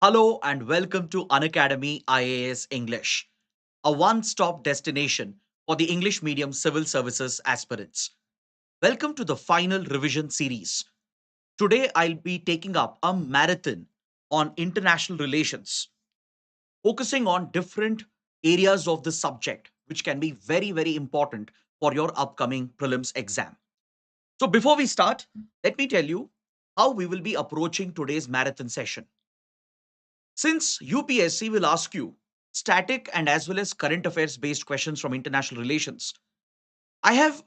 Hello and welcome to Unacademy IAS English, a one-stop destination for the English medium civil services aspirants. Welcome to the final revision series. Today I'll be taking up a marathon on international relations, focusing on different areas of the subject which can be very important for your upcoming prelims exam. So before we start, let me tell you how we will be approaching today's marathon session. Since UPSC will ask you static and as well as current affairs based questions from international relations, I have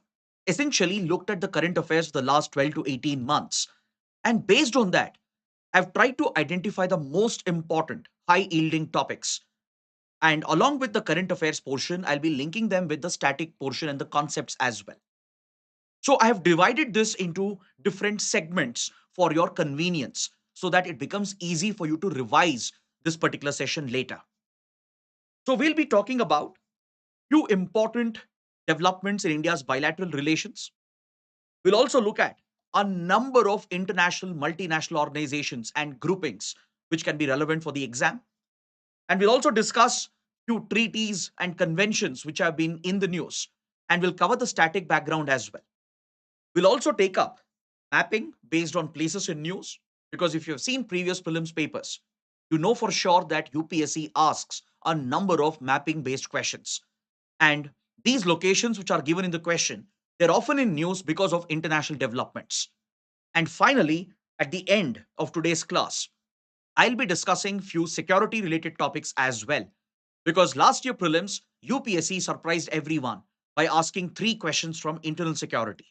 essentially looked at the current affairs of the last 12 to 18 months. And based on that, I've tried to identify the most important high yielding topics. And along with the current affairs portion, I'll be linking them with the static portion and the concepts as well. So I have divided this into different segments for your convenience so that it becomes easy for you to revise this particular session later. So we'll be talking about few important developments in India's bilateral relations. We'll also look at a number of international multinational organizations and groupings which can be relevant for the exam. And we'll also discuss few treaties and conventions which have been in the news. And we'll cover the static background as well. We'll also take up mapping based on places in news, because if you have seen previous prelims papers, you know for sure that UPSC asks a number of mapping based questions. And these locations which are given in the question, they're often in news because of international developments. And finally, at the end of today's class, I'll be discussing few security related topics as well. Because last year prelims, UPSC surprised everyone by asking 3 questions from internal security.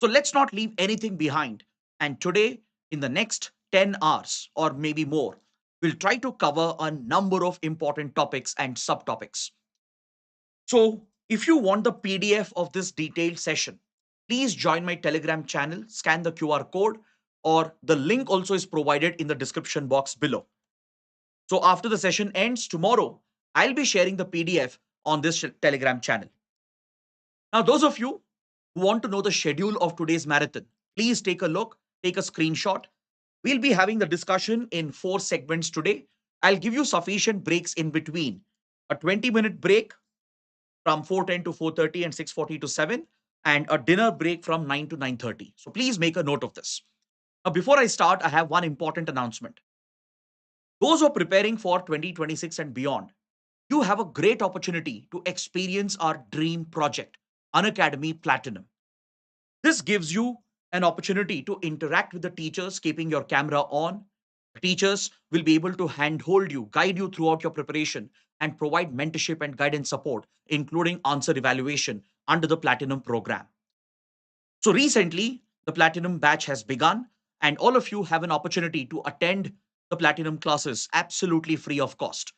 So let's not leave anything behind. And today, in the next 10 hours or maybe more, we'll try to cover a number of important topics and subtopics. So if you want the PDF of this detailed session, please join my Telegram channel, scan the QR code, or the link also is provided in the description box below. So after the session ends tomorrow, I'll be sharing the PDF on this Telegram channel. Now, those of you who want to know the schedule of today's marathon, please take a look, take a screenshot. We'll be having the discussion in 4 segments today. I'll give you sufficient breaks in between. A 20-minute break from 4:10 to 4:30 and 6:40 to 7, and a dinner break from 9 to 9:30. So please make a note of this. Now, before I start, I have one important announcement. Those who are preparing for 2026 and beyond, you have a great opportunity to experience our dream project, Unacademy Platinum. This gives you an opportunity to interact with the teachers, keeping your camera on. The teachers will be able to handhold you, guide you throughout your preparation, and provide mentorship and guidance support, including answer evaluation under the Platinum program. So recently, the Platinum batch has begun, and all of you have an opportunity to attend the Platinum classes absolutely free of cost.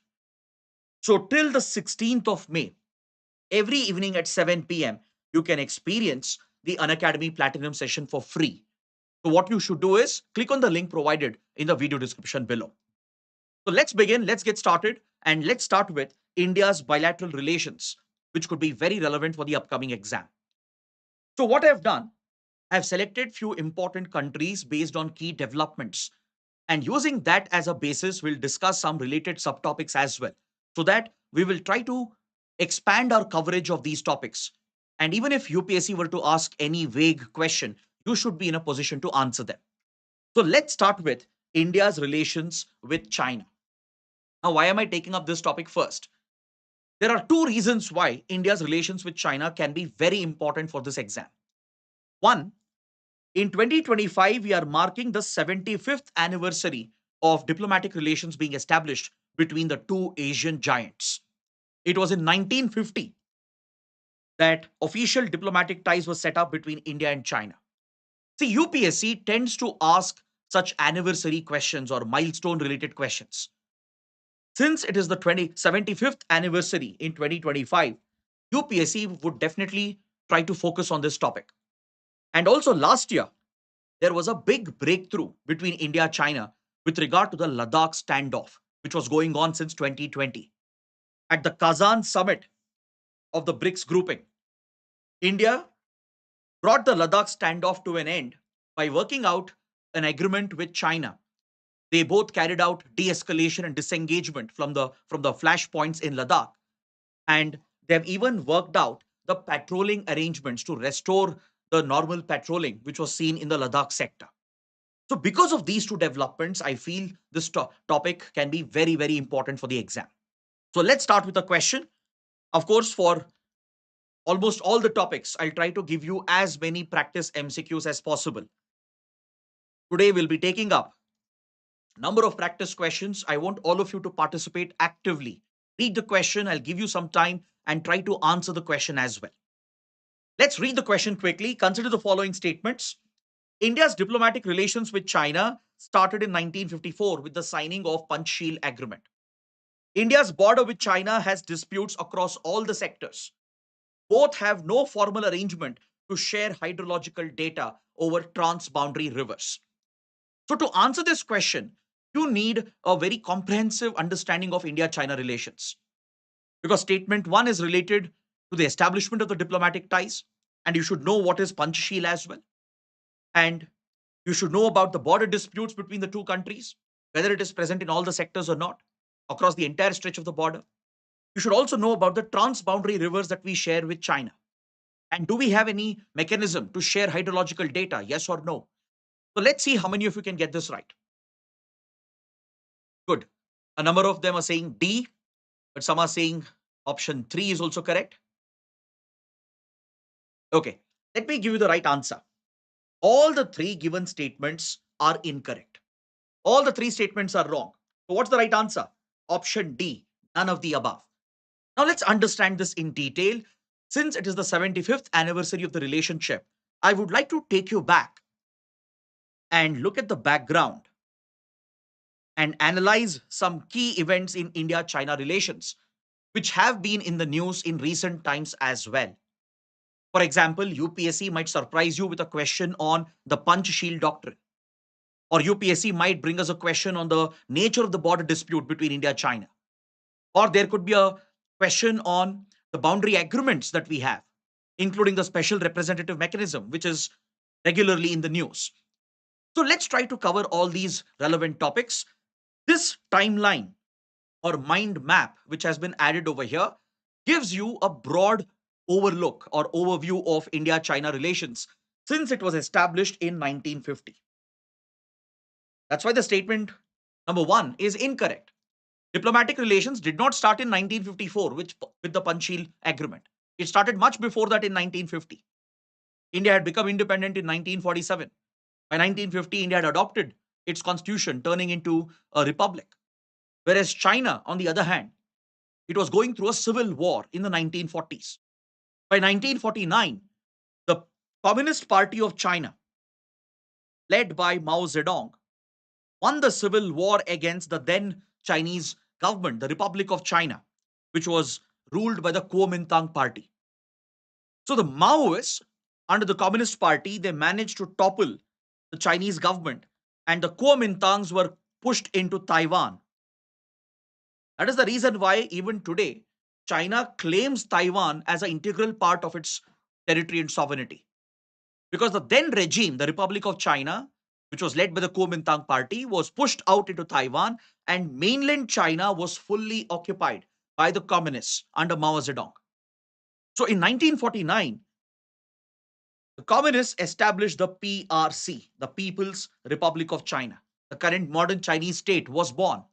So till the 16th of May, every evening at 7 p.m., you can experience the Unacademy Platinum session for free. So what you should do is click on the link provided in the video description below. So let's begin, let's get started, and let's start with India's bilateral relations, which could be very relevant for the upcoming exam. So what I've done, I've selected few important countries based on key developments. And using that as a basis, we'll discuss some related subtopics as well, so that we will try to expand our coverage of these topics. And even if UPSC were to ask any vague question, you should be in a position to answer them. So let's start with India's relations with China. Now, why am I taking up this topic first? There are 2 reasons why India's relations with China can be very important for this exam. One, in 2025, we are marking the 75th anniversary of diplomatic relations being established between the two Asian giants. It was in 1950 that official diplomatic ties were set up between India and China. See, UPSC tends to ask such anniversary questions or milestone related questions. Since it is the 75th anniversary in 2025, UPSC would definitely try to focus on this topic. And also last year, there was a big breakthrough between India and China with regard to the Ladakh standoff, which was going on since 2020. At the Kazan summit of the BRICS grouping, India brought the Ladakh standoff to an end by working out an agreement with China They both carried out de-escalation and disengagement from the flashpoints in Ladakh, and they've even worked out the patrolling arrangements to restore the normal patrolling which was seen in the Ladakh sector. So, because of these two developments, I feel this topic can be very, very important for the exam. So, let's start with a question. Of course, for almost all the topics, I'll try to give you as many practice MCQs as possible. Today, we'll be taking up number of practice questions. I want all of you to participate actively. Read the question, I'll give you some time and try to answer the question as well. Let's read the question quickly. Consider the following statements. India's diplomatic relations with China started in 1954 with the signing of Panchsheel Agreement. India's border with China has disputes across all the sectors. Both have no formal arrangement to share hydrological data over transboundary rivers. So, to answer this question, you need a very comprehensive understanding of India China relations. Because statement one is related to the establishment of the diplomatic ties, and you should know what is Panchsheel as well. And you should know about the border disputes between the two countries, whether it is present in all the sectors or not, across the entire stretch of the border. You should also know about the transboundary rivers that we share with China. And do we have any mechanism to share hydrological data? Yes or no? So let's see how many of you can get this right. Good. A number of them are saying D, but some are saying option 3 is also correct. Okay, let me give you the right answer. All the three given statements are incorrect. All the three statements are wrong. So what's the right answer? Option D, none of the above. Now let's understand this in detail. Since it is the 75th anniversary of the relationship, I would like to take you back and look at the background and analyze some key events in India-China relations, which have been in the news in recent times as well. For example, UPSC might surprise you with a question on the Panchsheel Doctrine. Or UPSC might bring us a question on the nature of the border dispute between India and China. Or there could be a question on the boundary agreements that we have, including the special representative mechanism, which is regularly in the news. So let's try to cover all these relevant topics. This timeline or mind map, which has been added over here, gives you a broad overlook or overview of India-China relations since it was established in 1950. That's why the statement number 1 is incorrect. Diplomatic relations did not start in 1954 with the Panchsheel Agreement. It started much before that in 1950. India had become independent in 1947. By 1950, India had adopted its constitution, turning into a republic. Whereas China, on the other hand, it was going through a civil war in the 1940s. By 1949, the Communist Party of China, led by Mao Zedong, won the civil war against the then Chinese government, the Republic of China, which was ruled by the Kuomintang party. So the Maoists, under the Communist Party, they managed to topple the Chinese government, and the Kuomintangs were pushed into Taiwan. That is the reason why even today, China claims Taiwan as an integral part of its territory and sovereignty. Because the then regime, the Republic of China, which was led by the Kuomintang party, was pushed out into Taiwan, and mainland China was fully occupied by the communists under Mao Zedong. So in 1949, the communists established the PRC, the People's Republic of China. The current modern Chinese state was born.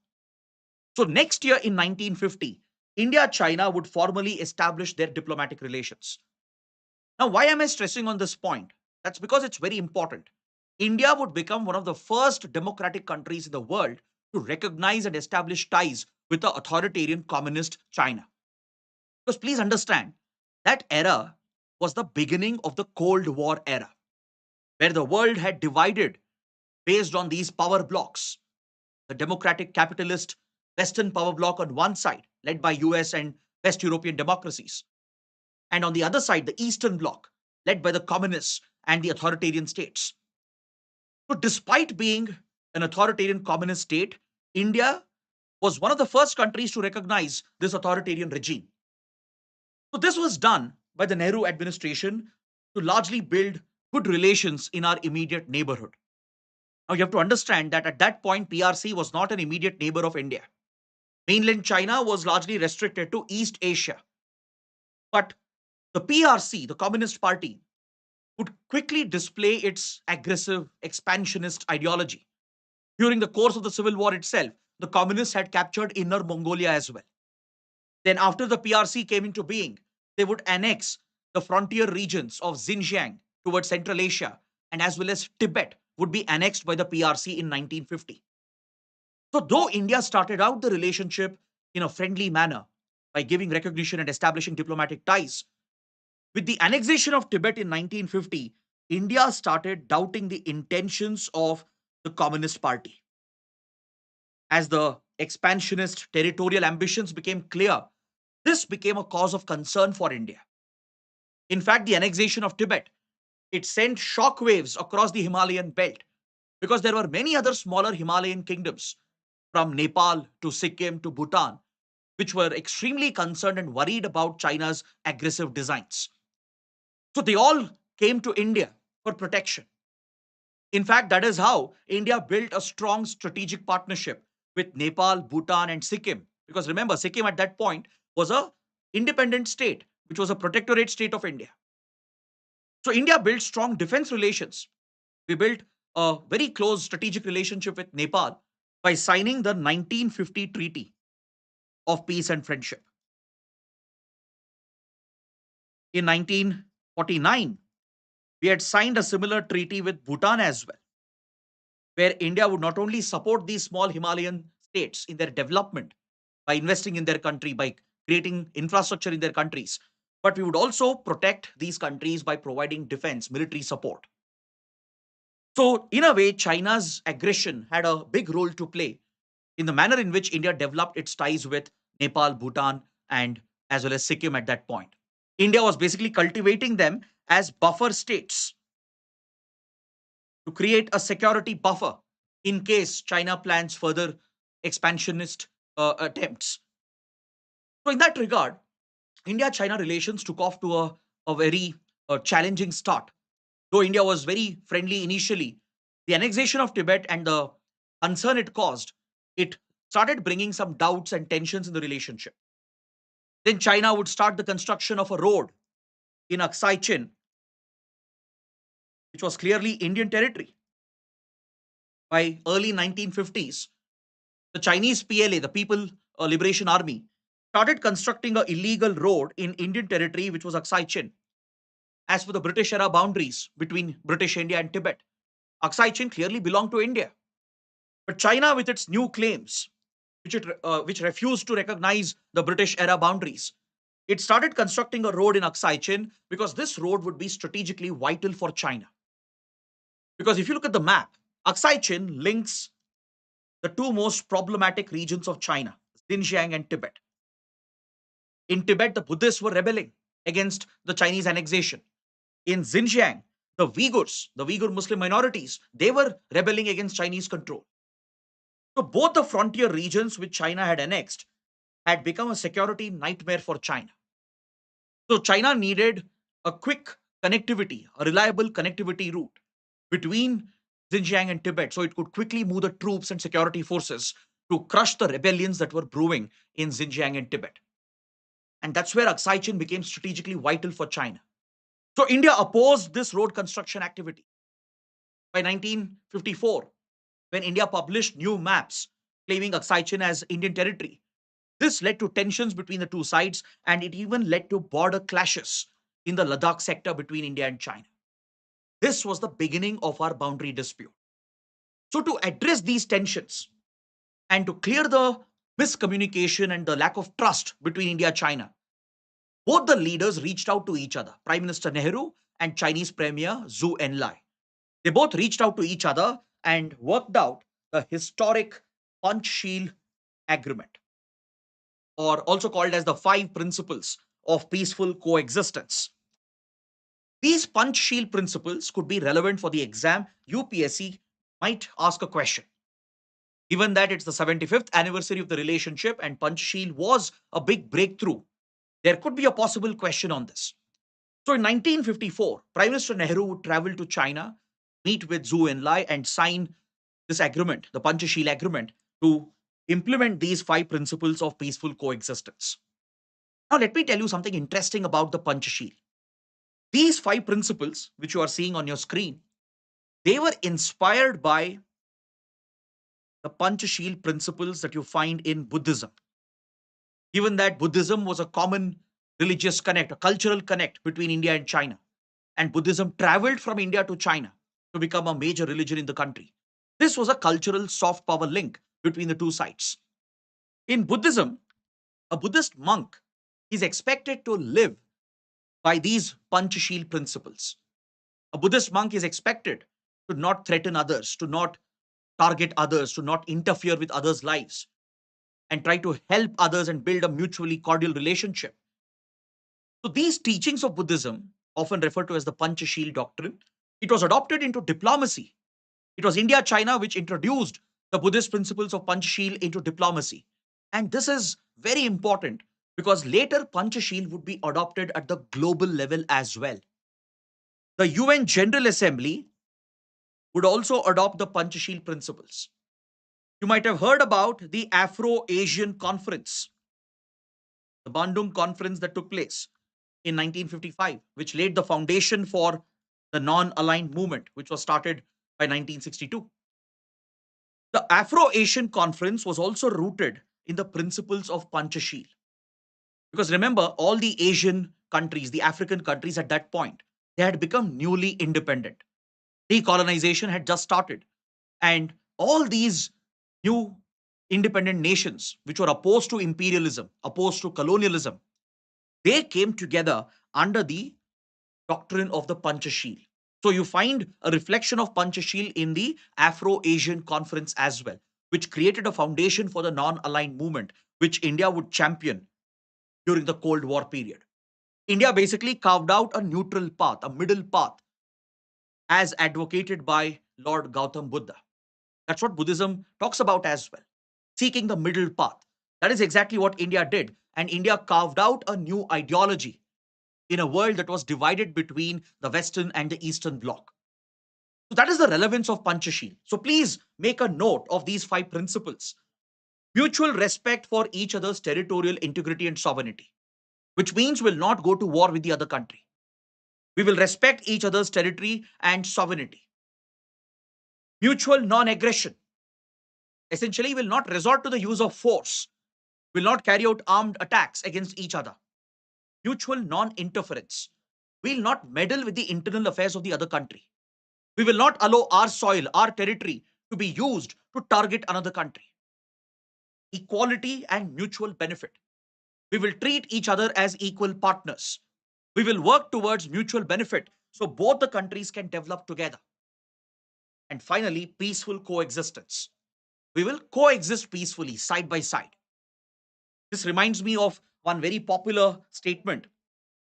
So next year in 1950, India-China would formally establish their diplomatic relations. Now, why am I stressing on this point? That's because it's very important. India would become one of the first democratic countries in the world to recognize and establish ties with the authoritarian communist China. Because please understand, that era was the beginning of the Cold War era, where the world had divided based on these power blocks. The democratic capitalist Western power bloc on one side, led by US and West European democracies, and on the other side, the Eastern Bloc, led by the communists and the authoritarian states. So, despite being an authoritarian communist state, India was one of the first countries to recognize this authoritarian regime. So, this was done by the Nehru administration to largely build good relations in our immediate neighborhood. Now, you have to understand that at that point, PRC was not an immediate neighbor of India. Mainland China was largely restricted to East Asia. But the PRC, the Communist Party, would quickly display its aggressive, expansionist ideology. During the course of the civil war itself, the communists had captured Inner Mongolia as well. Then, after the PRC came into being, they would annex the frontier regions of Xinjiang towards Central Asia, and as well as Tibet would be annexed by the PRC in 1950. So, though India started out the relationship in a friendly manner by giving recognition and establishing diplomatic ties, with the annexation of Tibet in 1950, India started doubting the intentions of the Communist Party. As the expansionist territorial ambitions became clear, this became a cause of concern for India. In fact, the annexation of Tibet, it sent shockwaves across the Himalayan belt because there were many other smaller Himalayan kingdoms from Nepal to Sikkim to Bhutan, which were extremely concerned and worried about China's aggressive designs. So they all came to India for protection. In fact, that is how India built a strong strategic partnership with Nepal, Bhutan, and Sikkim. Because remember, Sikkim at that point was a independent state, which was a protectorate state of India. So India built strong defense relations. We built a very close strategic relationship with Nepal by signing the 1950 Treaty of Peace and Friendship. In 1949, we had signed a similar treaty with Bhutan as well, where India would not only support these small Himalayan states in their development by investing in their country, by creating infrastructure in their countries, but we would also protect these countries by providing defense, military support. So, in a way, China's aggression had a big role to play in the manner in which India developed its ties with Nepal, Bhutan, and as well as Sikkim at that point. India was basically cultivating them as buffer states to create a security buffer in case China plans further expansionist attempts. So, in that regard, India China relations took off to a very challenging start. Though India was very friendly initially, the annexation of Tibet and the concern it caused, it started bringing some doubts and tensions in the relationship. Then China would start the construction of a road in Aksai Chin, which was clearly Indian territory. By early 1950s, the Chinese PLA, the People Liberation Army, started constructing an illegal road in Indian territory, which was Aksai Chin. As for the British era boundaries between British India and Tibet, Aksai Chin clearly belonged to India. But China, with its new claims, which refused to recognize the British era boundaries, it started constructing a road in Aksai Chin because this road would be strategically vital for China. Because if you look at the map, Aksai Chin links the two most problematic regions of China, Xinjiang and Tibet. In Tibet, the Buddhists were rebelling against the Chinese annexation. In Xinjiang, the Uyghurs, the Uyghur Muslim minorities, they were rebelling against Chinese control. So both the frontier regions which China had annexed had become a security nightmare for China. So China needed a quick connectivity, a reliable connectivity route between Xinjiang and Tibet so it could quickly move the troops and security forces to crush the rebellions that were brewing in Xinjiang and Tibet. And that's where Aksai Chin became strategically vital for China. So India opposed this road construction activity. By 1954, when India published new maps claiming Aksai Chin as Indian territory, this led to tensions between the two sides and it even led to border clashes in the Ladakh sector between India and China. This was the beginning of our boundary dispute. So, to address these tensions and to clear the miscommunication and the lack of trust between India and China, both the leaders reached out to each other, Prime Minister Nehru and Chinese Premier Zhou Enlai. They both reached out to each other and worked out the historic Panchsheel Agreement, or also called as the five principles of peaceful coexistence. These Panchsheel principles could be relevant for the exam. UPSC might ask a question. Given that it's the 75th anniversary of the relationship and Panchsheel was a big breakthrough, there could be a possible question on this. So in 1954, Prime Minister Nehru would travel to China, meet with Zhou Enlai and sign this agreement, the Panchashil Agreement, to implement these five principles of peaceful coexistence. Now, let me tell you something interesting about the Panchashil. These five principles, which you are seeing on your screen, they were inspired by the Panchashil principles that you find in Buddhism. Given that Buddhism was a common religious connect, a cultural connect between India and China, and Buddhism traveled from India to China to become a major religion in the country. This was a cultural soft power link between the two sides. In Buddhism, a Buddhist monk is expected to live by these Panchashil principles. A Buddhist monk is expected to not threaten others, to not target others, to not interfere with others' lives, and try to help others and build a mutually cordial relationship. So these teachings of Buddhism, often referred to as the Panchashil doctrine, it was adopted into diplomacy. It was India China which introduced the Buddhist principles of Panchashil into diplomacy. And this is very important because later Panchashil would be adopted at the global level as well. The UN General Assembly would also adopt the Panchashil principles. You might have heard about the Afro-Asian Conference, the Bandung Conference that took place in 1955, which laid the foundation for the non-aligned movement, which was started by 1962. The Afro-Asian Conference was also rooted in the principles of Panchashil. Because remember, all the Asian countries, the African countries at that point, they had become newly independent. Decolonization had just started. And all these new independent nations, which were opposed to imperialism, opposed to colonialism, they came together under the doctrine of the Panchashil. So you find a reflection of Panchashil in the Afro-Asian Conference as well, which created a foundation for the non-aligned movement, which India would champion during the Cold War period. India basically carved out a neutral path, a middle path, as advocated by Lord Gautam Buddha. That's what Buddhism talks about as well, seeking the middle path. That is exactly what India did. And India carved out a new ideology in a world that was divided between the Western and the Eastern Bloc. So that is the relevance of Panchashil. So please make a note of these five principles. Mutual respect for each other's territorial integrity and sovereignty, which means we'll not go to war with the other country. We will respect each other's territory and sovereignty. Mutual non-aggression. Essentially, will not resort to the use of force, will not carry out armed attacks against each other. Mutual non-interference. We will not meddle with the internal affairs of the other country. We will not allow our soil, our territory to be used to target another country. Equality and mutual benefit. We will treat each other as equal partners. We will work towards mutual benefit so both the countries can develop together. And finally, peaceful coexistence. We will coexist peacefully, side by side. This reminds me of one very popular statement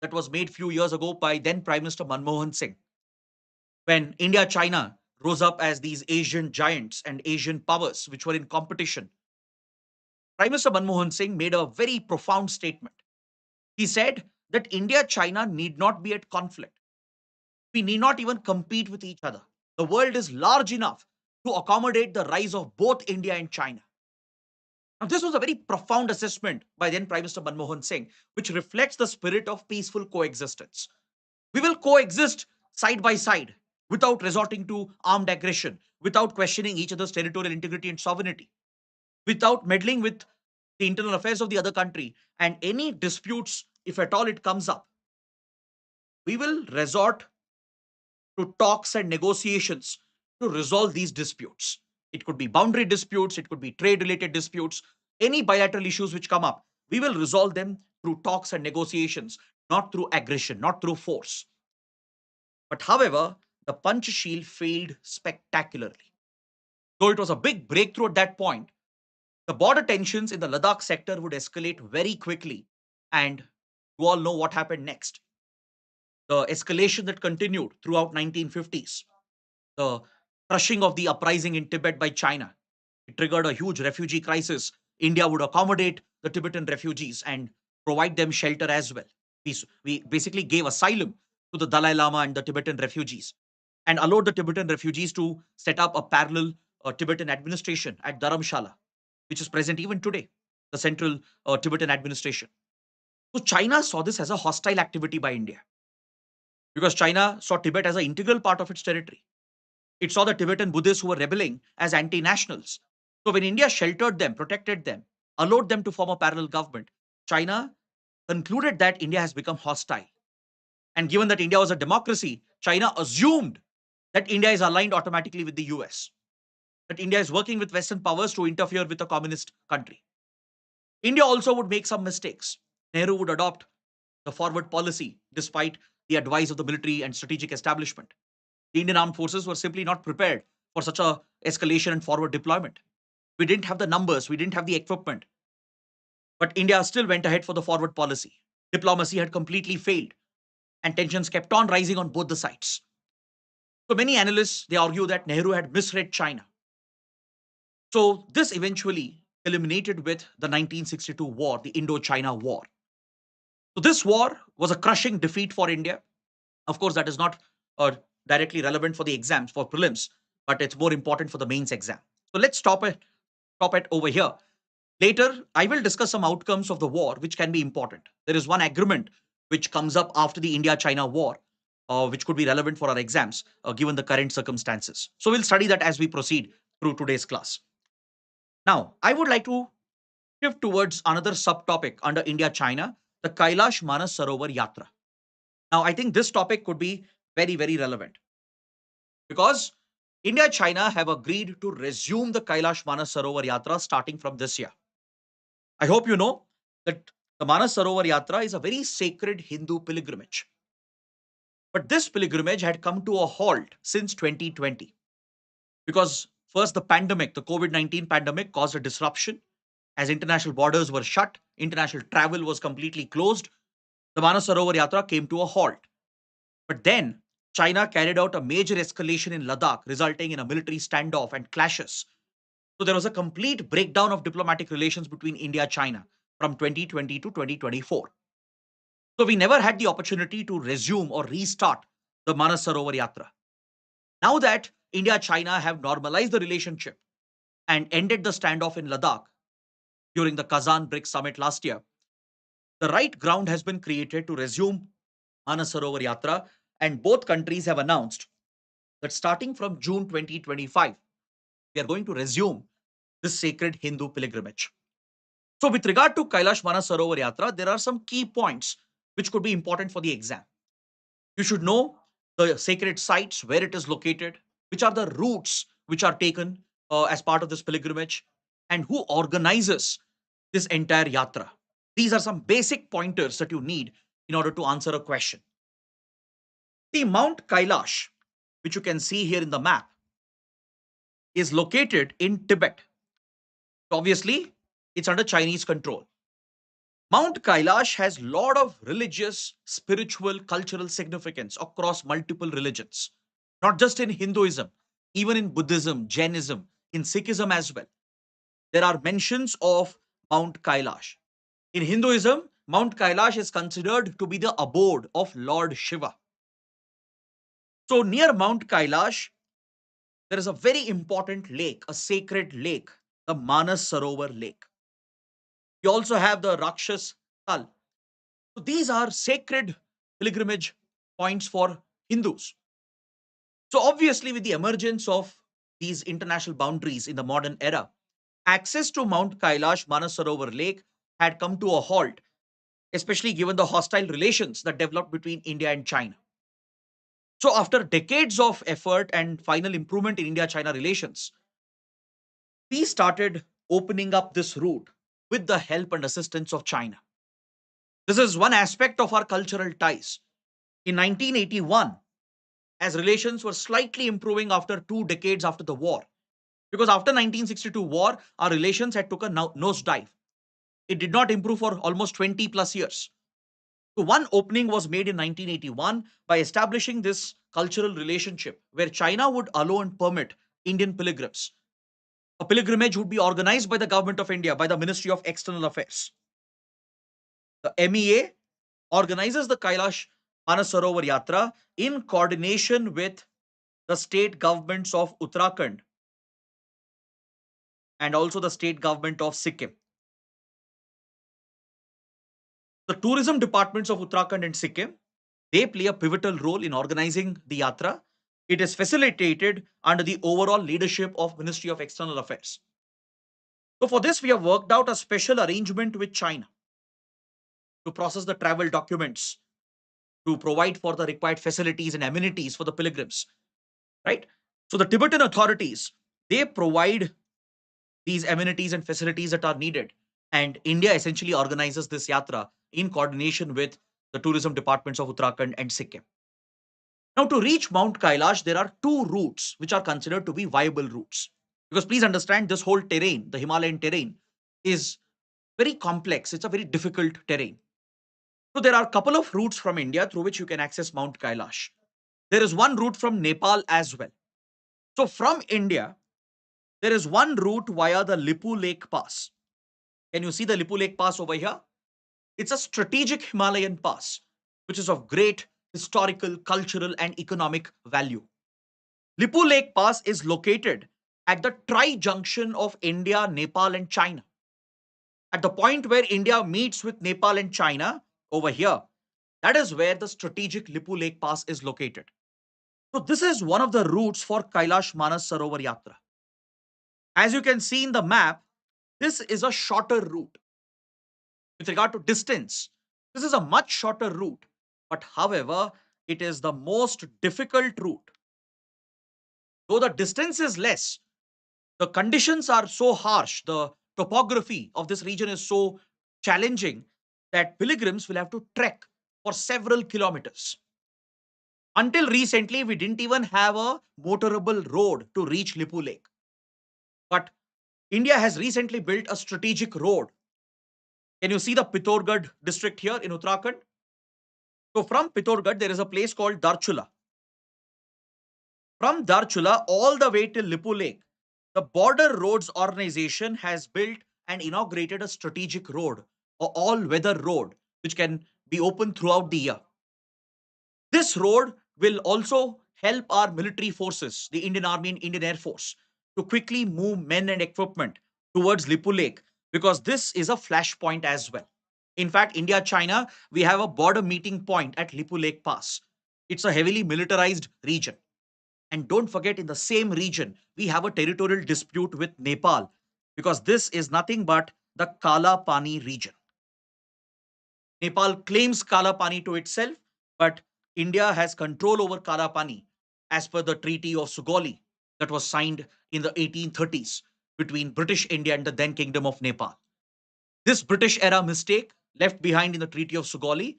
that was made few years ago by then Prime Minister Manmohan Singh. When India-China rose up as these Asian giants and Asian powers which were in competition, Prime Minister Manmohan Singh made a very profound statement. He said that India-China need not be at conflict. We need not even compete with each other. The world is large enough to accommodate the rise of both India and China. Now, this was a very profound assessment by then Prime Minister Manmohan Singh, which reflects the spirit of peaceful coexistence. We will coexist side by side without resorting to armed aggression, without questioning each other's territorial integrity and sovereignty, without meddling with the internal affairs of the other country. And any disputes, if at all it comes up, we will resort to talks and negotiations to resolve these disputes. It could be boundary disputes, it could be trade related disputes, any bilateral issues which come up. We will resolve them through talks and negotiations, not through aggression, not through force. But however, the Panchashil failed spectacularly. Though it was a big breakthrough at that point, the border tensions in the Ladakh sector would escalate very quickly. And you all know what happened next. The escalation that continued throughout 1950s, the crushing of the uprising in Tibet by China. It triggered a huge refugee crisis. India would accommodate the Tibetan refugees and provide them shelter as well. We basically gave asylum to the Dalai Lama and the Tibetan refugees and allowed the Tibetan refugees to set up a parallel Tibetan administration at Dharamshala, which is present even today, the central Tibetan administration. So China saw this as a hostile activity by India because China saw Tibet as an integral part of its territory. It saw the Tibetan Buddhists who were rebelling as anti nationals. So when India sheltered them, protected them, allowed them to form a parallel government, China concluded that India has become hostile. And given that India was a democracy, China assumed that India is aligned automatically with the US, that India is working with Western powers to interfere with a communist country. India also would make some mistakes. Nehru would adopt the forward policy despite the advice of the military and strategic establishment. The Indian armed forces were simply not prepared for such a escalation and forward deployment. We didn't have the numbers, we didn't have the equipment, but India still went ahead for the forward policy. Diplomacy had completely failed, and tensions kept on rising on both the sides. So many analysts they argue that Nehru had misread China. So this eventually culminated with the 1962 war, the Indo-China War. So this war was a crushing defeat for India. Of course, that is not uh, directly relevant for the exams, for prelims, but it's more important for the mains exam. So let's stop it over here. Later, I will discuss some outcomes of the war which can be important. There is one agreement which comes up after the India-China war, which could be relevant for our exams given the current circumstances. So we'll study that as we proceed through today's class. Now, I would like to shift towards another subtopic under India-China, the Kailash Manas Sarovar Yatra. Now, I think this topic could be very, very relevant because India and China have agreed to resume the Kailash Manas Sarovar Yatra starting from this year. I hope you know that the Manas Sarovar Yatra is a very sacred Hindu pilgrimage. But this pilgrimage had come to a halt since 2020 because first the pandemic, the COVID-19 pandemic caused a disruption as international borders were shut, international travel was completely closed. The Manas Sarovar Yatra came to a halt. But then China carried out a major escalation in Ladakh, resulting in a military standoff and clashes. So there was a complete breakdown of diplomatic relations between India and China from 2020 to 2024. So we never had the opportunity to resume or restart the Manas Sarovar Yatra. Now that India and China have normalized the relationship and ended the standoff in Ladakh during the Kazan BRICS summit last year, the right ground has been created to resume Manas Sarovar Yatra, and both countries have announced that starting from June 2025, we are going to resume this sacred Hindu pilgrimage. So, with regard to Kailash Manas Sarovar Yatra, there are some key points which could be important for the exam. You should know the sacred sites, where it is located, which are the routes which are taken as part of this pilgrimage, and who organizes this entire yatra. These are some basic pointers that you need in order to answer a question. The Mount Kailash, which you can see here in the map, is located in Tibet. Obviously, it's under Chinese control. Mount Kailash has a lot of religious, spiritual, cultural significance across multiple religions, not just in Hinduism, even in Buddhism, Jainism, in Sikhism as well. There are mentions of Mount Kailash. In Hinduism, Mount Kailash is considered to be the abode of Lord Shiva. So, near Mount Kailash, there is a very important lake, a sacred lake, the Manas Sarovar Lake. You also have the Rakshas Tal. So these are sacred pilgrimage points for Hindus. So obviously, with the emergence of these international boundaries in the modern era, access to Mount Kailash Manasarovar Lake had come to a halt, especially given the hostile relations that developed between India and China. So after decades of effort and final improvement in India-China relations, we started opening up this route with the help and assistance of China. This is one aspect of our cultural ties. In 1981, as relations were slightly improving after 2 decades after the war, because after 1962 war, our relations had took a nosedive. It did not improve for almost 20 plus years. So one opening was made in 1981 by establishing this cultural relationship where China would allow and permit Indian pilgrims. A pilgrimage would be organized by the government of India, by the Ministry of External Affairs. The MEA organizes the Kailash Manasarovar Yatra in coordination with the state governments of Uttarakhand and also the state government of Sikkim. The tourism departments of Uttarakhand and Sikkim, they play a pivotal role in organizing the Yatra. It is facilitated under the overall leadership of Ministry of External Affairs. So for this, we have worked out a special arrangement with China to process the travel documents, to provide for the required facilities and amenities for the pilgrims, right? So the Tibetan authorities, they provide these amenities and facilities that are needed. And India essentially organizes this yatra in coordination with the tourism departments of Uttarakhand and Sikkim. Now, to reach Mount Kailash, there are two routes which are considered to be viable routes. Because please understand, this whole terrain, the Himalayan terrain, is very complex. It's a very difficult terrain. So there are a couple of routes from India through which you can access Mount Kailash. There is one route from Nepal as well. So from India, there is one route via the Lipu Lake Pass. Can you see the Lipu Lake Pass over here? It's a strategic Himalayan pass, which is of great historical, cultural, and economic value. Lipu Lake Pass is located at the tri-junction of India, Nepal, and China. At the point where India meets with Nepal and China, over here, that is where the strategic Lipu Lake Pass is located. So this is one of the routes for Kailash Manas Sarovar Yatra. As you can see in the map, this is a shorter route. With regard to distance, this is a much shorter route, but however, it is the most difficult route. Though the distance is less, the conditions are so harsh, the topography of this region is so challenging that pilgrims will have to trek for several kilometers. Until recently, we didn't even have a motorable road to reach Lipu Lake. But India has recently built a strategic road. Can you see the Pithogarh district here in Uttarakhand? So from Pithogarh, there is a place called Darchula. From Darchula all the way till Lipu Lake, the Border Roads Organization has built and inaugurated a strategic road, a all-weather road, which can be open throughout the year. This road will also help our military forces, the Indian Army and Indian Air Force, to quickly move men and equipment towards Lipu Lake, because this is a flashpoint as well. In fact, India China, we have a border meeting point at Lipu Lake Pass. It's a heavily militarized region. And don't forget, in the same region, we have a territorial dispute with Nepal, because this is nothing but the Kala Pani region. Nepal claims Kala Pani to itself, but India has control over Kala Pani as per the Treaty of Sugauli that was signed in the 1830s between British India and the then Kingdom of Nepal. This British era mistake left behind in the Treaty of Sugauli,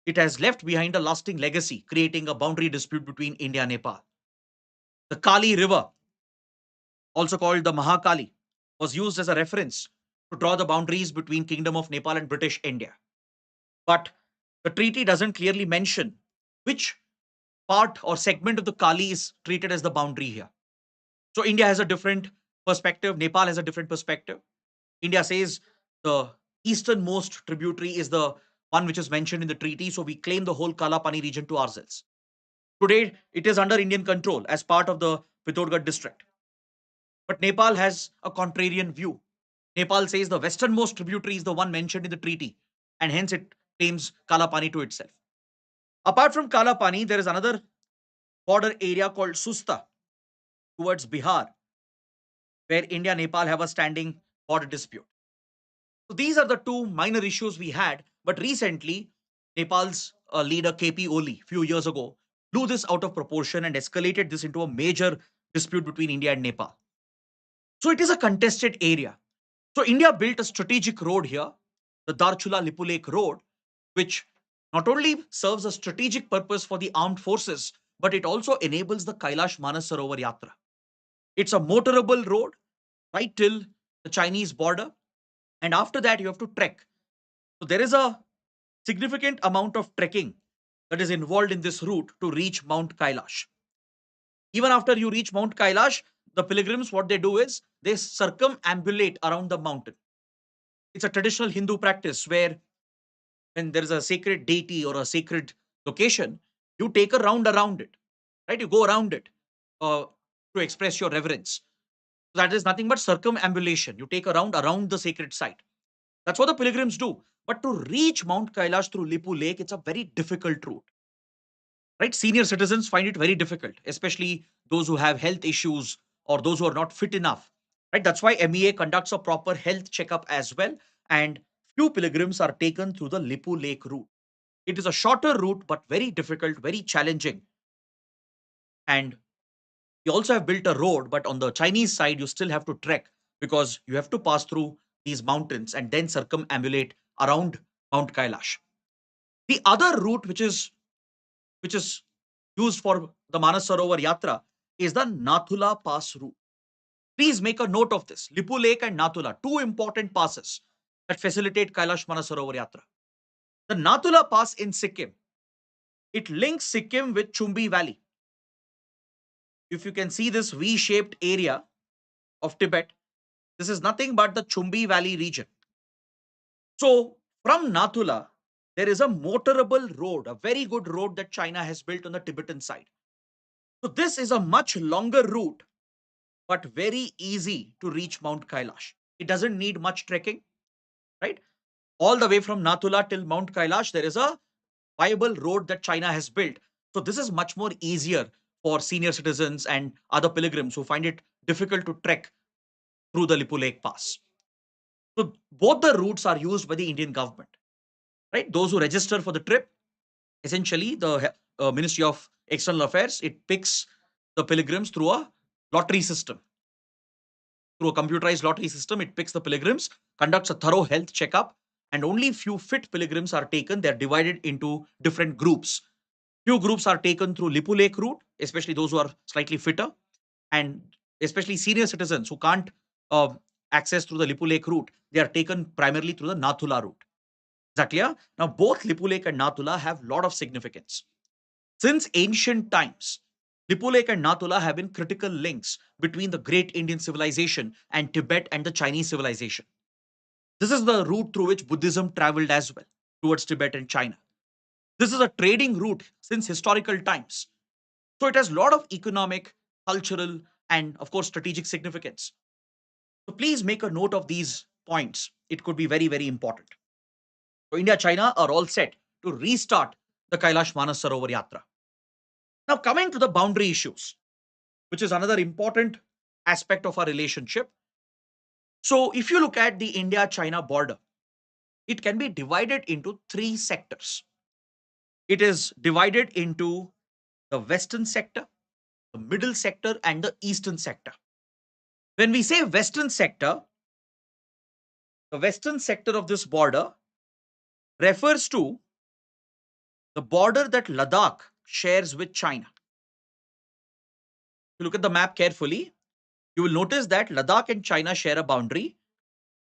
it has left behind a lasting legacy, creating a boundary dispute between India and Nepal. The Kali River, also called the Mahakali, was used as a reference to draw the boundaries between Kingdom of Nepal and British India. But the treaty doesn't clearly mention which part or segment of the Kali is treated as the boundary here. So India has a different perspective, Nepal has a different perspective. India says the easternmost tributary is the one which is mentioned in the treaty, so we claim the whole Kalapani region to ourselves. Today, it is under Indian control as part of the Pithogarh district. But Nepal has a contrarian view. Nepal says the westernmost tributary is the one mentioned in the treaty, and hence it claims Kalapani to itself. Apart from Kalapani, there is another border area called Susta towards Bihar, where India and Nepal have a standing border dispute. So these are the two minor issues we had, but recently, Nepal's leader KP Oli, few years ago, blew this out of proportion and escalated this into a major dispute between India and Nepal. So it is a contested area. So India built a strategic road here, the Darchula Lipu Lake Road, which not only serves a strategic purpose for the armed forces, but it also enables the Kailash Manas Sarovar Yatra. It's a motorable road right till the Chinese border, and after that you have to trek. So there is a significant amount of trekking that is involved in this route to reach Mount Kailash. Even after you reach Mount Kailash, the pilgrims, what they do is they circumambulate around the mountain. It's a traditional Hindu practice where when there is a sacred deity or a sacred location, you take a round around it, right? You go around it to express your reverence. That is nothing but circumambulation. You take a round around the sacred site. That's what the pilgrims do. But to reach Mount Kailash through Lipu Lake, it's a very difficult route. Right? Senior citizens find it very difficult, especially those who have health issues or those who are not fit enough. Right? That's why MEA conducts a proper health checkup as well. And few pilgrims are taken through the Lipu Lake route. It is a shorter route, but very difficult, very challenging. And you also have built a road, but on the Chinese side, you still have to trek because you have to pass through these mountains and then circumambulate around Mount Kailash. The other route, which is used for the Mansarovar Yatra, is the Nathula Pass route. Please make a note of this. Lipu Lake and Nathula, two important passes that facilitate Kailash Manasarovar Yatra. The Nathula Pass in Sikkim, it links Sikkim with Chumbi Valley. If you can see this V-shaped area of Tibet, this is nothing but the Chumbi Valley region. So from Nathula, there is a motorable road, a very good road that China has built on the Tibetan side. So this is a much longer route, but very easy to reach Mount Kailash. It doesn't need much trekking, right? All the way from Nathula till Mount Kailash, there is a viable road that China has built. So this is much more easier for senior citizens and other pilgrims who find it difficult to trek through the Lipu Lake Pass. So both the routes are used by the Indian government, right? Those who register for the trip, essentially the Ministry of External Affairs, it picks the pilgrims through a lottery system. Through a computerized lottery system, it picks the pilgrims, conducts a thorough health checkup, and only few fit pilgrims are taken. They're divided into different groups. Few groups are taken through Lipu Lake route, especially those who are slightly fitter, and especially senior citizens who can't uh, access through the Lipu Lake route. They are taken primarily through the Nathula route. Is that clear? Now, both Lipu Lake and Nathula have a lot of significance. Since ancient times, Lipu Lake and Nathula have been critical links between the great Indian civilization and Tibet and the Chinese civilization. This is the route through which Buddhism traveled as well towards Tibet and China. This is a trading route since historical times. So it has a lot of economic, cultural, and of course, strategic significance. So please make a note of these points. It could be very, very important. So India, China are all set to restart the Kailash Manas Sarovar Yatra. Now, coming to the boundary issues, which is another important aspect of our relationship. So, if you look at the India China border, it can be divided into three sectors. It is divided into the western sector, the middle sector, and the eastern sector. When we say western sector, the western sector of this border refers to the border that Ladakh shares with China. If you look at the map carefully, you will notice that Ladakh and China share a boundary,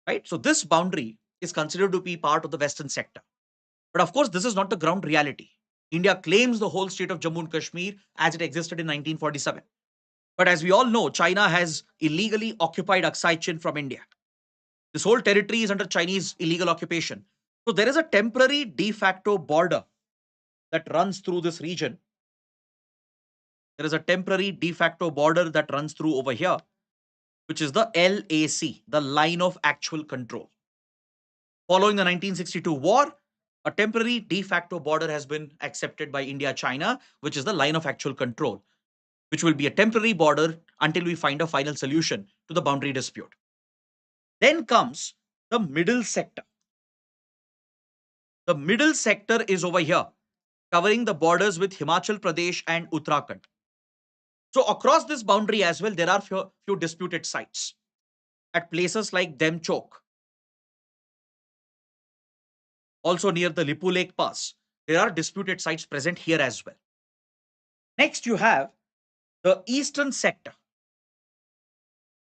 right? So this boundary is considered to be part of the western sector. But of course, this is not the ground reality. India claims the whole state of Jammu and Kashmir as it existed in 1947. But as we all know, China has illegally occupied Aksai Chin from India. This whole territory is under Chinese illegal occupation. So there is a temporary de facto border that runs through this region. There is a temporary de facto border that runs through over here, which is the LAC, the line of actual control. Following the 1962 war, a temporary de facto border has been accepted by India China, which is the line of actual control, which will be a temporary border until we find a final solution to the boundary dispute. Then comes the middle sector. The middle sector is over here, covering the borders with Himachal Pradesh and Uttarakhand. So across this boundary as well, there are few disputed sites at places like Demchok, also near the Lipu Lake Pass. There are disputed sites present here as well. Next, you have the eastern sector,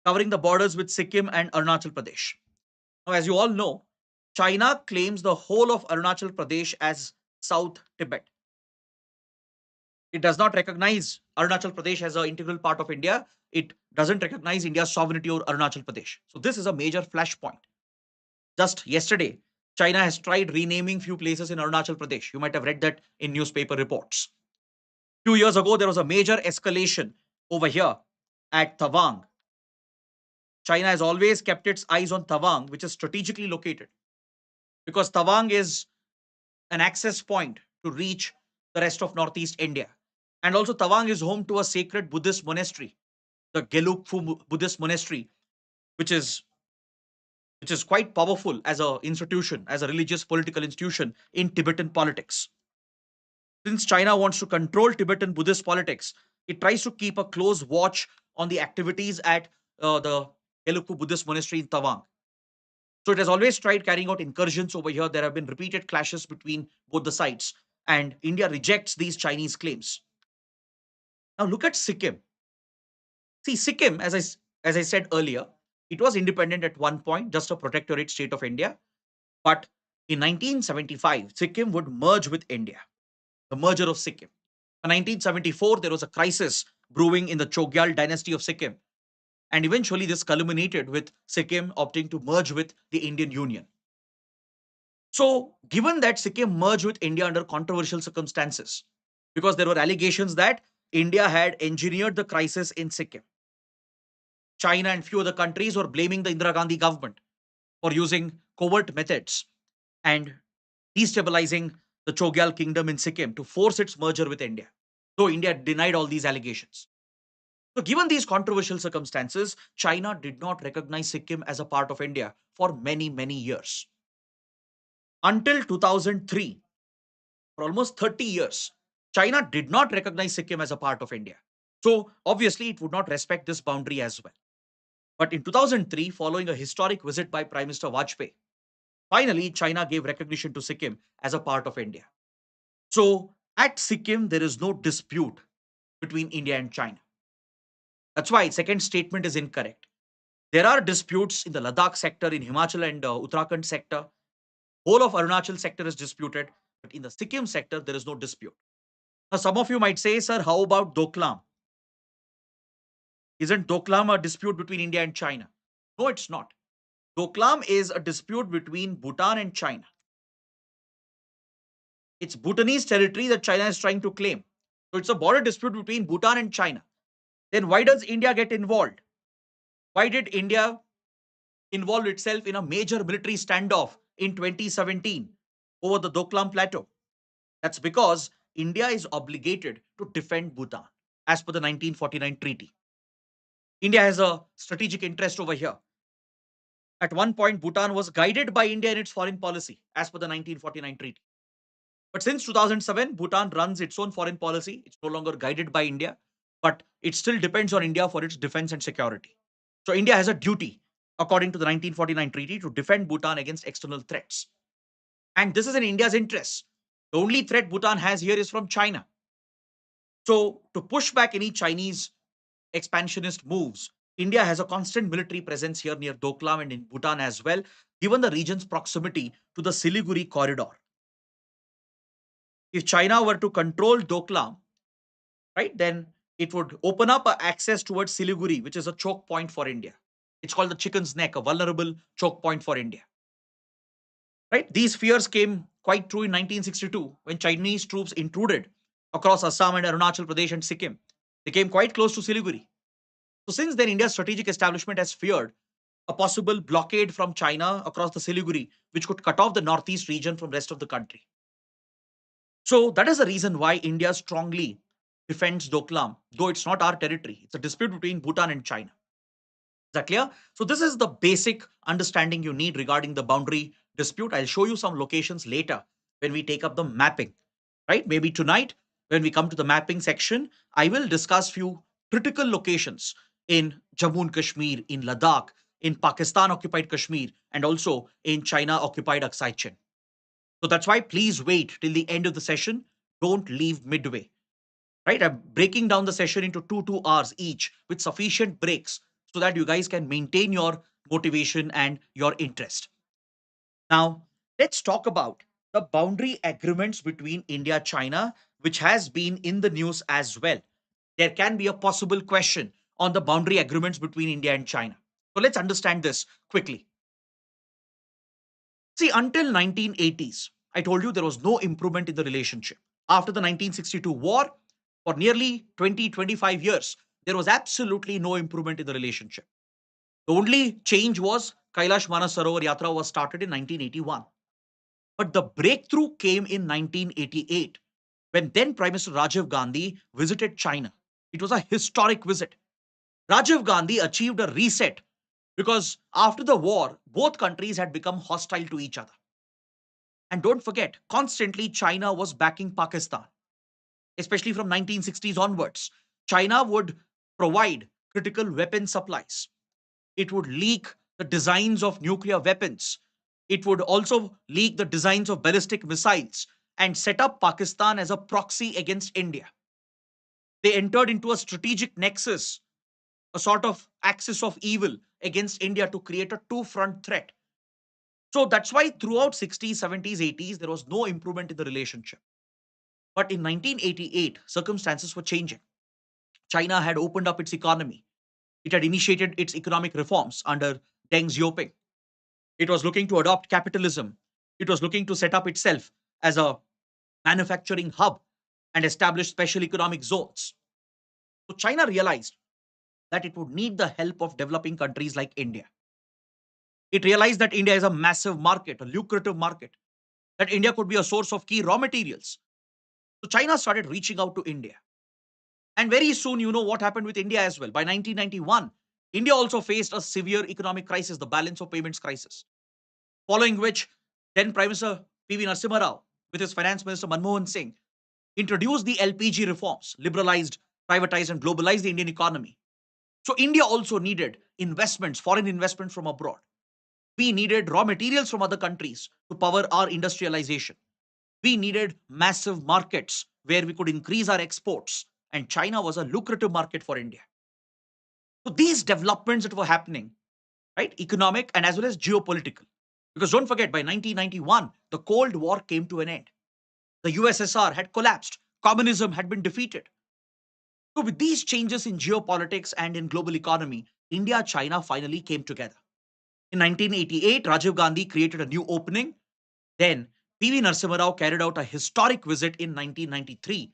covering the borders with Sikkim and Arunachal Pradesh. Now, as you all know, China claims the whole of Arunachal Pradesh as South Tibet. It does not recognize Arunachal Pradesh as an integral part of India. It doesn't recognize India's sovereignty over Arunachal Pradesh. So this is a major flashpoint. Just yesterday, China has tried renaming few places in Arunachal Pradesh. You might have read that in newspaper reports. Few years ago, there was a major escalation over here at Tawang. China has always kept its eyes on Tawang, which is strategically located, because Tawang is an access point to reach the rest of Northeast India. And also, Tawang is home to a sacred Buddhist monastery, the Gelugpo Buddhist monastery, which is which is quite powerful as a institution, as a religious political institution in Tibetan politics. Since China wants to control Tibetan Buddhist politics, it tries to keep a close watch on the activities at the Gelugpo Buddhist monastery in Tawang. So it has always tried carrying out incursions over here. There have been repeated clashes between both the sides, and India rejects these Chinese claims. Now look at Sikkim. See, Sikkim, as I said earlier, it was independent at one point, just a protectorate state of India. But in 1975, Sikkim would merge with India, the merger of Sikkim. In 1974, there was a crisis brewing in the Chogyal dynasty of Sikkim. And eventually, this culminated with Sikkim opting to merge with the Indian Union. So, given that Sikkim merged with India under controversial circumstances, because there were allegations that India had engineered the crisis in Sikkim, China and few other countries were blaming the Indira Gandhi government for using covert methods and destabilizing the Chogyal kingdom in Sikkim to force its merger with India, though India denied all these allegations. So, given these controversial circumstances, China did not recognize Sikkim as a part of India for many, many years. Until 2003, for almost 30 years, China did not recognize Sikkim as a part of India. So, obviously, it would not respect this boundary as well. But in 2003, following a historic visit by Prime Minister Vajpayee, finally, China gave recognition to Sikkim as a part of India. So, at Sikkim, there is no dispute between India and China. That's why second statement is incorrect. There are disputes in the Ladakh sector, in Himachal and Uttarakhand sector. Whole of Arunachal sector is disputed, but in the Sikkim sector, there is no dispute. Now, some of you might say, sir, how about Doklam? Isn't Doklam a dispute between India and China? No, it's not. Doklam is a dispute between Bhutan and China. It's Bhutanese territory that China is trying to claim. So it's a border dispute between Bhutan and China. Then why does India get involved? Why did India involve itself in a major military standoff in 2017 over the Doklam Plateau? That's because India is obligated to defend Bhutan as per the 1949 treaty. India has a strategic interest over here. At one point, Bhutan was guided by India in its foreign policy as per the 1949 treaty. But since 2007, Bhutan runs its own foreign policy. It's no longer guided by India, but it still depends on India for its defense and security. So India has a duty, according to the 1949 treaty, to defend Bhutan against external threats. And this is in India's interest. The only threat Bhutan has here is from China. So to push back any Chinese expansionist moves, India has a constant military presence here near Doklam and in Bhutan as well, given the region's proximity to the Siliguri corridor. If China were to control Doklam, right, then it would open up access towards Siliguri, which is a choke point for India. It's called the chicken's neck, a vulnerable choke point for India. Right? These fears came quite true in 1962 when Chinese troops intruded across Assam and Arunachal Pradesh and Sikkim. They came quite close to Siliguri. So since then, India's strategic establishment has feared a possible blockade from China across the Siliguri, which could cut off the northeast region from rest of the country. So that is the reason why India strongly defends Doklam, though it's not our territory. It's a dispute between Bhutan and China. Is that clear? So this is the basic understanding you need regarding the boundary dispute. I'll show you some locations later when we take up the mapping, right? Maybe tonight when we come to the mapping section, I will discuss few critical locations in Jammu and Kashmir, in Ladakh, in Pakistan occupied Kashmir, and also in China occupied Aksai Chin. So that's why please wait till the end of the session. Don't leave midway. Right? I'm breaking down the session into 2 hours each with sufficient breaks so that you guys can maintain your motivation and your interest. Now, let's talk about the boundary agreements between India China, which has been in the news as well. There can be a possible question on the boundary agreements between India and China. So let's understand this quickly. See, until 1980s, I told you there was no improvement in the relationship. After the 1962 war, for nearly 20, 25 years, there was absolutely no improvement in the relationship. The only change was Kailash Mansarovar Yatra was started in 1981. But the breakthrough came in 1988 when then Prime Minister Rajiv Gandhi visited China. It was a historic visit. Rajiv Gandhi achieved a reset because after the war, both countries had become hostile to each other. And don't forget, constantly China was backing Pakistan, especially from 1960s onwards. China would provide critical weapon supplies. It would leak the designs of nuclear weapons. It would also leak the designs of ballistic missiles and set up Pakistan as a proxy against India. They entered into a strategic nexus, a sort of axis of evil against India to create a two-front threat. So that's why throughout 60s, 70s, 80s, there was no improvement in the relationship. But in 1988, circumstances were changing. China had opened up its economy. It had initiated its economic reforms under Deng Xiaoping. It was looking to adopt capitalism. It was looking to set up itself as a manufacturing hub and establish special economic zones. So China realized that it would need the help of developing countries like India. It realized that India is a massive market, a lucrative market, that India could be a source of key raw materials. So China started reaching out to India. And very soon, you know what happened with India as well. By 1991, India also faced a severe economic crisis, the balance of payments crisis, following which then Prime Minister P.V. Narasimha Rao, with his Finance Minister Manmohan Singh, introduced the LPG reforms, liberalized, privatized, and globalized the Indian economy. So India also needed investments, foreign investment from abroad. We needed raw materials from other countries to power our industrialization. We needed massive markets where we could increase our exports. And China was a lucrative market for India. So these developments that were happening, right, economic and as well as geopolitical. Because don't forget, by 1991, the Cold War came to an end. The USSR had collapsed. Communism had been defeated. So with these changes in geopolitics and in global economy, India-China finally came together. In 1988, Rajiv Gandhi created a new opening. Then P.V. Narasimha Rao carried out a historic visit in 1993.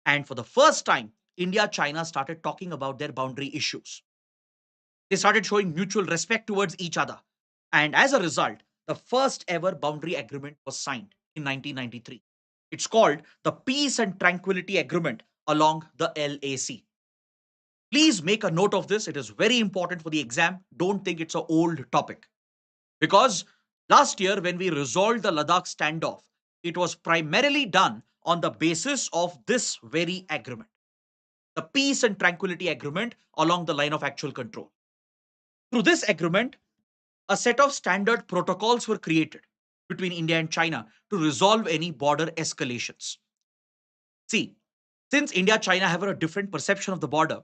And for the first time, India-China started talking about their boundary issues. They started showing mutual respect towards each other. And as a result, the first ever boundary agreement was signed in 1993. It's called the Peace and Tranquility Agreement along the LAC. Please make a note of this. It is very important for the exam. Don't think it's an old topic. Because last year, when we resolved the Ladakh standoff, it was primarily done on the basis of this very agreement, the Peace and Tranquility Agreement along the line of actual control. Through this agreement, a set of standard protocols were created between India and China to resolve any border escalations. See, since India and China have a different perception of the border,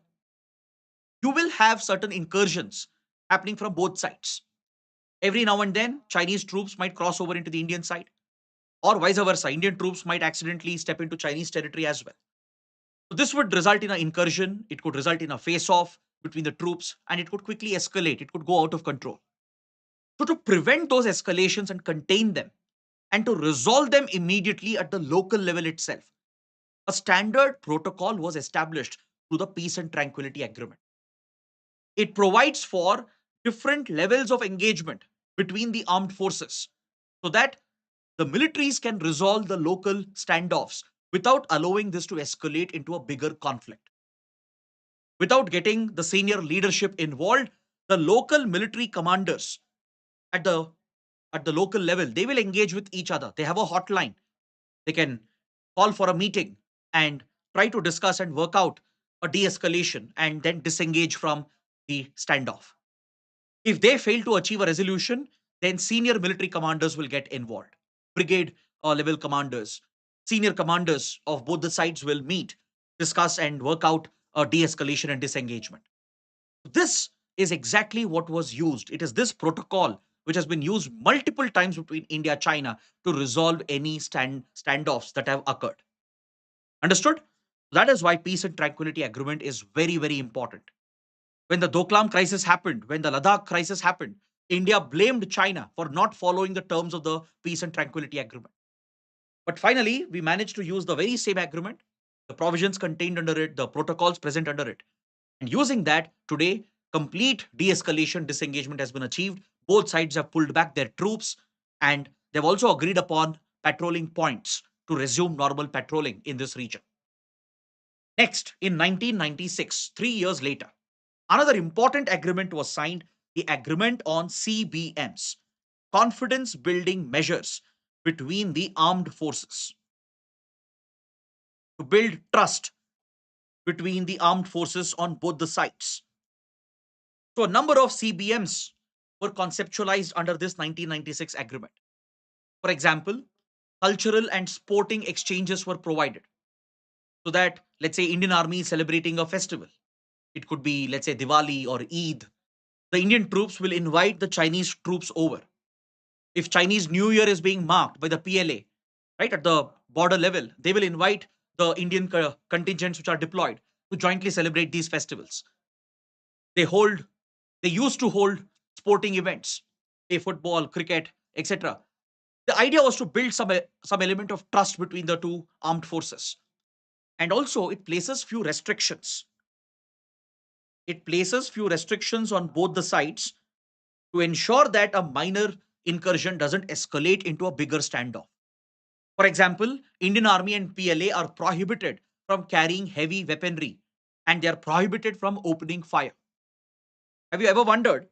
you will have certain incursions happening from both sides. Every now and then, Chinese troops might cross over into the Indian side, or vice versa. Indian troops might accidentally step into Chinese territory as well. So this would result in an incursion, it could result in a face off between the troops, and it could quickly escalate, it could go out of control. So, to prevent those escalations and contain them, and to resolve them immediately at the local level itself, a standard protocol was established through the Peace and Tranquility Agreement. It provides for different levels of engagement between the armed forces so that the militaries can resolve the local standoffs without allowing this to escalate into a bigger conflict. Without getting the senior leadership involved, the local military commanders at the local level, they will engage with each other. They have a hotline. They can call for a meeting and try to discuss and work out a de-escalation and then disengage from the standoff. If they fail to achieve a resolution, then senior military commanders will get involved. Brigade level commanders, senior commanders of both the sides will meet, discuss and work out a de-escalation and disengagement. This is exactly what was used. It is this protocol which has been used multiple times between India and China to resolve any standoffs that have occurred. Understood? That is why Peace and Tranquility Agreement is very, very important. When the Doklam crisis happened, when the Ladakh crisis happened, India blamed China for not following the terms of the Peace and Tranquility Agreement. But finally, we managed to use the very same agreement, the provisions contained under it, the protocols present under it. And using that, today, complete de-escalation, disengagement has been achieved. Both sides have pulled back their troops, and they've also agreed upon patrolling points to resume normal patrolling in this region. Next, in 1996, 3 years later, another important agreement was signed, the Agreement on CBMs, confidence building measures between the armed forces, to build trust between the armed forces on both the sides. So, a number of CBMs were conceptualized under this 1996 agreement. For example, cultural and sporting exchanges were provided so that, let's say, Indian Army is celebrating a festival. It could be, let's say, Diwali or Eid. The Indian troops will invite the Chinese troops over. If Chinese New Year is being marked by the PLA, right, at the border level, they will invite the Indian contingents which are deployed to jointly celebrate these festivals. They hold, they used to hold sporting events, a football, cricket, etc. The idea was to build some element of trust between the two armed forces. And also, it places few restrictions. It places few restrictions on both the sides to ensure that a minor incursion doesn't escalate into a bigger standoff. For example, Indian Army and PLA are prohibited from carrying heavy weaponry, and they are prohibited from opening fire. Have you ever wondered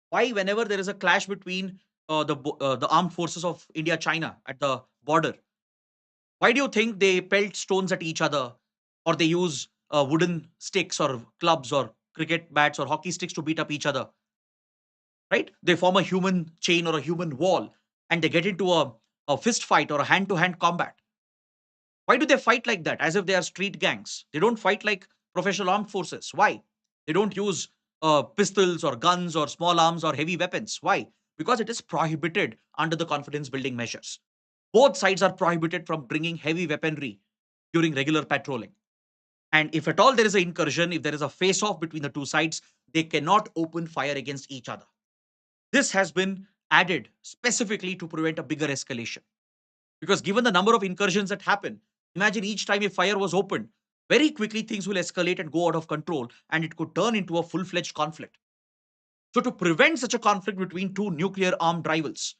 why, whenever there is a clash between the armed forces of India China at the border, why do you think they pelt stones at each other, or they use wooden sticks or clubs or cricket bats or hockey sticks to beat up each other? Right? They form a human chain or a human wall, and they get into a fist fight or a hand to hand combat. Why do they fight like that? As if they are street gangs. They don't fight like professional armed forces. Why? They don't use pistols or guns or small arms or heavy weapons. Why? Because it is prohibited under the confidence building measures. Both sides are prohibited from bringing heavy weaponry during regular patrolling. And if at all there is an incursion, if there is a face off between the two sides, they cannot open fire against each other. This has been added specifically to prevent a bigger escalation. Because given the number of incursions that happen, imagine each time a fire was opened, very quickly things will escalate and go out of control, and it could turn into a full fledged conflict. So, to prevent such a conflict between two nuclear armed rivals,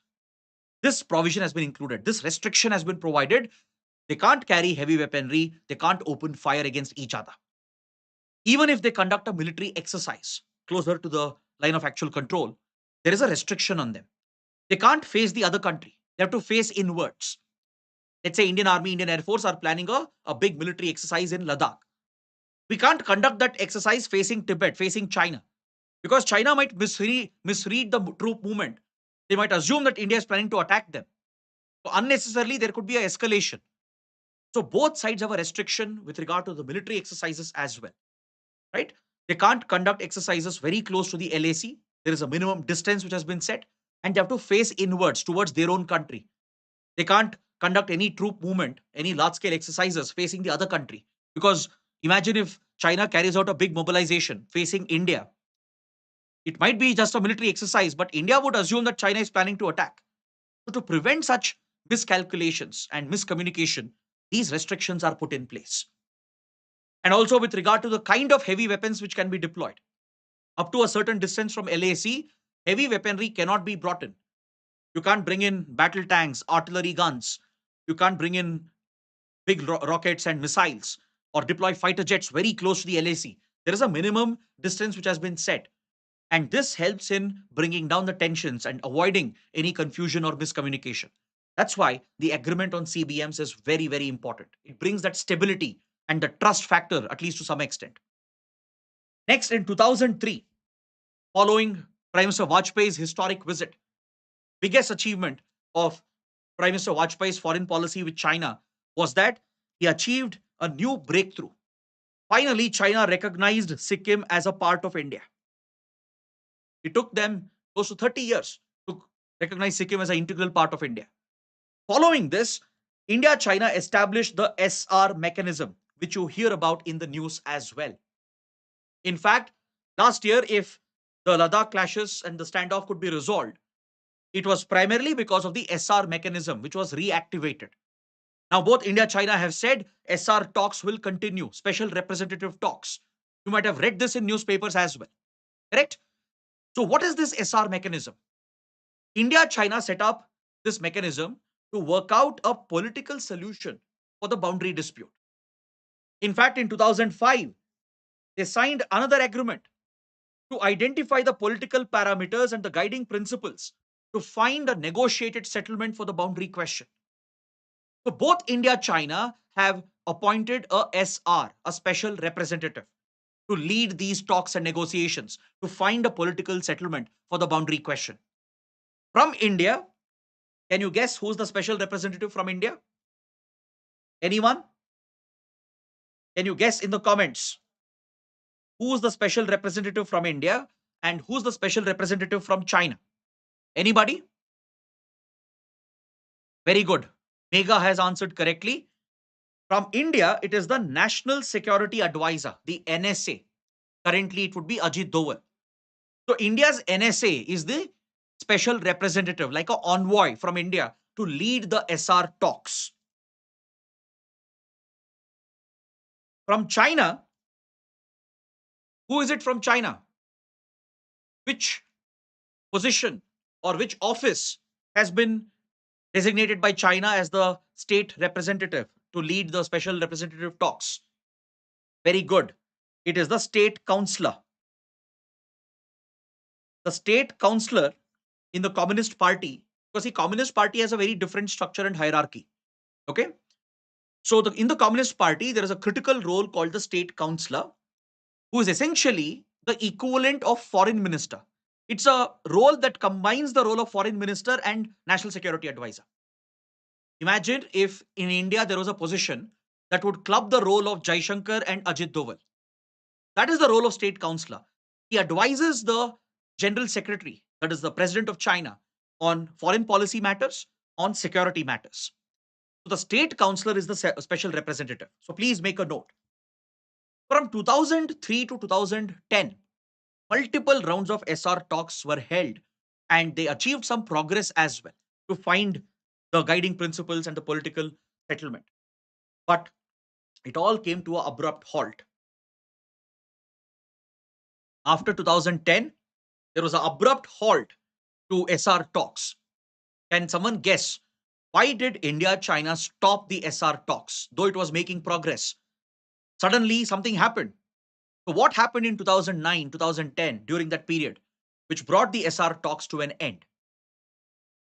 this provision has been included. This restriction has been provided. They can't carry heavy weaponry, they can't open fire against each other. Even if they conduct a military exercise closer to the line of actual control, there is a restriction on them. They can't face the other country, they have to face inwards. Let's say Indian Army, Indian Air Force are planning a big military exercise in Ladakh. We can't conduct that exercise facing Tibet, facing China, because China might misread the troop movement. They might assume that India is planning to attack them. So unnecessarily, there could be an escalation. So both sides have a restriction with regard to the military exercises as well, right? They can't conduct exercises very close to the LAC. There is a minimum distance which has been set, and they have to face inwards towards their own country. They can't conduct any troop movement, any large scale exercises facing the other country. Because imagine if China carries out a big mobilization facing India. It might be just a military exercise, but India would assume that China is planning to attack. So, to prevent such miscalculations and miscommunication, these restrictions are put in place. And also, with regard to the kind of heavy weapons which can be deployed, up to a certain distance from LAC, heavy weaponry cannot be brought in. You can't bring in battle tanks, artillery guns. You can't bring in big rockets and missiles or deploy fighter jets very close to the LAC. There is a minimum distance which has been set. And this helps in bringing down the tensions and avoiding any confusion or miscommunication. That's why the agreement on CBMs is very, very important. It brings that stability and the trust factor, at least to some extent. Next, in 2003, following Prime Minister Vajpayee's historic visit, biggest achievement of Prime Minister Vajpayee's foreign policy with China was that he achieved a new breakthrough. Finally, China recognized Sikkim as a part of India. It took them close to 30 years to recognize Sikkim as an integral part of India. Following this, India-China established the SR mechanism, which you hear about in the news as well. In fact, last year, if the Ladakh clashes and the standoff could be resolved, it was primarily because of the SR mechanism, which was reactivated. Now, both India and China have said SR talks will continue, special representative talks. You might have read this in newspapers as well. Correct? So what is this SR mechanism? India-China set up this mechanism to work out a political solution for the boundary dispute. In fact, in 2005, they signed another agreement to identify the political parameters and the guiding principles to find a negotiated settlement for the boundary question. So both India China have appointed a SR, a special representative, to lead these talks and negotiations to find a political settlement for the boundary question. From India, can you guess who's the special representative from India? Anyone? Can you guess in the comments who's the special representative from India and who's the special representative from China? Anybody? Very good. Megha has answered correctly. From India, it is the National Security Advisor, the NSA. Currently, it would be Ajit Doval. So, India's NSA is the special representative, like an envoy from India to lead the SR talks. From China, who is it from China? Which position or which office has been designated by China as the state representative to lead the special representative talks? Very good. It is the state counselor. The state counselor in the Communist Party, because the Communist Party has a very different structure and hierarchy. Okay. So in the Communist Party, there is a critical role called the state counselor, who is essentially the equivalent of foreign minister. It's a role that combines the role of foreign minister and national security advisor. Imagine if in India there was a position that would club the role of Jaishankar and Ajit Doval. That is the role of state counselor. He advises the general secretary, that is the president of China, on foreign policy matters, on security matters. So the state counselor is the special representative. So please make a note. From 2003 to 2010, multiple rounds of SR talks were held and they achieved some progress as well to find the guiding principles and the political settlement. But it all came to an abrupt halt. After 2010, there was an abrupt halt to SR talks. Can someone guess why did India-China stop the SR talks, though it was making progress? Suddenly, something happened. So what happened in 2009, 2010 during that period, which brought the SR talks to an end?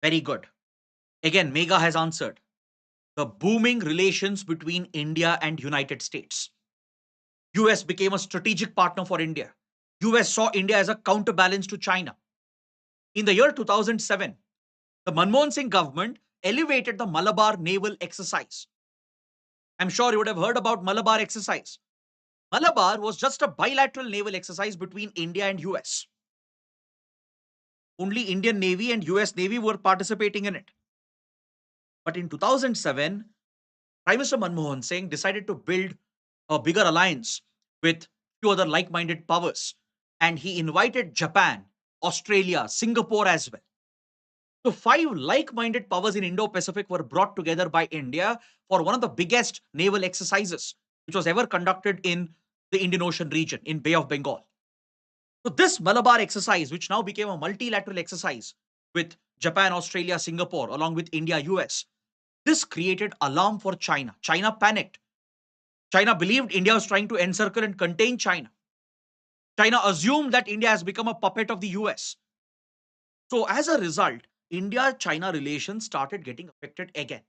Very good. Again, Megha has answered. The booming relations between India and United States. US became a strategic partner for India. US saw India as a counterbalance to China. In the year 2007, the Manmohan Singh government elevated the Malabar naval exercise. I'm sure you would have heard about Malabar exercise. Malabar was just a bilateral naval exercise between India and US. Only Indian Navy and US Navy were participating in it. But in 2007, Prime Minister Manmohan Singh decided to build a bigger alliance with few other like-minded powers. And he invited Japan, Australia, Singapore as well. So 5 like-minded powers in Indo-Pacific were brought together by India for one of the biggest naval exercises which was ever conducted in the Indian Ocean region, in Bay of Bengal. So this Malabar exercise, which now became a multilateral exercise with Japan, Australia, Singapore, along with India, US, this created alarm for China. China panicked. China believed India was trying to encircle and contain China. China assumed that India has become a puppet of the US. So as a result, India-China relations started getting affected again.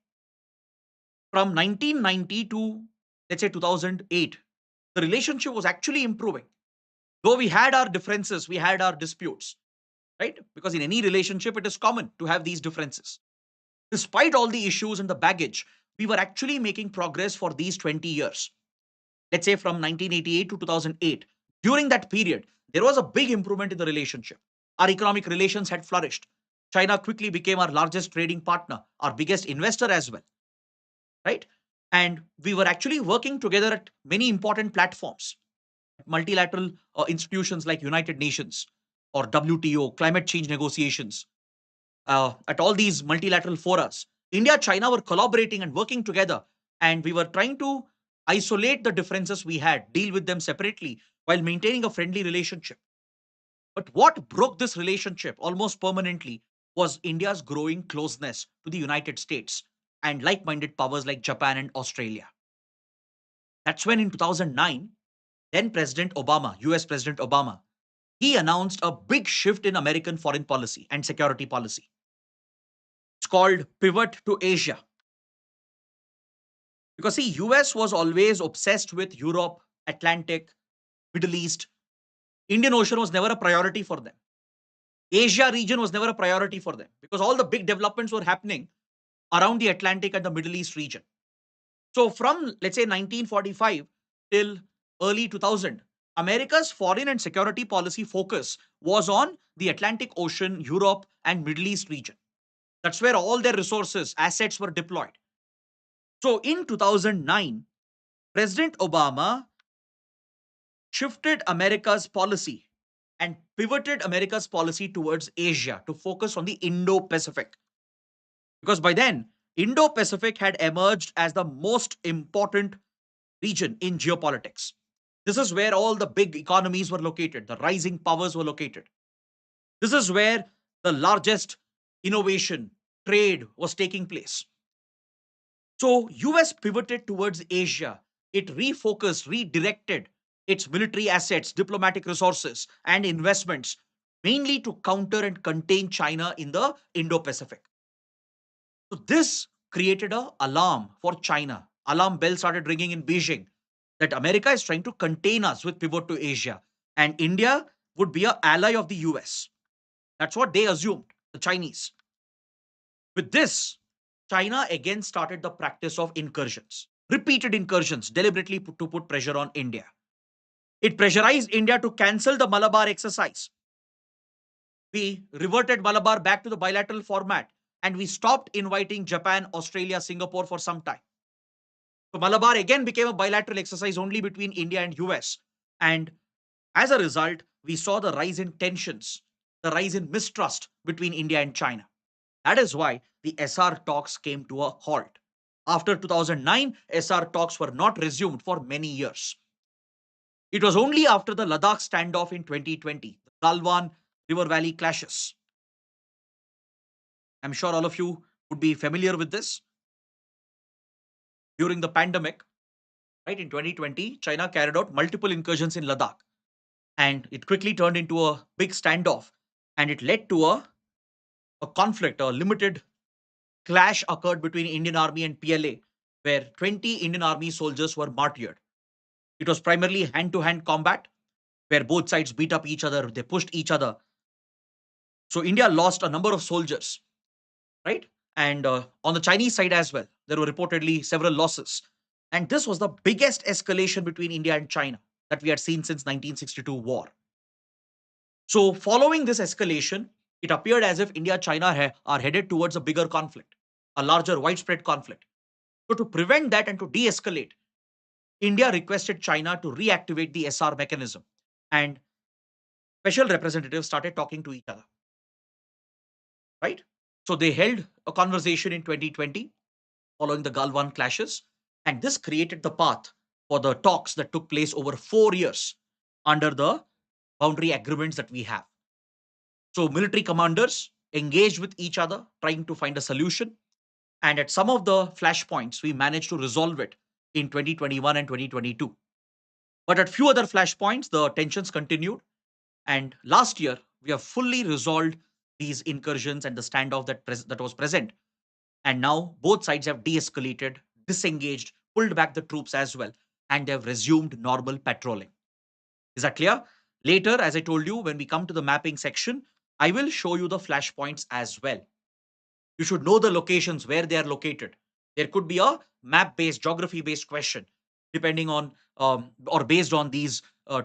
From 1990 to, let's say, 2008, the relationship was actually improving. Though we had our differences, we had our disputes, right? Because in any relationship, it is common to have these differences. Despite all the issues and the baggage, we were actually making progress for these 20 years. Let's say from 1988 to 2008. During that period, there was a big improvement in the relationship. Our economic relations had flourished. China quickly became our largest trading partner, our biggest investor as well, right? And we were actually working together at many important platforms, multilateral institutions like United Nations or WTO, climate change negotiations. At all these multilateral forums, India, China were collaborating and working together, and we were trying to isolate the differences we had, deal with them separately while maintaining a friendly relationship. But what broke this relationship almost permanently was India's growing closeness to the United States and like minded powers like Japan and Australia. That's when in 2009, then President Obama, US President Obama, he announced a big shift in American foreign policy and security policy. It's called Pivot to Asia. Because see, US was always obsessed with Europe, Atlantic, Middle East. Indian Ocean was never a priority for them. Asia region was never a priority for them because all the big developments were happening around the Atlantic and the Middle East region. So from let's say 1945 till early 2000, America's foreign and security policy focus was on the Atlantic Ocean, Europe, and Middle East region. That's where all their resources, assets were deployed. So in 2009, President Obama shifted America's policy and pivoted America's policy towards Asia to focus on the Indo Pacific. Because by then, Indo Pacific had emerged as the most important region in geopolitics. This is where all the big economies were located, the rising powers were located. This is where the largest innovation, trade was taking place. So US pivoted towards Asia. It refocused, redirected its military assets, diplomatic resources, and investments mainly to counter and contain China in the Indo-Pacific. So this created a alarm for China. Alarm bell started ringing in Beijing that America is trying to contain us with pivot to Asia, and India would be an ally of the US. That's what they assumed, the Chinese. With this, China again started the practice of incursions, repeated incursions, deliberately to put pressure on India. It pressurized India to cancel the Malabar exercise. We reverted Malabar back to the bilateral format and we stopped inviting Japan, Australia, Singapore for some time. So Malabar again became a bilateral exercise only between India and US. And as a result, we saw the rise in tensions, the rise in mistrust between India and China. That is why the SR talks came to a halt. After 2009, SR talks were not resumed for many years. It was only after the Ladakh standoff in 2020, the Galwan River Valley clashes. I'm sure all of you would be familiar with this. During the pandemic, right, in 2020, China carried out multiple incursions in Ladakh. And it quickly turned into a big standoff. And it led to a conflict, a limited clash occurred between Indian Army and PLA, where 20 Indian Army soldiers were martyred. It was primarily hand-to-hand combat, where both sides beat up each other, they pushed each other. So India lost a number of soldiers, right? And on the Chinese side as well, there were reportedly several losses. And this was the biggest escalation between India and China that we had seen since 1962 war. So following this escalation, it appeared as if India and China are headed towards a bigger conflict, a larger widespread conflict. So to prevent that and to de-escalate, India requested China to reactivate the SR mechanism, and special representatives started talking to each other, right? So they held a conversation in 2020 following the Galwan clashes, and this created the path for the talks that took place over 4 years under the boundary agreements that we have. So military commanders engaged with each other, trying to find a solution. And at some of the flashpoints, we managed to resolve it in 2021 and 2022. But at few other flashpoints, the tensions continued. And last year, we have fully resolved these incursions and the standoff that was present. And now both sides have de-escalated, disengaged, pulled back the troops as well, and they have resumed normal patrolling. Is that clear? Later, as I told you, when we come to the mapping section, I will show you the flashpoints as well. You should know the locations where they are located. There could be a map-based, geography-based question, depending on or based on these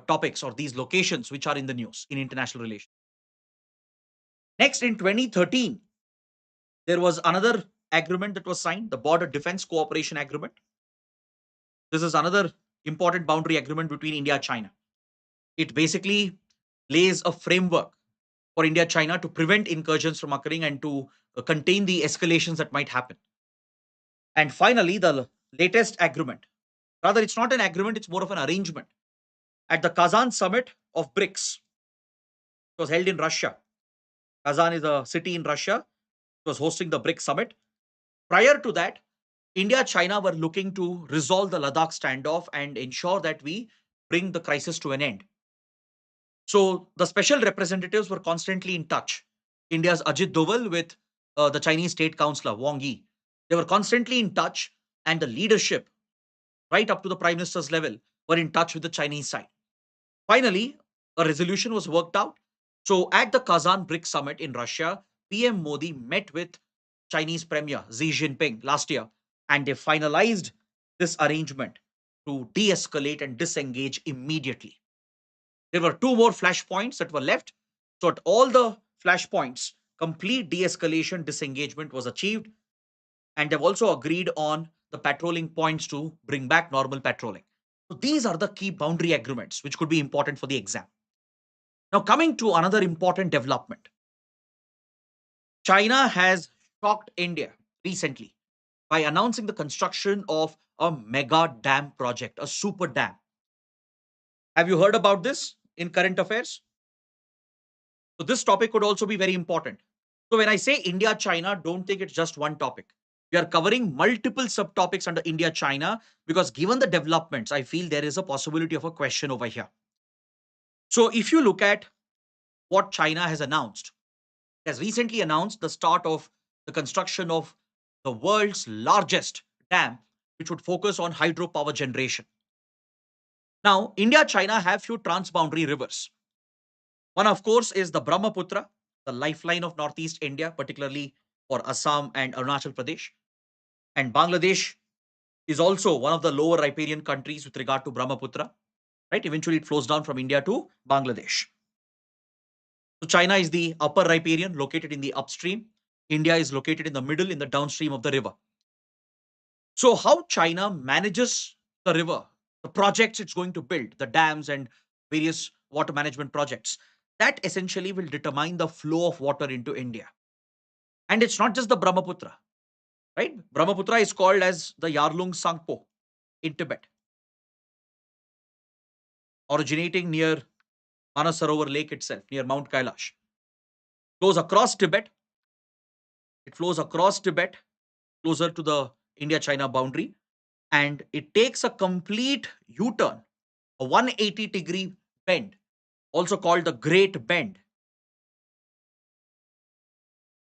topics or these locations which are in the news in international relations. Next, in 2013, there was another agreement that was signed, the Border Defense Cooperation Agreement. This is another important boundary agreement between India and China. It basically lays a framework for India and China to prevent incursions from occurring and to contain the escalations that might happen. And finally, the latest agreement. Rather, it's not an agreement, it's more of an arrangement. At the Kazan summit of BRICS, It was held in Russia. Kazan is a city in Russia. It was hosting the BRICS summit. Prior to that, India, China were looking to resolve the Ladakh standoff and ensure that we bring the crisis to an end. So the special representatives were constantly in touch. India's Ajit Doval with the Chinese State Councillor Wang Yi. They were constantly in touch, and the leadership, right up to the Prime Minister's level, were in touch with the Chinese side. Finally, a resolution was worked out. So at the Kazan BRICS summit in Russia, PM Modi met with Chinese Premier Xi Jinping last year, and they finalized this arrangement to de escalate and disengage immediately. There were two more flashpoints that were left. So, at all the flashpoints, complete de escalation disengagement was achieved, and they've also agreed on the patrolling points to bring back normal patrolling. So, these are the key boundary agreements which could be important for the exam. Now, coming to another important development, China has shocked India recently by announcing the construction of a mega dam project, a super dam. Have you heard about this in current affairs? So, this topic could also be very important. So, when I say India China, don't think it's just one topic. We are covering multiple subtopics under India China because, given the developments, I feel there is a possibility of a question over here. So, if you look at what China has announced, it has recently announced the start of the construction of the world's largest dam, which would focus on hydropower generation. Now, India China have few transboundary rivers. One, of course, is the Brahmaputra, the lifeline of Northeast India, particularly for Assam and Arunachal Pradesh. And Bangladesh is also one of the lower riparian countries with regard to Brahmaputra. Right? Eventually, it flows down from India to Bangladesh. So China is the upper riparian located in the upstream. India is located in the middle in the downstream of the river. So how China manages the river, the projects it's going to build, the dams and various water management projects, that essentially will determine the flow of water into India. And it's not just the Brahmaputra, right? Brahmaputra is called as the Yarlung Sangpo in Tibet, originating near Mansarovar Lake itself, near Mount Kailash. Flows across Tibet. It flows across Tibet, closer to the India-China boundary, and it takes a complete U-turn, a 180-degree bend, also called the Great Bend.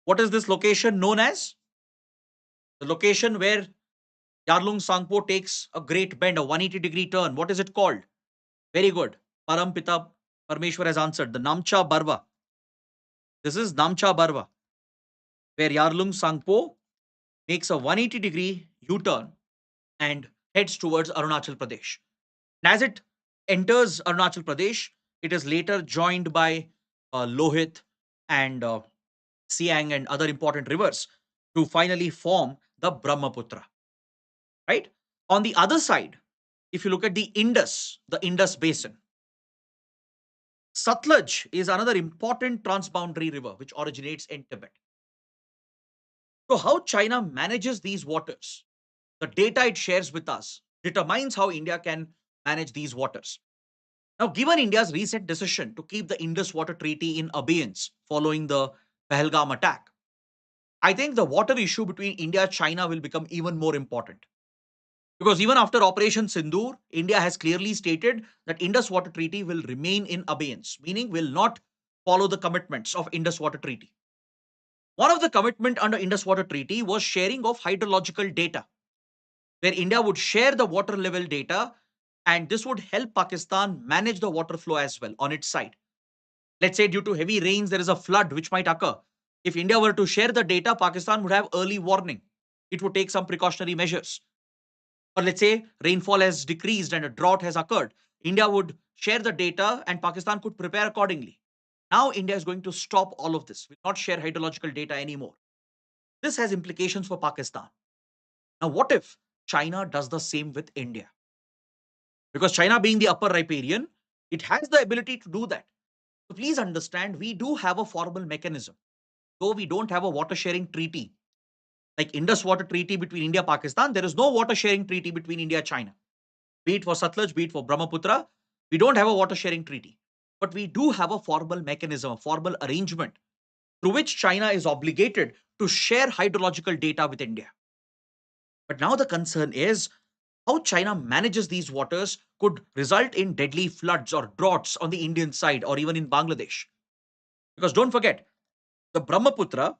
What is this location known as? The location where Yarlung Sangpo takes a great bend, a 180-degree turn. What is it called? Very good. Parampita Parmeshwar has answered. The Namcha Barwa. This is Namcha Barwa, where Yarlung Sangpo makes a 180-degree U-turn and heads towards Arunachal Pradesh. And as it enters Arunachal Pradesh, it is later joined by Lohit and Siang and other important rivers to finally form the Brahmaputra. Right? On the other side, if you look at the Indus basin, Satluj is another important transboundary river which originates in Tibet. So, how China manages these waters, the data it shares with us, determines how India can manage these waters. Now, given India's recent decision to keep the Indus Water Treaty in abeyance following the Pahalgam attack, I think the water issue between India and China will become even more important. Because even after Operation Sindoor, India has clearly stated that Indus Water Treaty will remain in abeyance, meaning will not follow the commitments of Indus Water Treaty. One of the commitment under Indus Water Treaty was sharing of hydrological data, where India would share the water level data, and this would help Pakistan manage the water flow as well on its side. Let's say due to heavy rains, there is a flood which might occur. If India were to share the data, Pakistan would have early warning. It would take some precautionary measures. Or let's say rainfall has decreased and a drought has occurred. India would share the data and Pakistan could prepare accordingly. Now India is going to stop all of this, will not share hydrological data anymore. This has implications for Pakistan. Now, what if China does the same with India? Because China being the upper riparian, it has the ability to do that. So please understand, we do have a formal mechanism. Though we don't have a water sharing treaty, like Indus Water Treaty between India and Pakistan, there is no water sharing treaty between India and China. Be it for Satluj, be it for Brahmaputra, we don't have a water sharing treaty. but we do have a formal mechanism, a formal arrangement through which China is obligated to share hydrological data with India. But now the concern is how China manages these waters could result in deadly floods or droughts on the Indian side or even in Bangladesh. Because don't forget, the Brahmaputra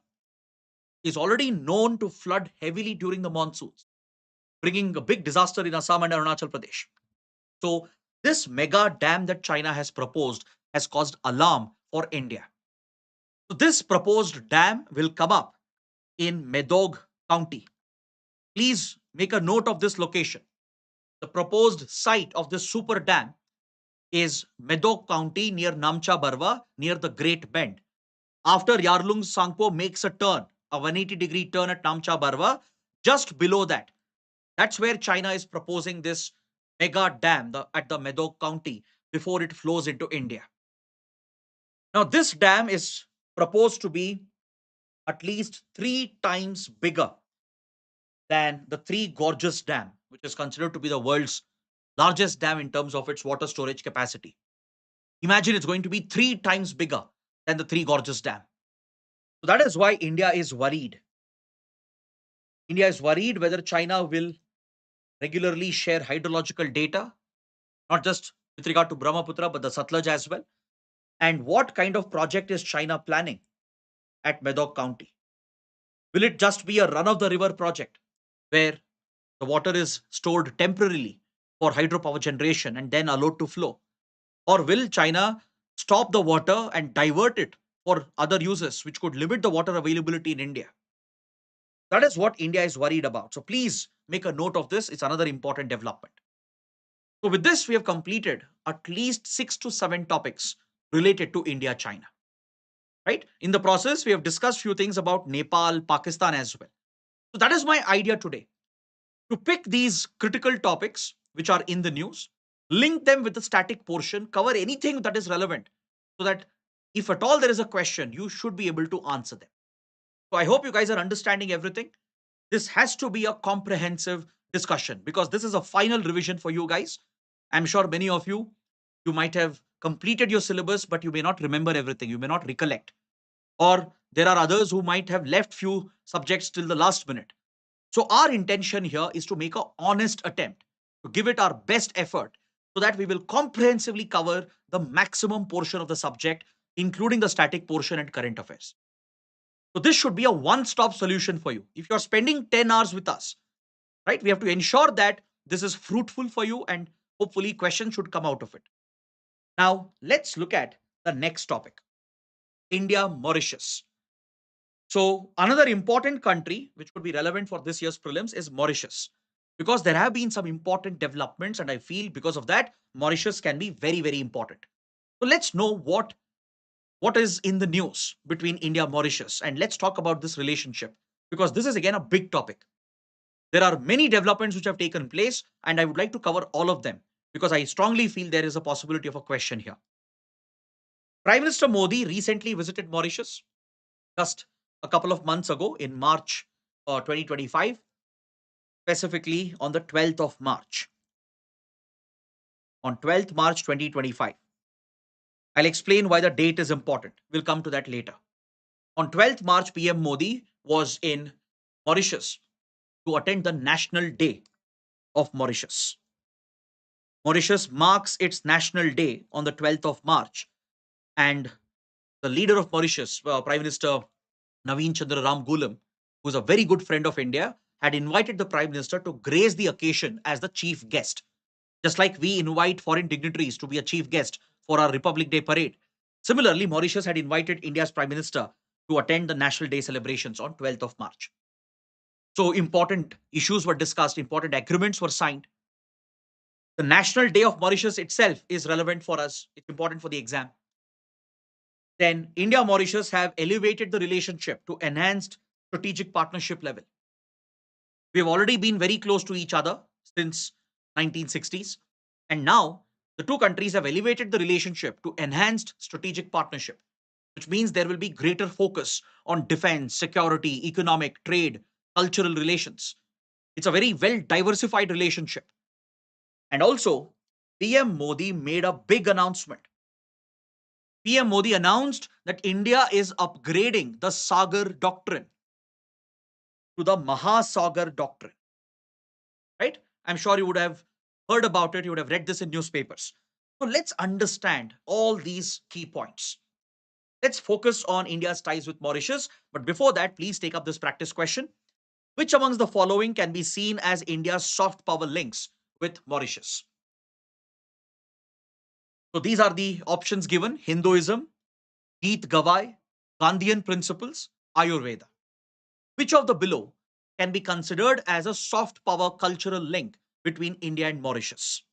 is already known to flood heavily during the monsoons, bringing a big disaster in Assam and Arunachal Pradesh. So, this mega dam that China has proposed has caused alarm for India. So, this proposed dam will come up in Medog County. Please make a note of this location. The proposed site of this super dam is Medok County near Namcha Barwa, near the Great Bend. After Yarlung Sangpo makes a turn, a 180-degree turn at Namcha Barwa, just below that, that's where China is proposing this mega dam at the Medok County before it flows into India. Now, this dam is proposed to be at least 3 times bigger than the Three Gorges Dam, which is considered to be the world's largest dam in terms of its water storage capacity. Imagine it's going to be 3 times bigger than the Three Gorges Dam. So that is why India is worried. India is worried whether China will regularly share hydrological data, not just with regard to Brahmaputra, but the Satluj as well. And what kind of project is China planning at Medok County? Will it just be a run of the river project where the water is stored temporarily for hydropower generation and then allowed to flow? Or will China stop the water and divert it for other uses, which could limit the water availability in India? That is what India is worried about. So please make a note of this. It's another important development. So with this, we have completed at least 6 to 7 topics related to India China. Right? In the process, we have discussed few things about Nepal, Pakistan as well. So that is my idea today, to pick these critical topics which are in the news, link them with the static portion, cover anything that is relevant, so that if at all there is a question, you should be able to answer them. So I hope you guys are understanding everything. This has to be a comprehensive discussion because this is a final revision for you guys. I'm sure many of you, you might have completed your syllabus, but you may not remember everything. You may not recollect. Or there are others who might have left few subjects till the last minute. So our intention here is to make an honest attempt to give it our best effort so that we will comprehensively cover the maximum portion of the subject, including the static portion and current affairs. So this should be a one-stop solution for you. If you're spending 10 hours with us, right, we have to ensure that this is fruitful for you and hopefully questions should come out of it. Now, let's look at the next topic, India-Mauritius. So another important country which could be relevant for this year's prelims is Mauritius, because there have been some important developments and I feel because of that, Mauritius can be very, very important. So let's know what is in the news between India and Mauritius, and let's talk about this relationship because this is again a big topic. There are many developments which have taken place and I would like to cover all of them because I strongly feel there is a possibility of a question here. Prime Minister Modi recently visited Mauritius just a couple of months ago in March 2025, specifically on the 12th of March. On 12th March 2025. I'll explain why the date is important. We'll come to that later. On 12th March, PM Modi was in Mauritius to attend the National Day of Mauritius. Mauritius marks its National Day on the 12th of March, and the leader of Mauritius, Prime Minister Naveen Chandra Ram Gulam, who is a very good friend of India, had invited the Prime Minister to grace the occasion as the chief guest. Just like we invite foreign dignitaries to be a chief guest for our Republic Day parade. Similarly, Mauritius had invited India's Prime Minister to attend the National Day celebrations on 12th of March. So important issues were discussed, important agreements were signed. The National Day of Mauritius itself is relevant for us. It's important for the exam. Then India-Mauritius have elevated the relationship to enhanced strategic partnership level. We have already been very close to each other since 1960s. And now the two countries have elevated the relationship to enhanced strategic partnership, which means there will be greater focus on defense, security, economic, trade, cultural relations. It's a very well diversified relationship. And also, PM Modi made a big announcement PM Modi announced that India is upgrading the SAGAR Doctrine to the Mahasagar Doctrine, right? I'm sure you would have heard about it, you would have read this in newspapers. So let's understand all these key points. Let's focus on India's ties with Mauritius. But before that, please take up this practice question. Which amongst the following can be seen as India's soft power links with Mauritius? So these are the options given: Hinduism, Geet Gawai, Gandhian principles, Ayurveda. Which of the below can be considered as a soft power cultural link between India and Mauritius?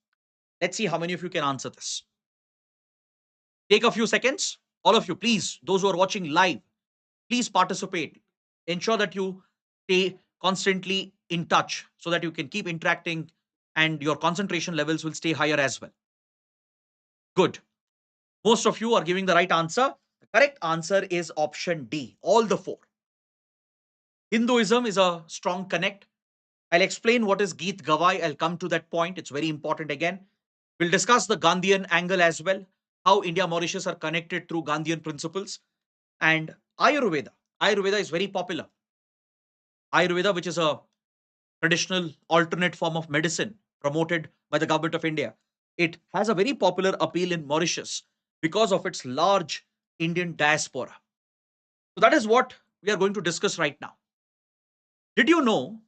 Let's see how many of you can answer this. Take a few seconds. All of you, please, those who are watching live, please participate. Ensure that you stay constantly in touch so that you can keep interacting and your concentration levels will stay higher as well. Good. Most of you are giving the right answer. The correct answer is option D, all the four. Hinduism is a strong connect. I'll explain what is Geet Gawai. I'll come to that point. It's very important again. We'll discuss the Gandhian angle as well, how India Mauritius are connected through Gandhian principles. And Ayurveda. Ayurveda is very popular. Ayurveda, which is a traditional alternate form of medicine promoted by the government of India, it has a very popular appeal in Mauritius because of its large Indian diaspora. So that is what we are going to discuss right now. Did you know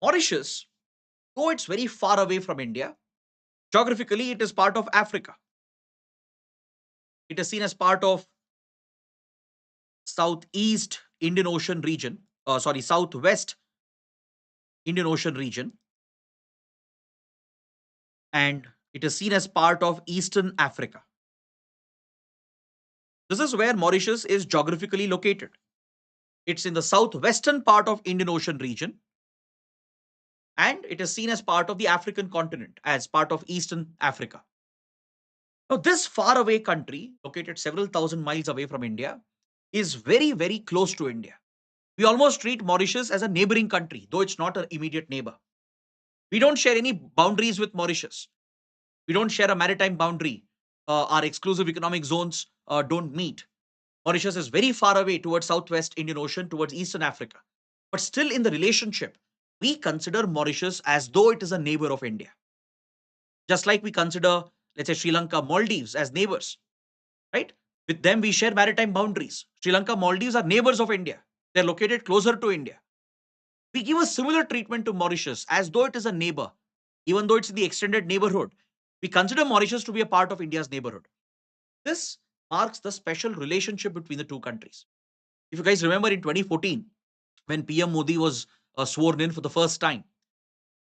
Mauritius, though it's very far away from India, geographically it is part of Africa. It is seen as part of Southeast Indian Ocean region, Southwest Indian Ocean region, and it is seen as part of Eastern Africa. This is where Mauritius is geographically located. It's in the southwestern part of Indian Ocean region, and it is seen as part of the African continent, as part of Eastern Africa. Now, this faraway country, located several thousand miles away from India, is very, very close to India. We almost treat Mauritius as a neighboring country, though it's not an immediate neighbor. We don't share any boundaries with Mauritius. We don't share a maritime boundary. Our exclusive economic zones don't meet. Mauritius is very far away towards Southwest Indian Ocean, towards Eastern Africa. But still in the relationship, we consider Mauritius as though it is a neighbor of India. Just like we consider, let's say, Sri Lanka, Maldives as neighbors, right? With them, we share maritime boundaries. Sri Lanka, Maldives are neighbors of India. They're located closer to India. We give a similar treatment to Mauritius as though it is a neighbor, even though it's in the extended neighborhood. We consider Mauritius to be a part of India's neighborhood. This marks the special relationship between the two countries. If you guys remember in 2014, when PM Modi was sworn in for the first time,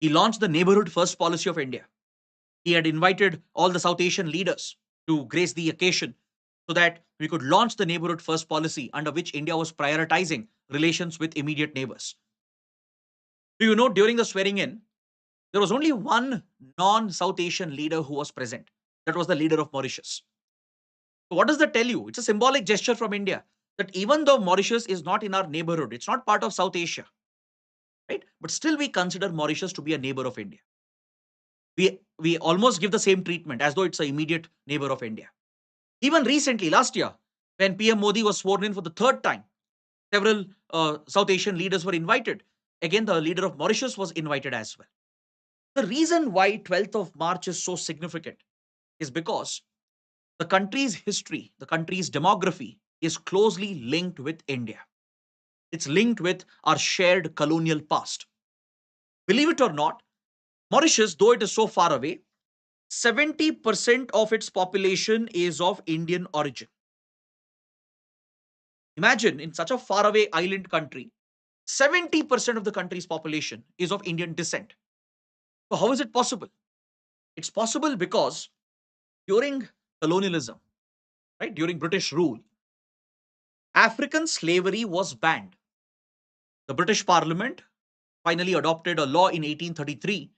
he launched the Neighborhood First policy of India. He had invited all the South Asian leaders to grace the occasion so that we could launch the Neighborhood First policy under which India was prioritizing relations with immediate neighbors. Do you know, during the swearing in, there was only one non-South Asian leader who was present. That was the leader of Mauritius. So what does that tell you? It's a symbolic gesture from India that even though Mauritius is not in our neighborhood, it's not part of South Asia, right? But still we consider Mauritius to be a neighbor of India. We almost give the same treatment as though it's an immediate neighbor of India. Even recently, last year, when PM Modi was sworn in for the third time, several South Asian leaders were invited. Again, the leader of Mauritius was invited as well. The reason why 12th of March is so significant is because the country's history, the country's demography is closely linked with India. It's linked with our shared colonial past. Believe it or not, Mauritius, though it is so far away, 70% of its population is of Indian origin. Imagine in such a faraway island country, 70% of the country's population is of Indian descent. So, how is it possible? It's possible because during colonialism, right, during British rule, African slavery was banned. The British Parliament finally adopted a law in 1833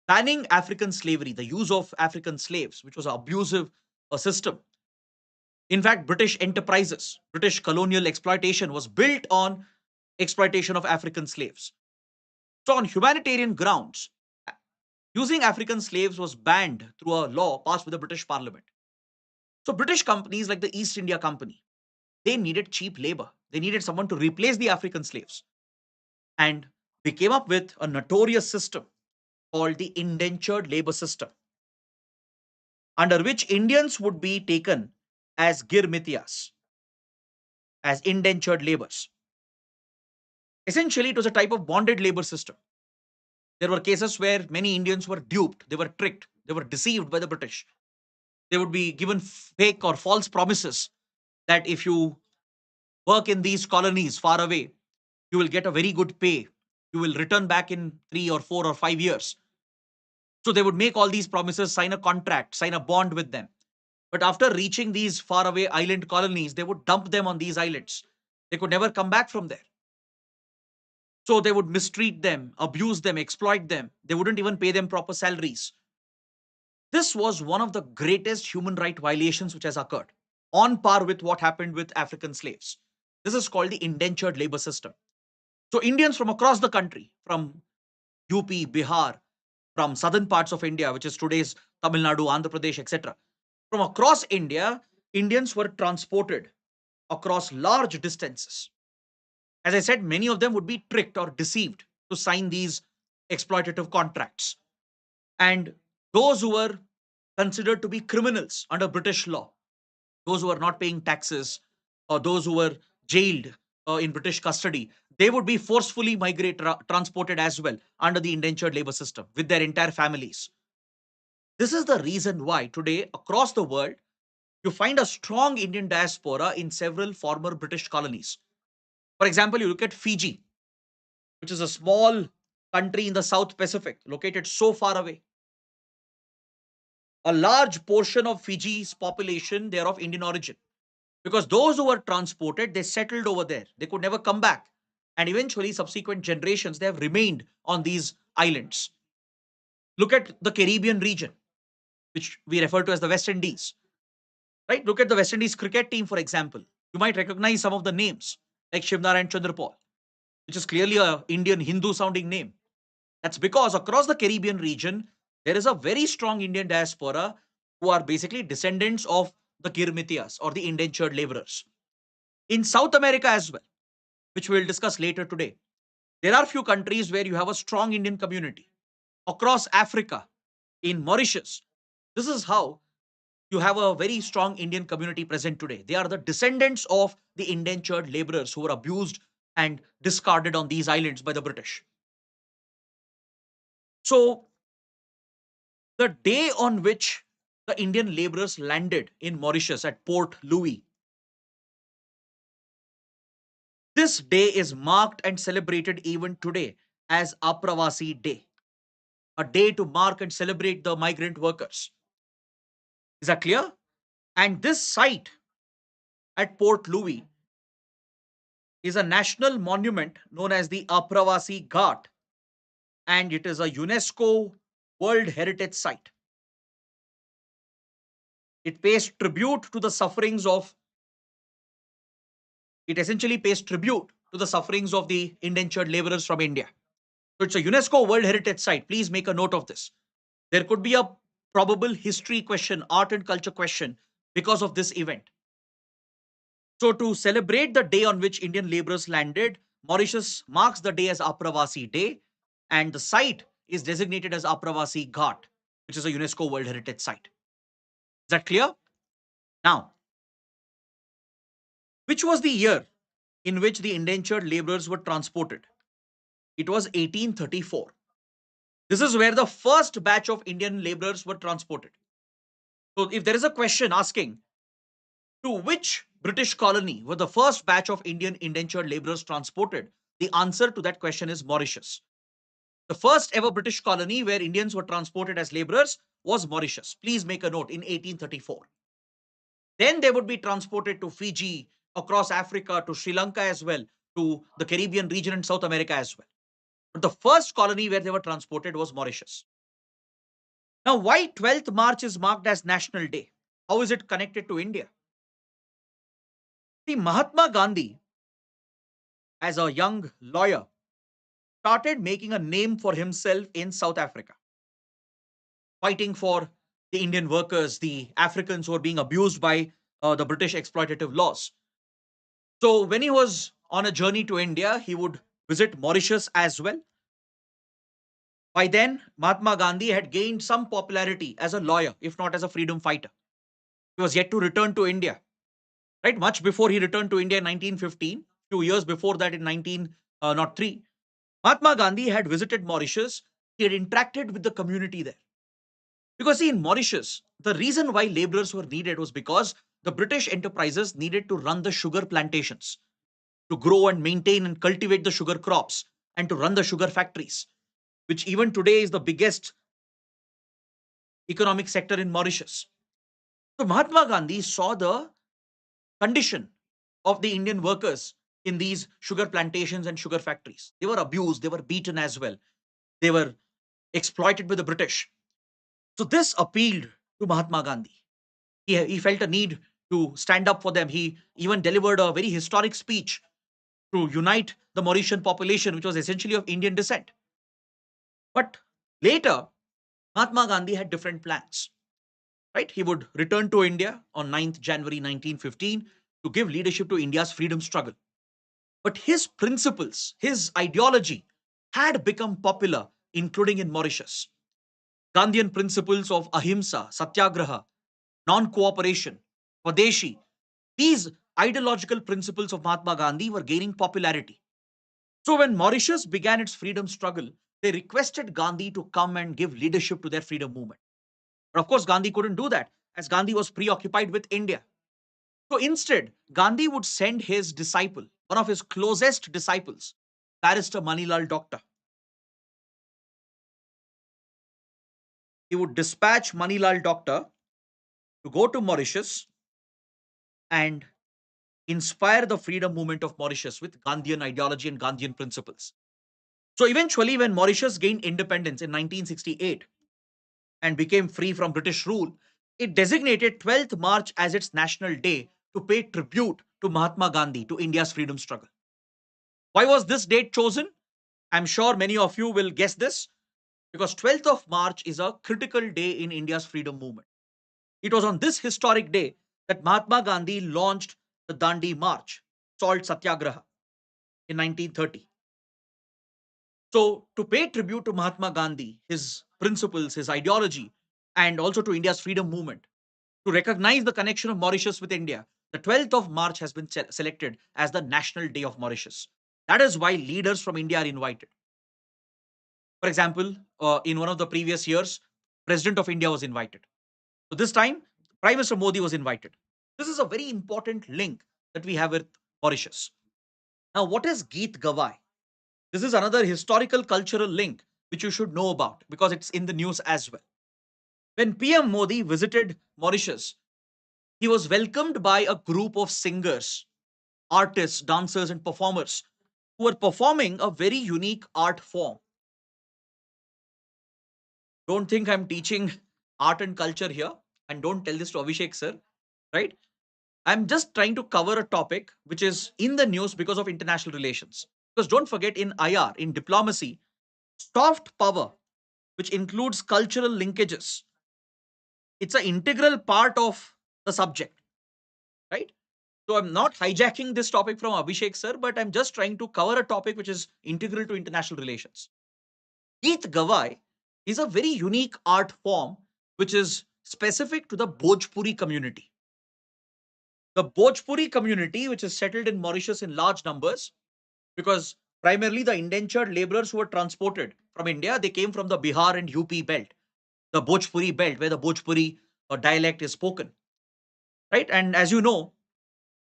banning African slavery, the use of African slaves, which was an abusive system. In fact, British enterprises, British colonial exploitation was built on exploitation of African slaves. So, on humanitarian grounds, using African slaves was banned through a law passed with the British Parliament. So British companies like the East India Company, they needed cheap labor. They needed someone to replace the African slaves. And they came up with a notorious system called the indentured labor system, under which Indians would be taken as girmitiyas, as indentured laborers. Essentially, it was a type of bonded labor system. There were cases where many Indians were duped, they were tricked, they were deceived by the British. They would be given fake or false promises that if you work in these colonies far away, you will get a very good pay. You will return back in 3 or 4 or 5 years. So they would make all these promises, sign a contract, sign a bond with them. But after reaching these faraway island colonies, they would dump them on these islands. They could never come back from there. So they would mistreat them, abuse them, exploit them. They wouldn't even pay them proper salaries. This was one of the greatest human right violations which has occurred, on par with what happened with African slaves. This is called the indentured labor system. So Indians from across the country, from UP, Bihar, from southern parts of India, which is today's Tamil Nadu, Andhra Pradesh, etc., from across India, Indians were transported across large distances. As I said, many of them would be tricked or deceived to sign these exploitative contracts. And those who were considered to be criminals under British law, those who were not paying taxes, or those who were jailed in British custody, they would be forcefully transported as well under the indentured labor system with their entire families. This is the reason why today, across the world, you find a strong Indian diaspora in several former British colonies. For example, you look at Fiji, which is a small country in the South Pacific, located so far away. A large portion of Fiji's population, they are of Indian origin, because those who were transported, they settled over there. They could never come back. And eventually, subsequent generations, they have remained on these islands. Look at the Caribbean region, which we refer to as the West Indies. Right? Look at the West Indies cricket team, for example. You might recognize some of the names, like Shivnarayan Chandrapal, which is clearly a Indian Hindu sounding name. That's because across the Caribbean region, there is a very strong Indian diaspora who are basically descendants of the Kirmitias or the indentured laborers. In South America as well, which we'll discuss later today, there are few countries where you have a strong Indian community. Across Africa, in Mauritius, this is how you have a very strong Indian community present today. They are the descendants of the indentured laborers who were abused and discarded on these islands by the British. So, the day on which the Indian laborers landed in Mauritius at Port Louis, this day is marked and celebrated even today as Apravasi Day, a day to mark and celebrate the migrant workers. Is that clear? And this site at Port Louis is a national monument known as the Apravasi Ghat, and it is a UNESCO World Heritage Site. It pays tribute to the sufferings of, it essentially pays tribute to the sufferings of the indentured laborers from India. So it's a UNESCO World Heritage Site. Please make a note of this. There could be a probable history question, art and culture question because of this event. So to celebrate the day on which Indian laborers landed, Mauritius marks the day as Apravasi Day, and the site is designated as Apravasi Ghat, which is a UNESCO World Heritage Site. Is that clear? Now, which was the year in which the indentured laborers were transported? It was 1834. This is where the first batch of Indian laborers were transported. So if there is a question asking to which British colony were the first batch of Indian indentured laborers transported, the answer to that question is Mauritius. The first ever British colony where Indians were transported as laborers was Mauritius. Please make a note, in 1834. Then they would be transported to Fiji, across Africa, to Sri Lanka as well, to the Caribbean region and South America as well. But the first colony where they were transported was Mauritius. Now, why 12th March is marked as National Day? How is it connected to India? See, Mahatma Gandhi, as a young lawyer, started making a name for himself in South Africa, fighting for the Indian workers, the Africans who were being abused by the British exploitative laws. So when he was on a journey to India, he would visit Mauritius as well. By then, Mahatma Gandhi had gained some popularity as a lawyer, if not as a freedom fighter. He was yet to return to India, right? Much before he returned to India in 1915, 2 years before that in 1903, Mahatma Gandhi had visited Mauritius. He had interacted with the community there. Because see, in Mauritius, the reason why laborers were needed was because the British enterprises needed to run the sugar plantations, to grow and maintain and cultivate the sugar crops, and to run the sugar factories, which even today is the biggest economic sector in Mauritius. So Mahatma Gandhi saw the condition of the Indian workers in these sugar plantations and sugar factories. They were abused, they were beaten as well, they were exploited by the British. So this appealed to Mahatma Gandhi. He felt a need to stand up for them. He even delivered a very historic speech to unite the Mauritian population, which was essentially of Indian descent. But later, Mahatma Gandhi had different plans. Right? He would return to India on 9th January 1915 to give leadership to India's freedom struggle. But his principles, his ideology had become popular, including in Mauritius. Gandhian principles of ahimsa, satyagraha, non cooperation, Swadeshi, these ideological principles of Mahatma Gandhi were gaining popularity. So when Mauritius began its freedom struggle, they requested Gandhi to come and give leadership to their freedom movement. But of course, Gandhi couldn't do that as Gandhi was preoccupied with India. So instead, Gandhi would send his disciple, one of his closest disciples, Barrister Manilal Doctor. He would dispatch Manilal Doctor to go to Mauritius and inspire the freedom movement of Mauritius with Gandhian ideology and Gandhian principles. So eventually, when Mauritius gained independence in 1968 and became free from British rule, it designated 12th March as its national day to pay tribute to Mahatma Gandhi, to India's freedom struggle. Why was this date chosen? I'm sure many of you will guess this because 12th of March is a critical day in India's freedom movement. It was on this historic day that Mahatma Gandhi launched the Dandi March, Salt Satyagraha, in 1930. So, to pay tribute to Mahatma Gandhi, his principles, his ideology, and also to India's freedom movement, to recognize the connection of Mauritius with India, the 12th of March has been selected as the National Day of Mauritius. That is why leaders from India are invited. For example, in one of the previous years, President of India was invited. So this time, Prime Minister Modi was invited. This is a very important link that we have with Mauritius. Now, what is Geet Gawai? This is another historical cultural link which you should know about because it's in the news as well. When PM Modi visited Mauritius, he was welcomed by a group of singers, artists, dancers, and performers who were performing a very unique art form. Don't think I'm teaching art and culture here, and don't tell this to Abhishek sir, right? I'm just trying to cover a topic which is in the news because of international relations. Because don't forget, in IR, in diplomacy, soft power, which includes cultural linkages, it's an integral part of the subject, right? So I'm not hijacking this topic from Abhishek sir, but I'm just trying to cover a topic which is integral to international relations. Geet Gawai is a very unique art form which is specific to the Bhojpuri community. The Bhojpuri community, which is settled in Mauritius in large numbers, because primarily the indentured laborers who were transported from India, they came from the Bihar and UP belt, the Bhojpuri belt, where the Bhojpuri dialect is spoken, right? And as you know,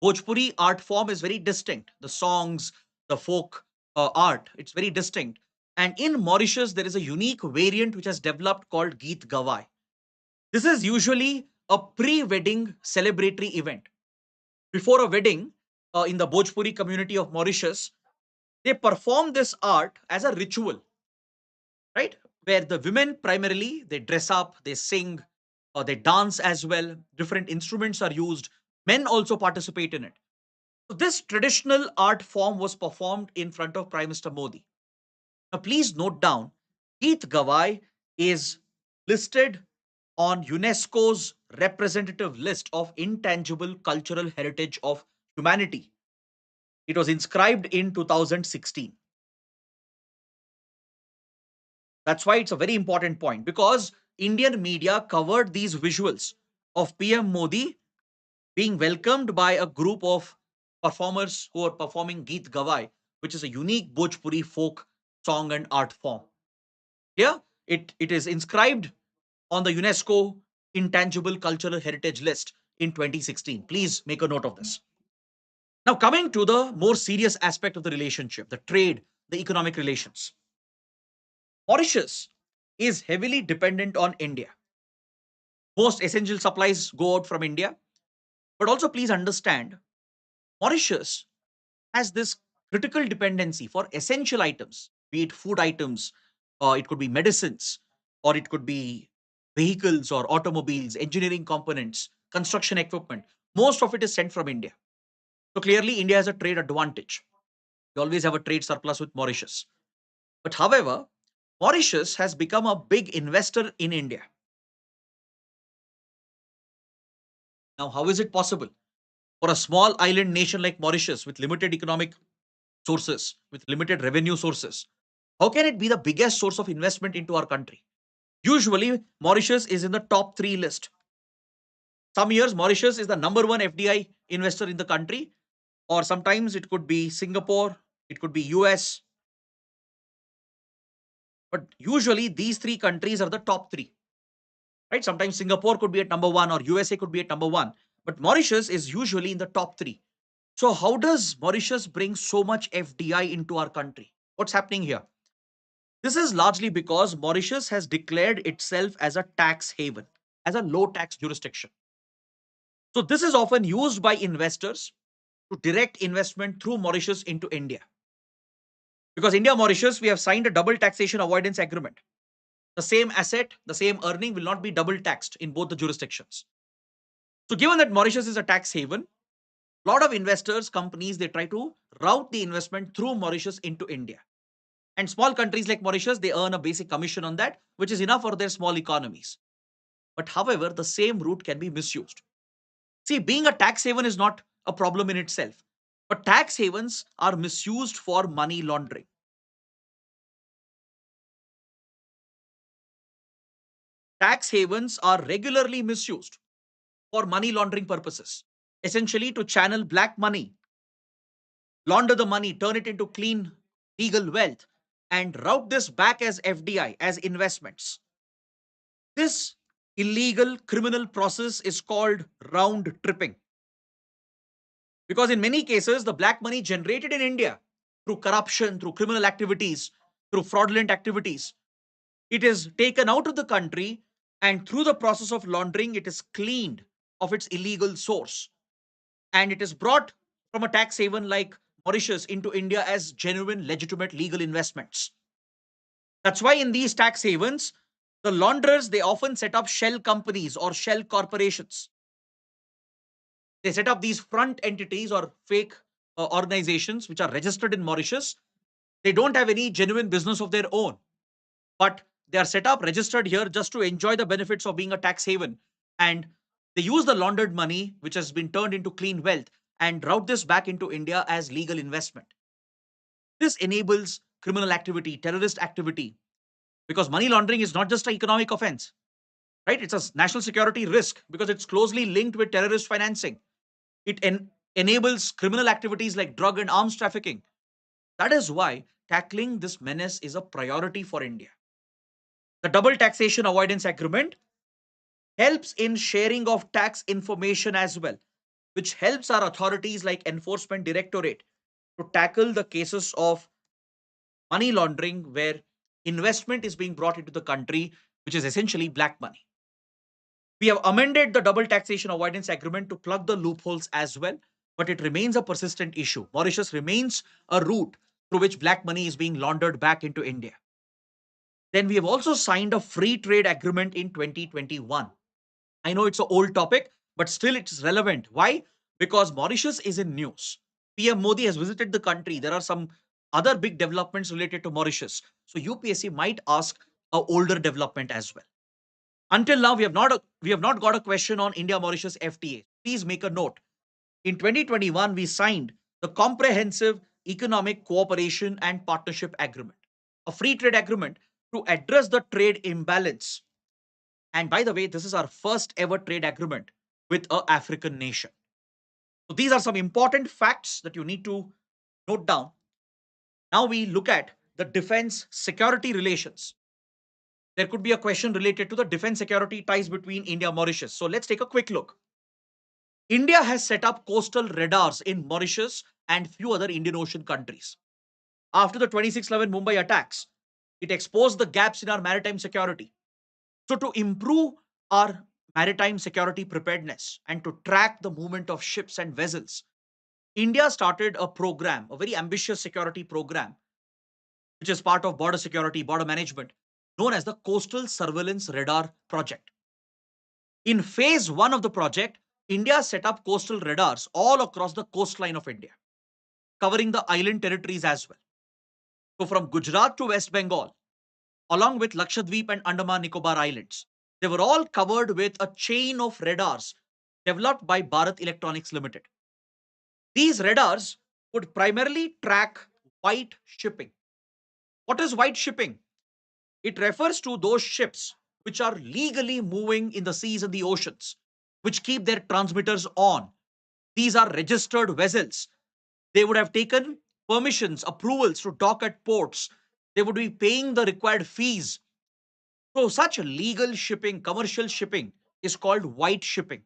Bhojpuri art form is very distinct. The songs, the folk art, it's very distinct. And in Mauritius, there is a unique variant which has developed called Geet Gawai. This is usually a pre-wedding celebratory event. Before a wedding, in the Bhojpuri community of Mauritius, they perform this art as a ritual, right? Where the women primarily they dress up, they sing, or they dance as well. Different instruments are used. Men also participate in it. So this traditional art form was performed in front of Prime Minister Modi. Now, please note down, Geet Gawai is listed on UNESCO's representative list of intangible cultural heritage of humanity. It was inscribed in 2016. That's why it's a very important point because Indian media covered these visuals of PM Modi being welcomed by a group of performers who are performing Geet Gawai, which is a unique Bhojpuri folk song and art form. Here, it is inscribed on the UNESCO Intangible Cultural Heritage List in 2016. Please make a note of this. Now, coming to the more serious aspect of the relationship, the trade, the economic relations. Mauritius is heavily dependent on India. Most essential supplies go out from India. But also, please understand, Mauritius has this critical dependency for essential items, be it food items, it could be medicines, or it could be vehicles or automobiles, engineering components, construction equipment. Most of it is sent from India. So clearly, India has a trade advantage. We always have a trade surplus with Mauritius. But however, Mauritius has become a big investor in India. Now, how is it possible for a small island nation like Mauritius with limited economic sources, with limited revenue sources? How can it be the biggest source of investment into our country? Usually, Mauritius is in the top three list. Some years, Mauritius is the number one FDI investor in the country, or sometimes it could be Singapore, it could be US, but usually these three countries are the top three, right? Sometimes Singapore could be at number one, or USA could be at number one, but Mauritius is usually in the top three. So, how does Mauritius bring so much FDI into our country? What's happening here? This is largely because Mauritius has declared itself as a tax haven, as a low tax jurisdiction. So, this is often used by investors to direct investment through Mauritius into India. Because India Mauritius, we have signed a double taxation avoidance agreement. The same asset, the same earning will not be double taxed in both the jurisdictions. So, given that Mauritius is a tax haven, a lot of investors, companies, they try to route the investment through Mauritius into India. And small countries like Mauritius, they earn a basic commission on that, which is enough for their small economies. But however, the same route can be misused. See, being a tax haven is not a problem in itself, but tax havens are misused for money laundering. Tax havens are regularly misused for money laundering purposes, essentially to channel black money, launder the money, turn it into clean legal wealth, and route this back as FDI, as investments. This illegal criminal process is called round tripping. Because in many cases, the black money generated in India through corruption, through criminal activities, through fraudulent activities, it is taken out of the country and through the process of laundering, it is cleaned of its illegal source. And it is brought from a tax haven like Mauritius into India as genuine, legitimate legal investments. That's why in these tax havens, the launderers, they often set up shell companies or shell corporations. They set up these front entities or fake organizations which are registered in Mauritius. They don't have any genuine business of their own, but they are set up, registered here just to enjoy the benefits of being a tax haven. And they use the laundered money, which has been turned into clean wealth, and route this back into India as legal investment. This enables criminal activity, terrorist activity, because money laundering is not just an economic offense, right? It's a national security risk because it's closely linked with terrorist financing. It enables criminal activities like drug and arms trafficking. That is why tackling this menace is a priority for India. The double taxation avoidance agreement helps in sharing of tax information as well, which helps our authorities like Enforcement Directorate to tackle the cases of money laundering where investment is being brought into the country, which is essentially black money. We have amended the double taxation avoidance agreement to plug the loopholes as well, but it remains a persistent issue. Mauritius remains a route through which black money is being laundered back into India. Then we have also signed a free trade agreement in 2021. I know it's an old topic, but still it's relevant. Why? Because Mauritius is in news. PM Modi has visited the country. There are some other big developments related to Mauritius. So UPSC might ask a older development as well. Until now, we have not got a question on India-Mauritius FTA. Please make a note. In 2021, we signed the Comprehensive Economic Cooperation and Partnership Agreement, a free trade agreement to address the trade imbalance. And by the way, this is our first ever trade agreement with a African nation. So these are some important facts that you need to note down. Now we look at the defense security relations. There could be a question related to the defense security ties between India and Mauritius. So let's take a quick look. India has set up coastal radars in Mauritius and few other Indian Ocean countries. After the 26/11 Mumbai attacks, it exposed the gaps in our maritime security. So, to improve our maritime security preparedness and to track the movement of ships and vessels, India started a program, a very ambitious security program, which is part of border security, border management, known as the Coastal Surveillance Radar Project. In phase one of the project, India set up coastal radars all across the coastline of India, covering the island territories as well. So, from Gujarat to West Bengal, along with Lakshadweep and Andaman Nicobar Islands, they were all covered with a chain of radars developed by Bharat Electronics Limited. These radars would primarily track white shipping. What is white shipping? It refers to those ships which are legally moving in the seas and the oceans, which keep their transmitters on. These are registered vessels. They would have taken permissions, approvals to dock at ports. They would be paying the required fees. So, such legal shipping, commercial shipping is called white shipping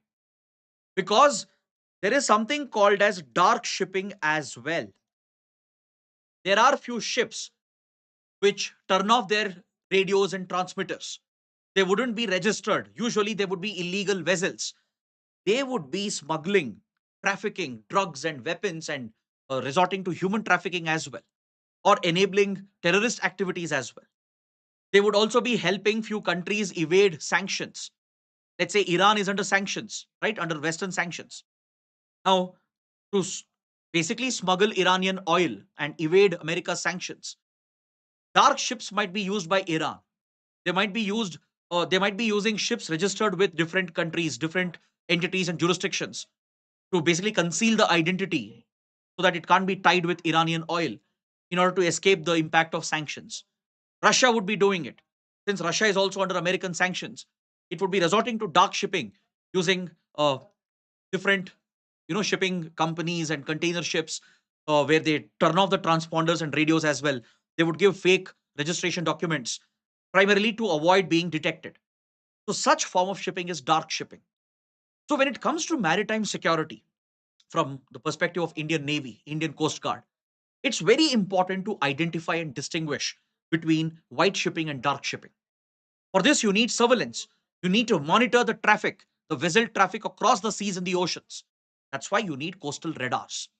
because there is something called as dark shipping as well. There are few ships which turn off their radios and transmitters. They wouldn't be registered. Usually, they would be illegal vessels. They would be smuggling, trafficking drugs and weapons and resorting to human trafficking as well, or enabling terrorist activities as well. They would also be helping few countries evade sanctions. Let's say Iran is under sanctions, right? Under Western sanctions. Now, to basically smuggle Iranian oil and evade America's sanctions, dark ships might be used by Iran. They might be used, they might be using ships registered with different countries, different entities and jurisdictions to basically conceal the identity so that it can't be tied with Iranian oil in order to escape the impact of sanctions. Russia would be doing it. Since Russia is also under American sanctions, it would be resorting to dark shipping using different shipping companies and container ships where they turn off the transponders and radios as well. They would give fake registration documents primarily to avoid being detected. So such form of shipping is dark shipping. So when it comes to maritime security from the perspective of Indian Navy, Indian Coast Guard, it's very important to identify and distinguish between white shipping and dark shipping. For this, you need surveillance. You need to monitor the traffic, the vessel traffic across the seas and the oceans. That's why you need coastal radars.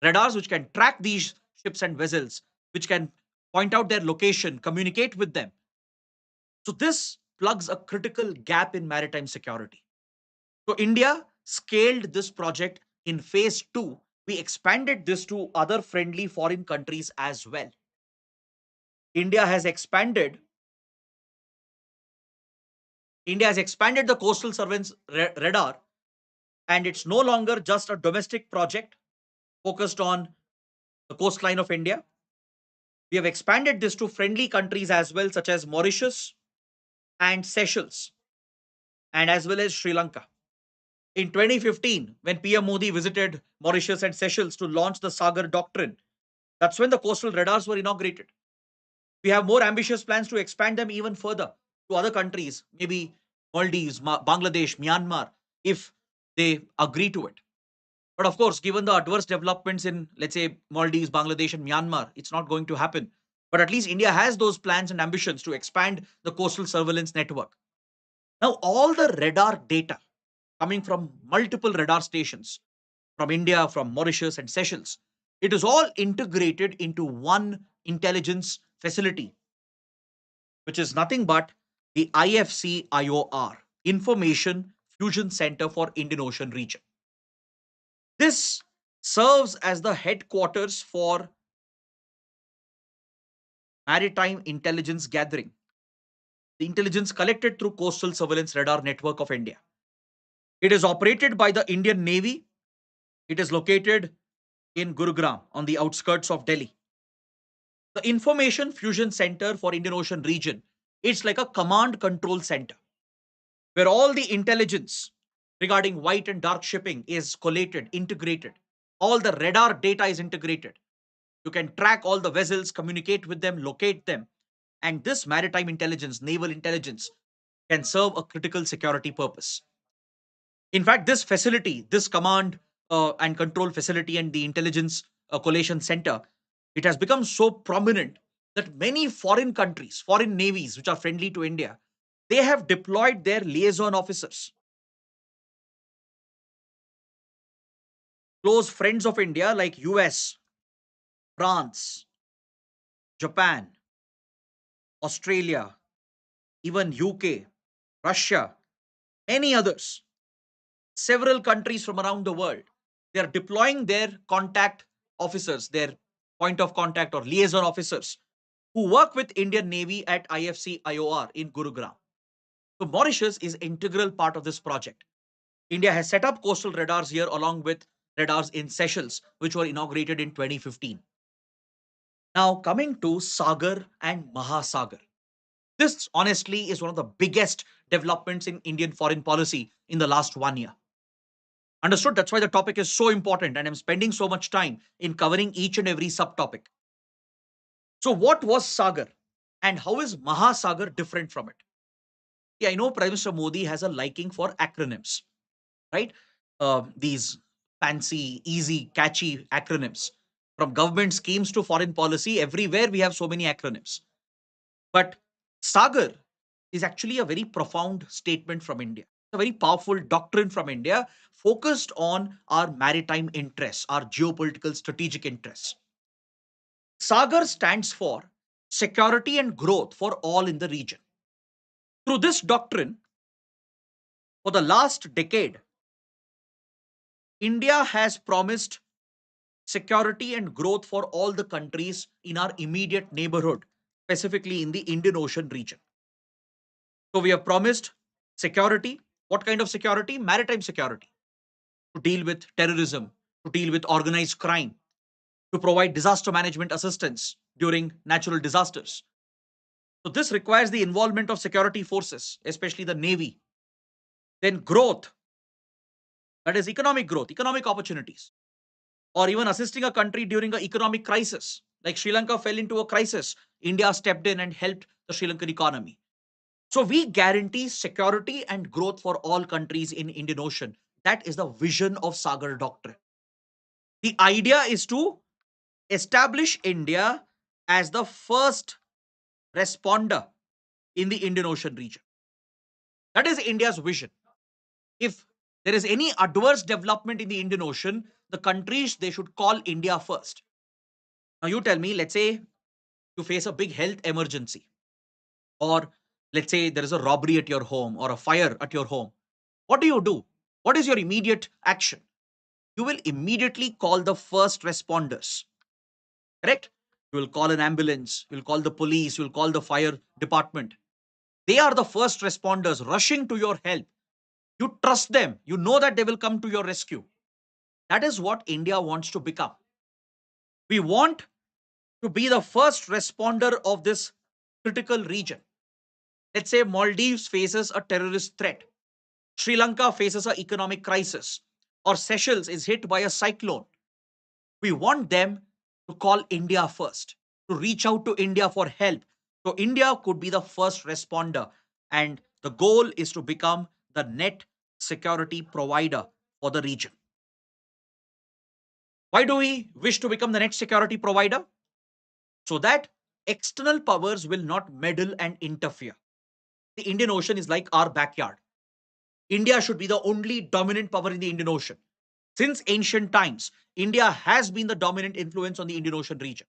Radars which can track these ships and vessels, which can point out their location, communicate with them. So this plugs a critical gap in maritime security. So India scaled this project in phase two. We expanded this to other friendly foreign countries as well. India has expanded India has expanded the coastal surveillance radar, and it's no longer just a domestic project focused on the coastline of India. We have expanded this to friendly countries as well, such as Mauritius and Seychelles, and as well as Sri Lanka. In 2015, when PM Modi visited Mauritius and Seychelles to launch the SAGAR Doctrine, that's when the coastal radars were inaugurated. We have more ambitious plans to expand them even further to other countries, maybe Maldives, Bangladesh, Myanmar, if they agree to it. But of course, given the adverse developments in, let's say, Maldives, Bangladesh, and Myanmar, it's not going to happen. But at least India has those plans and ambitions to expand the coastal surveillance network. Now, all the radar data coming from multiple radar stations from India, from Mauritius, and Seychelles, it is all integrated into one intelligence facility, which is nothing but the IFC IOR, Information Fusion Center for Indian Ocean Region. This serves as the headquarters for maritime intelligence gathering. the intelligence collected through coastal surveillance radar network of India. It is operated by the Indian Navy. It is located in Gurugram on the outskirts of Delhi. The Information Fusion Center for Indian Ocean region, it's like a command control center where all the intelligence regarding white and dark shipping is collated, integrated. All the radar data is integrated. You can track all the vessels, communicate with them, locate them. And this maritime intelligence, naval intelligence, can serve a critical security purpose. In fact, this facility, this command and control facility and the intelligence collation center, it has become so prominent that many foreign countries, foreign navies which are friendly to India, they have deployed their liaison officers, close friends of India like US, France, Japan, Australia, even UK, Russia, many others, several countries from around the world. They are deploying their contact officers, their point of contact or liaison officers who work with Indian Navy at IFC IOR in Gurugram. So Mauritius is integral part of this project. India has set up coastal radars here along with radars in Seychelles, which were inaugurated in 2015. Now coming to Sagar and Mahasagar. This honestly is one of the biggest developments in Indian foreign policy in the last 1 year. Understood? That's why the topic is so important and I'm spending so much time in covering each and every subtopic. So what was Sagar and how is Mahasagar different from it? Yeah, I know Prime Minister Modi has a liking for acronyms, right? These fancy, easy, catchy acronyms. From government schemes to foreign policy, everywhere we have so many acronyms. But Sagar is actually a very profound statement from India. It's a very powerful doctrine from India focused on our maritime interests, our geopolitical strategic interests. SAGAR stands for security and growth for all in the region. Through this doctrine, for the last decade, India has promised security and growth for all the countries in our immediate neighborhood, specifically in the Indian Ocean region. So we have promised security. What kind of security? Maritime security, to deal with terrorism, to deal with organized crime, to provide disaster management assistance during natural disasters. So this requires the involvement of security forces, especially the Navy. Then growth, that is economic growth, economic opportunities, or even assisting a country during an economic crisis. Like Sri Lanka fell into a crisis, India stepped in and helped the Sri Lankan economy. So we guarantee security and growth for all countries in Indian Ocean. That is the vision of Sagar Doctrine. The idea is to establish India as the first responder in the Indian Ocean region. That is India's vision. If there is any adverse development in the Indian Ocean, the countries they should call India first. Now you tell me, let's say you face a big health emergency, or let's say there is a robbery at your home or a fire at your home. What do you do? What is your immediate action? You will immediately call the first responders. Correct? You will call an ambulance, you will call the police, you will call the fire department. They are the first responders rushing to your help. You trust them. You know that they will come to your rescue. That is what India wants to become. We want to be the first responder of this critical region. Let's say Maldives faces a terrorist threat, Sri Lanka faces an economic crisis, or Seychelles is hit by a cyclone. We want them to call India first, to reach out to India for help. So India could be the first responder. And the goal is to become the net security provider for the region. Why do we wish to become the net security provider? So that external powers will not meddle and interfere. The Indian Ocean is like our backyard. India should be the only dominant power in the Indian Ocean. Since ancient times, India has been the dominant influence on the Indian Ocean region.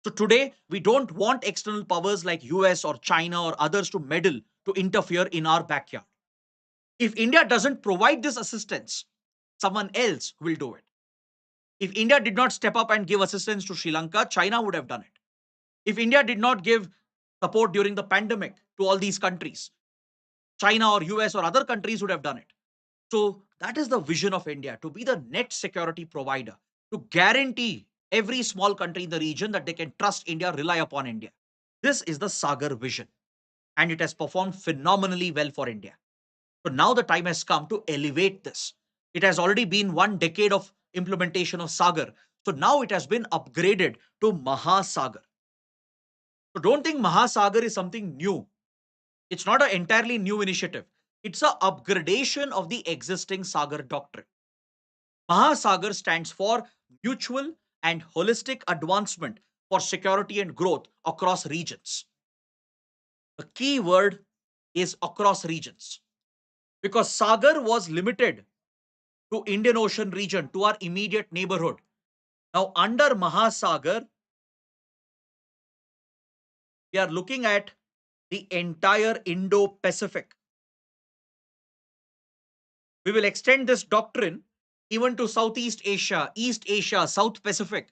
So today, we don't want external powers like US or China or others to meddle, to interfere in our backyard. If India doesn't provide this assistance, someone else will do it. If India did not step up and give assistance to Sri Lanka, China would have done it. If India did not give support during the pandemic to all these countries. China or US or other countries would have done it. So that is the vision of India, to be the net security provider, to guarantee every small country in the region that they can trust India, rely upon India. This is the SAGAR vision, and it has performed phenomenally well for India. So now the time has come to elevate this. It has already been 1 decade of implementation of SAGAR. So now it has been upgraded to Mahasagar. So don't think Mahasagar is something new. It's not an entirely new initiative. It's a upgradation of the existing SAGAR doctrine. Mahasagar stands for mutual and holistic advancement for security and growth across regions. The key word is across regions, because Sagar was limited to Indian Ocean region, to our immediate neighborhood. Now, under Mahasagar, we are looking at the entire Indo-Pacific. We will extend this doctrine even to Southeast Asia, East Asia, South Pacific,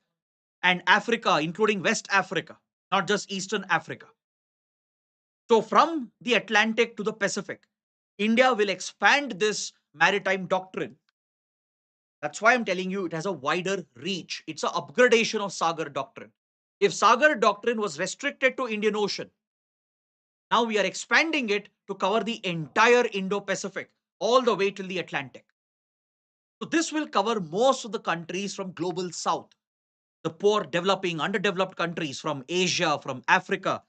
and Africa, including West Africa, not just Eastern Africa. So, from the Atlantic to the Pacific, India will expand this maritime doctrine. That's why I'm telling you it has a wider reach. It's an upgradation of Sagar Doctrine. If Sagar Doctrine was restricted to Indian Ocean, now we are expanding it to cover the entire Indo-Pacific, all the way till the Atlantic. So this will cover most of the countries from global south, the poor, developing, underdeveloped countries from Asia, from Africa.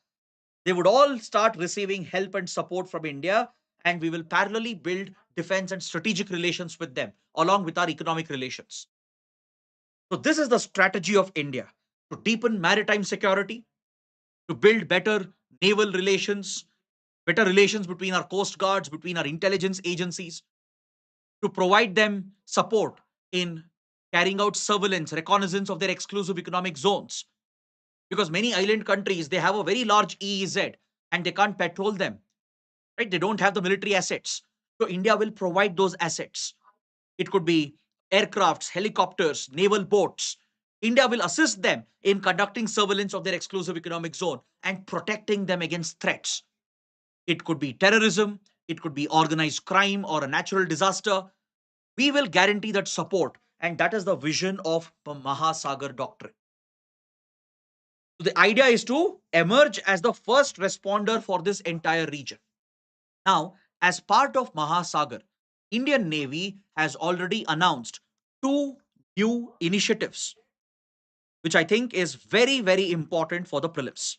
They would all start receiving help and support from India, and we will parallelly build defense and strategic relations with them, along with our economic relations. So, this is the strategy of India, to deepen maritime security, to build better naval relations, better relations between our coast guards, between our intelligence agencies, to provide them support in carrying out surveillance, reconnaissance of their exclusive economic zones. Because many island countries, they have a very large EEZ and they can't patrol them, right? They don't have the military assets. So India will provide those assets. It could be aircrafts, helicopters, naval boats. India will assist them in conducting surveillance of their exclusive economic zone and protecting them against threats. It could be terrorism, it could be organized crime or a natural disaster. We will guarantee that support, and that is the vision of the Mahasagar Doctrine. So the idea is to emerge as the first responder for this entire region. Now, as part of Mahasagar, Indian Navy has already announced two new initiatives, which I think is very, very important for the prelims.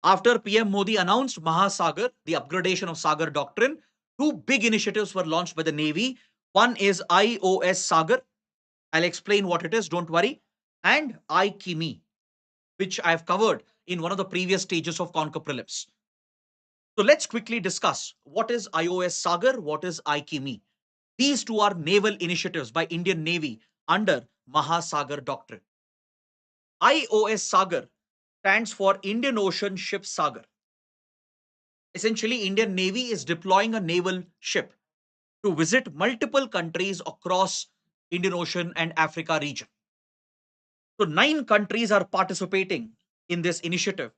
After PM Modi announced Mahasagar, the upgradation of Sagar Doctrine, two big initiatives were launched by the Navy. One is IOS Sagar. I'll explain what it is, don't worry. And IKIMI, which I've covered in one of the previous stages of Conquer Prelims. So let's quickly discuss what is IOS Sagar, what is IKIMI. These two are naval initiatives by Indian Navy under Mahasagar Doctrine. IOS Sagar stands for Indian Ocean Ship Sagar. Essentially, Indian Navy is deploying a naval ship to visit multiple countries across Indian Ocean and Africa region. So 9 countries are participating in this initiative.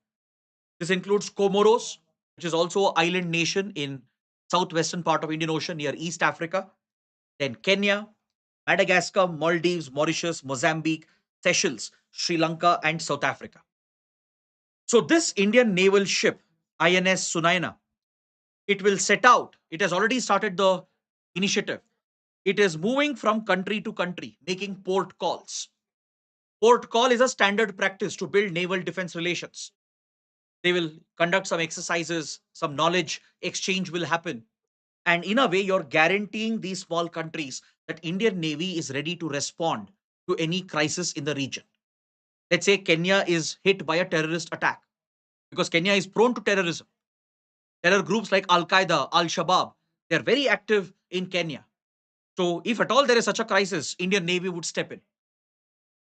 This includes Comoros, which is also an island nation in southwestern part of Indian Ocean near East Africa. Then Kenya, Madagascar, Maldives, Mauritius, Mozambique, Seychelles, Sri Lanka, and South Africa. So this Indian naval ship, INS Sunaina, it will set out. It has already started the initiative. It is moving from country to country, making port calls. Port call is a standard practice to build naval defense relations. They will conduct some exercises, some knowledge exchange will happen. And in a way, you're guaranteeing these small countries that Indian Navy is ready to respond to any crisis in the region. Let's say Kenya is hit by a terrorist attack, because Kenya is prone to terrorism. Terror groups like Al Qaeda, Al Shabaab, they're very active in Kenya. So, if at all there is such a crisis, Indian Navy would step in.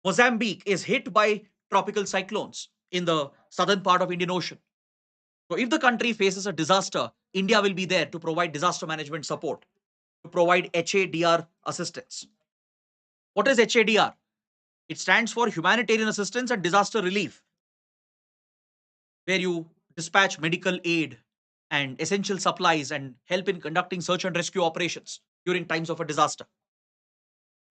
Mozambique is hit by tropical cyclones in the southern part of Indian Ocean. So, if the country faces a disaster, India will be there to provide disaster management support, to provide HADR assistance. What is HADR? It stands for Humanitarian Assistance and Disaster Relief. where you dispatch medical aid and essential supplies and help in conducting search and rescue operations during times of a disaster.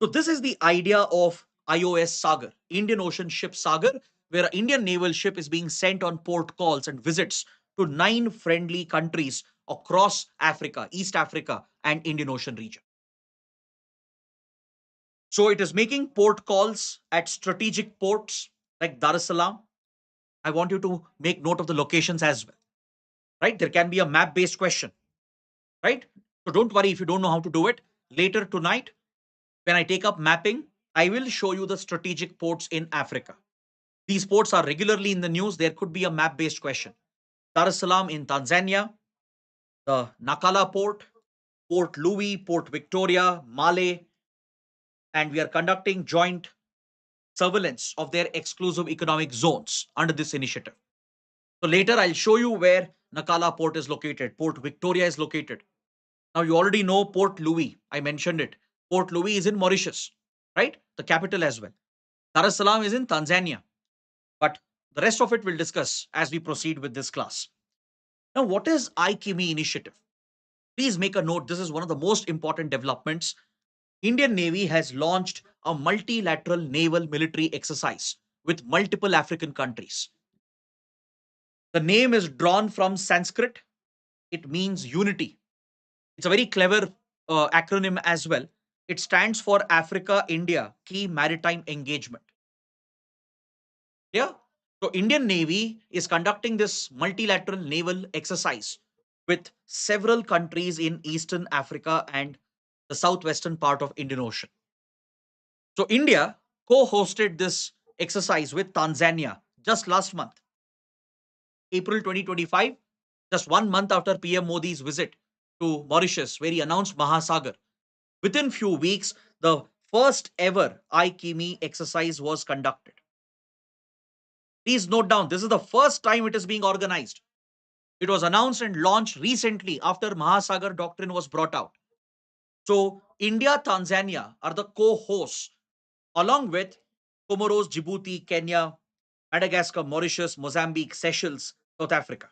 So this is the idea of IOS SAGAR, Indian Ocean Ship SAGAR, where an Indian naval ship is being sent on port calls and visits to 9 friendly countries across Africa, East Africa, and Indian Ocean region. So it is making port calls at strategic ports like Dar es Salaam. I want you to make note of the locations as well, right? There can be a map based question, right? So don't worry if you don't know how to do it. Later tonight, when I take up mapping, I will show you the strategic ports in Africa. These ports are regularly in the news. There could be a map based question. Dar es Salaam in Tanzania, the Nakala port, Port Louis, Port Victoria, Male, and we are conducting joint surveillance of their exclusive economic zones under this initiative. So later I'll show you where Nakala port is located, Port Victoria is located. Now you already know Port Louis. I mentioned it. Port Louis is in Mauritius, right? The capital as well. Dar es Salaam is in Tanzania. But the rest of it we'll discuss as we proceed with this class. Now, what is IKIMI initiative? Please make a note. This is one of the most important developments. Indian Navy has launched a multilateral naval military exercise with multiple African countries. The name is drawn from Sanskrit. It means unity. It's a very clever acronym as well. It stands for Africa India Key Maritime Engagement. Yeah. So Indian Navy is conducting this multilateral naval exercise with several countries in Eastern Africa and the southwestern part of Indian Ocean. So India co-hosted this exercise with Tanzania just last month, April 2025, just 1 month after PM Modi's visit to Mauritius, where he announced Mahasagar. Within few weeks, the first ever IKIMI exercise was conducted. Please note down, this is the first time it is being organized. It was announced and launched recently after Mahasagar Doctrine was brought out. So, India, Tanzania are the co-hosts, along with Comoros, Djibouti, Kenya, Madagascar, Mauritius, Mozambique, Seychelles, South Africa.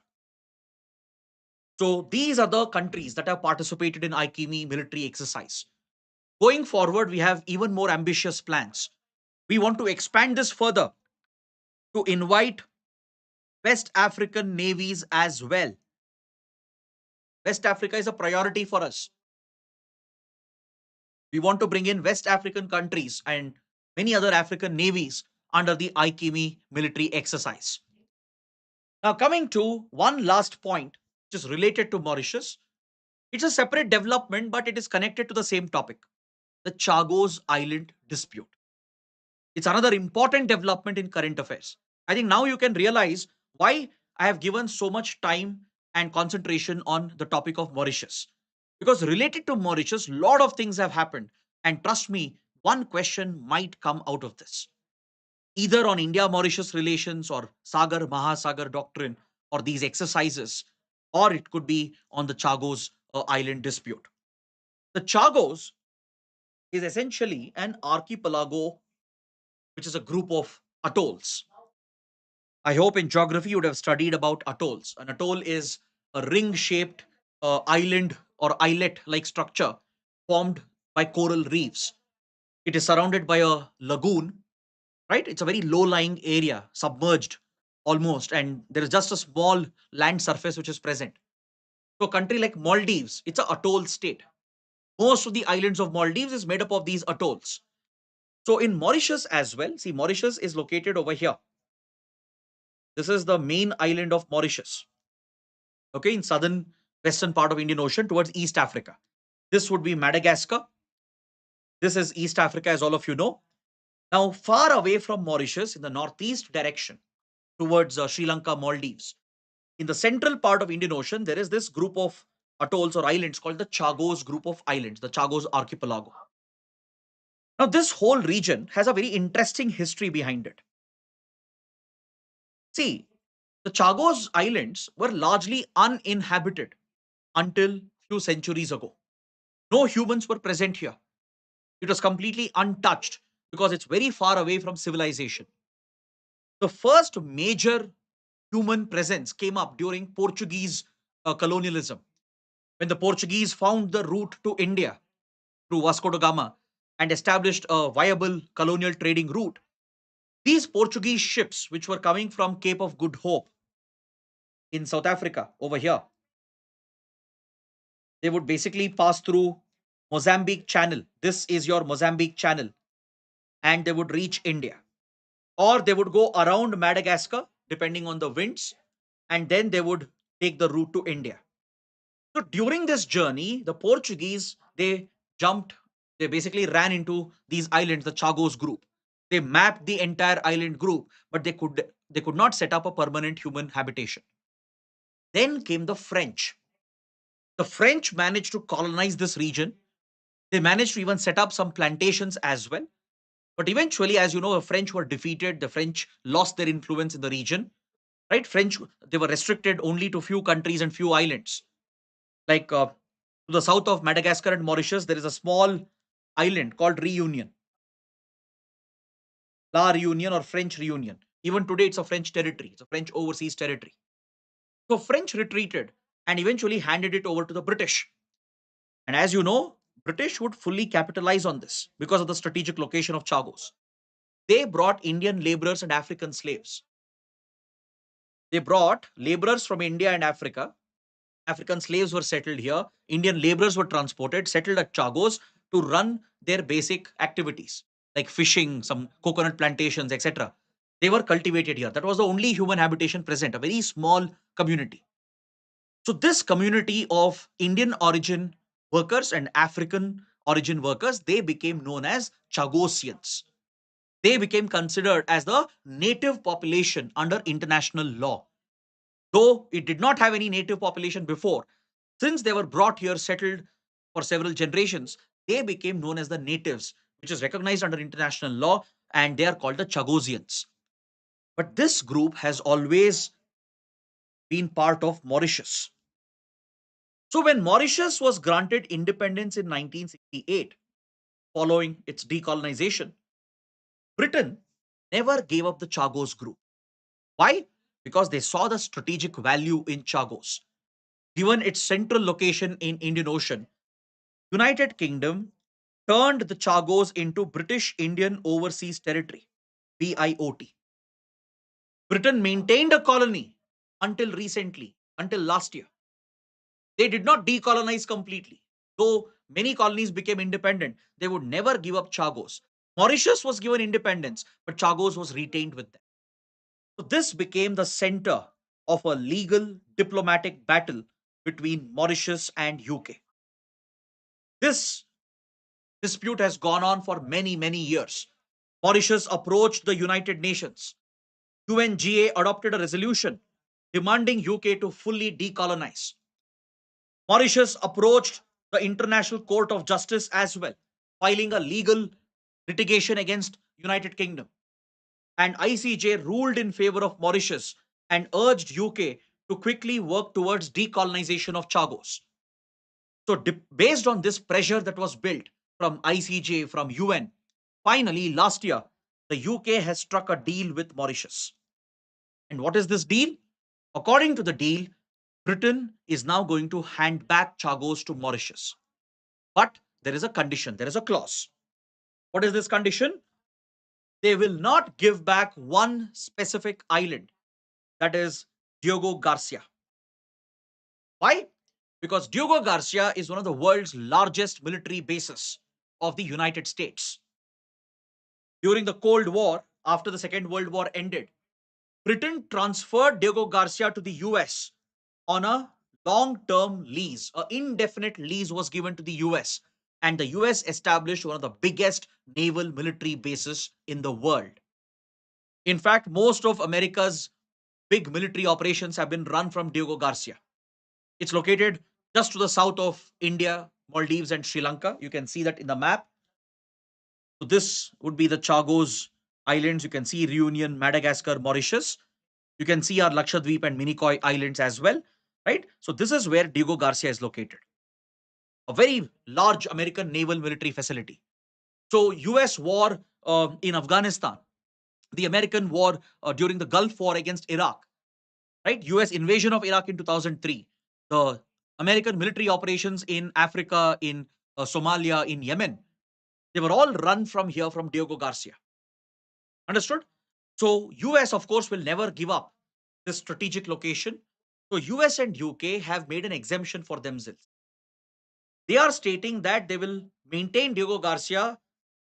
So, these are the countries that have participated in IKIMI military exercise. Going forward, we have even more ambitious plans. We want to expand this further to invite West African navies as well. West Africa is a priority for us. We want to bring in West African countries and many other African navies under the IKIMI military exercise. Now, coming to one last point, which is related to Mauritius, it's a separate development, but it is connected to the same topic, the Chagos Island dispute. It's another important development in current affairs. I think now you can realize why I have given so much time and concentration on the topic of Mauritius. Because related to Mauritius, a lot of things have happened. And trust me, one question might come out of this, either on India-Mauritius relations or Sagar Mahasagar doctrine or these exercises, or it could be on the Chagos Island dispute. The Chagos is essentially an archipelago, which is a group of atolls. I hope in geography you would have studied about atolls. An atoll is a ring shaped island or islet like structure formed by coral reefs. It is surrounded by a lagoon, right? It's a very low lying area, submerged almost, and there is just a small land surface which is present. So, a country like Maldives, it's an atoll state. Most of the islands of Maldives is made up of these atolls. So, in Mauritius as well, see, Mauritius is located over here. This is the main island of Mauritius, okay, in southern western part of Indian Ocean towards East Africa. This would be Madagascar. This is East Africa, as all of you know. Now, far away from Mauritius in the northeast direction towards Sri Lanka, Maldives, in the central part of Indian Ocean, there is this group of atolls or islands called the Chagos group of islands, the Chagos archipelago. Now, this whole region has a very interesting history behind it. See, the Chagos Islands were largely uninhabited until few centuries ago. No humans were present here. It was completely untouched because it's very far away from civilization. The first major human presence came up during Portuguese colonialism. When the Portuguese found the route to India through Vasco da Gama and established a viable colonial trading route, these Portuguese ships, which were coming from Cape of Good Hope in South Africa over here, they would basically pass through Mozambique Channel. This is your Mozambique Channel, and they would reach India. Or they would go around Madagascar, depending on the winds, and then they would take the route to India. So during this journey, the Portuguese, jumped, they basically ran into these islands, the Chagos group. They mapped the entire island group, but they could not set up a permanent human habitation. Then came the French. The French managed to colonize this region. They managed to even set up some plantations as well. But eventually, as you know, the French were defeated. The French lost their influence in the region. Right? French, they were restricted only to few countries and few islands. Like to the south of Madagascar and Mauritius, there is a small island called Reunion, La Reunion or French Reunion. Even today, it's a French territory. It's a French overseas territory. So French retreated and eventually handed it over to the British. And as you know, British would fully capitalize on this because of the strategic location of Chagos. They brought Indian laborers and African slaves. They brought laborers from India and Africa. African slaves were settled here. Indian laborers were transported, settled at Chagos to run their basic activities like fishing, some coconut plantations, etc. They were cultivated here. That was the only human habitation present, a very small community. So, this community of Indian origin workers and African origin workers, they became known as Chagosians. They became considered as the native population under international law. Though it did not have any native population before, since they were brought here, settled for several generations, they became known as the natives, which is recognized under international law, and they are called the Chagosians. But this group has always been part of Mauritius. So, when Mauritius was granted independence in 1968, following its decolonization, Britain never gave up the Chagos group. Why? Because they saw the strategic value in Chagos. Given its central location in Indian Ocean, United Kingdom turned the Chagos into British Indian Overseas Territory, BIOT. Britain maintained a colony until recently, until last year. They did not decolonize completely. Though many colonies became independent, they would never give up Chagos. Mauritius was given independence, but Chagos was retained with them. So this became the center of a legal diplomatic battle between Mauritius and UK. This dispute has gone on for many, many years. Mauritius approached the United Nations. UNGA adopted a resolution demanding UK to fully decolonize. Mauritius approached the International Court of Justice as well, filing a legal litigation against United Kingdom. And ICJ ruled in favor of Mauritius and urged UK to quickly work towards decolonization of Chagos. So, based on this pressure that was built from ICJ, from UN, finally, last year, the UK has struck a deal with Mauritius. And what is this deal? According to the deal, Britain is now going to hand back Chagos to Mauritius. But there is a condition, there is a clause. What is this condition? They will not give back one specific island, that is Diego Garcia. Why? Because Diego Garcia is one of the world's largest military bases of the United States. During the Cold War, after the Second World War ended, Britain transferred Diego Garcia to the US on a long term lease. An indefinite lease was given to the US, and the US established one of the biggest naval military bases in the world. In fact, most of America's big military operations have been run from Diego Garcia. It's located just to the south of India, Maldives, and Sri Lanka. You can see that in the map. So, this would be the Chagos Islands. You can see Reunion, Madagascar, Mauritius. You can see our Lakshadweep and Minicoy Islands as well, right? So, this is where Diego Garcia is located, a very large American naval military facility. So, US war in Afghanistan, the American war during the Gulf War against Iraq, right? US invasion of Iraq in 2003, the American military operations in Africa, in Somalia, in Yemen, they were all run from here, from Diego Garcia. Understood? So US, of course, will never give up this strategic location. So US and UK have made an exemption for themselves. They are stating that they will maintain Diego Garcia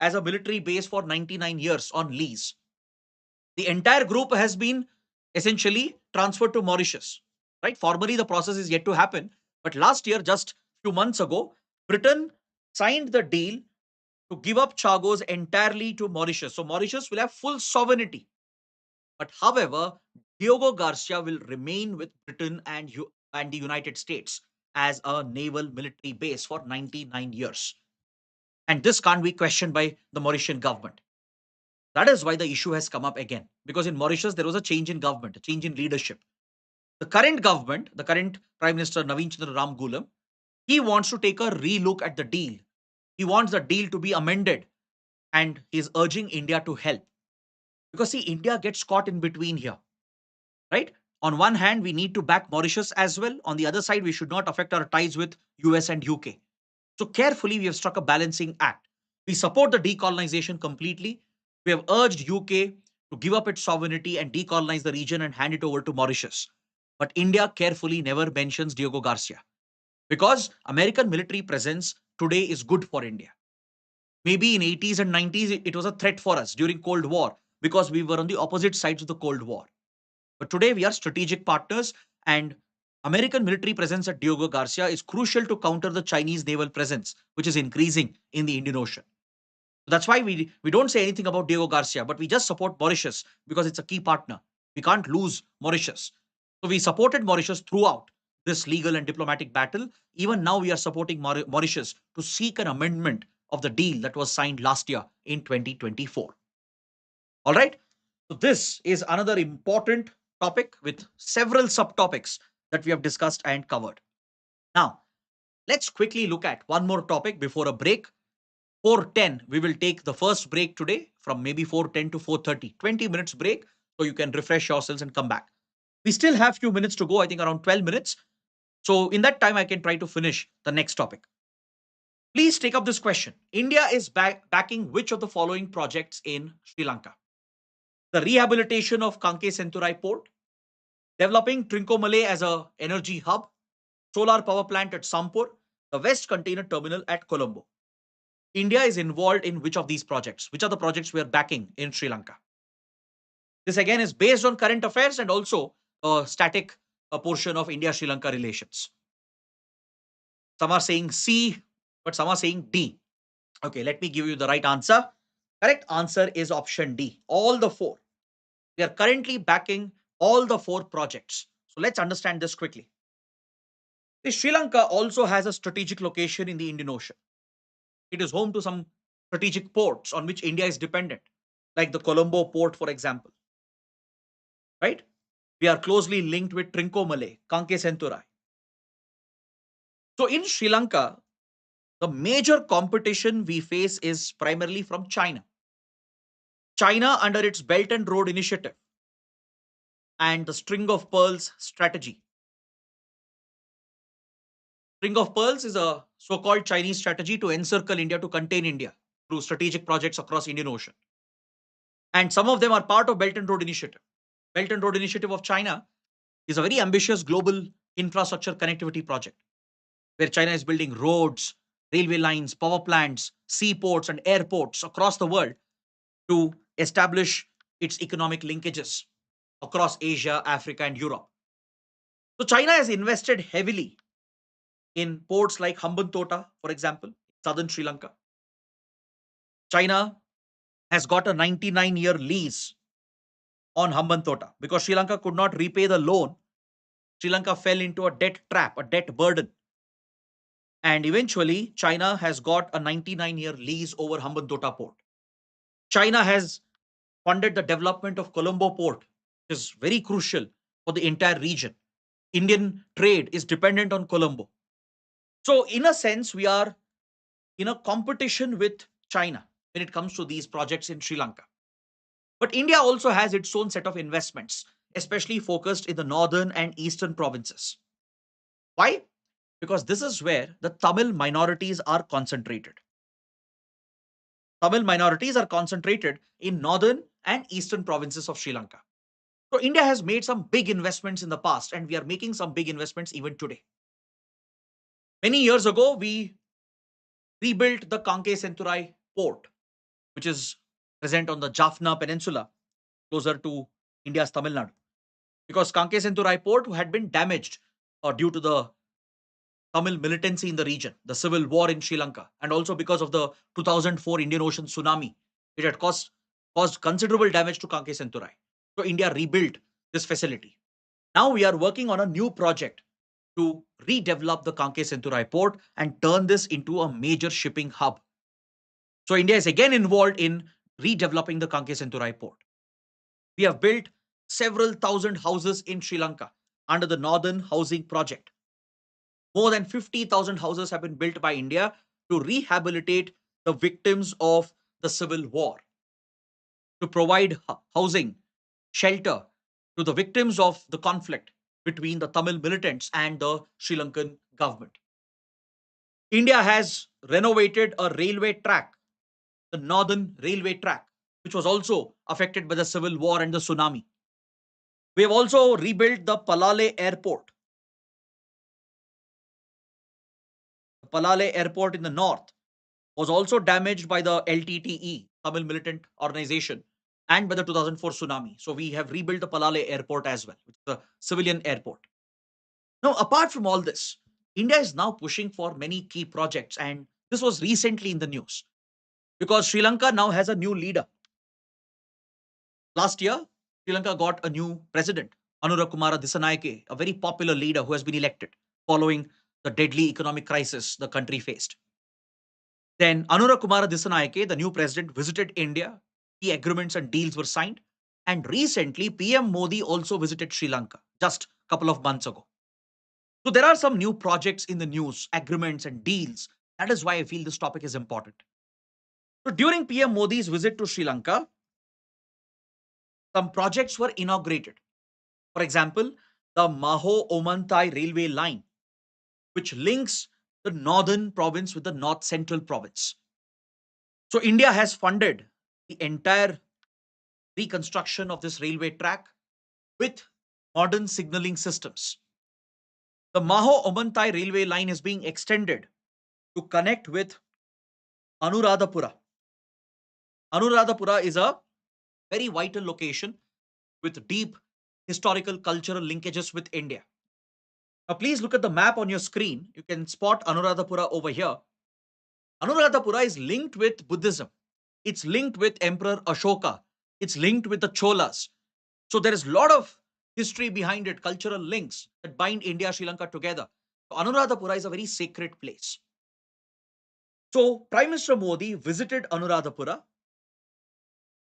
as a military base for 99 years on lease. The entire group has been essentially transferred to Mauritius, right? Formally, the process is yet to happen. But last year, just few months ago, Britain signed the deal to give up Chagos entirely to Mauritius. So Mauritius will have full sovereignty. But however, Diego Garcia will remain with Britain and the United States as a naval military base for 99 years. And this can't be questioned by the Mauritian government. That is why the issue has come up again. Because in Mauritius, there was a change in government, a change in leadership. The current government, the current Prime Minister Naveen Chandra Ramgoolam, he wants to take a relook at the deal. He wants the deal to be amended and he is urging India to help. Because see, India gets caught in between here, right? On one hand, we need to back Mauritius as well. On the other side, we should not affect our ties with US and UK. So carefully, we have struck a balancing act. We support the decolonization completely. We have urged UK to give up its sovereignty and decolonize the region and hand it over to Mauritius. But India carefully never mentions Diego Garcia because American military presence today is good for India. Maybe in 80s and 90s, it was a threat for us during Cold War because we were on the opposite sides of the Cold War. But today we are strategic partners and American military presence at Diego Garcia is crucial to counter the Chinese naval presence, which is increasing in the Indian Ocean. That's why we don't say anything about Diego Garcia, but we just support Mauritius because it's a key partner. We can't lose Mauritius. So we supported Mauritius throughout this legal and diplomatic battle. Even now, we are supporting Mauritius to seek an amendment of the deal that was signed last year in 2024. All right. So this is another important topic with several subtopics that we have discussed and covered. Now, let's quickly look at one more topic before a break. 4:10, we will take the first break today from maybe 4:10 to 4:30. 20 minutes break so you can refresh yourselves and come back. We still have few minutes to go, I think around 12 minutes. So in that time, I can try to finish the next topic. Please take up this question. India is backing which of the following projects in Sri Lanka? The rehabilitation of Kanke Senturai port, developing Trincomalee as a energy hub, solar power plant at Sampur, the West Container Terminal at Colombo. India is involved in which of these projects? Which are the projects we are backing in Sri Lanka? This again is based on current affairs and also a static portion of India-Sri Lanka relations. Some are saying C, but some are saying D. Okay, let me give you the right answer. Correct answer is option D, all the four. We are currently backing all the four projects. So let's understand this quickly. Sri Lanka also has a strategic location in the Indian Ocean. It is home to some strategic ports on which India is dependent, like the Colombo port, for example. Right? We are closely linked with Trincomalee, Kanke Senturai. So in Sri Lanka, the major competition we face is primarily from China. China, under its Belt and Road Initiative and the String of Pearls strategy. String of Pearls is a so-called Chinese strategy to encircle India, to contain India through strategic projects across Indian Ocean. And some of them are part of Belt and Road Initiative. Belt and Road Initiative of China is a very ambitious global infrastructure connectivity project where China is building roads, railway lines, power plants, seaports, and airports across the world to establish its economic linkages across Asia, Africa, and Europe. So China has invested heavily in ports like Hambantota, for example, southern Sri Lanka. China has got a 99-year lease on Hambantota because Sri Lanka could not repay the loan. Sri Lanka fell into a debt trap, a debt burden. And eventually, China has got a 99-year lease over Hambantota port. China has funded the development of Colombo port, which is very crucial for the entire region. Indian trade is dependent on Colombo. So in a sense, we are in a competition with China when it comes to these projects in Sri Lanka. But India also has its own set of investments especially focused in the northern and eastern provinces. Why? Because this is where the Tamil minorities are concentrated. Tamil minorities are concentrated in northern and eastern provinces of Sri Lanka. So India has made some big investments in the past, and we are making some big investments even today. Many years ago, we rebuilt the Kanke Senturai port, which is present on the Jaffna Peninsula, closer to India's Tamil Nadu. Because Kanke Senturai port had been damaged due to the Tamil militancy in the region, the civil war in Sri Lanka, and also because of the 2004 Indian Ocean tsunami. It had caused considerable damage to Kanke Senturai. So India rebuilt this facility. Now we are working on a new project to redevelop the Kanke Senturai port and turn this into a major shipping hub. So India is again involved in redeveloping the Kanke Senturai port. We have built several thousand houses in Sri Lanka under the Northern Housing Project. More than 50,000 houses have been built by India to rehabilitate the victims of the civil war, to provide housing, shelter to the victims of the conflict between the Tamil militants and the Sri Lankan government. India has renovated a railway track, the Northern Railway Track, which was also affected by the civil war and the tsunami. We have also rebuilt the Palale Airport. The Palale Airport in the north was also damaged by the LTTE, Tamil Militant Organization, and by the 2004 tsunami. So we have rebuilt the Palale Airport as well, which is a civilian airport. Now, apart from all this, India is now pushing for many key projects, and this was recently in the news because Sri Lanka now has a new leader. Last year, Sri Lanka got a new president, Anura Kumara Dissanayake, a very popular leader who has been elected following the deadly economic crisis the country faced. Then Anura Kumara Dissanayake, the new president, visited India. Key agreements and deals were signed. And recently, PM Modi also visited Sri Lanka just a couple of months ago. So there are some new projects in the news, agreements and deals. That is why I feel this topic is important. So during PM Modi's visit to Sri Lanka, some projects were inaugurated. For example, the Maho-Omantai railway line, which links the northern province with the north central province. So India has funded the entire reconstruction of this railway track with modern signaling systems. The Maho-Omantai railway line is being extended to connect with Anuradhapura. Anuradhapura is a very vital location with deep historical cultural linkages with India. Now, please look at the map on your screen. You can spot Anuradhapura over here. Anuradhapura is linked with Buddhism. It's linked with Emperor Ashoka. It's linked with the Cholas. So there is a lot of history behind it, cultural links that bind India, Sri Lanka together. So Anuradhapura is a very sacred place. So Prime Minister Modi visited Anuradhapura.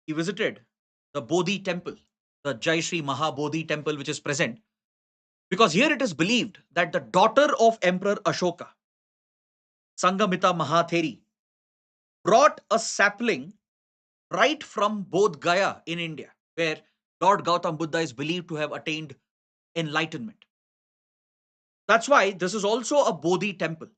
He visited the Bodhi temple, the Jai Shri Mahabodhi temple, which is present. Because here it is believed that the daughter of Emperor Ashoka, Sangamita Mahatheri, brought a sapling right from Bodh Gaya in India, where Lord Gautam Buddha is believed to have attained enlightenment. That's why this is also a Bodhi temple.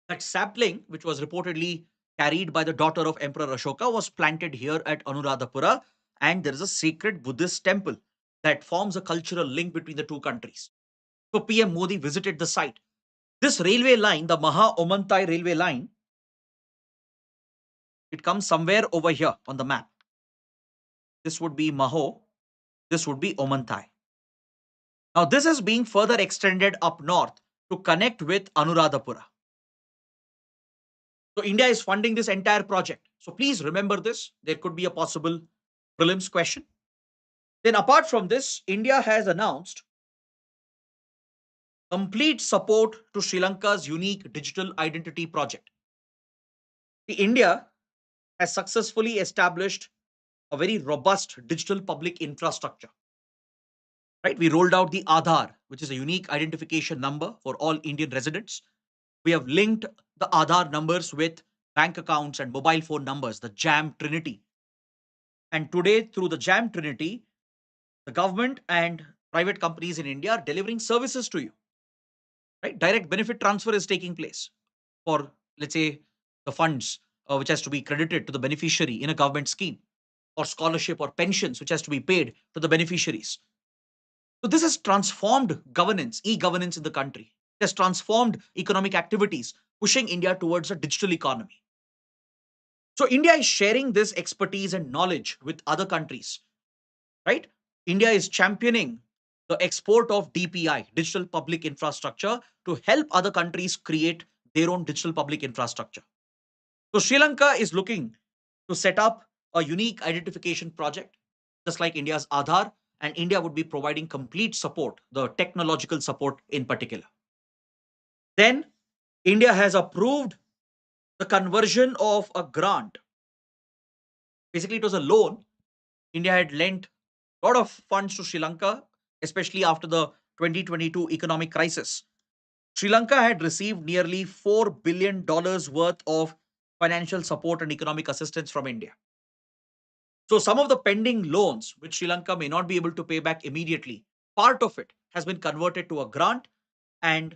That sapling, which was reportedly carried by the daughter of Emperor Ashoka, was planted here at Anuradhapura, and there is a sacred Buddhist temple that forms a cultural link between the two countries. So PM Modi visited the site. This railway line, the Maha-Omantai railway line, it comes somewhere over here on the map. This would be Maho, this would be Omantai. Now this is being further extended up north to connect with Anuradhapura. So India is funding this entire project. So please remember this. There could be a possible prelims question. Then apart from this, India has announced complete support to Sri Lanka's unique digital identity project. India has successfully established a very robust digital public infrastructure. Right? We rolled out the Aadhaar, which is a unique identification number for all Indian residents. We have linked the Aadhaar numbers with bank accounts and mobile phone numbers, the JAM Trinity. And today, through the JAM Trinity, The government and private companies in India are delivering services to you, right? Direct benefit transfer is taking place for, let's say, the funds which has to be credited to the beneficiary in a government scheme, or scholarship or pensions which has to be paid to the beneficiaries. So this has transformed governance, e-governance in the country. It has transformed economic activities, pushing India towards a digital economy. So India is sharing this expertise and knowledge with other countries, right? India is championing the export of DPI, digital public infrastructure, to help other countries create their own digital public infrastructure. So Sri Lanka is looking to set up a unique identification project, just like India's Aadhaar, and India would be providing complete support, the technological support in particular. Then India has approved the conversion of a grant. Basically, it was a loan. India had lent a lot of funds to Sri Lanka, especially after the 2022 economic crisis. Sri Lanka had received nearly $4 billion worth of financial support and economic assistance from India. So some of the pending loans, which Sri Lanka may not be able to pay back immediately, part of it has been converted to a grant, and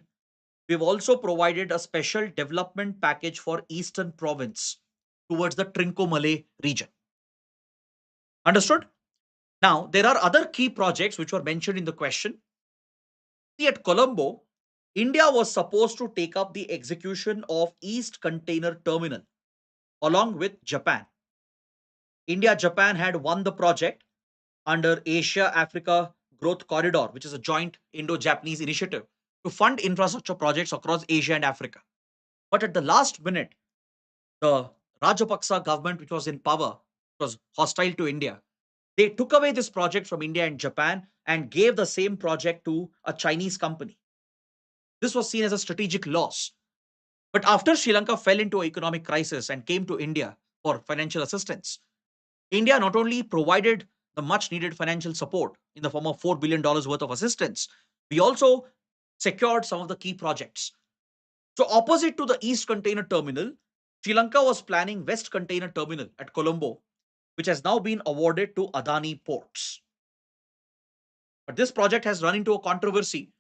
we've also provided a special development package for Eastern Province towards the Trincomalee region. Understood? Now, there are other key projects which were mentioned in the question. See, at Colombo, India was supposed to take up the execution of East Container Terminal along with Japan. India Japan had won the project under Asia Africa Growth Corridor, which is a joint Indo Japanese initiative to fund infrastructure projects across Asia and Africa. But at the last minute, the Rajapaksa government, which was in power, was hostile to India. They took away this project from India and Japan and gave the same project to a Chinese company. This was seen as a strategic loss. But after Sri Lanka fell into an economic crisis and came to India for financial assistance, India not only provided the much needed financial support in the form of $4 billion worth of assistance, we also secured some of the key projects. So, opposite to the East Container Terminal, Sri Lanka was planning West Container Terminal at Colombo, which has now been awarded to Adani Ports. But this project has run into a controversy,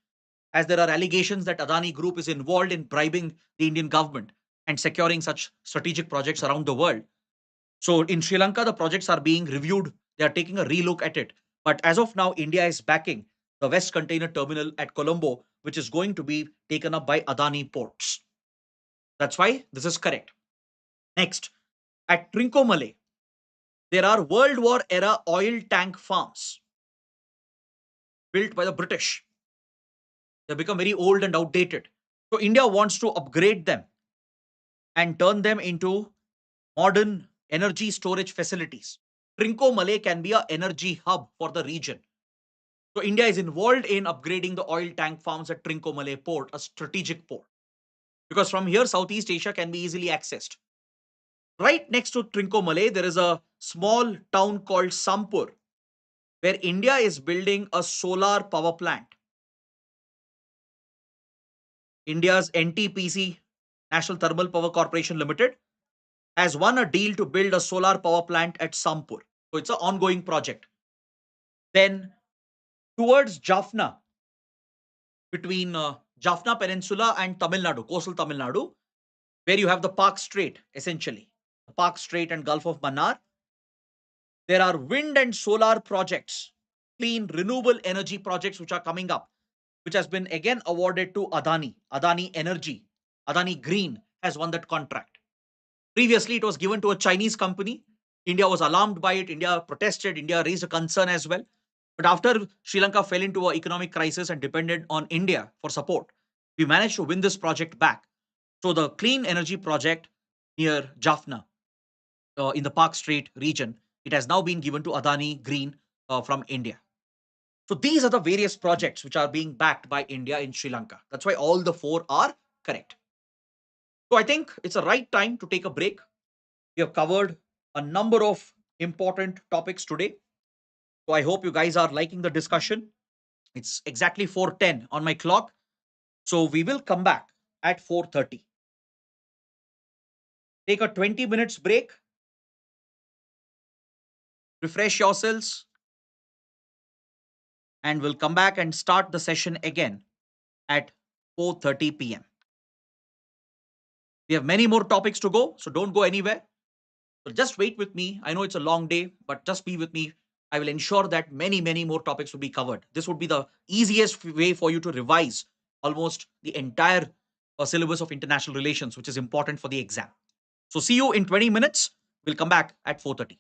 as there are allegations that Adani Group is involved in bribing the Indian government and securing such strategic projects around the world. So in Sri Lanka, the projects are being reviewed. They are taking a relook at it. But as of now, India is backing the West Container Terminal at Colombo, which is going to be taken up by Adani Ports. That's why this is correct. Next, at Trincomalee, there are World War era oil tank farms built by the British. They've become very old and outdated. So India wants to upgrade them and turn them into modern energy storage facilities. Trincomalee can be an energy hub for the region. So India is involved in upgrading the oil tank farms at Trincomalee port, a strategic port, because from here Southeast Asia can be easily accessed. Right next to Trincomalee, there is a small town called Sampur, where India is building a solar power plant. India's NTPC, National Thermal Power Corporation Limited, has won a deal to build a solar power plant at Sampur. So it's an ongoing project. Then towards Jaffna, between Jaffna Peninsula and Tamil Nadu, coastal Tamil Nadu, where you have the Park Strait, essentially, the Park Strait and Gulf of Mannar. There are wind and solar projects, clean renewable energy projects which are coming up, which has been again awarded to Adani, Adani Energy. Adani Green has won that contract. Previously, it was given to a Chinese company. India was alarmed by it. India protested. India raised a concern as well. But after Sri Lanka fell into an economic crisis and depended on India for support, we managed to win this project back. So the clean energy project near Jaffna, in the Park Strait region, it has now been given to Adani Green from India. So these are the various projects which are being backed by India in Sri Lanka. That's why all the four are correct. So I think it's a right time to take a break. We have covered a number of important topics today. So I hope you guys are liking the discussion. It's exactly 4:10 on my clock. So we will come back at 4:30. Take a 20 minutes break, refresh yourselves, and we'll come back and start the session again at 4:30 p.m. We have many more topics to go, so don't go anywhere. So just wait with me. I know it's a long day, but just be with me. I will ensure that many more topics will be covered. This would be the easiest way for you to revise almost the entire syllabus of international relations, which is important for the exam. So see you in 20 minutes. We'll come back at 4:30.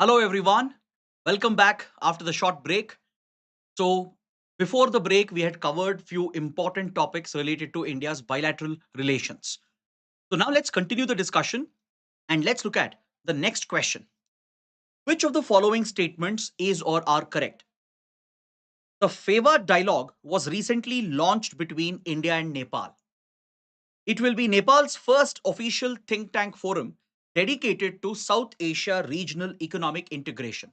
Hello, everyone. Welcome back after the short break. So, before the break, we had covered few important topics related to India's bilateral relations. So, now let's continue the discussion and let's look at the next question. Which of the following statements is or are correct? The FAVA dialogue was recently launched between India and Nepal. It will be Nepal's first official think tank forum dedicated to South Asia regional economic integration.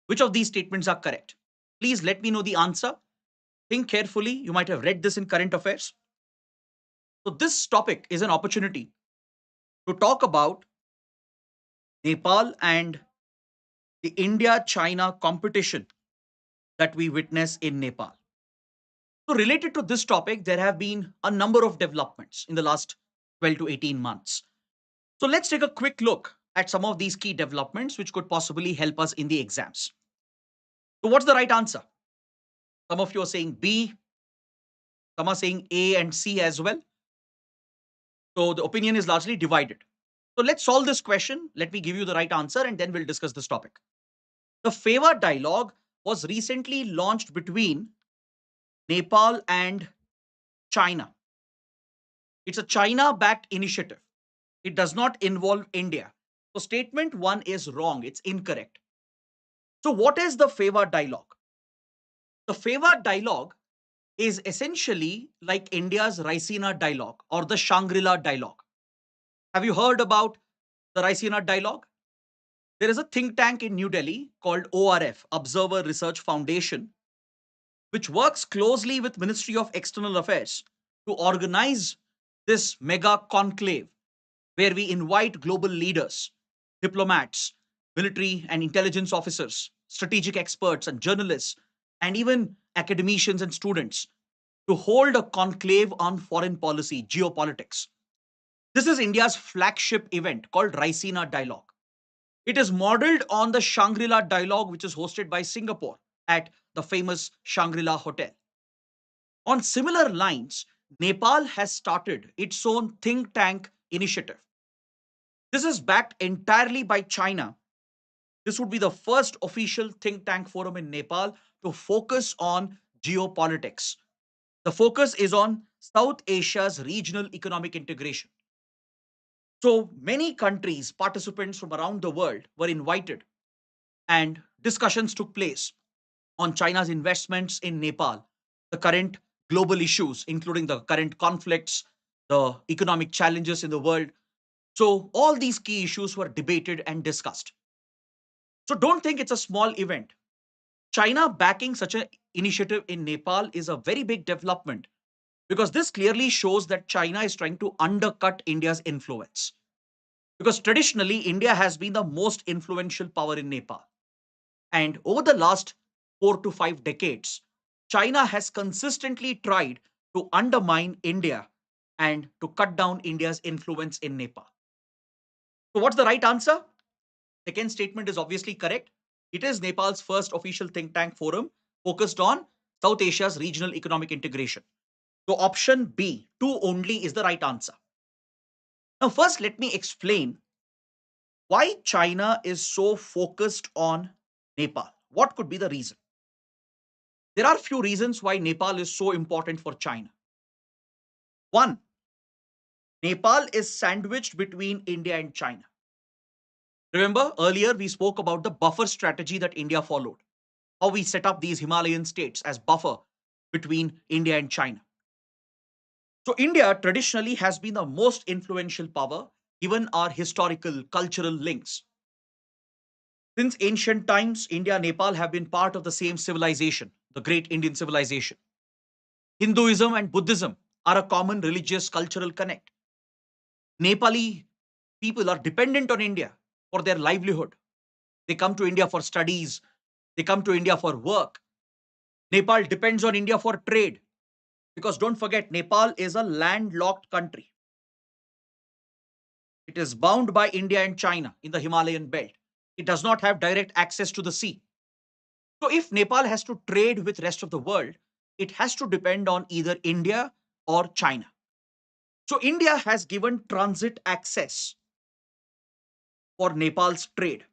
Which of these statements are correct? Please let me know the answer. Think carefully. You might have read this in current affairs. So, this topic is an opportunity to talk about Nepal and the India China competition that we witness in Nepal. So, related to this topic, there have been a number of developments in the last 12 to 18 months. So, let's take a quick look at some of these key developments which could possibly help us in the exams. So, what's the right answer? Some of you are saying B, some are saying A and C as well. So the opinion is largely divided. So let's solve this question. Let me give you the right answer and then we'll discuss this topic. The FAVA dialogue was recently launched between Nepal and China. It's a China backed initiative. It does not involve India. So statement one is wrong, it's incorrect. So, what is the FAVA dialogue? The FAVA dialogue is essentially like India's Raisina dialogue or the Shangri La dialogue. Have you heard about the Raisina dialogue? There is a think tank in New Delhi called ORF, Observer Research Foundation, which works closely with Ministry of External Affairs to organize this mega conclave where we invite global leaders, diplomats, military and intelligence officers, strategic experts and journalists, and even academicians and students to hold a conclave on foreign policy, geopolitics. This is India's flagship event called Raisina Dialogue. It is modeled on the Shangri-La dialogue, which is hosted by Singapore at the famous Shangri-La Hotel. On similar lines, Nepal has started its own think tank initiative. This is backed entirely by China. This would be the first official think tank forum in Nepal to focus on geopolitics. The focus is on South Asia's regional economic integration. So many countries, participants from around the world were invited and discussions took place on China's investments in Nepal, the current global issues, including the current conflicts, the economic challenges in the world. So, all these key issues were debated and discussed. So, don't think it's a small event. China backing such an initiative in Nepal is a very big development because this clearly shows that China is trying to undercut India's influence. Because traditionally, India has been the most influential power in Nepal. And over the last 4 to 5 decades, China has consistently tried to undermine India and to cut down India's influence in Nepal. So, what's the right answer? Second statement is obviously correct. It is Nepal's first official think tank forum focused on South Asia's regional economic integration. So, option B, 2 only, is the right answer. Now, first, let me explain why China is so focused on Nepal. What could be the reason? There are few reasons why Nepal is so important for China. One, Nepal is sandwiched between India and China. Remember, earlier we spoke about the buffer strategy that India followed, how we set up these Himalayan states as buffer between India and China. So, India traditionally has been the most influential power given our historical, cultural links. Since ancient times, India and Nepal have been part of the same civilization, the great Indian civilization. Hinduism and Buddhism are a common religious cultural connect. Nepali people are dependent on India for their livelihood. They come to India for studies, they come to India for work. Nepal depends on India for trade because don't forget, Nepal is a landlocked country. It is bound by India and China in the Himalayan belt. It does not have direct access to the sea. So if Nepal has to trade with rest of the world, it has to depend on either India or China. So India has given transit access for Nepal's trade.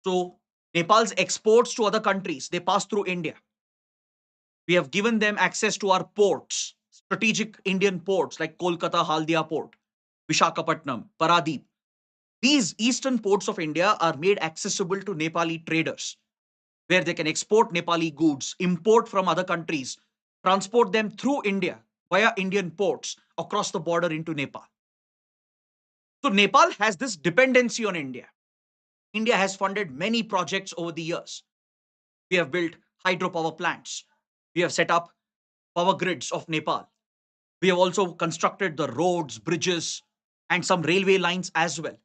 So Nepal's exports to other countries, they pass through India. We have given them access to our ports, strategic Indian ports like Kolkata Haldia Port, Vishakhapatnam, Paradip. These eastern ports of India are made accessible to Nepali traders, where they can export Nepali goods, import from other countries, transport them through India via Indian ports across the border into Nepal. So Nepal has this dependency on India. India has funded many projects over the years. We have built hydropower plants. We have set up power grids of Nepal. We have also constructed the roads, bridges, and some railway lines as well.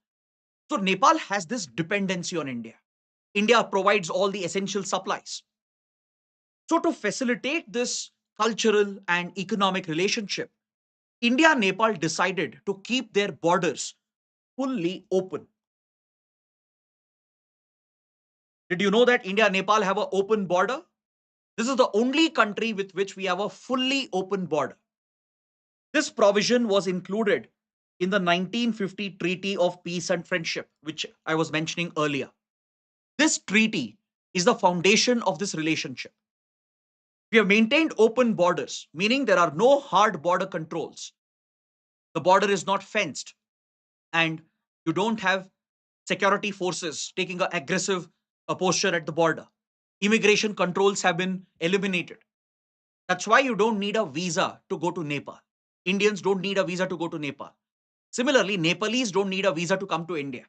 So Nepal has this dependency on India. India provides all the essential supplies. So to facilitate this cultural and economic relationship, India and Nepal decided to keep their borders fully open. Did you know that India and Nepal have an open border? This is the only country with which we have a fully open border. This provision was included in the 1950 Treaty of Peace and Friendship, which I was mentioning earlier. This treaty is the foundation of this relationship. We have maintained open borders, meaning there are no hard border controls. The border is not fenced, and you don't have security forces taking an aggressive posture at the border. Immigration controls have been eliminated. That's why you don't need a visa to go to Nepal. Indians don't need a visa to go to Nepal. Similarly, Nepalese don't need a visa to come to India.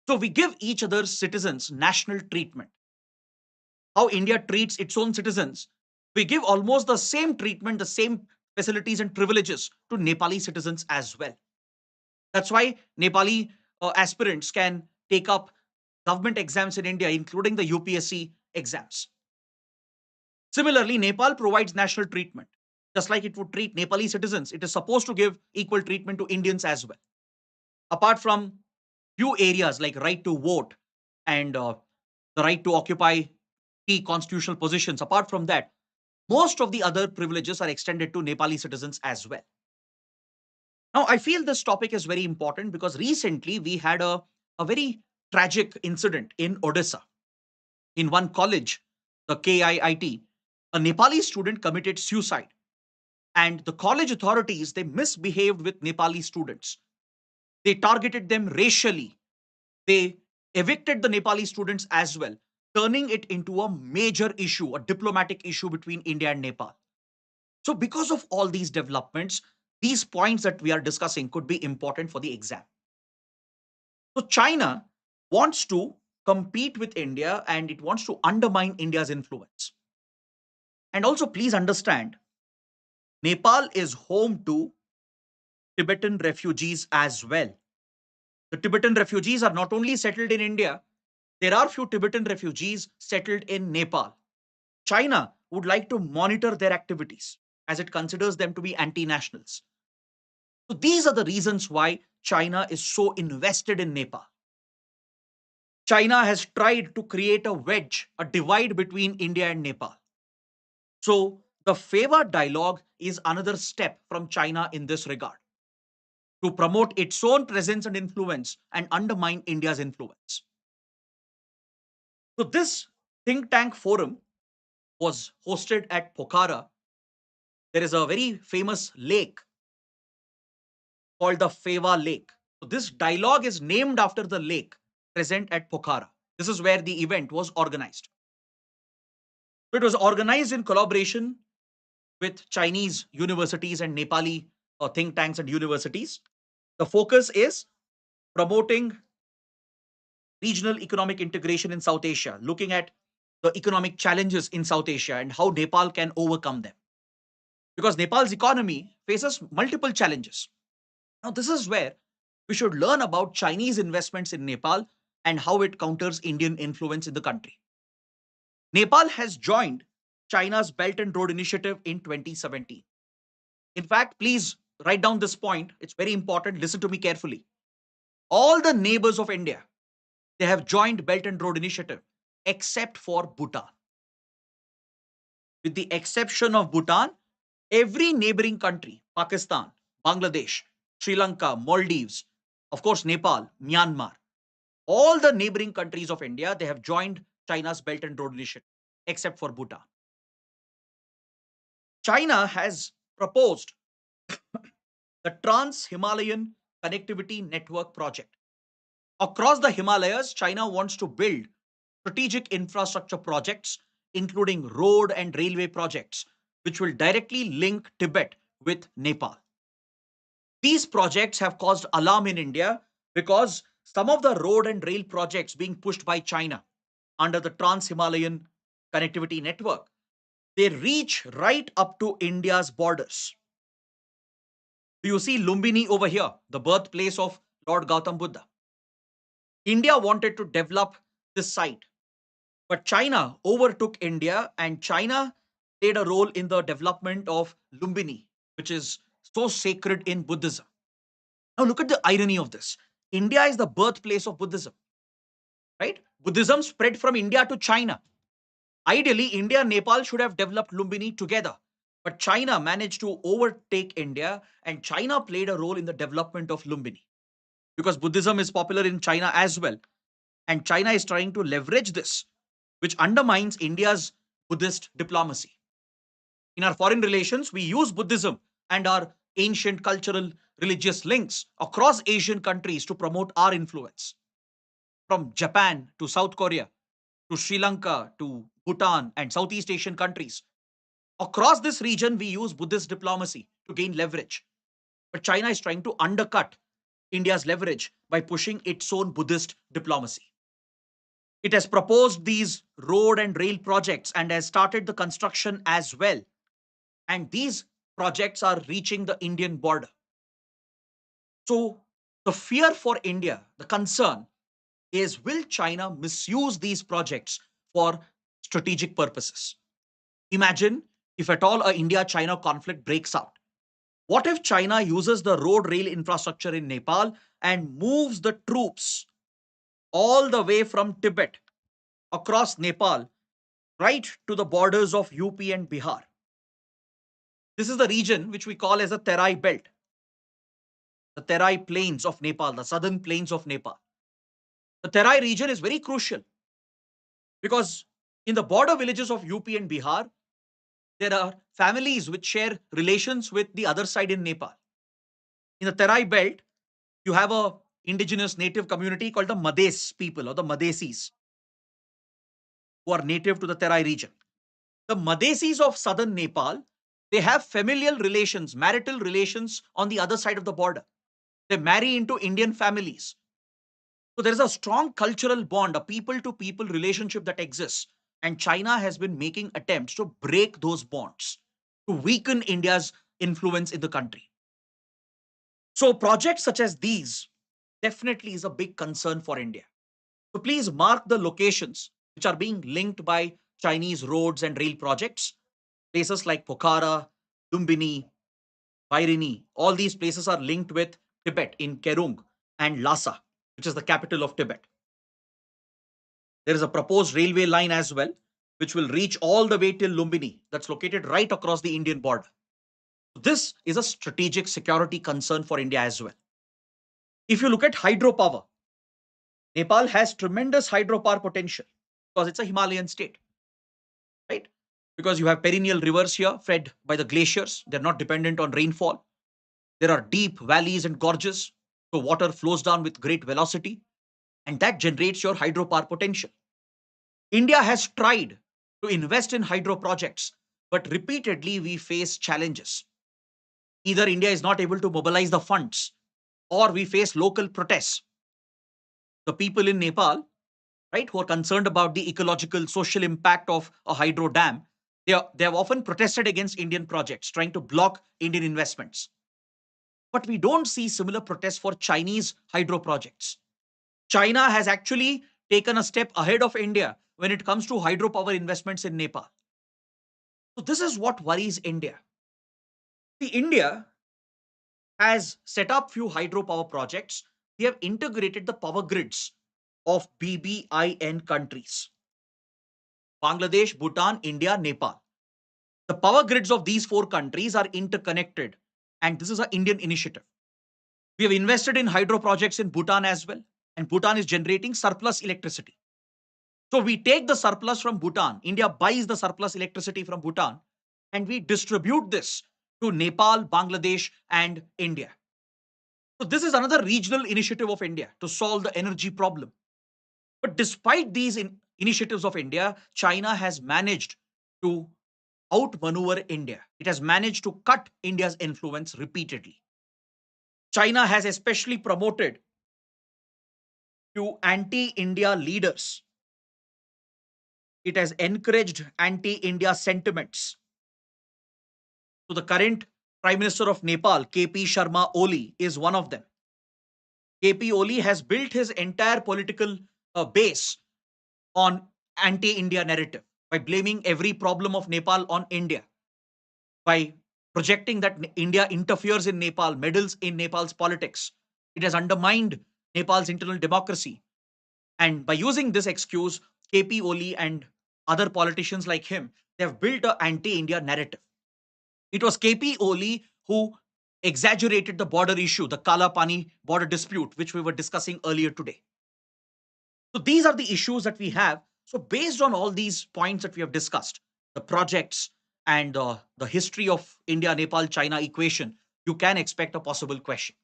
So we give each other's citizens national treatment. How India treats its own citizens, we give almost the same treatment, the same facilities and privileges to Nepali citizens as well. That's why Nepali aspirants can take up government exams in India, including the UPSC exams. Similarly, Nepal provides national treatment. Just like it would treat Nepali citizens, it is supposed to give equal treatment to Indians as well. Apart from few areas like right to vote and the right to occupy key constitutional positions, apart from that, most of the other privileges are extended to Nepali citizens as well. Now, I feel this topic is very important because recently we had a very tragic incident in Odisha. In one college, the KIIT, a Nepali student committed suicide, and the college authorities, they misbehaved with Nepali students. They targeted them racially. They evicted the Nepali students as well, turning it into a major issue, a diplomatic issue between India and Nepal. So, because of all these developments, these points that we are discussing could be important for the exam. So, China wants to compete with India and it wants to undermine India's influence. And also, please understand, Nepal is home to Tibetan refugees as well. The Tibetan refugees are not only settled in India, there are few Tibetan refugees settled in Nepal. China would like to monitor their activities as it considers them to be anti nationals. So, these are the reasons why China is so invested in Nepal. China has tried to create a wedge, a divide between India and Nepal. So, the favor dialogue is another step from China in this regard to promote its own presence and influence and undermine India's influence. So, this think tank forum was hosted at Pokhara. There is a very famous lake called the Feva Lake. So, this dialogue is named after the lake present at Pokhara. This is where the event was organized. So, it was organized in collaboration with Chinese universities and Nepali think tanks and universities. The focus is promoting regional economic integration in South Asia, looking at the economic challenges in South Asia and how Nepal can overcome them. Because Nepal's economy faces multiple challenges. Now, this is where we should learn about Chinese investments in Nepal and how it counters Indian influence in the country. Nepal has joined China's Belt and Road Initiative in 2017. In fact, please write down this point. It's very important. Listen to me carefully. All the neighbors of India, they have joined Belt and Road Initiative except for Bhutan. With the exception of Bhutan, every neighboring country, Pakistan, Bangladesh, Sri Lanka, Maldives, of course, Nepal, Myanmar, All the neighboring countries of India, they have joined China's Belt and Road Initiative, except for Bhutan. China has proposed the Trans-Himalayan Connectivity Network project. Across the Himalayas, China wants to build strategic infrastructure projects, including road and railway projects, which will directly link Tibet with Nepal. These projects have caused alarm in India because some of the road and rail projects being pushed by China under the Trans-Himalayan Connectivity Network, they reach right up to India's borders. Do you see Lumbini over here, the birthplace of Lord Gautam Buddha? India wanted to develop this site, but China overtook India, and China played a role in the development of Lumbini, which is so sacred in Buddhism. Now, look at the irony of this. India is the birthplace of Buddhism, right? Buddhism spread from India to China. Ideally, India and Nepal should have developed Lumbini together. But China managed to overtake India, and China played a role in the development of Lumbini because Buddhism is popular in China as well. And China is trying to leverage this, which undermines India's Buddhist diplomacy. In our foreign relations, we use Buddhism and our ancient cultural religious links across Asian countries to promote our influence. From Japan to South Korea to Sri Lanka to Bhutan and Southeast Asian countries. Across this region, we use Buddhist diplomacy to gain leverage. But China is trying to undercut India's leverage by pushing its own Buddhist diplomacy. It has proposed these road and rail projects and has started the construction as well. And these projects are reaching the Indian border. So the fear for India, the concern is, will China misuse these projects for strategic purposes? Imagine if at all a India-China conflict breaks out. What if China uses the road rail infrastructure in Nepal and moves the troops all the way from Tibet across Nepal right to the borders of UP and Bihar? This is the region which we call as a Terai belt, the Terai plains of Nepal, the southern plains of Nepal. The Terai region is very crucial because in the border villages of UP and Bihar, there are families which share relations with the other side in Nepal. In the Terai belt, you have a indigenous native community called the Mades people or the Madesis, who are native to the Terai region. The Madesis of southern Nepal, they have familial relations, marital relations on the other side of the border. They marry into Indian families. So there is a strong cultural bond, a people to people relationship that exists. And China has been making attempts to break those bonds, to weaken India's influence in the country. So projects such as these definitely is a big concern for India. So please mark the locations which are being linked by Chinese roads and rail projects. Places like Pokhara, Lumbini, Bairini, all these places are linked with Tibet in Kerung and Lhasa, which is the capital of Tibet. There is a proposed railway line as well, which will reach all the way till Lumbini, that's located right across the Indian border. This is a strategic security concern for India as well. If you look at hydropower, Nepal has tremendous hydropower potential because it's a Himalayan state, right? Because you have perennial rivers here fed by the glaciers. They're not dependent on rainfall. There are deep valleys and gorges, so water flows down with great velocity, and that generates your hydropower potential. India has tried to invest in hydro projects, but repeatedly we face challenges. Either India is not able to mobilize the funds, or we face local protests. The people in Nepal, right, who are concerned about the ecological, social impact of a hydro dam, they have often protested against Indian projects, trying to block Indian investments. But we don't see similar protests for Chinese hydro projects. China has actually taken a step ahead of India when it comes to hydropower investments in Nepal. So this is what worries India. See, India has set up few hydropower projects. We have integrated the power grids of BBIN countries: Bangladesh, Bhutan, India, Nepal. The power grids of these four countries are interconnected, and this is an Indian initiative. We have invested in hydro projects in Bhutan as well. and Bhutan is generating surplus electricity. So we take the surplus from Bhutan, India buys the surplus electricity from Bhutan, and we distribute this to Nepal, Bangladesh, and India. So this is another regional initiative of India to solve the energy problem. But despite these initiatives of India, China has managed to outmaneuver India. It has managed to cut India's influence repeatedly. China has especially promoted to anti-India leaders. It has encouraged anti-India sentiments. So the current Prime Minister of Nepal, KP Sharma Oli, is one of them. KP Oli has built his entire political base on anti-India narrative by blaming every problem of Nepal on India, by projecting that India interferes in Nepal, meddles in Nepal's politics. It has undermined Nepal's internal democracy. And by using this excuse, KP Oli and other politicians like him, they have built an anti-India narrative. It was KP Oli who exaggerated the border issue, the Kala Pani border dispute, which we were discussing earlier today. So these are the issues that we have. So based on all these points that we have discussed, the projects and the history of India, Nepal, China equation, you can expect a possible question.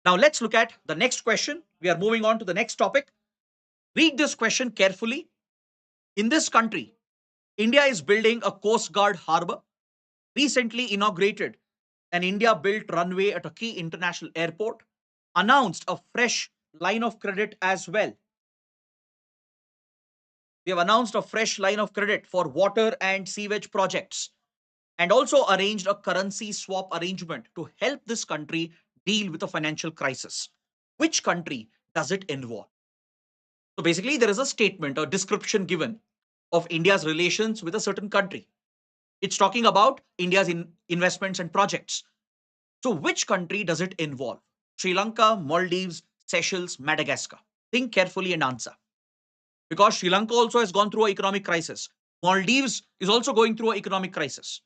Now let's look at the next question. We are moving on to the next topic. Read this question carefully. In this country, India is building a Coast Guard harbor, recently inaugurated an India-built runway at a key international airport, announced a fresh line of credit as well. We have announced a fresh line of credit for water and sewage projects, and also arranged a currency swap arrangement to help this country deal with a financial crisis. Which country does it involve? So basically, there is a statement, a description given of India's relations with a certain country. It's talking about India's investments and projects. So which country does it involve? Sri Lanka, Maldives, Seychelles, Madagascar. Think carefully and answer. Because Sri Lanka also has gone through an economic crisis. Maldives is also going through an economic crisis.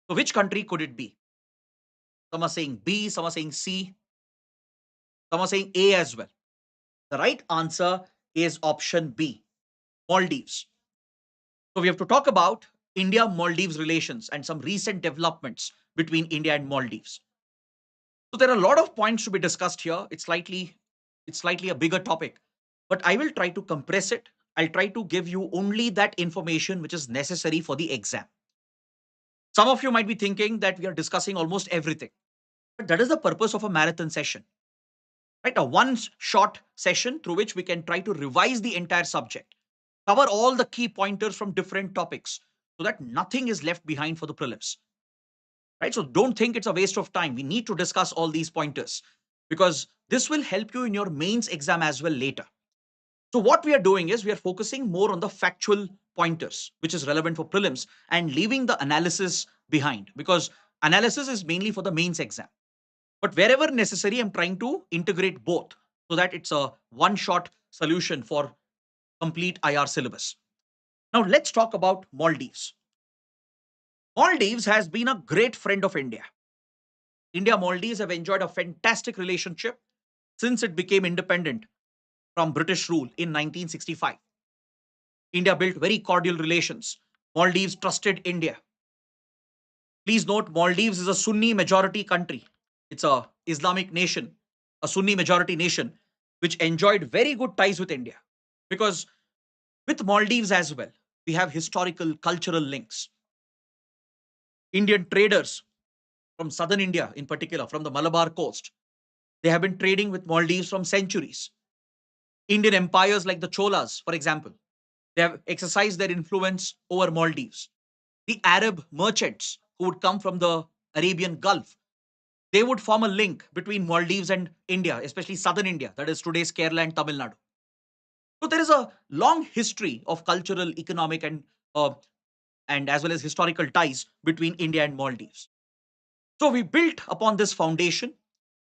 So which country could it be? Some are saying B, some are saying C, some are saying A as well. The right answer is option B, Maldives. So we have to talk about India-Maldives relations and some recent developments between India and Maldives. So there are a lot of points to be discussed here. It's slightly a bigger topic, but I will try to compress it. I'll try to give you only that information which is necessary for the exam. Some of you might be thinking that we are discussing almost everything, but that is the purpose of a marathon session, right? A one short session through which we can try to revise the entire subject, cover all the key pointers from different topics so that nothing is left behind for the prelims. Right? So don't think it's a waste of time. We need to discuss all these pointers because this will help you in your mains exam as well later. So what we are doing is we are focusing more on the factual pointers, which is relevant for prelims, and leaving the analysis behind because analysis is mainly for the mains exam. But wherever necessary, I'm trying to integrate both so that it's a one-shot solution for complete IR syllabus. Now let's talk about Maldives. Maldives has been a great friend of India. India-Maldives have enjoyed a fantastic relationship since it became independent from British rule in 1965. India built very cordial relations. Maldives trusted India. Please note, Maldives is a Sunni majority country. It's a Islamic nation, a Sunni majority nation, which enjoyed very good ties with India. Because with Maldives as well, we have historical, cultural links. Indian traders from southern India, in particular, from the Malabar coast, they have been trading with Maldives from centuries. Indian empires like the Cholas, for example, they have exercised their influence over Maldives. The Arab merchants who would come from the Arabian Gulf, they would form a link between Maldives and India, especially southern India, that is today's Kerala and Tamil Nadu. So there is a long history of cultural, economic, and as well as historical ties between India and Maldives. So we built upon this foundation,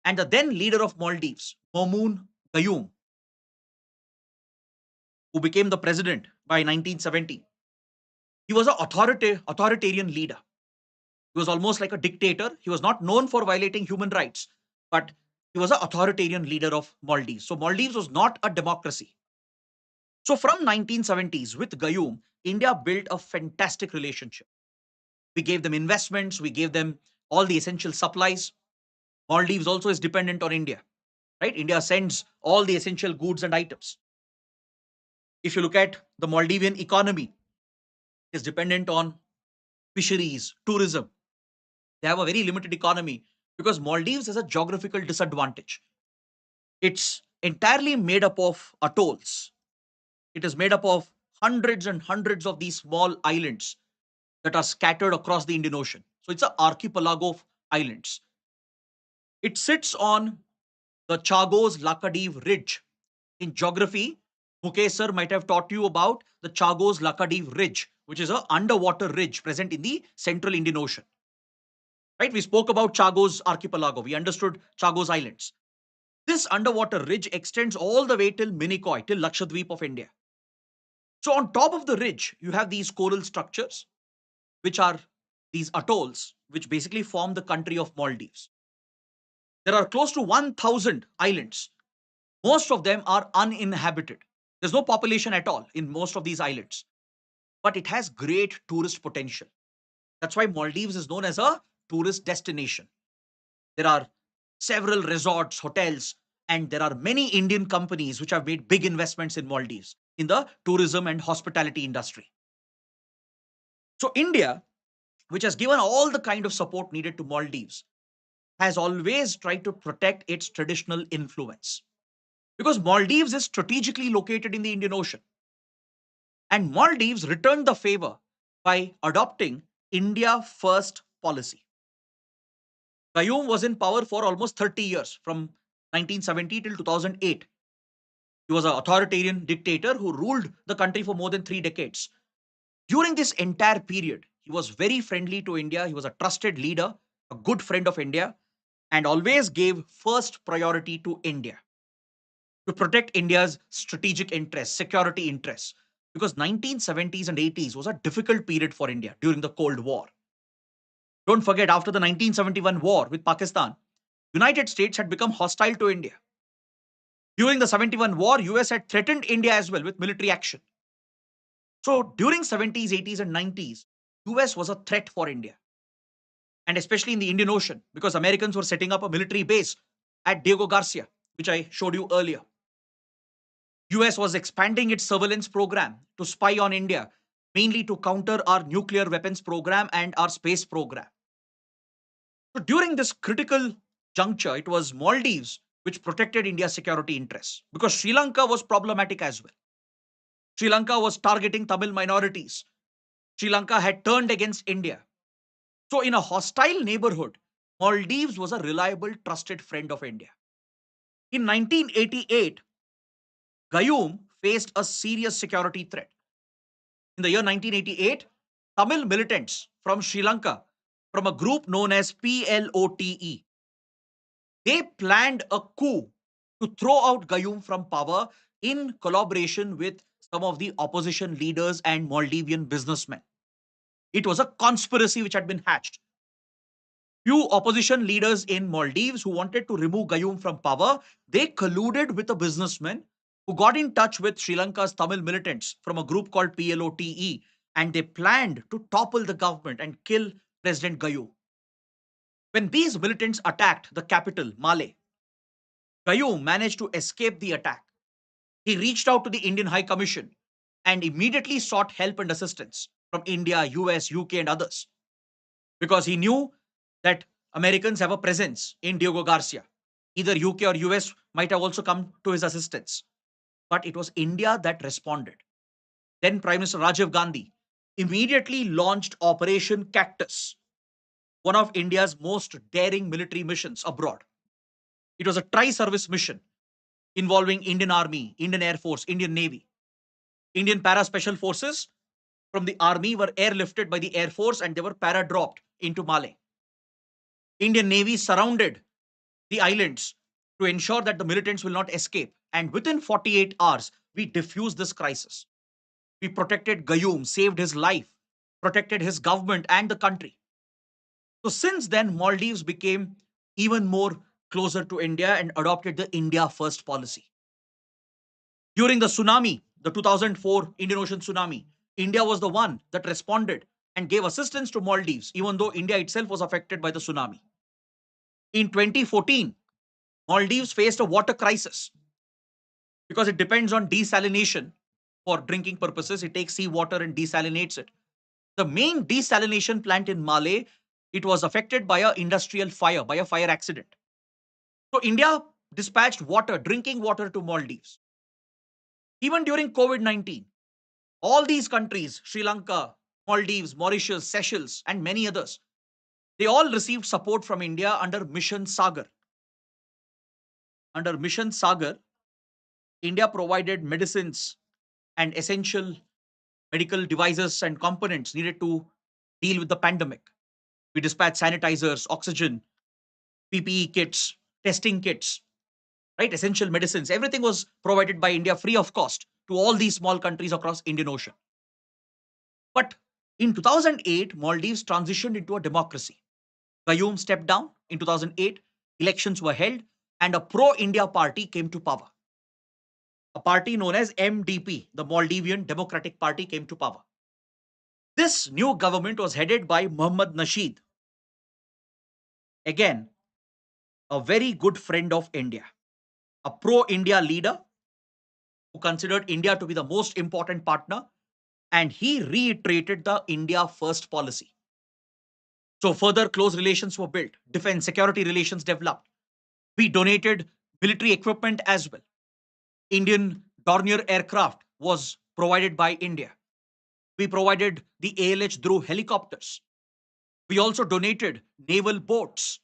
and the then leader of Maldives, Maumoon Gayoom, who became the president by 1970, he was an authoritarian leader. He was almost like a dictator. He was not known for violating human rights, but He was an authoritarian leader of Maldives. So Maldives was not a democracy. So from 1970s with Gayoom, India built a fantastic relationship. We gave them investments, we gave them all the essential supplies. Maldives also is dependent on India, right? India sends all the essential goods and items. If you look at the Maldivian economy, it is dependent on fisheries, tourism. They have a very limited economy because Maldives has a geographical disadvantage. It's entirely made up of atolls. It is made up of hundreds and hundreds of these small islands that are scattered across the Indian Ocean. So it's an archipelago of islands. It sits on the Chagos Lakadiv Ridge. In geography, Mukesh sir might have taught you about the Chagos Lakadiv Ridge, which is an underwater ridge present in the central Indian Ocean. Right? We spoke about Chagos Archipelago. We understood Chagos Islands. This underwater ridge extends all the way till Minicoy, till Lakshadweep of India. So on top of the ridge, you have these coral structures, which are these atolls, which basically form the country of Maldives. There are close to 1,000 islands. Most of them are uninhabited. There's no population at all in most of these islands, but it has great tourist potential. That's why Maldives is known as a tourist destination. There are several resorts, hotels, and there are many Indian companies which have made big investments in Maldives in the tourism and hospitality industry. So India, which has given all the kind of support needed to Maldives, has always tried to protect its traditional influence. Because Maldives is strategically located in the Indian Ocean. And Maldives returned the favor by adopting India First policy. Gayoom was in power for almost 30 years, from 1970 till 2008. He was an authoritarian dictator who ruled the country for more than 3 decades. During this entire period, he was very friendly to India. He was a trusted leader, a good friend of India, and always gave first priority to India to protect India's strategic interests, security interests. Because 1970s and 80s was a difficult period for India during the Cold War. Don't forget, after the 1971 war with Pakistan, United States had become hostile to India. During the 71 war, US had threatened India as well with military action. So during 70s, 80s and 90s, US was a threat for India, and especially in the Indian Ocean, because Americans were setting up a military base at Diego Garcia, which I showed you earlier. US was expanding its surveillance program to spy on India, mainly to counter our nuclear weapons program and our space program. So during this critical juncture, it was Maldives which protected India's security interests because Sri Lanka was problematic as well. Sri Lanka was targeting Tamil minorities. Sri Lanka had turned against India. So in a hostile neighborhood, Maldives was a reliable, trusted friend of India. In 1988, Gayoom faced a serious security threat. In the year 1988, Tamil militants from Sri Lanka, from a group known as PLOTE, they planned a coup to throw out Gayoom from power in collaboration with some of the opposition leaders and Maldivian businessmen. It was a conspiracy which had been hatched. Few opposition leaders in Maldives who wanted to remove Gayoom from power, they colluded with a businessman who got in touch with Sri Lanka's Tamil militants from a group called PLOTE, and they planned to topple the government and kill President Gayoom. When these militants attacked the capital, Male, Gayoom managed to escape the attack. He reached out to the Indian High Commission and immediately sought help and assistance from India, US, UK, and others because he knew that Americans have a presence in Diego Garcia. Either UK or US might have also come to his assistance. But it was India that responded. Then Prime Minister Rajiv Gandhi immediately launched Operation Cactus, one of India's most daring military missions abroad. It was a tri-service mission involving Indian Army, Indian Air Force, Indian Navy. Indian Para Special Forces from the Army were airlifted by the Air Force and they were para-dropped into Male. Indian Navy surrounded the islands to ensure that the militants will not escape. And within 48 hours, we diffused this crisis. We protected Gayoom, saved his life, protected his government and the country. So since then, Maldives became even more closer to India and adopted the India First policy. During the tsunami, the 2004 Indian Ocean tsunami, India was the one that responded and gave assistance to Maldives, even though India itself was affected by the tsunami. In 2014, Maldives faced a water crisis because it depends on desalination for drinking purposes. It takes seawater and desalinates it. The main desalination plant in Malé, it was affected by a industrial fire, by a fire accident. So India dispatched water, drinking water to Maldives. Even during COVID-19, all these countries, Sri Lanka, Maldives, Mauritius, Seychelles, and many others, they all received support from India under Mission Sagar. Under Mission Sagar, India provided medicines and essential medical devices and components needed to deal with the pandemic. We dispatched sanitizers, oxygen, PPE kits, testing kits, right? Essential medicines. Everything was provided by India free of cost to all these small countries across Indian Ocean. But in 2008, Maldives transitioned into a democracy. Gayoom stepped down in 2008, elections were held, and a pro-India party came to power. A party known as MDP, the Maldivian Democratic Party, came to power. This new government was headed by Mohammad Nasheed, again, a very good friend of India, a pro-India leader who considered India to be the most important partner, and he reiterated the India First policy. So further close relations were built, defense, security relations developed. We donated military equipment as well. Indian Dornier aircraft was provided by India. We provided the ALH Dhruv helicopters. We also donated naval boats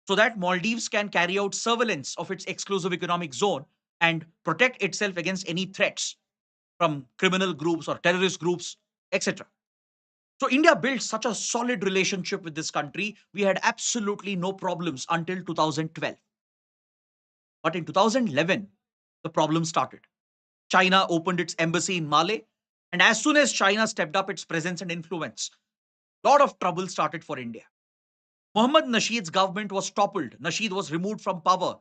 so that Maldives can carry out surveillance of its exclusive economic zone and protect itself against any threats from criminal groups or terrorist groups, etc. So India built such a solid relationship with this country. We had absolutely no problems until 2012. But in 2011, the problem started. China opened its embassy in Malé, and as soon as China stepped up its presence and influence, a lot of trouble started for India. Mohammad Nasheed's government was toppled. Nasheed was removed from power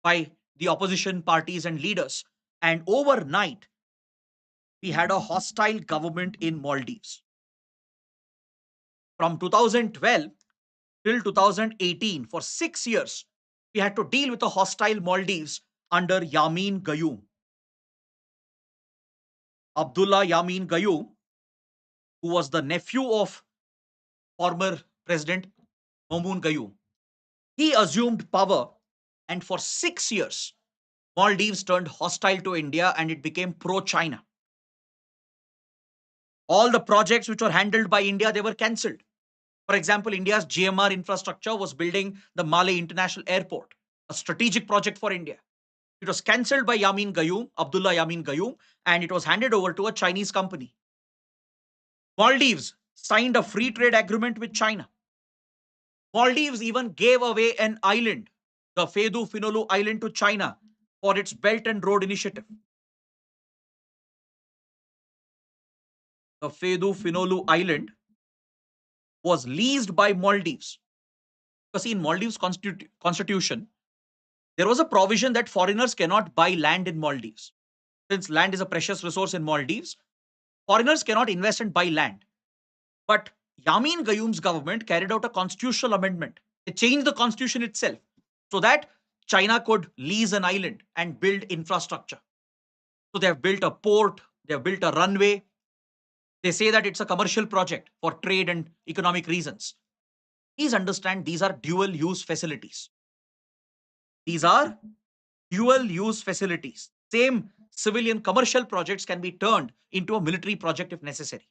by the opposition parties and leaders. And overnight, we had a hostile government in Maldives. From 2012 till 2018, for 6 years, we had to deal with a hostile Maldives under Yamin Gayoom. Abdullah Yamin Gayoom, who was the nephew of former President Mamoun Gayoom, he assumed power, and for 6 years, Maldives turned hostile to India and it became pro-China. All the projects which were handled by India, they were cancelled. For example, India's GMR infrastructure was building the Malé International Airport, a strategic project for India. It was cancelled by Yamin Gayoom, Abdullah Yamin Gayoom, and it was handed over to a Chinese company. Maldives signed a free trade agreement with China. Maldives even gave away an island, the Fedu Finolu Island, to China for its Belt and Road Initiative. The Fedu Finolu Island was leased by Maldives. Because in Maldives constitution, there was a provision that foreigners cannot buy land in Maldives. Since land is a precious resource in Maldives, foreigners cannot invest and buy land. But Yamin Gayoom's government carried out a constitutional amendment. They changed the constitution itself so that China could lease an island and build infrastructure. So they have built a port, they have built a runway. They say that it's a commercial project for trade and economic reasons. Please understand, these are dual use facilities. These are dual use facilities. Same civilian commercial projects can be turned into a military project if necessary.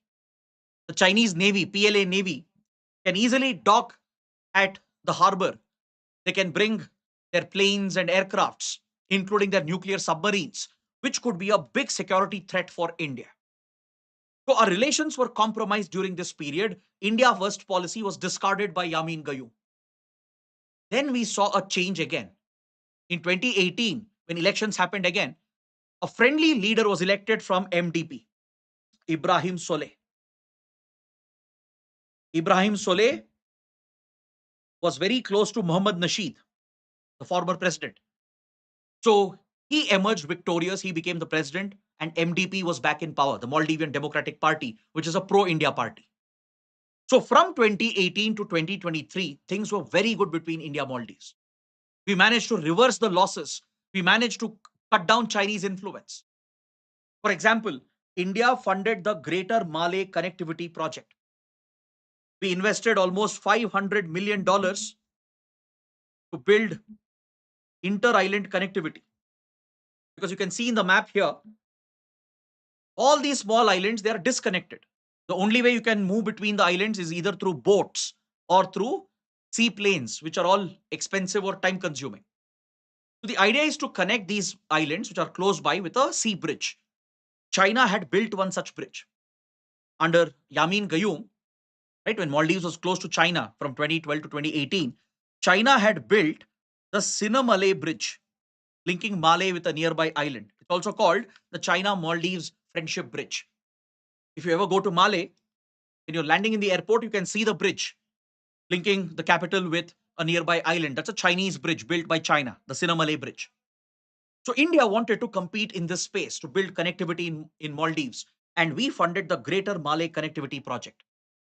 The Chinese Navy, PLA Navy, can easily dock at the harbor. They can bring their planes and aircrafts, including their nuclear submarines, which could be a big security threat for India. So our relations were compromised during this period. India First policy was discarded by Yamin Gayoom. Then we saw a change again. In 2018, when elections happened again, a friendly leader was elected from MDP, Ibrahim Soleh. Ibrahim Soleh was very close to Mohammad Nasheed. the former president. So he emerged victorious. He became the president, and MDP was back in power, the Maldivian Democratic Party, which is a pro-India party. So from 2018 to 2023, things were very good between India and Maldives. We managed to reverse the losses. We managed to cut down Chinese influence. For example, India funded the Greater Malay Connectivity Project. We invested almost $500 million to build inter-island connectivity. Because you can see in the map here, all these small islands, they are disconnected. The only way you can move between the islands is either through boats or through seaplanes, which are all expensive or time consuming. So the idea is to connect these islands, which are close by, with a sea bridge. China had built one such bridge under Yamin Gayoom, right? When Maldives was close to China from 2012 to 2018, China had built the Sinamale Bridge, linking Malay with a nearby island. It's also called the China-Maldives Friendship Bridge. If you ever go to Malay, when you're landing in the airport, you can see the bridge linking the capital with a nearby island. That's a Chinese bridge built by China, the Sinamale Bridge. So India wanted to compete in this space to build connectivity in Maldives, and we funded the Greater Malay Connectivity Project,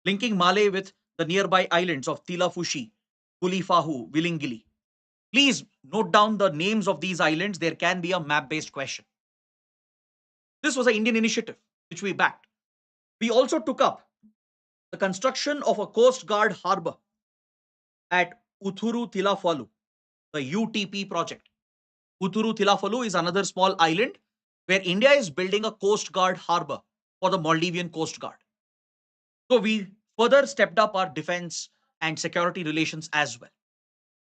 linking Malay with the nearby islands of Tilafushi, Pulifahu, Vilingili. Please note down the names of these islands. There can be a map-based question. This was an Indian initiative which we backed. We also took up the construction of a Coast Guard harbor at Uthuru Tilafalu, the UTP project. Uthuru Tilafalu is another small island where India is building a Coast Guard harbor for the Maldivian Coast Guard. So we further stepped up our defense and security relations as well.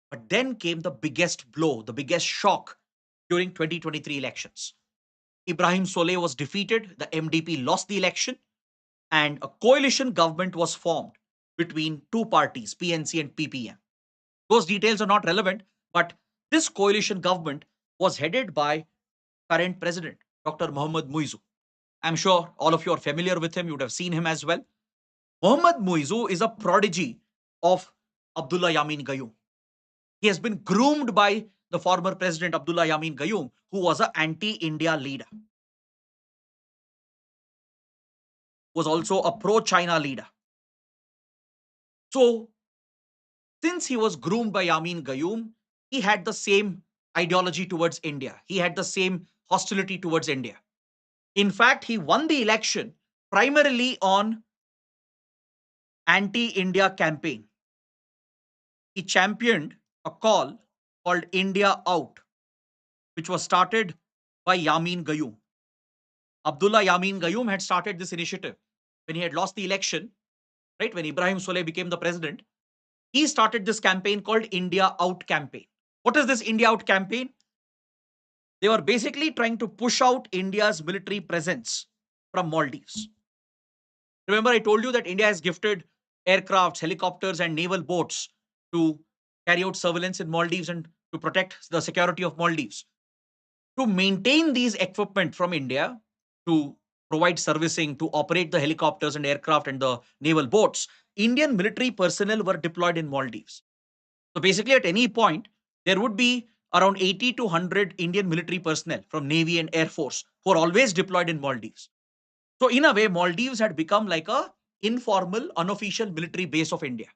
But then came the biggest blow, the biggest shock during 2023 elections. Ibrahim Soleh was defeated, the MDP lost the election, and a coalition government was formed between two parties, PNC and PPM. Those details are not relevant, but this coalition government was headed by current president, Dr. Mohammad Muizu. I'm sure all of you are familiar with him. You would have seen him as well. Mohammad Muizu is a prodigy of Abdullah Yamin Gayoom. He has been groomed by the former president, Abdullah Yamin Gayoom, who was an anti-India leader, was also a pro-China leader. So, since he was groomed by Yamin Gayoom, he had the same ideology towards India. He had the same hostility towards India. In fact, he won the election primarily on anti-India campaign. He championed a call called India Out, which was started by Yamin Gayoom. Abdullah Yamin Gayoom had started this initiative when he had lost the election, right? When Ibrahim Soleh became the president, he started this campaign called India Out campaign. What is this India Out campaign? They were basically trying to push out India's military presence from Maldives. Remember, I told you that India has gifted aircrafts, helicopters, and naval boats to carry out surveillance in Maldives and to protect the security of Maldives. To maintain these equipment from India, to provide servicing, to operate the helicopters and aircraft and the naval boats, Indian military personnel were deployed in Maldives. So basically, at any point, there would be around 80 to 100 Indian military personnel from Navy and Air Force who are always deployed in Maldives. So in a way, Maldives had become like a informal, unofficial military base of India.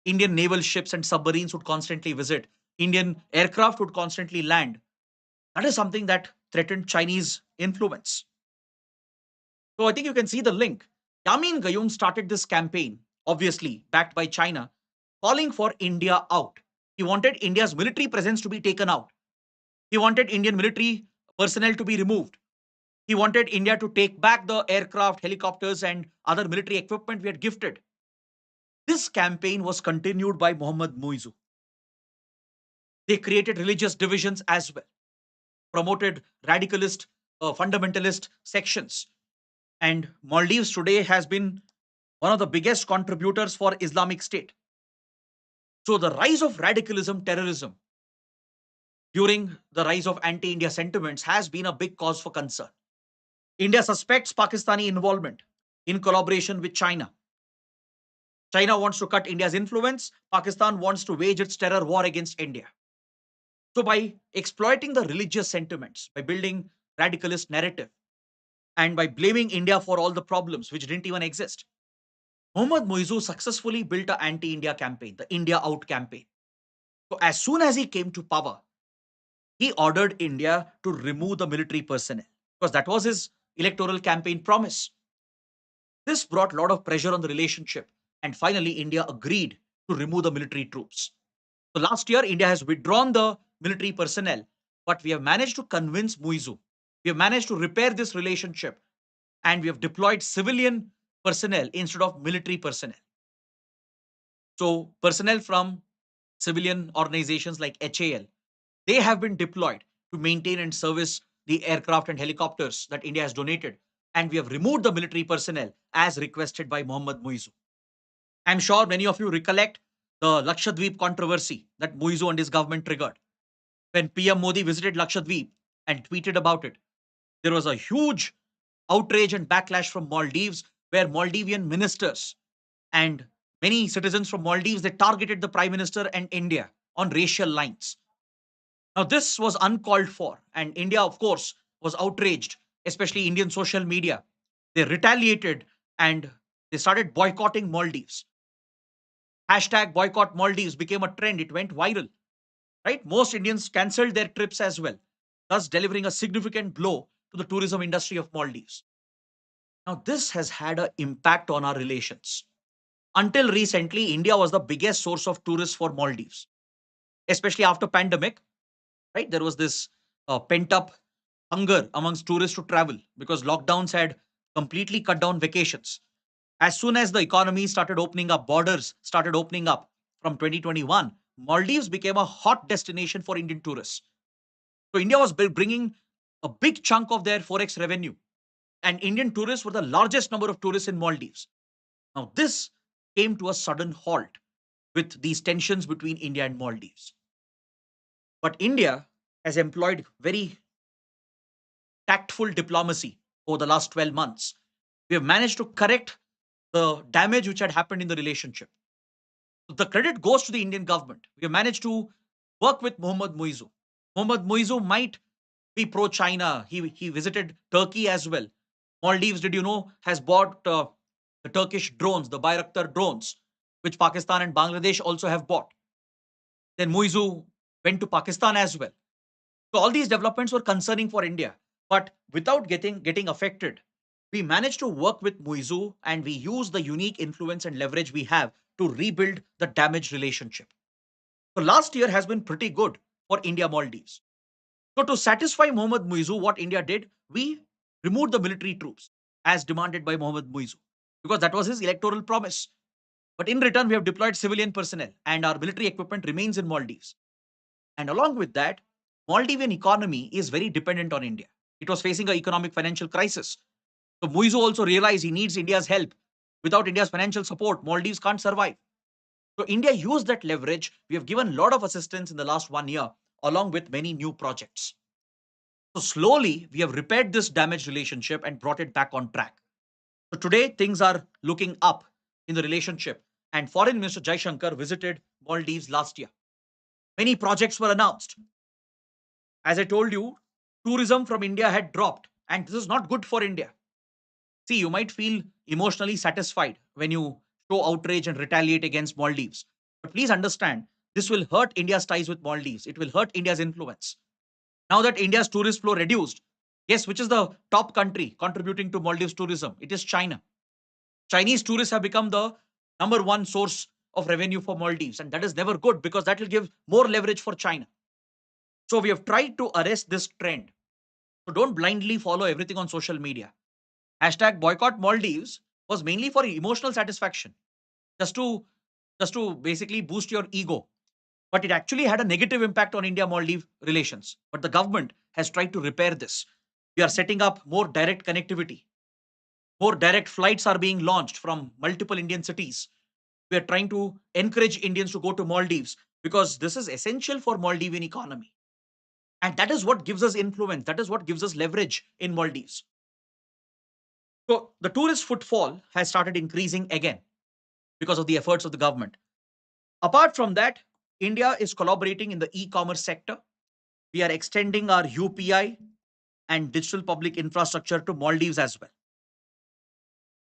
Indian naval ships and submarines would constantly visit. Indian aircraft would constantly land. That is something that threatened Chinese influence. So I think you can see the link. Yamin Gayoom started this campaign, obviously backed by China, calling for India out. He wanted India's military presence to be taken out. He wanted Indian military personnel to be removed. He wanted India to take back the aircraft, helicopters, and other military equipment we had gifted. This campaign was continued by Mohammad Muizu. They created religious divisions as well, promoted radicalist, fundamentalist sections. And Maldives today has been one of the biggest contributors for Islamic State. So the rise of radicalism, terrorism, during the rise of anti-India sentiments has been a big cause for concern. India suspects Pakistani involvement in collaboration with China. China wants to cut India's influence. Pakistan wants to wage its terror war against India. So by exploiting the religious sentiments, by building radicalist narrative, and by blaming India for all the problems which didn't even exist, Mohammad Muizu successfully built an anti-India campaign, the India Out campaign. So as soon as he came to power, he ordered India to remove the military personnel because that was his electoral campaign promise. This brought a lot of pressure on the relationship, and finally, India agreed to remove the military troops. So last year, India has withdrawn the military personnel, but we have managed to convince Muizu. We have managed to repair this relationship, and we have deployed civilian personnel instead of military personnel. So personnel from civilian organizations like HAL, they have been deployed to maintain and service the aircraft and helicopters that India has donated. And we have removed the military personnel as requested by Mohammad Muizu. I'm sure many of you recollect the Lakshadweep controversy that Muizu and his government triggered. When PM Modi visited Lakshadweep and tweeted about it, there was a huge outrage and backlash from Maldives, where Maldivian ministers and many citizens from Maldives, they targeted the Prime Minister and India on racial lines. Now, this was uncalled for, and India, of course, was outraged, especially Indian social media. They retaliated and they started boycotting Maldives. Hashtag boycott Maldives became a trend. It went viral, right? Most Indians cancelled their trips as well, thus delivering a significant blow to the tourism industry of Maldives. Now, this has had an impact on our relations. Until recently, India was the biggest source of tourists for Maldives, especially after pandemic, right? There was this pent up hunger amongst tourists to travel because lockdowns had completely cut down vacations. As soon as the economy started opening up, borders started opening up from 2021, Maldives became a hot destination for Indian tourists. So India was bringing a big chunk of their forex revenue, and Indian tourists were the largest number of tourists in Maldives. Now, this came to a sudden halt with these tensions between India and Maldives. But India has employed very tactful diplomacy over the last 12 months. We have managed to correct the damage which had happened in the relationship. So the credit goes to the Indian government. We have managed to work with Mohammad Muizu. Mohammad Muizu might be pro China. He visited Turkey as well. Maldives, did you know, has bought the Turkish drones, the Bayraktar drones, which Pakistan and Bangladesh also have bought. Then Muizu went to Pakistan as well. So all these developments were concerning for India, but without getting affected, we managed to work with Muizu and we use the unique influence and leverage we have to rebuild the damaged relationship. So last year has been pretty good for India Maldives. So to satisfy Mohammad Muizu, what India did, we removed the military troops as demanded by Mohammad Muizu because that was his electoral promise. But in return, we have deployed civilian personnel and our military equipment remains in Maldives. And along with that, Maldivian economy is very dependent on India. It was facing an economic financial crisis. So Muizu also realized he needs India's help. Without India's financial support, Maldives can't survive. So India used that leverage. We have given a lot of assistance in the last 1 year, along with many new projects. So slowly, we have repaired this damaged relationship and brought it back on track. So today, things are looking up in the relationship. And Foreign Minister Jaishankar visited Maldives last year. Many projects were announced. As I told you, tourism from India had dropped, and this is not good for India. See, you might feel emotionally satisfied when you show outrage and retaliate against Maldives. But please understand, this will hurt India's ties with Maldives. It will hurt India's influence. Now that India's tourist flow reduced, yes, which is the top country contributing to Maldives tourism? It is China. Chinese tourists have become the number one source of revenue for Maldives, and that is never good because that will give more leverage for China. So we have tried to arrest this trend. So don't blindly follow everything on social media. Hashtag boycott Maldives was mainly for emotional satisfaction, just to just to basically boost your ego. But it actually had a negative impact on India-Maldives relations. But the government has tried to repair this. We are setting up more direct connectivity. More direct flights are being launched from multiple Indian cities. We are trying to encourage Indians to go to Maldives because this is essential for Maldivian economy. And that is what gives us influence. That is what gives us leverage in Maldives. So the tourist footfall has started increasing again because of the efforts of the government. Apart from that, India is collaborating in the e-commerce sector. We are extending our UPI and digital public infrastructure to Maldives as well.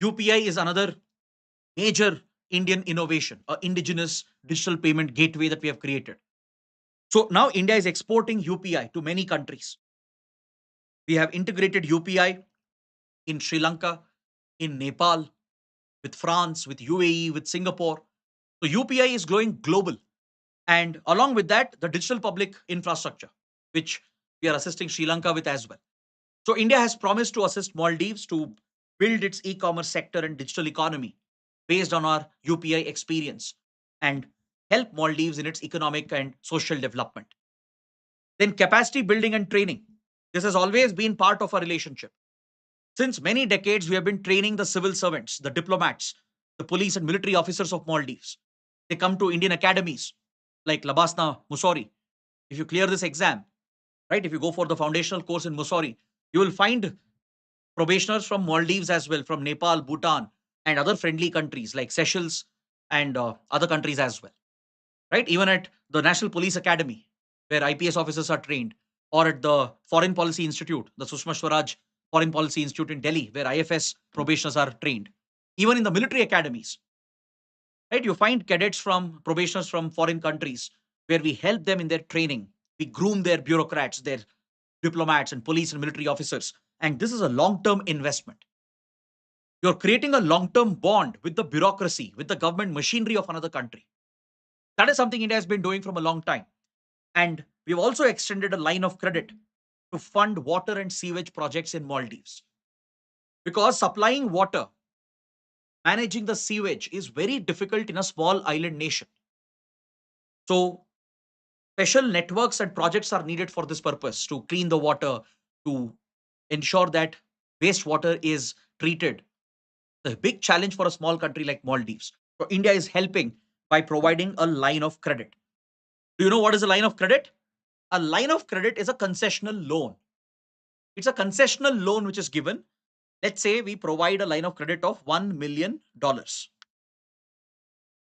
UPI is another major Indian innovation, a indigenous digital payment gateway that we have created. So now India is exporting UPI to many countries. We have integrated UPI in Sri Lanka, in Nepal, with France, with UAE, with Singapore. So UPI is going global. And along with that, the digital public infrastructure, which we are assisting Sri Lanka with as well. So India has promised to assist Maldives to build its e-commerce sector and digital economy based on our UPI experience and help Maldives in its economic and social development. Then capacity building and training. This has always been part of our relationship. Since many decades, we have been training the civil servants, the diplomats, the police and military officers of Maldives. They come to Indian academies like Labasna, Mussoorie. If you clear this exam, right, if you go for the foundational course in Mussoorie, you will find probationers from Maldives as well, from Nepal, Bhutan, and other friendly countries like Seychelles and other countries as well, right? Even at the National Police Academy, where IPS officers are trained, or at the Foreign Policy Institute, the Sushma Swaraj Foreign Policy Institute in Delhi, where IFS probationers are trained. Even in the military academies, right? You find cadets from probationers from foreign countries where we help them in their training. We groom their bureaucrats, their diplomats and police and military officers. And this is a long-term investment. You're creating a long-term bond with the bureaucracy, with the government machinery of another country. That is something India has been doing from a long time. And we've also extended a line of credit to fund water and sewage projects in Maldives. Because supplying water, managing the sewage is very difficult in a small island nation. So special networks and projects are needed for this purpose to clean the water, to ensure that wastewater is treated. A big challenge for a small country like Maldives. So India is helping by providing a line of credit. Do you know what is a line of credit? A line of credit is a concessional loan. It's a concessional loan which is given. Let's say we provide a line of credit of $1 million.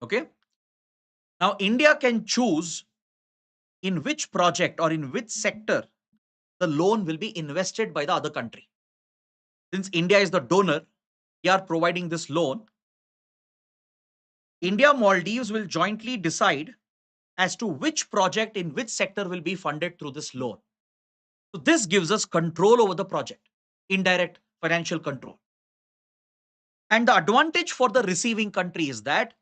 Okay. Now, India can choose in which project or in which sector the loan will be invested by the other country. Since India is the donor, we are providing this loan. India Maldives will jointly decide as to which project in which sector will be funded through this loan. So this gives us control over the project, indirect financial control. And the advantage for the receiving country is that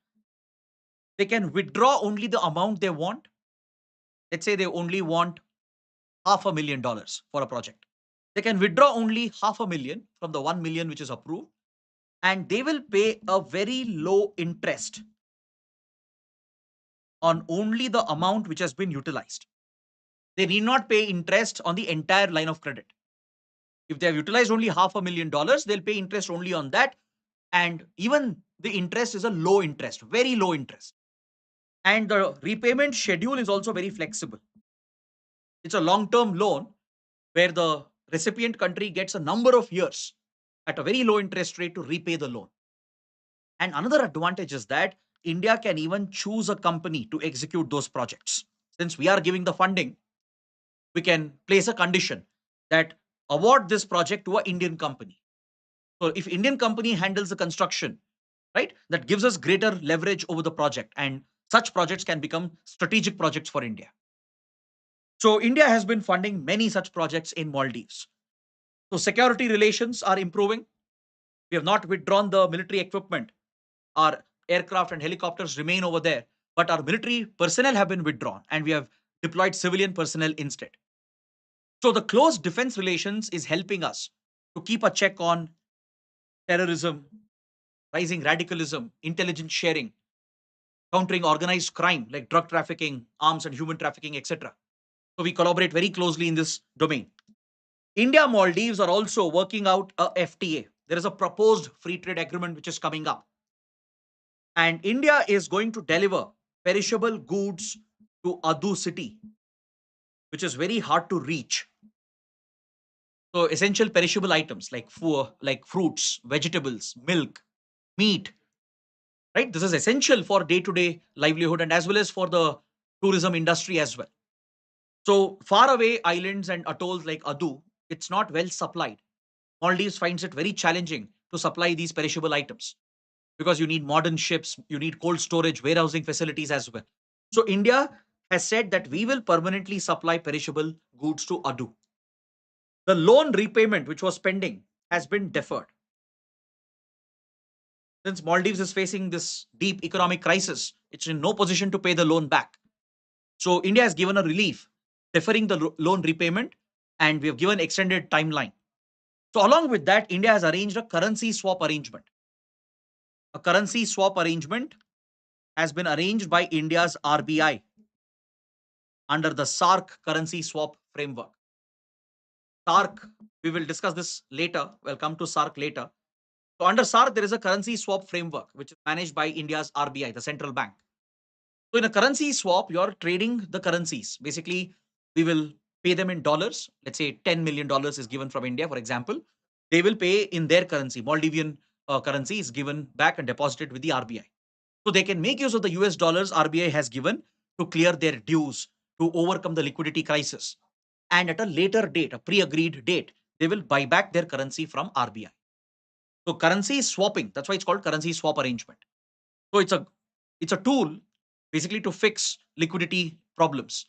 they can withdraw only the amount they want. Let's say they only want $500,000 for a project. They can withdraw only 500,000 from the 1 million which is approved, and they will pay a very low interest on only the amount which has been utilized. They need not pay interest on the entire line of credit. If they have utilized only $500,000, they'll pay interest only on that. And even the interest is a low interest, very low interest. And the repayment schedule is also very flexible. It's a long-term loan where the recipient country gets a number of years at a very low interest rate to repay the loan. And another advantage is that India can even choose a company to execute those projects. Since we are giving the funding, we can place a condition that award this project to an Indian company. So if Indian company handles the construction, right, that gives us greater leverage over the project, and such projects can become strategic projects for India. So India has been funding many such projects in Maldives. So security relations are improving. We have not withdrawn the military equipment. Our aircraft and helicopters remain over there, but our military personnel have been withdrawn and we have deployed civilian personnel instead. So the close defense relations is helping us to keep a check on terrorism, rising radicalism, intelligence sharing, countering organized crime like drug trafficking, arms and human trafficking, etc. So we collaborate very closely in this domain. India Maldives are also working out a FTA. There is a proposed free trade agreement which is coming up. And India is going to deliver perishable goods to Adu city, which is very hard to reach. So essential perishable items like fruits, vegetables, milk, meat, right? This is essential for day-to-day livelihood and as well as for the tourism industry as well. So far away islands and atolls like Adu, it's not well supplied. Maldives finds it very challenging to supply these perishable items because you need modern ships, you need cold storage, warehousing facilities as well. So India has said that we will permanently supply perishable goods to Adu. The loan repayment, which was pending, has been deferred. Since Maldives is facing this deep economic crisis, it's in no position to pay the loan back. So India has given a relief, deferring the loan repayment, and we have given extended timeline. So along with that, India has arranged a currency swap arrangement. A currency swap arrangement has been arranged by India's RBI under the SARC currency swap framework. SARC, we will discuss this later. We'll come to SARC later. So under SARC, there is a currency swap framework which is managed by India's RBI, the central bank. So in a currency swap, you're trading the currencies. Basically, we will pay them in dollars. Let's say $10 million is given from India, for example. They will pay in their currency. Maldivian currency is given back and deposited with the RBI. So they can make use of the US dollars RBI has given to clear their dues, to overcome the liquidity crisis. And at a later date, a pre-agreed date, they will buy back their currency from RBI. So currency swapping, that's why it's called currency swap arrangement. So it's a tool basically to fix liquidity problems,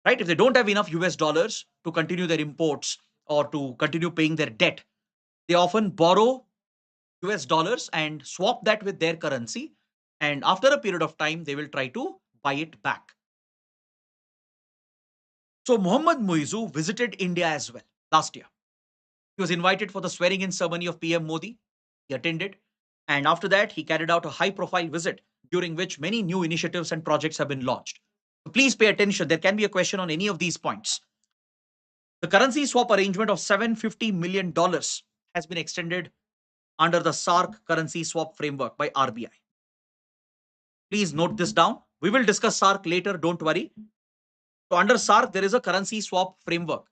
right? If they don't have enough US dollars to continue their imports or to continue paying their debt, they often borrow US dollars and swap that with their currency. And after a period of time, they will try to buy it back. So Mohammad Muizu visited India as well last year. He was invited for the swearing in ceremony of PM Modi. He attended. And after that, he carried out a high profile visit during which many new initiatives and projects have been launched. So please pay attention. There can be a question on any of these points. The currency swap arrangement of $750 million has been extended under the SARC currency swap framework by RBI. Please note this down. We will discuss SARC later, don't worry. So under SARC, there is a currency swap framework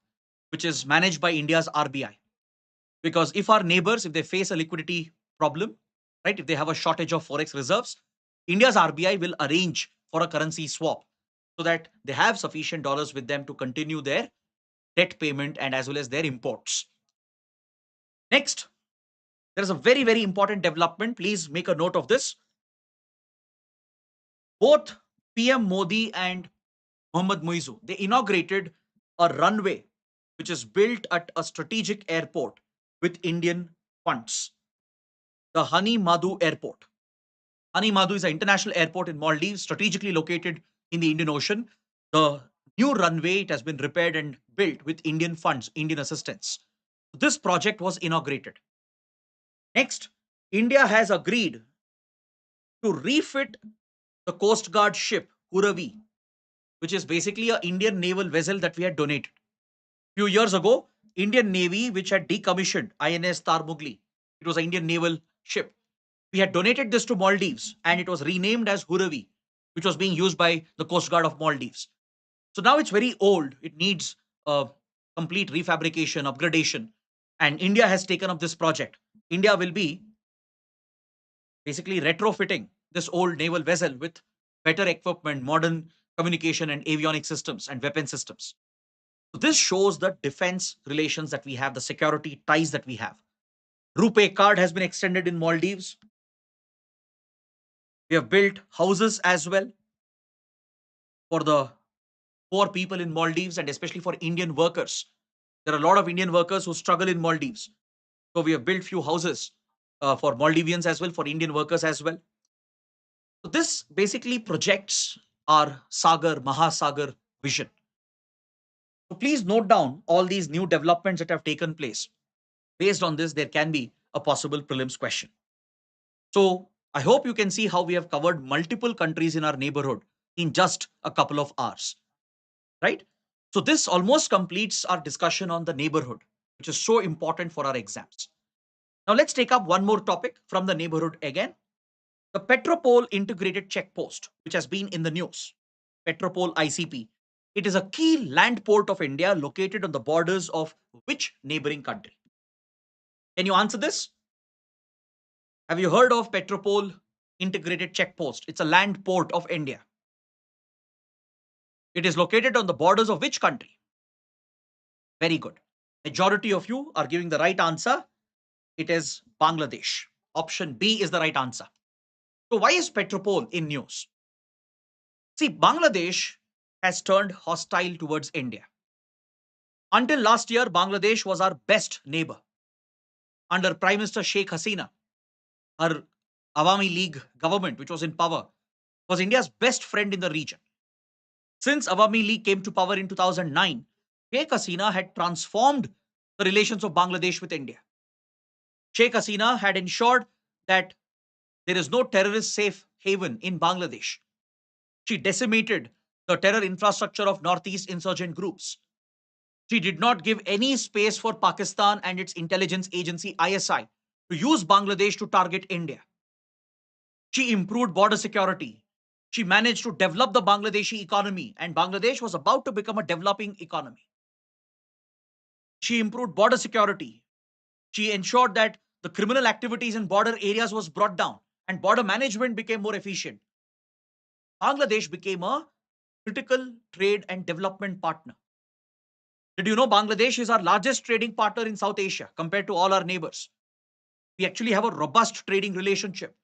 which is managed by India's RBI. Because if our neighbors, if they face a liquidity problem, right, if they have a shortage of forex reserves, India's RBI will arrange for a currency swap so that they have sufficient dollars with them to continue their debt payment and as well as their imports. Next, there is a very, very important development. Please make a note of this. Both PM Modi and Mohammad Muizu, they inaugurated a runway which is built at a strategic airport with Indian funds, the Hani Madhu Airport. Hani Madhu is an international airport in Maldives, strategically located in the Indian Ocean. The new runway, it has been repaired and built with Indian funds, Indian assistance. This project was inaugurated. Next, India has agreed to refit the Coast Guard ship Kuravi, which is basically an Indian naval vessel that we had donated. Few years ago, Indian Navy, which had decommissioned INS Tarmugli, it was an Indian naval ship. We had donated this to Maldives and it was renamed as Huravi, which was being used by the Coast Guard of Maldives. So now it's very old. It needs a complete refabrication, upgradation. And India has taken up this project. India will be basically retrofitting this old naval vessel with better equipment, modern communication and avionic systems and weapon systems. So this shows the defense relations that we have, the security ties that we have. RuPay card has been extended in Maldives. We have built houses as well for the poor people in Maldives and especially for Indian workers. There are a lot of Indian workers who struggle in Maldives. So we have built few houses for Maldivians as well, for Indian workers as well. So this basically projects our Sagar, Mahasagar vision. So please note down all these new developments that have taken place. Based on this, there can be a possible prelims question. So I hope you can see how we have covered multiple countries in our neighborhood in just a couple of hours, right? So this almost completes our discussion on the neighborhood, which is so important for our exams. Now let's take up one more topic from the neighborhood again. The Petropol Integrated Check Post, which has been in the news, Petropol ICP. It is a key land port of India located on the borders of which neighboring country? Can you answer this? Have you heard of Petropol Integrated Check Post? It's a land port of India. It is located on the borders of which country? Very good. Majority of you are giving the right answer. It is Bangladesh. Option B is the right answer. So why is Petropol in news? See, Bangladesh has turned hostile towards India. Until last year, Bangladesh was our best neighbor. Under Prime Minister Sheikh Hasina, her Awami League government, which was in power, was India's best friend in the region. Since Awami League came to power in 2009, Sheikh Hasina had transformed the relations of Bangladesh with India. Sheikh Hasina had ensured that there is no terrorist safe haven in Bangladesh. She decimated the terror infrastructure of Northeast insurgent groups. She did not give any space for Pakistan and its intelligence agency ISI to use Bangladesh to target India. She improved border security. She managed to develop the Bangladeshi economy, and Bangladesh was about to become a developing economy. She improved border security. She ensured that the criminal activities in border areas was brought down and border management became more efficient. Bangladesh became a critical trade and development partner. Did you know Bangladesh is our largest trading partner in South Asia compared to all our neighbors? We actually have a robust trading relationship.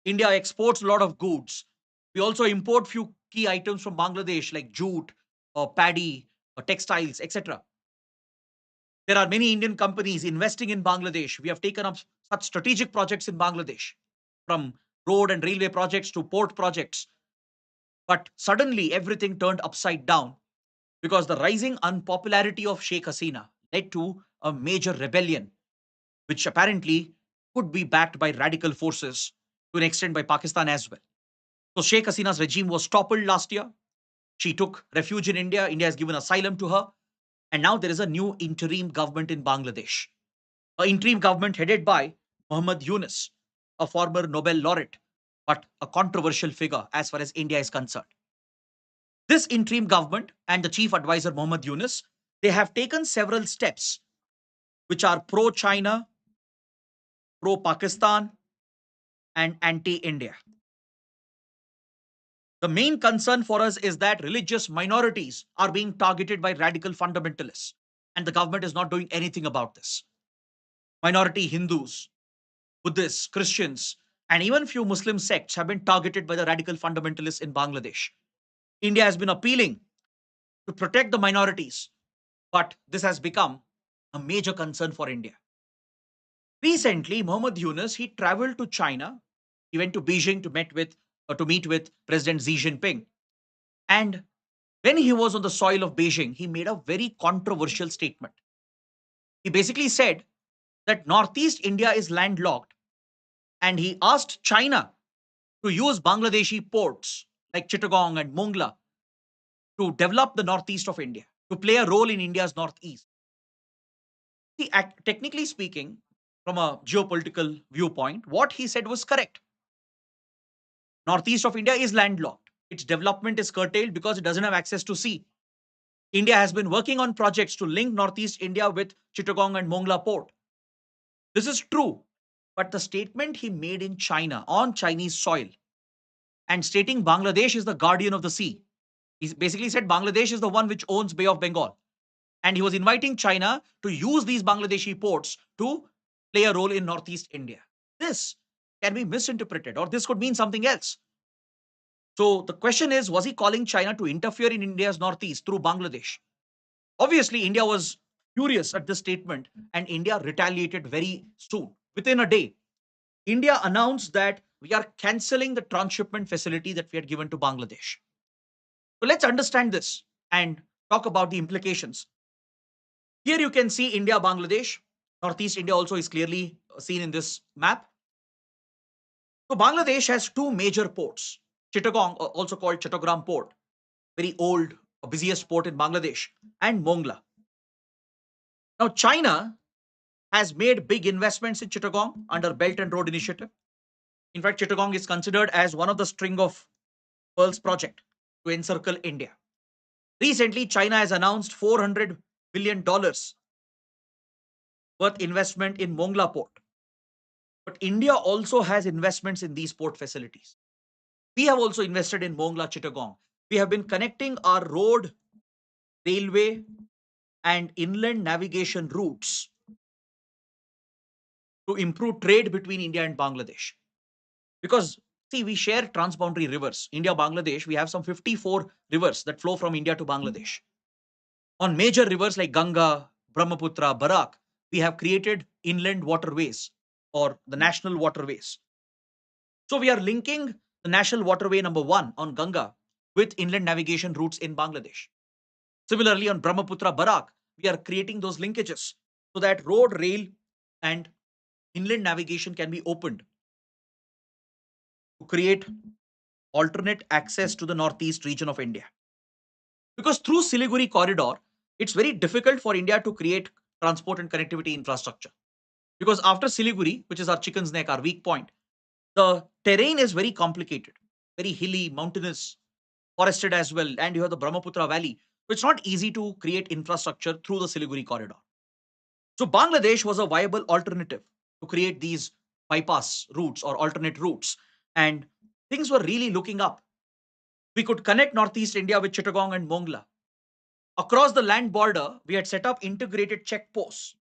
India exports a lot of goods. We also import few key items from Bangladesh like jute or paddy or textiles, etc. There are many Indian companies investing in Bangladesh. We have taken up such strategic projects in Bangladesh, from road and railway projects to port projects. But suddenly everything turned upside down because the rising unpopularity of Sheikh Hasina led to a major rebellion, which apparently could be backed by radical forces to an extent by Pakistan as well. So Sheikh Hasina's regime was toppled last year. She took refuge in India. India has given asylum to her. And now there is a new interim government in Bangladesh. An interim government headed by Muhammad Yunus, a former Nobel laureate, but a controversial figure as far as India is concerned. This interim government and the chief advisor Muhammad Yunus, they have taken several steps which are pro-China, pro-Pakistan, and anti-India. The main concern for us is that religious minorities are being targeted by radical fundamentalists, and the government is not doing anything about this. Minority Hindus, Buddhists, Christians, and even few Muslim sects have been targeted by the radical fundamentalists in Bangladesh. India has been appealing to protect the minorities, but this has become a major concern for India. Recently, Muhammad Yunus, he traveled to China. He went to Beijing to meet with President Xi Jinping. And when he was on the soil of Beijing, he made a very controversial statement. He basically said that Northeast India is landlocked, and he asked China to use Bangladeshi ports like Chittagong and Mongla to develop the northeast of India, to play a role in India's northeast. See, technically speaking, from a geopolitical viewpoint, what he said was correct. Northeast of India is landlocked. Its development is curtailed because it doesn't have access to sea. India has been working on projects to link Northeast India with Chittagong and Mongla port. This is true, but the statement he made in China on Chinese soil and stating Bangladesh is the guardian of the sea. He basically said Bangladesh is the one which owns Bay of Bengal. And he was inviting China to use these Bangladeshi ports to play a role in Northeast India. This can be misinterpreted, or this could mean something else. So the question is, was he calling China to interfere in India's Northeast through Bangladesh? Obviously, India was furious at this statement and India retaliated very soon. Within a day, India announced that we are cancelling the transshipment facility that we had given to Bangladesh. So let's understand this and talk about the implications. Here you can see India, Bangladesh. Northeast India also is clearly seen in this map. So Bangladesh has two major ports. Chittagong, also called Chattogram Port, very old, busiest port in Bangladesh, and Mongla. Now China has made big investments in Chittagong under Belt and Road Initiative. In fact, Chittagong is considered as one of the string of pearls project to encircle India. Recently, China has announced $400 billion worth investment in Mongla port. But India also has investments in these port facilities. We have also invested in Mongla Chittagong. We have been connecting our road, railway, and inland navigation routes to improve trade between India and Bangladesh. Because, see, we share transboundary rivers. India, Bangladesh, we have some 54 rivers that flow from India to Bangladesh. On major rivers like Ganga, Brahmaputra, Barak, we have created inland waterways or the national waterways. So we are linking the national waterway number one on Ganga with inland navigation routes in Bangladesh. Similarly, on Brahmaputra, Barak, we are creating those linkages so that road, rail, and inland navigation can be opened to create alternate access to the northeast region of India. Because through Siliguri corridor, it's very difficult for India to create transport and connectivity infrastructure. Because after Siliguri, which is our chicken's neck, our weak point, the terrain is very complicated, very hilly, mountainous, forested as well, and you have the Brahmaputra Valley. So it's not easy to create infrastructure through the Siliguri corridor. So Bangladesh was a viable alternative to create these bypass routes or alternate routes. And things were really looking up. We could connect Northeast India with Chittagong and Mongla. Across the land border, we had set up integrated checkposts,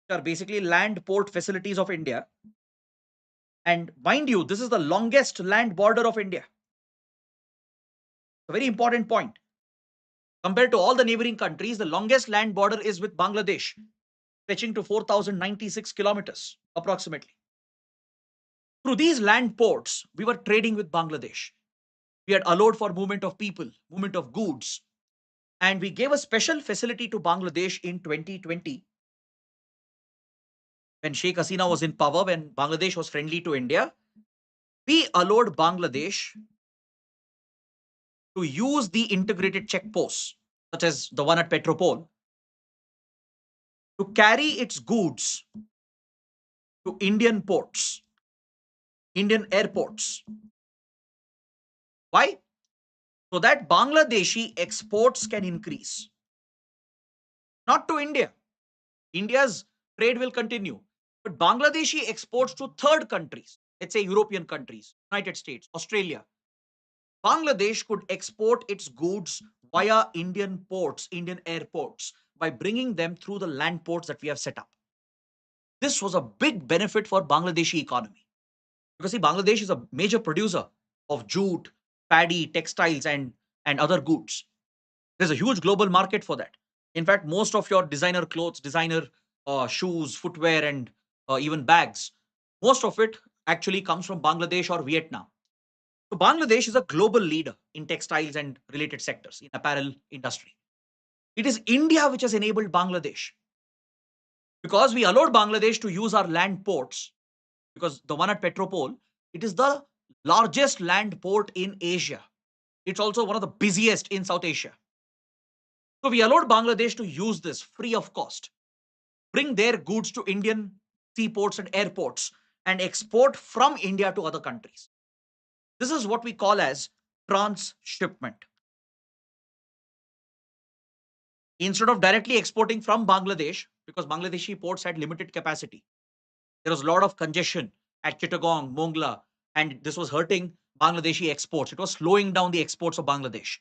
which are basically land port facilities of India. And mind you, this is the longest land border of India. A very important point. Compared to all the neighboring countries, the longest land border is with Bangladesh, stretching to 4,096 kilometers approximately. Through these land ports, we were trading with Bangladesh. We had allowed for movement of people, movement of goods, and we gave a special facility to Bangladesh in 2020 when Sheikh Hasina was in power, when Bangladesh was friendly to India. We allowed Bangladesh to use the integrated checkposts, such as the one at Petropol, to carry its goods to Indian ports, Indian airports. Why? So that Bangladeshi exports can increase. Not to India. India's trade will continue. But Bangladeshi exports to third countries, let's say European countries, United States, Australia. Bangladesh could export its goods via Indian ports, Indian airports, by bringing them through the land ports that we have set up. This was a big benefit for Bangladeshi economy. Because see, Bangladesh is a major producer of jute, paddy, textiles, and other goods. There's a huge global market for that. In fact, most of your designer clothes, designer shoes, footwear, and even bags, most of it actually comes from Bangladesh or Vietnam. So Bangladesh is a global leader in textiles and related sectors in apparel industry. It is India which has enabled Bangladesh because we allowed Bangladesh to use our land ports. Because the one at Petropol, it is the largest land port in Asia. It's also one of the busiest in South Asia. So we allowed Bangladesh to use this free of cost, bring their goods to Indian seaports and airports, and export from India to other countries. This is what we call as transshipment. Instead of directly exporting from Bangladesh, because Bangladeshi ports had limited capacity, there was a lot of congestion at Chittagong, Mongla, and this was hurting Bangladeshi exports. It was slowing down the exports of Bangladesh.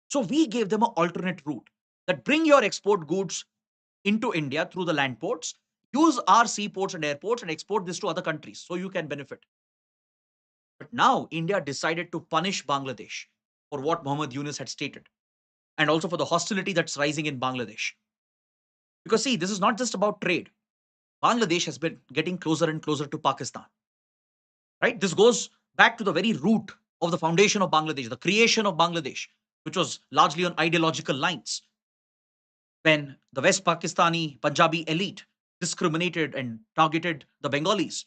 So we gave them an alternate route that bring your export goods into India through the land ports, use our seaports and airports and export this to other countries so you can benefit. But now India decided to punish Bangladesh for what Muhammad Yunus had stated and also for the hostility that's rising in Bangladesh. Because see, this is not just about trade. Bangladesh has been getting closer and closer to Pakistan. Right? This goes back to the very root of the foundation of Bangladesh, the creation of Bangladesh, which was largely on ideological lines. When the West Pakistani Punjabi elite discriminated and targeted the Bengalis,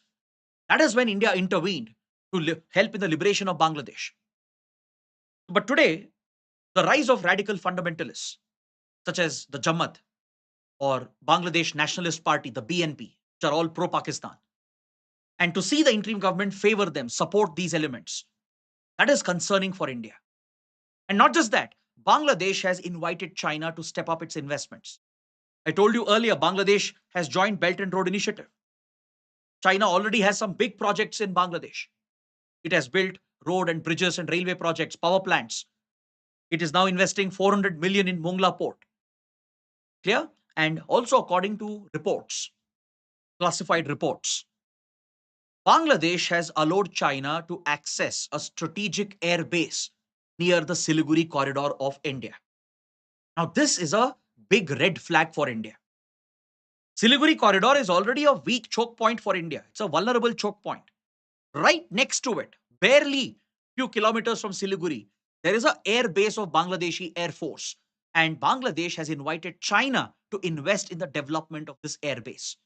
that is when India intervened to help in the liberation of Bangladesh. But today, the rise of radical fundamentalists, such as the Jamaat or Bangladesh Nationalist Party, the BNP, which are all pro Pakistan, and to see the interim government favor them, support these elements, that is concerning for India. And not just that, Bangladesh has invited China to step up its investments. I told you earlier, Bangladesh has joined Belt and Road Initiative. China already has some big projects in Bangladesh. It has built road and bridges and railway projects, power plants. It is now investing 400 million in Mongla port. Clear? And also, according to reports, classified reports, Bangladesh has allowed China to access a strategic air base near the Siliguri corridor of India. Now, this is a big red flag for India. Siliguri corridor is already a weak choke point for India. It's a vulnerable choke point. Right next to it, barely few kilometers from Siliguri, there is a air base of Bangladeshi Air Force. And Bangladesh has invited China to invest in the development of this air base.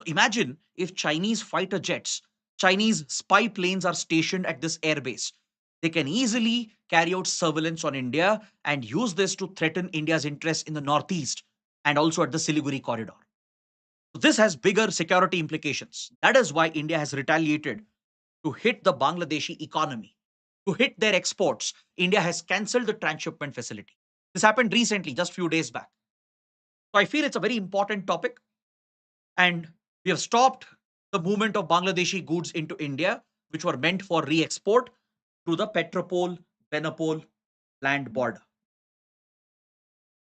Imagine if Chinese fighter jets, Chinese spy planes are stationed at this airbase. They can easily carry out surveillance on India and use this to threaten India's interests in the northeast and also at the Siliguri corridor. So this has bigger security implications. That is why India has retaliated to hit the Bangladeshi economy, to hit their exports. India has cancelled the transshipment facility. This happened recently, just few days back. So I feel it's a very important topic. And we have stopped the movement of Bangladeshi goods into India, which were meant for re export to the Petropol Benapol land border.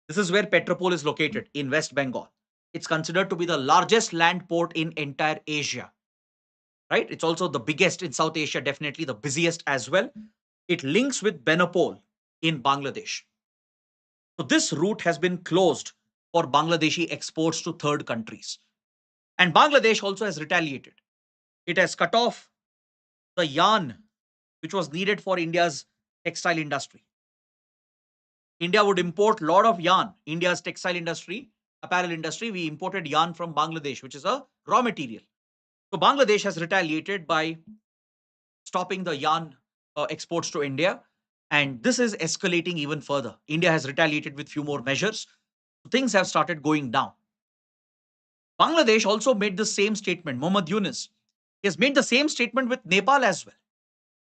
This is where Petropol is located in West Bengal. It's considered to be the largest land port in entire Asia, right? It's also the biggest in South Asia, definitely the busiest as well. It links with Benapol in Bangladesh. So this route has been closed for Bangladeshi exports to third countries. And Bangladesh also has retaliated. It has cut off the yarn which was needed for India's textile industry. India would import a lot of yarn. India's textile industry, apparel industry, we imported yarn from Bangladesh, which is a raw material. So Bangladesh has retaliated by stopping the yarn exports to India. And this is escalating even further. India has retaliated with few more measures. Things have started going down. Bangladesh also made the same statement. Mohammad Yunus, he has made the same statement with Nepal as well.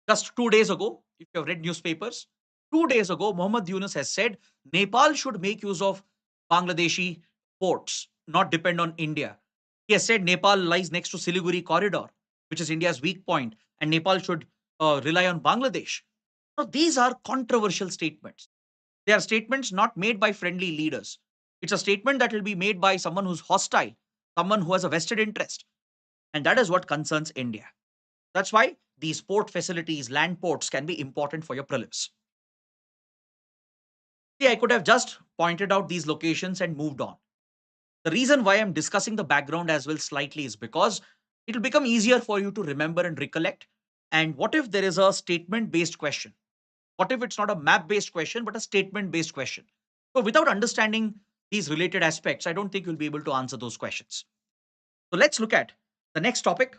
Just 2 days ago, if you have read newspapers, 2 days ago, Mohammad Yunus has said Nepal should make use of Bangladeshi ports, not depend on India. He has said Nepal lies next to Siliguri corridor, which is India's weak point, and Nepal should rely on Bangladesh. So these are controversial statements. They are statements not made by friendly leaders. It's a statement that will be made by someone who's hostile, someone who has a vested interest. And that is what concerns India. That's why these port facilities, land ports can be important for your prelims. See, I could have just pointed out these locations and moved on. The reason why I'm discussing the background as well slightly is because it will become easier for you to remember and recollect. And what if there is a statement based question? What if it's not a map based question, but a statement based question? So, without understanding these related aspects, I don't think you'll be able to answer those questions. So, let's look at the next topic.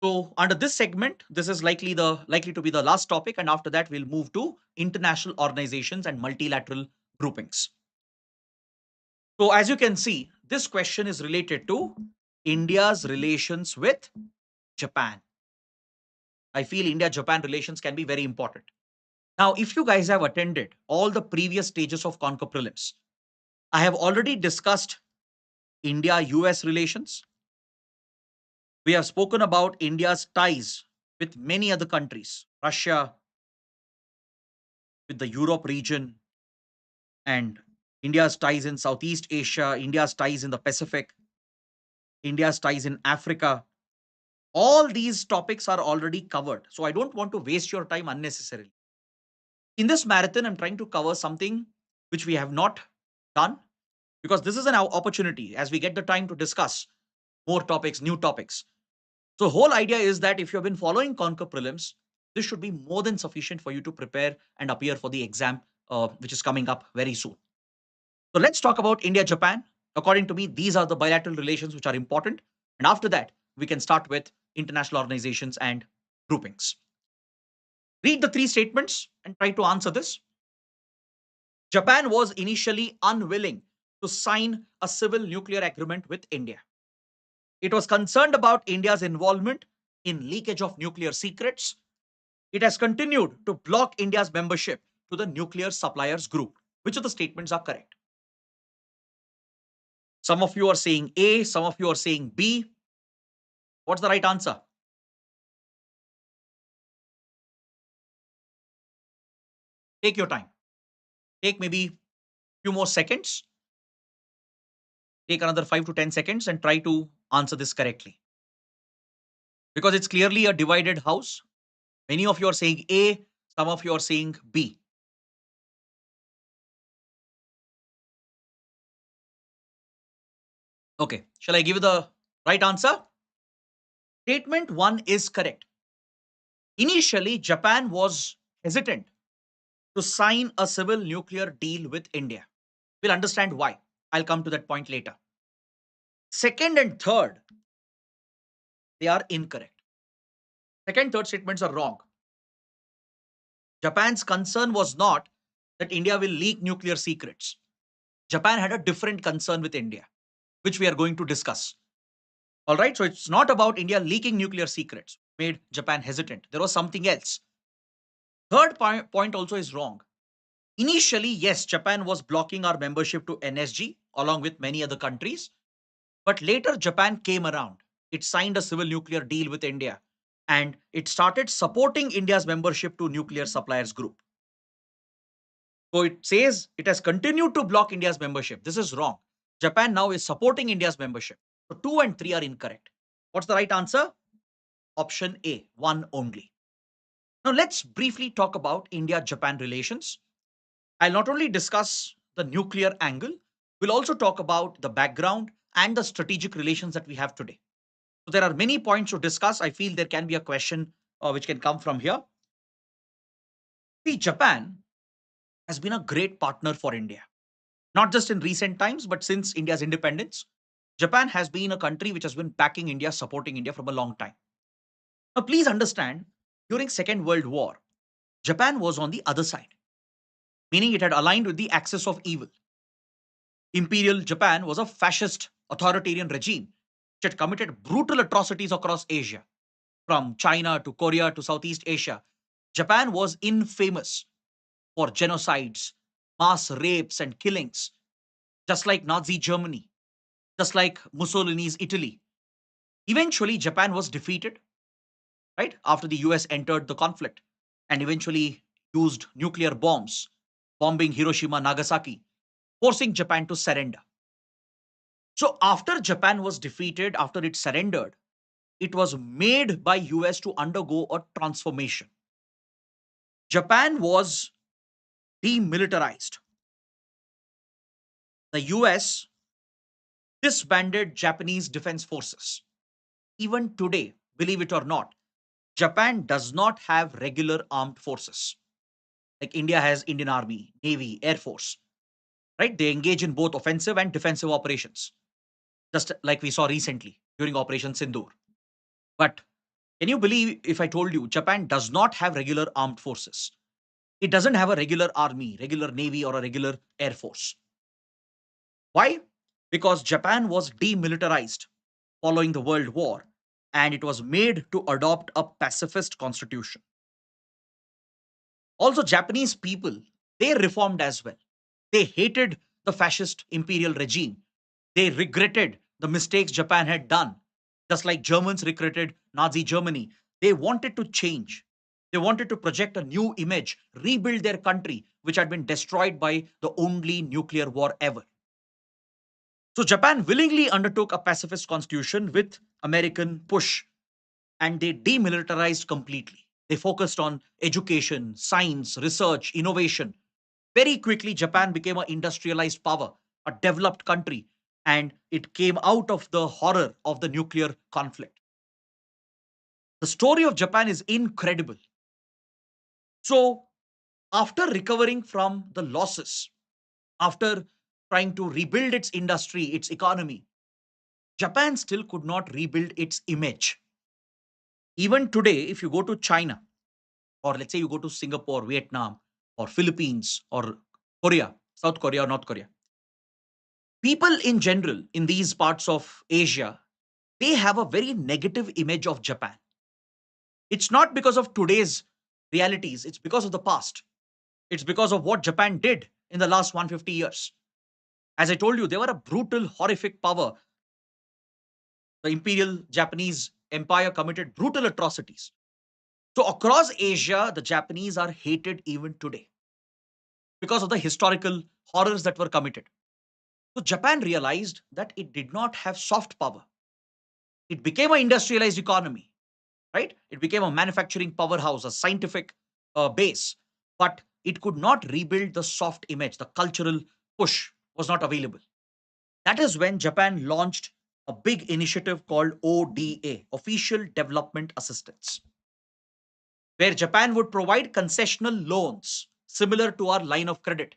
So under this segment, this is likely to be the last topic, and after that we'll move to international organizations and multilateral groupings. So as you can see, this question is related to India's relations with Japan. I feel India-Japan relations can be very important. Now, if you guys have attended all the previous stages of Conquer Prelims, I have already discussed India-US relations. We have spoken about India's ties with many other countries, Russia, with the Europe region, and India's ties in Southeast Asia, India's ties in the Pacific, India's ties in Africa. All these topics are already covered. So I don't want to waste your time unnecessarily. In this marathon, I'm trying to cover something which we have not done because this is an opportunity as we get the time to discuss more topics, new topics. So whole idea is that if you have been following Conquer Prelims, this should be more than sufficient for you to prepare and appear for the exam, which is coming up very soon. So let's talk about India-Japan. According to me, these are the bilateral relations which are important. And after that, we can start with international organizations and groupings. Read the three statements and try to answer this. Japan was initially unwilling to sign a civil nuclear agreement with India. It was concerned about India's involvement in leakage of nuclear secrets. It has continued to block India's membership to the nuclear suppliers group. Which of the statements are correct? Some of you are saying A, some of you are saying B. What's the right answer? Take your time. Take maybe few more seconds. Take another 5 to 10 seconds and try to answer this correctly. Because it's clearly a divided house. Many of you are saying A, some of you are saying B. Okay, shall I give you the right answer? Statement 1 is correct. Initially, Japan was hesitant to sign a civil nuclear deal with India. We'll understand why. I'll come to that point later. Second and third, they are incorrect. Second, third statements are wrong. Japan's concern was not that India will leak nuclear secrets. Japan had a different concern with India, which we are going to discuss. All right, so it's not about India leaking nuclear secrets, made Japan hesitant. There was something else. Third point also is wrong. Initially, yes, Japan was blocking our membership to NSG along with many other countries. But later, Japan came around. It signed a civil nuclear deal with India and it started supporting India's membership to Nuclear Suppliers Group. So it says it has continued to block India's membership. This is wrong. Japan now is supporting India's membership. So 2 and 3 are incorrect. What's the right answer? Option A, 1 only. Now let's briefly talk about India-Japan relations. I'll not only discuss the nuclear angle, we'll also talk about the background and the strategic relations that we have today. So there are many points to discuss. I feel there can be a question which can come from here. See, Japan has been a great partner for India, not just in recent times, but since India's independence. Japan has been a country which has been backing India, supporting India from a long time. Now, please understand, during Second World War, Japan was on the other side, meaning it had aligned with the axis of evil. Imperial Japan was a fascist authoritarian regime which had committed brutal atrocities across Asia. From China to Korea to Southeast Asia, Japan was infamous for genocides, mass rapes, and killings, just like Nazi Germany, just like Mussolini's Italy. Eventually, Japan was defeated, right, after the US entered the conflict and eventually used nuclear bombs, bombing Hiroshima, Nagasaki, forcing Japan to surrender. So, after Japan was defeated, after it surrendered, it was made by US to undergo a transformation. Japan was demilitarized. The US disbanded Japanese defense forces. Even today, believe it or not, Japan does not have regular armed forces. Like India has Indian Army, Navy, Air Force, right? They engage in both offensive and defensive operations, just like we saw recently during Operation Sindoor. But can you believe if I told you Japan does not have regular armed forces? It doesn't have a regular army, regular navy, or a regular air force. Why? Because Japan was demilitarized following the World War and it was made to adopt a pacifist constitution. Also, Japanese people, they reformed as well. They hated the fascist imperial regime. They regretted the mistakes Japan had done, just like Germans regretted Nazi Germany. They wanted to change. They wanted to project a new image, rebuild their country, which had been destroyed by the only nuclear war ever. So Japan willingly undertook a pacifist constitution with American push and they demilitarized completely. They focused on education, science, research, innovation. Very quickly, Japan became an industrialized power, a developed country, and it came out of the horror of the nuclear conflict. The story of Japan is incredible. So, after recovering from the losses, after trying to rebuild its industry, its economy, Japan still could not rebuild its image. Even today, if you go to China, or let's say you go to Singapore, Vietnam, or Philippines, or Korea, South Korea, or North Korea, people in general in these parts of Asia, they have a very negative image of Japan. It's not because of today's realities, it's because of the past. It's because of what Japan did in the last 150 years. As I told you, they were a brutal, horrific power. The Imperial Japanese Empire committed brutal atrocities. So across Asia, the Japanese are hated even today. because of the historical horrors that were committed. So Japan realized that it did not have soft power. It became an industrialized economy, right? It became a manufacturing powerhouse, a scientific base, but it could not rebuild the soft image. The cultural push was not available. That is when Japan launched a big initiative called ODA, Official Development Assistance, where Japan would provide concessional loans similar to our line of credit.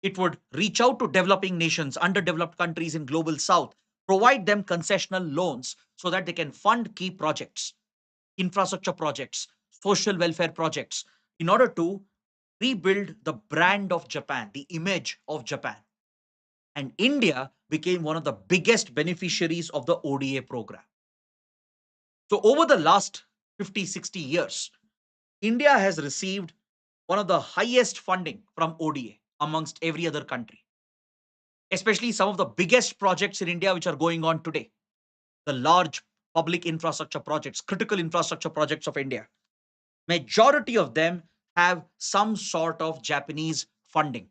It would reach out to developing nations, underdeveloped countries in global south, provide them concessional loans so that they can fund key projects, infrastructure projects, social welfare projects, in order to rebuild the brand of Japan, the image of Japan. And India became one of the biggest beneficiaries of the ODA program. So, over the last 50, 60 years, India has received one of the highest funding from ODA amongst every other country, especially some of the biggest projects in India which are going on today, the large public infrastructure projects, critical infrastructure projects of India. Majority of them have some sort of Japanese funding,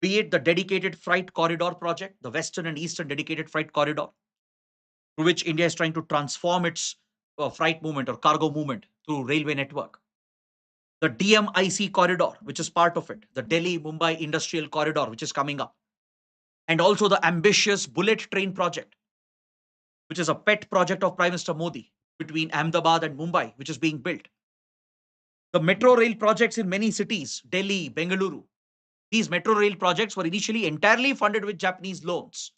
be it the dedicated freight corridor project, the Western and Eastern dedicated freight corridor, through which India is trying to transform its freight movement or cargo movement through railway network. The DMIC corridor, which is part of it, the Delhi Mumbai Industrial Corridor, which is coming up, and also the ambitious bullet train project, which is a pet project of Prime Minister Modi between Ahmedabad and Mumbai, which is being built. The metro rail projects in many cities, Delhi, Bengaluru, these metro rail projects were initially entirely funded with Japanese loans.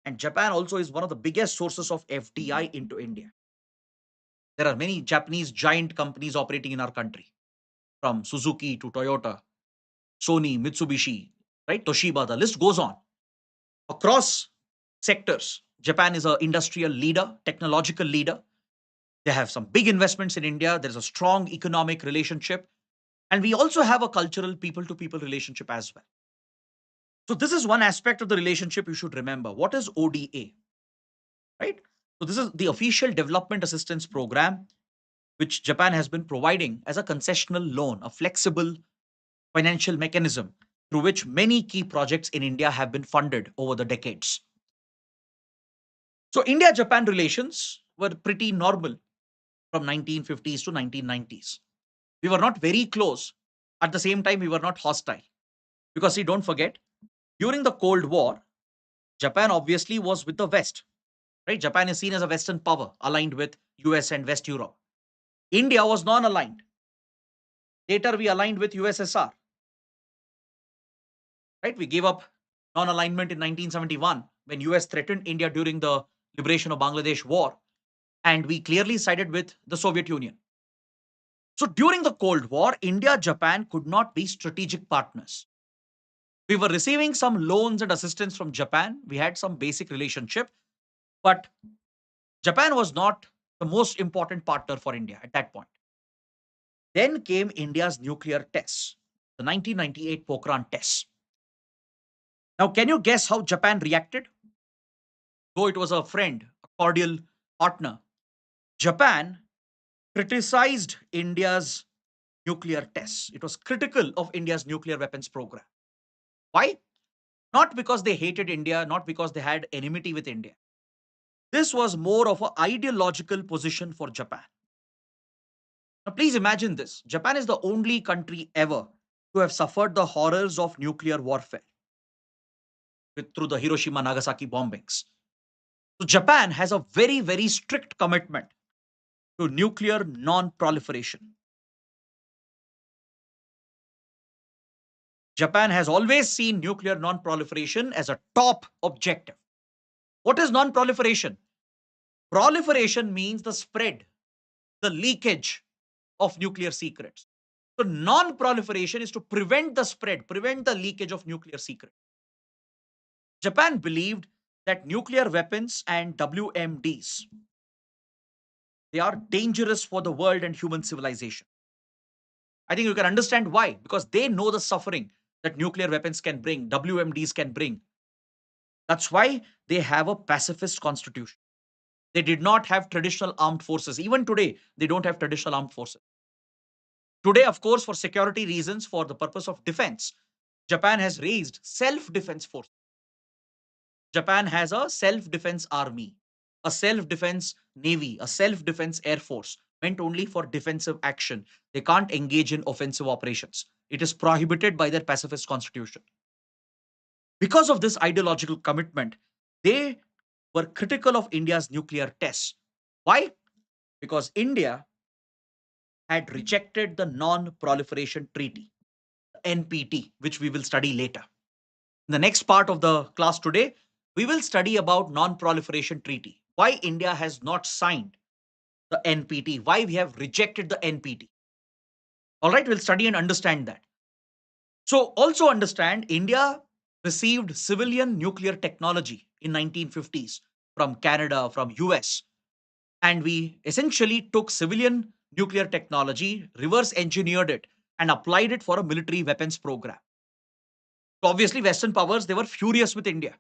And Japan also is one of the biggest sources of FDI into India. There are many Japanese giant companies operating in our country, from Suzuki to Toyota, Sony, Mitsubishi, right? Toshiba, the list goes on. Across sectors, Japan is an industrial leader, technological leader. They have some big investments in India. There's a strong economic relationship. And we also have a cultural people to people relationship as well. So, this is one aspect of the relationship you should remember. What is ODA? Right? So, this is the official development assistance program, which Japan has been providing as a concessional loan, a flexible financial mechanism through which many key projects in India have been funded over the decades. So, India Japan relations were pretty normal from 1950s to 1990s. We were not very close. At the same time, we were not hostile. Because, see, don't forget, during the Cold War, Japan obviously was with the West. Right? Japan is seen as a Western power aligned with US and West Europe. India was non-aligned. Later, we aligned with USSR. Right? We gave up non-alignment in 1971 when US threatened India during the liberation of Bangladesh war, and we clearly sided with the Soviet Union. So during the Cold War, India, Japan could not be strategic partners. We were receiving some loans and assistance from Japan. We had some basic relationship, but Japan was not the most important partner for India at that point. Then came India's nuclear tests, the 1998 Pokhran tests. Now, can you guess how Japan reacted? Though it was a friend, a cordial partner, Japan criticized India's nuclear tests. It was critical of India's nuclear weapons program. Why? Not because they hated India, not because they had enmity with India. This was more of an ideological position for Japan. Now, please imagine this. Japan is the only country ever to have suffered the horrors of nuclear warfare through the Hiroshima Nagasaki bombings. So, Japan has a very, very strict commitment to nuclear non-proliferation. Japan has always seen nuclear non-proliferation as a top objective. What is non-proliferation? Proliferation means the spread, the leakage of nuclear secrets. So non-proliferation is to prevent the spread, prevent the leakage of nuclear secrets. Japan believed that nuclear weapons and WMDs, they are dangerous for the world and human civilization. I think you can understand why, because they know the suffering that nuclear weapons can bring, WMDs can bring. That's why they have a pacifist constitution. They did not have traditional armed forces. Even today, they don't have traditional armed forces. Today, of course, for security reasons, for the purpose of defense, Japan has raised self-defense force. Japan has a self-defense army, a self-defense navy, a self-defense air force meant only for defensive action. They can't engage in offensive operations. It is prohibited by their pacifist constitution. Because of this ideological commitment, they were critical of India's nuclear tests. Why? Because India had rejected the Non-Proliferation Treaty, NPT, which we will study later. In the next part of the class today, we will study about Non-Proliferation Treaty, why India has not signed the NPT, why we have rejected the NPT. All right, we'll study and understand that. So also understand India received civilian nuclear technology in 1950s from Canada, from US, and we essentially took civilian nuclear technology, reverse engineered it, and applied it for a military weapons program. So obviously, Western powers, they were furious with India.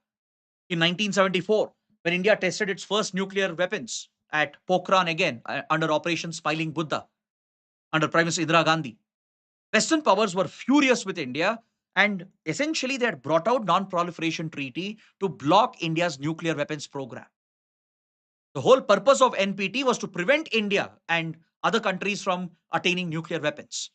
In 1974, when India tested its first nuclear weapons at Pokhran again under Operation Smiling Buddha, under Prime Minister Indira Gandhi, Western powers were furious with India, and essentially they had brought out Non-Proliferation Treaty to block India's nuclear weapons program. The whole purpose of NPT was to prevent India and other countries from attaining nuclear weapons.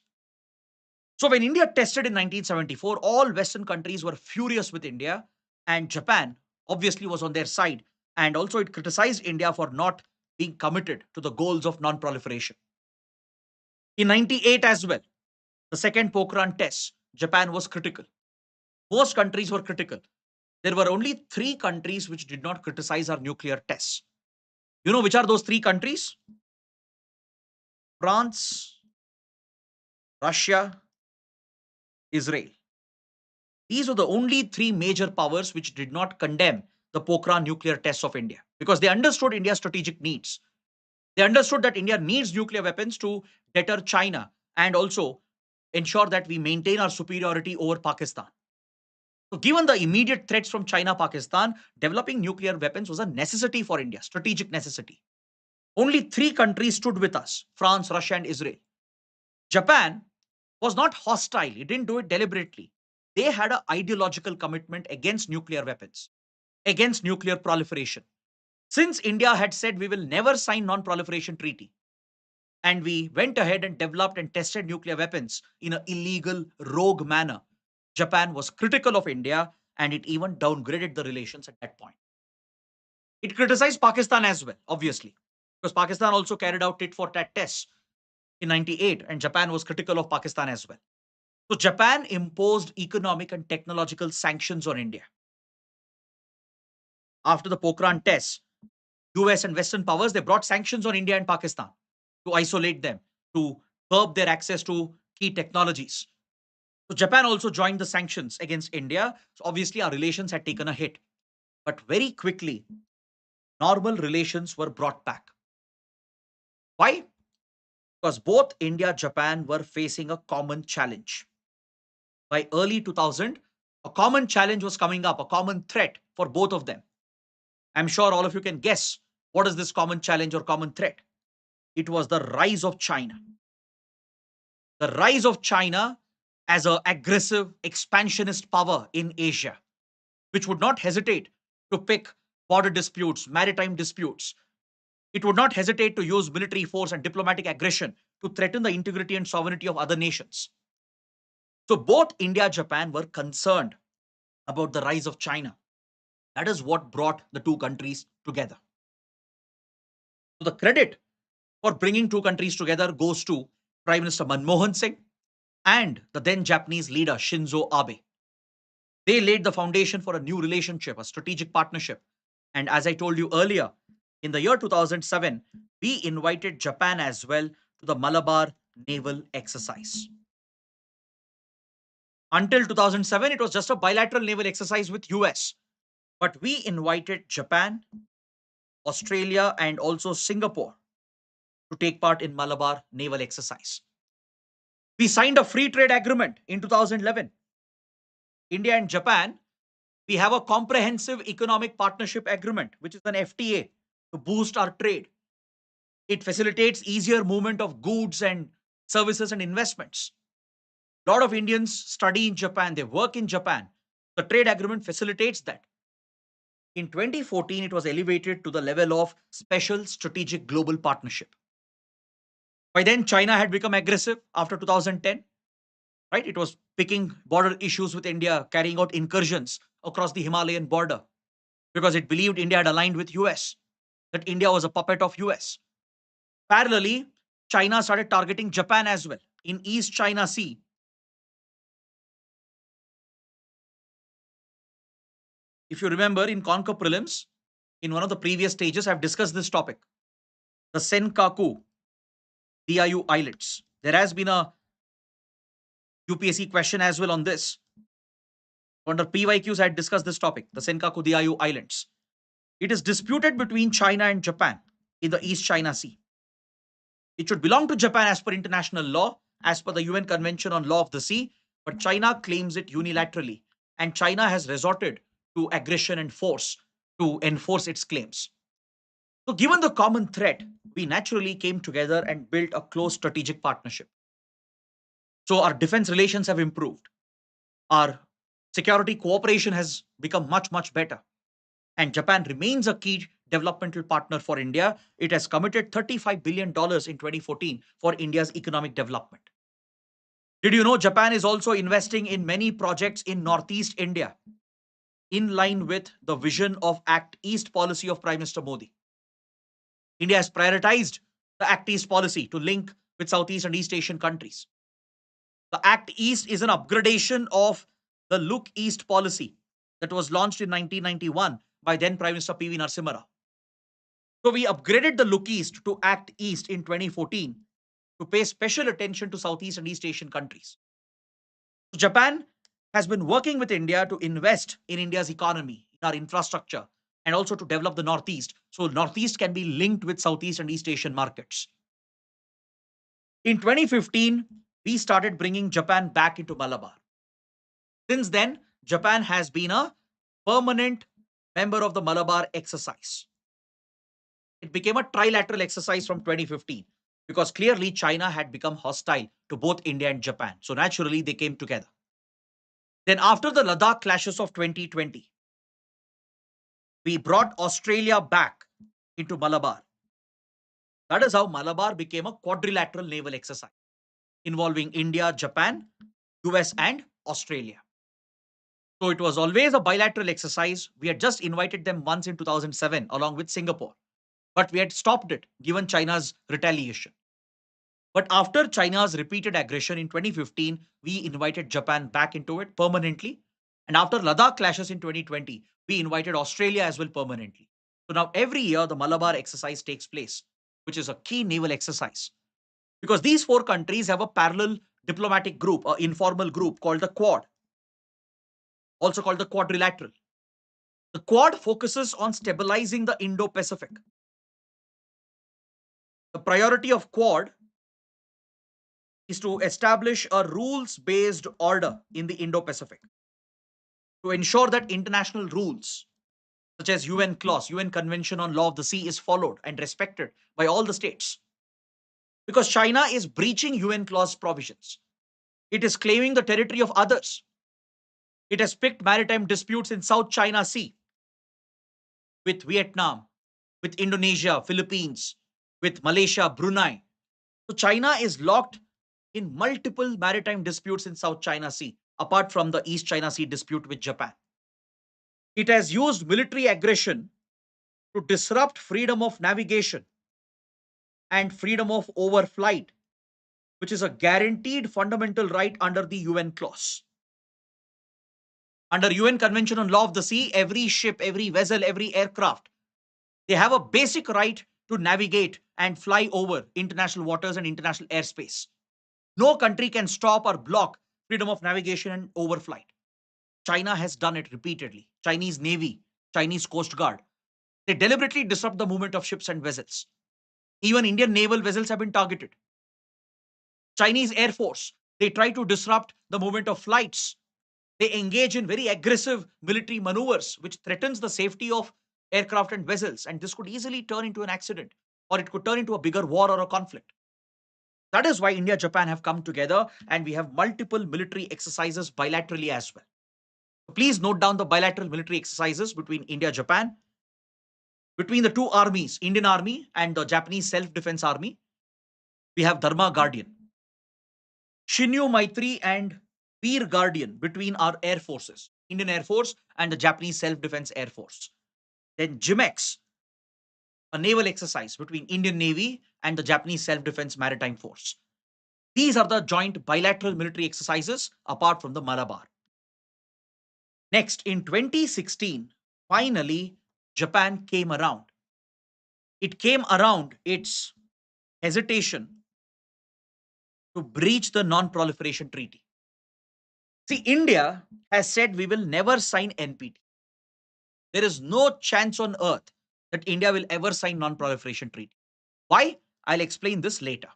So when India tested in 1974, all Western countries were furious with India, and Japan obviously was on their side. And also it criticized India for not being committed to the goals of non-proliferation. In 98 as well, the second Pokhran test, Japan was critical. Most countries were critical. There were only 3 countries which did not criticize our nuclear tests. You know which are those 3 countries? France, Russia, Israel. These were the only 3 major powers which did not condemn the Pokhran nuclear tests of India because they understood India's strategic needs. They understood that India needs nuclear weapons to deter China and also ensure that we maintain our superiority over Pakistan. So, given the immediate threats from China, Pakistan, developing nuclear weapons was a necessity for India, strategic necessity. Only 3 countries stood with us: France, Russia, and Israel. Japan was not hostile, it didn't do it deliberately. They had an ideological commitment against nuclear weapons, against nuclear proliferation. Since India had said we will never sign non-proliferation treaty, and we went ahead and developed and tested nuclear weapons in an illegal, rogue manner, Japan was critical of India and it even downgraded the relations at that point. It criticized Pakistan as well, obviously, because Pakistan also carried out tit for tat tests in 98 and Japan was critical of Pakistan as well. So Japan imposed economic and technological sanctions on India. After the Pokhran tests, US and Western powers, they brought sanctions on India and Pakistan to isolate them, to curb their access to key technologies. So Japan also joined the sanctions against India. So obviously our relations had taken a hit. But very quickly, normal relations were brought back. Why? Because both India and Japan were facing a common challenge. By early 2000, a common challenge was coming up, a common threat for both of them. I'm sure all of you can guess what is this common challenge or common threat. It was the rise of China. The rise of China as an aggressive expansionist power in Asia, which would not hesitate to pick border disputes, maritime disputes. It would not hesitate to use military force and diplomatic aggression to threaten the integrity and sovereignty of other nations. So both India and Japan were concerned about the rise of China. That is what brought the 2 countries together. So the credit for bringing 2 countries together goes to Prime Minister Manmohan Singh and the then Japanese leader Shinzo Abe. They laid the foundation for a new relationship, a strategic partnership. And as I told you earlier, in the year 2007, we invited Japan as well to the Malabar naval exercise. Until 2007, it was just a bilateral naval exercise with US. But we invited Japan, Australia, and also Singapore to take part in Malabar naval exercise. We signed a free trade agreement in 2011. India and Japan, we have a comprehensive economic partnership agreement, which is an FTA to boost our trade. It facilitates easier movement of goods and services, and investments. A lot of Indians study in Japan, they work in Japan. The trade agreement facilitates that. In 2014, it was elevated to the level of Special Strategic Global Partnership. By then, China had become aggressive after 2010, right? It was picking border issues with India, carrying out incursions across the Himalayan border because it believed India had aligned with US, that India was a puppet of US. Parallelly, China started targeting Japan as well in East China Sea. If you remember in Conquer Prelims, in one of the previous stages, I've discussed this topic, the Senkaku Diaoyu Islets. There has been a UPSC question as well on this. Under PYQs, I had discussed this topic, the Senkaku Diaoyu Islands. It is disputed between China and Japan in the East China Sea. It should belong to Japan as per international law, as per the UN Convention on Law of the Sea, but China claims it unilaterally, and China has resorted to aggression and force to enforce its claims. So, given the common threat, we naturally came together and built a close strategic partnership. So, our defense relations have improved. Our security cooperation has become much, much better. And Japan remains a key developmental partner for India. It has committed $35 billion in 2014 for India's economic development. Did you know Japan is also investing in many projects in Northeast India in line with the vision of Act East policy of Prime Minister Modi? India has prioritized the Act East policy to link with Southeast and East Asian countries. The Act East is an upgradation of the Look East policy that was launched in 1991 by then Prime Minister P.V. Narasimha Rao. So we upgraded the Look East to Act East in 2014 to pay special attention to Southeast and East Asian countries. Japan has been working with India to invest in India's economy, in our infrastructure, and also to develop the Northeast. So Northeast can be linked with Southeast and East Asian markets. In 2015, we started bringing Japan back into Malabar. Since then, Japan has been a permanent member of the Malabar exercise. It became a trilateral exercise from 2015 because clearly China had become hostile to both India and Japan. So naturally, they came together. Then after the Ladakh clashes of 2020, we brought Australia back into Malabar. That is how Malabar became a quadrilateral naval exercise involving India, Japan, US, and Australia. So it was always a bilateral exercise. We had just invited them once in 2007 along with Singapore, but we had stopped it given China's retaliation. But after China's repeated aggression in 2015, we invited Japan back into it permanently. And after Ladakh clashes in 2020, we invited Australia as well permanently. So now every year the Malabar exercise takes place, which is a key naval exercise. Because these four countries have a parallel diplomatic group, an informal group called the Quad, also called the Quadrilateral. The Quad focuses on stabilizing the Indo-Pacific. The priority of Quad is to establish a rules-based order in the Indo-Pacific to ensure that international rules such as UNCLOS, UN Convention on Law of the Sea, is followed and respected by all the states. Because China is breaching UNCLOS provisions. It is claiming the territory of others. It has picked maritime disputes in South China Sea with Vietnam, with Indonesia, Philippines, with Malaysia, Brunei. So China is locked in multiple maritime disputes in South China Sea, apart from the East China Sea dispute with Japan. It has used military aggression to disrupt freedom of navigation and freedom of overflight, which is a guaranteed fundamental right under the UNCLOS. Under UN Convention on Law of the Sea, every ship, every vessel, every aircraft, they have a basic right to navigate and fly over international waters and international airspace. No country can stop or block freedom of navigation and overflight. China has done it repeatedly. Chinese Navy, Chinese Coast Guard, they deliberately disrupt the movement of ships and vessels. Even Indian naval vessels have been targeted. Chinese Air Force, they try to disrupt the movement of flights. They engage in very aggressive military maneuvers, which threatens the safety of aircraft and vessels. And this could easily turn into an accident, or it could turn into a bigger war or a conflict. That is why India, Japan have come together and we have multiple military exercises bilaterally as well. So please note down the bilateral military exercises between India, Japan, between the two armies, Indian Army and the Japanese Self-Defense Army. We have Dharma Guardian, Shinyu Maitri and Veer Guardian between our air forces, Indian Air Force and the Japanese Self-Defense Air Force. Then JIMEX, a naval exercise between Indian Navy and the Japanese Self-Defense Maritime Force. These are the joint bilateral military exercises apart from the Malabar. Next, in 2016, finally, Japan came around. It came around its hesitation to breach the Non-Proliferation Treaty. See, India has said we will never sign NPT. There is no chance on earth that India will ever sign Non-Proliferation Treaty. Why? I'll explain this later.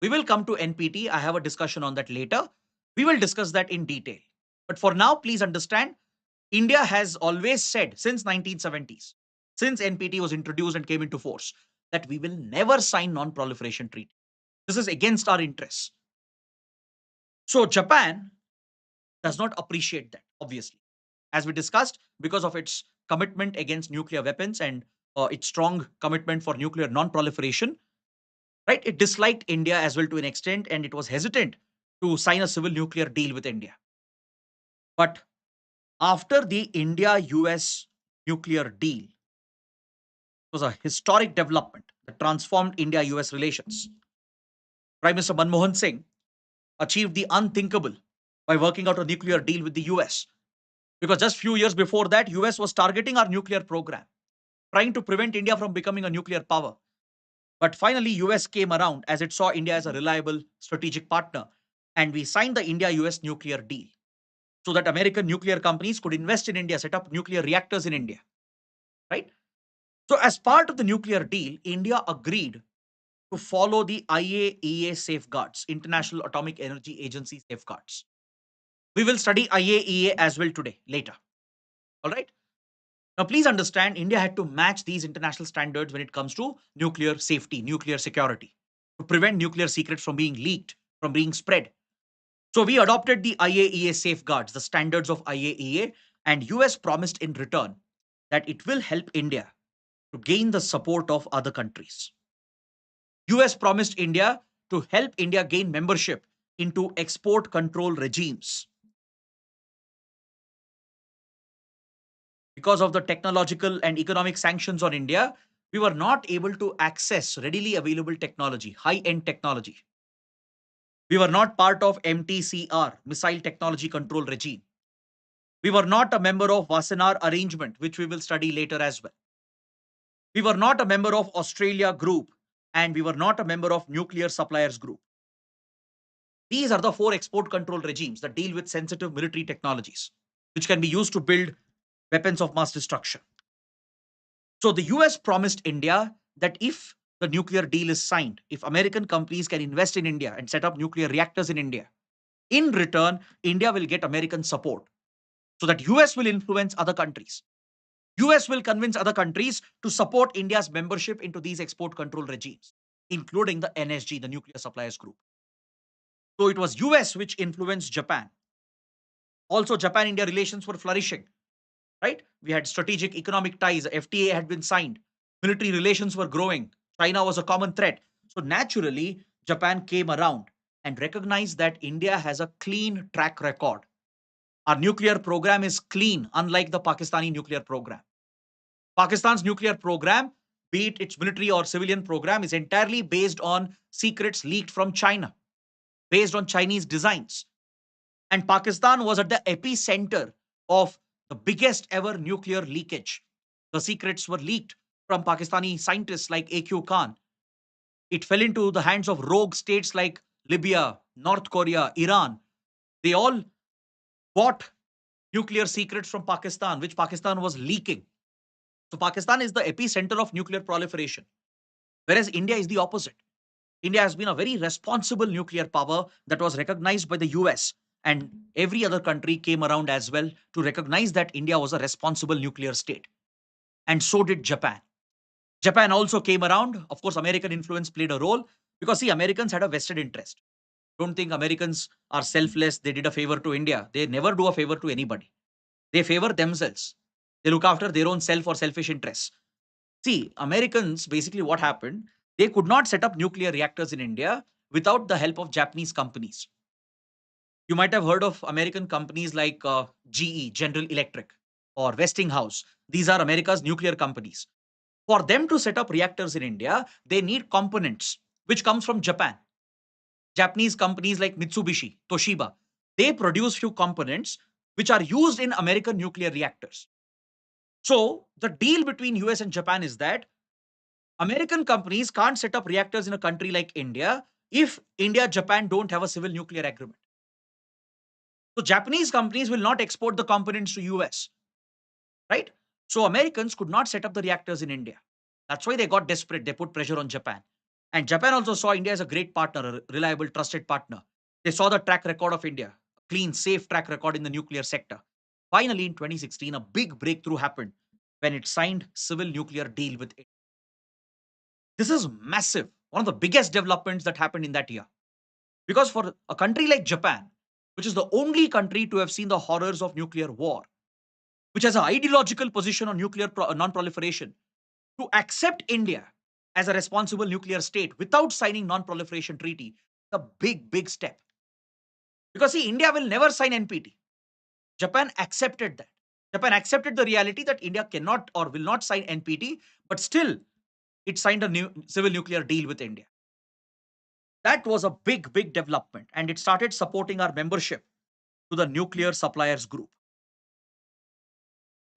We will come to NPT. I have a discussion on that later. We will discuss that in detail. But for now, please understand, India has always said since 1970s, since NPT was introduced and came into force, that we will never sign non-proliferation treaty. This is against our interests. So Japan does not appreciate that, obviously. As we discussed, because of its commitment against nuclear weapons and its strong commitment for nuclear non-proliferation, right? It disliked India as well to an extent, and it was hesitant to sign a civil nuclear deal with India. But after the India-US nuclear deal, it was a historic development that transformed India-US relations. Prime Minister Manmohan Singh achieved the unthinkable by working out a nuclear deal with the US. Because just few years before that, US was targeting our nuclear program, trying to prevent India from becoming a nuclear power. But finally, US came around as it saw India as a reliable strategic partner, and we signed the India-US nuclear deal so that American nuclear companies could invest in India, set up nuclear reactors in India, right? So as part of the nuclear deal, India agreed to follow the IAEA safeguards, International Atomic Energy Agency safeguards. We will study IAEA as well today, later. All right. Now, please understand, India had to match these international standards when it comes to nuclear safety, nuclear security, to prevent nuclear secrets from being leaked, from being spread. So we adopted the IAEA safeguards, the standards of IAEA, and US promised in return that it will help India to gain the support of other countries. US promised India to help India gain membership into export control regimes. Because of the technological and economic sanctions on India, we were not able to access readily available technology, high-end technology. We were not part of MTCR, Missile Technology Control Regime. We were not a member of Wassenaar Arrangement, which we will study later as well. We were not a member of Australia Group, and we were not a member of Nuclear Suppliers Group. These are the 4 export control regimes that deal with sensitive military technologies, which can be used to build weapons of mass destruction. So the US promised India that if the nuclear deal is signed, if American companies can invest in India and set up nuclear reactors in India, in return, India will get American support so that US will influence other countries. US will convince other countries to support India's membership into these export control regimes, including the NSG, the Nuclear Suppliers Group. So it was US which influenced Japan. Also, Japan-India relations were flourishing, right? We had strategic economic ties. FTA had been signed. Military relations were growing. China was a common threat. So naturally, Japan came around and recognized that India has a clean track record. Our nuclear program is clean, unlike the Pakistani nuclear program. Pakistan's nuclear program, be it its military or civilian program, is entirely based on secrets leaked from China, based on Chinese designs. And Pakistan was at the epicenter of the biggest ever nuclear leakage. The secrets were leaked from Pakistani scientists like A.Q. Khan. It fell into the hands of rogue states like Libya, North Korea, Iran. They all bought nuclear secrets from Pakistan, which Pakistan was leaking. So Pakistan is the epicenter of nuclear proliferation, whereas India is the opposite. India has been a very responsible nuclear power that was recognized by the US, and every other country came around as well to recognize that India was a responsible nuclear state. And so did Japan. Japan also came around. Of course, American influence played a role Because see, Americans had a vested interest. Don't think Americans are selfless. They did a favor to India. They never do a favor to anybody. They favor themselves. They look after their own self or selfish interests. See, Americans, basically what happened, they could not set up nuclear reactors in India without the help of Japanese companies. You might have heard of American companies like GE, General Electric, or Westinghouse. These are America's nuclear companies. For them to set up reactors in India, they need components, which comes from Japan. Japanese companies like Mitsubishi, Toshiba, they produce few components which are used in American nuclear reactors. So the deal between US and Japan is that American companies can't set up reactors in a country like India if India, Japan don't have a civil nuclear agreement. So Japanese companies will not export the components to US, right? So Americans could not set up the reactors in India. That's why they got desperate. They put pressure on Japan. And Japan also saw India as a great partner, a reliable, trusted partner. They saw the track record of India, a clean, safe track record in the nuclear sector. Finally, in 2016, a big breakthrough happened when it signed civil nuclear deal with India. This is massive, one of the biggest developments that happened in that year. Because for a country like Japan, which is the only country to have seen the horrors of nuclear war, which has an ideological position on nuclear non-proliferation, to accept India as a responsible nuclear state without signing non-proliferation treaty, a big, big step. Because see, India will never sign NPT. Japan accepted that. Japan accepted the reality that India cannot or will not sign NPT, but still it signed a new civil nuclear deal with India. That was a big, big development, and it started supporting our membership to the nuclear suppliers group.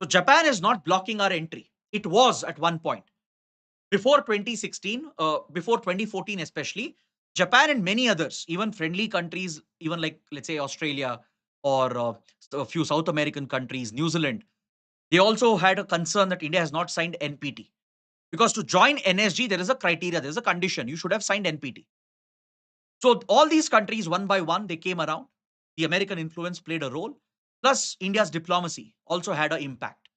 So Japan is not blocking our entry. It was at one point. Before 2016, before 2014 especially, Japan and many others, even friendly countries, even like, let's say, Australia or a few South American countries, New Zealand, they also had a concern that India has not signed NPT. Because to join NSG, there is a criteria, there is a condition. You should have signed NPT. So all these countries, one by one, they came around. The American influence played a role. Plus, India's diplomacy also had an impact.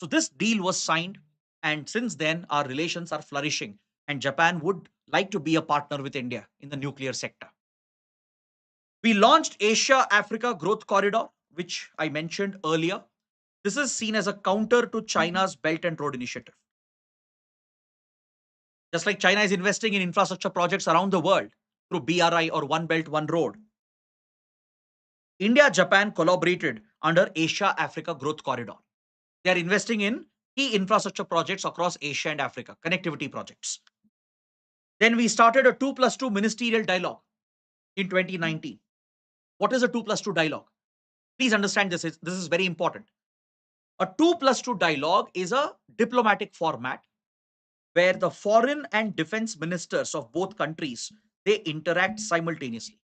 So this deal was signed, and since then, our relations are flourishing. And Japan would like to be a partner with India in the nuclear sector. We launched Asia Africa Growth Corridor, which I mentioned earlier. This is seen as a counter to China's Belt and Road Initiative. Just like China is investing in infrastructure projects around the world through BRI or One Belt, One Road, India-Japan collaborated under Asia-Africa Growth Corridor. They are investing in key infrastructure projects across Asia and Africa, connectivity projects. Then we started a 2+2 ministerial dialogue in 2019. What is a 2+2 dialogue? Please understand this is very important. A 2+2 dialogue is a diplomatic format where the foreign and defense ministers of both countries, they interact simultaneously.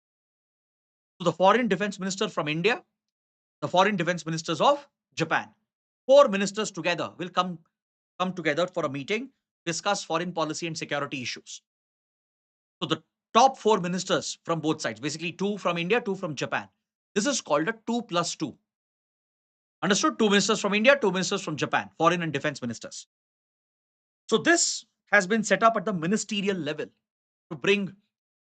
So the foreign defense minister from India, the foreign defense ministers of Japan, 4 ministers together will come together for a meeting, discuss foreign policy and security issues. So the top 4 ministers from both sides, basically 2 from India, 2 from Japan. This is called a 2+2. Understood? 2 ministers from India, 2 ministers from Japan, foreign and defense ministers. So this has been set up at the ministerial level to bring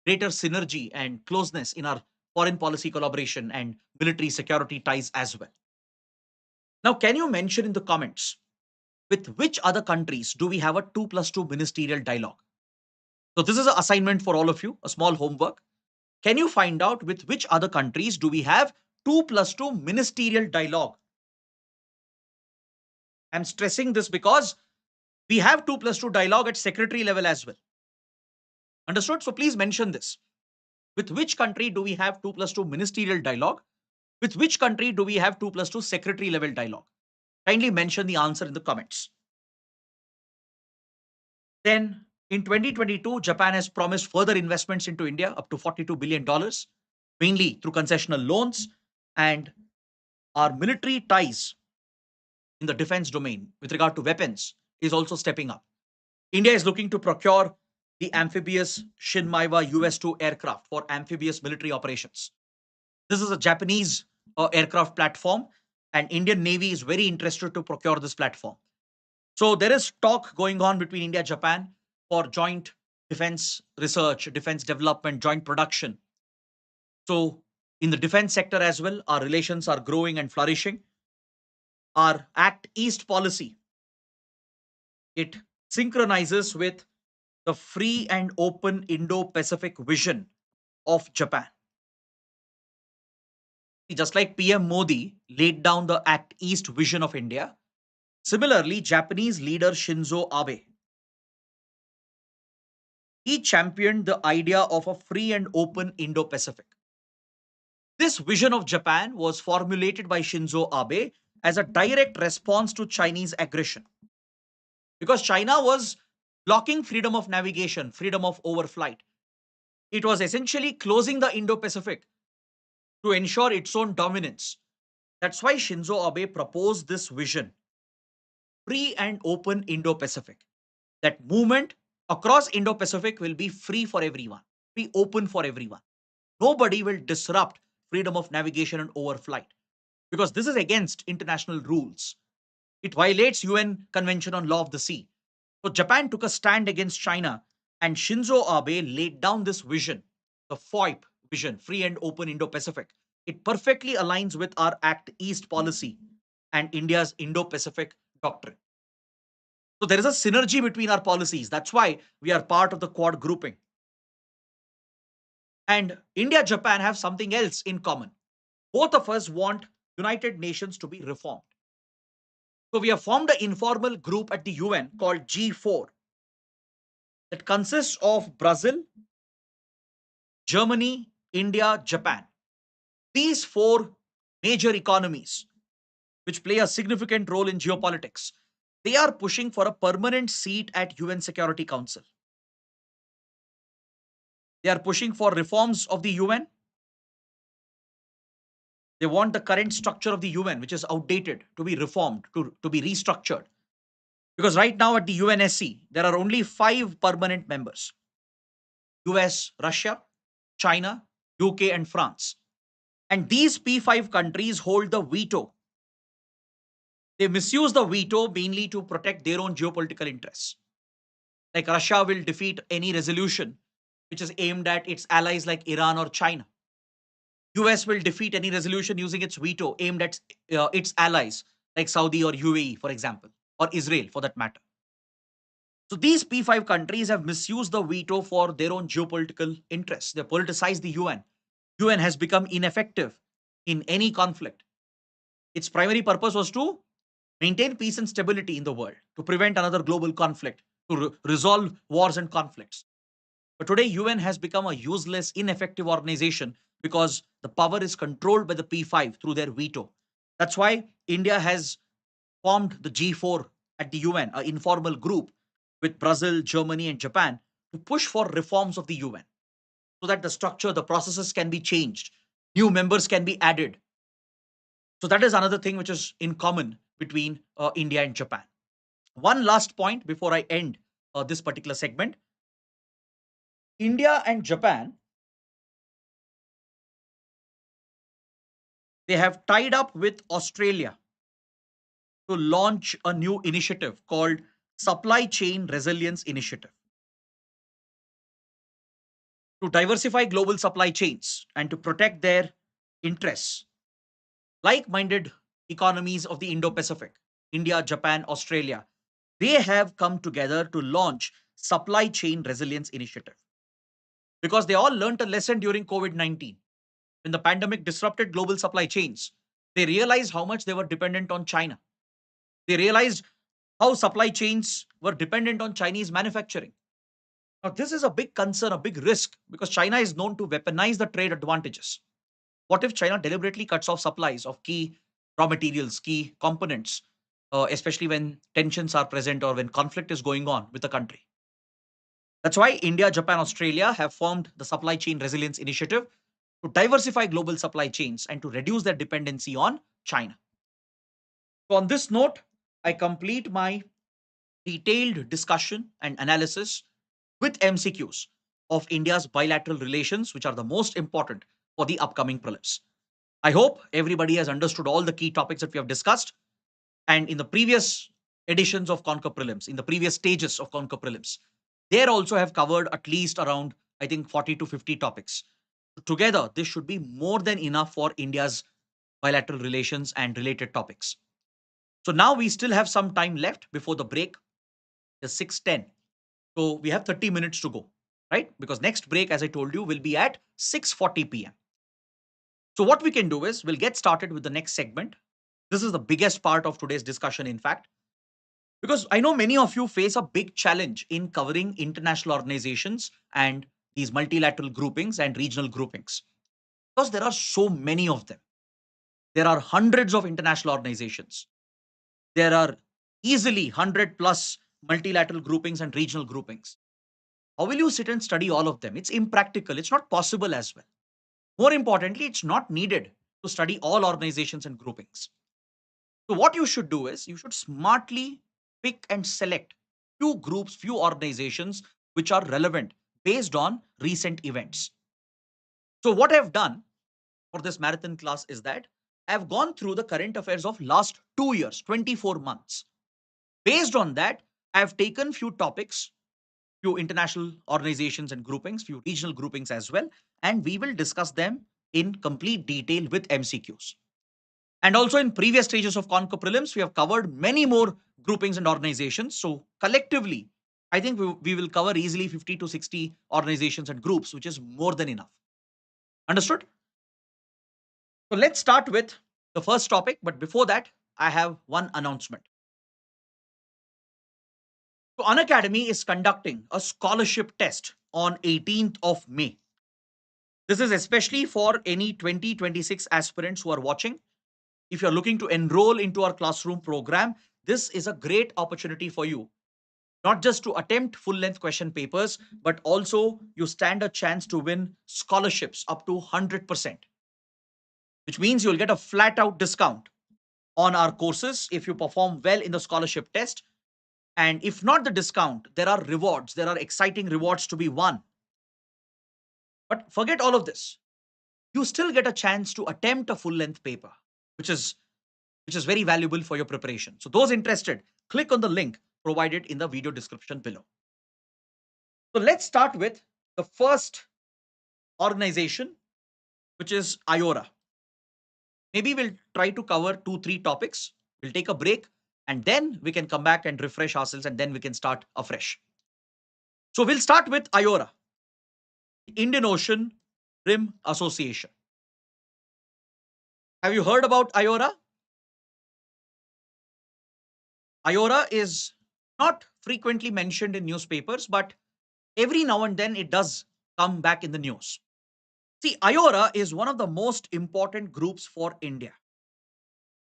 greater synergy and closeness in our foreign policy collaboration and military security ties as well. Now, can you mention in the comments with which other countries do we have a 2+2 ministerial dialogue? So this is an assignment for all of you, a small homework. Can you find out with which other countries do we have 2+2 ministerial dialogue? I'm stressing this because we have 2+2 dialogue at secretary level as well. Understood? So please mention this. With which country do we have 2+2 ministerial dialogue? With which country do we have 2+2 secretary level dialogue? Kindly mention the answer in the comments. Then in 2022, Japan has promised further investments into India up to $42 billion, mainly through concessional loans, and our military ties in the defense domain with regard to weapons is also stepping up. India is looking to procure the amphibious Shinmaiwa US-2 aircraft for amphibious military operations. This is a Japanese aircraft platform, and Indian Navy is very interested to procure this platform. So there is talk going on between India and Japan for joint defense research, defense development, joint production. So, in the defense sector as well, our relations are growing and flourishing. Our Act East policy, it synchronizes with the free and open Indo-Pacific vision of Japan. Just like PM Modi laid down the Act East vision of India, similarly, Japanese leader Shinzo Abe, he championed the idea of a free and open Indo-Pacific. This vision of Japan was formulated by Shinzo Abe as a direct response to Chinese aggression. Because China was blocking freedom of navigation, freedom of overflight. It was essentially closing the Indo-Pacific to ensure its own dominance. That's why Shinzo Abe proposed this vision, free and open Indo-Pacific. That movement across Indo-Pacific will be free for everyone, be open for everyone. Nobody will disrupt freedom of navigation and overflight because this is against international rules. It violates UN Convention on Law of the Sea. So Japan took a stand against China and Shinzo Abe laid down this vision, the FOIP vision, free and open Indo-Pacific. It perfectly aligns with our Act East policy and India's Indo-Pacific doctrine. So there is a synergy between our policies. That's why we are part of the Quad grouping. And India, Japan have something else in common. Both of us want United Nations to be reformed. So we have formed an informal group at the UN called G4 that consists of Brazil, Germany, India, Japan. These four major economies, which play a significant role in geopolitics, they are pushing for a permanent seat at UN Security Council. They are pushing for reforms of the UN. They want the current structure of the UN, which is outdated, to be reformed, to be restructured. Because right now at the UNSC, there are only 5 permanent members: US, Russia, China, UK, and France. And these P5 countries hold the veto. They misuse the veto mainly to protect their own geopolitical interests. Like Russia will defeat any resolution which is aimed at its allies like Iran or China. US will defeat any resolution using its veto aimed at its allies like Saudi or UAE, for example, or Israel for that matter. So these P5 countries have misused the veto for their own geopolitical interests. They politicize the UN. UN has become ineffective in any conflict. Its primary purpose was to maintain peace and stability in the world, to prevent another global conflict, to resolve wars and conflicts. But today, UN has become a useless, ineffective organization because the power is controlled by the P5 through their veto. That's why India has formed the G4 at the UN, an informal group with Brazil, Germany, and Japan to push for reforms of the UN so that the structure, the processes can be changed, new members can be added. So that is another thing which is in common between India and Japan. One last point before I end this particular segment. India and Japan, they have tied up with Australia to launch a new initiative called Supply Chain Resilience Initiative to diversify global supply chains and to protect their interests. Like-minded economies of the Indo-Pacific, India, Japan, Australia, they have come together to launch Supply Chain Resilience Initiative because they all learned a lesson during COVID-19. When the pandemic disrupted global supply chains, they realized how much they were dependent on China. They realized how supply chains were dependent on Chinese manufacturing. Now, this is a big concern, a big risk, because China is known to weaponize the trade advantages. What if China deliberately cuts off supplies of key raw materials, key components, especially when tensions are present or when conflict is going on with the country? That's why India, Japan, Australia have formed the Supply Chain Resilience Initiative to diversify global supply chains and to reduce their dependency on China. So, on this note, I complete my detailed discussion and analysis with MCQs of India's bilateral relations, which are the most important for the upcoming prelims. I hope everybody has understood all the key topics that we have discussed. And in the previous editions of Conquer Prelims, in the previous stages of Conquer Prelims, They also have covered at least around, I think, 40 to 50 topics. Together, this should be more than enough for India's bilateral relations and related topics. So now we still have some time left before the break. It's 6:10. So we have 30 minutes to go, right? Because next break, as I told you, will be at 6:40 p.m. So what we can do is we'll get started with the next segment. This is the biggest part of today's discussion, in fact, because I know many of you face a big challenge in covering international organizations and these multilateral groupings and regional groupings, because there are so many of them. There are hundreds of international organizations. There are easily 100 plus multilateral groupings and regional groupings. How will you sit and study all of them? It's impractical. It's not possible as well. More importantly, it's not needed to study all organizations and groupings. So what you should do is you should smartly pick and select few groups, few organizations which are relevant based on recent events. So what I've done for this marathon class is that I've gone through the current affairs of last 2 years, 24 months. Based on that, I've taken few topics, few international organizations and groupings, few regional groupings as well, and we will discuss them in complete detail with MCQs. And also in previous stages of Concur Prelims, we have covered many more groupings and organizations. So collectively, I think we will cover easily 50 to 60 organizations and groups, which is more than enough. Understood? So let's start with the first topic. But before that, I have one announcement. So Unacademy is conducting a scholarship test on 18th of May. This is especially for any 2026 aspirants who are watching. If you're looking to enroll into our classroom program, this is a great opportunity for you. Not just to attempt full-length question papers, but also you stand a chance to win scholarships up to 100%, which means you'll get a flat-out discount on our courses if you perform well in the scholarship test. And if not the discount, there are rewards. There are exciting rewards to be won. But forget all of this. You still get a chance to attempt a full-length paper, which is very valuable for your preparation. So those interested, click on the link provided in the video description below. So let's start with the first organization, which is IORA. Maybe we'll try to cover 2-3 topics. We'll take a break and then we can come back and refresh ourselves and then we can start afresh. So we'll start with IORA, Indian Ocean Rim Association. Have you heard about IORA? IORA is not frequently mentioned in newspapers, but every now and then it does come back in the news. See, IORA is one of the most important groups for India,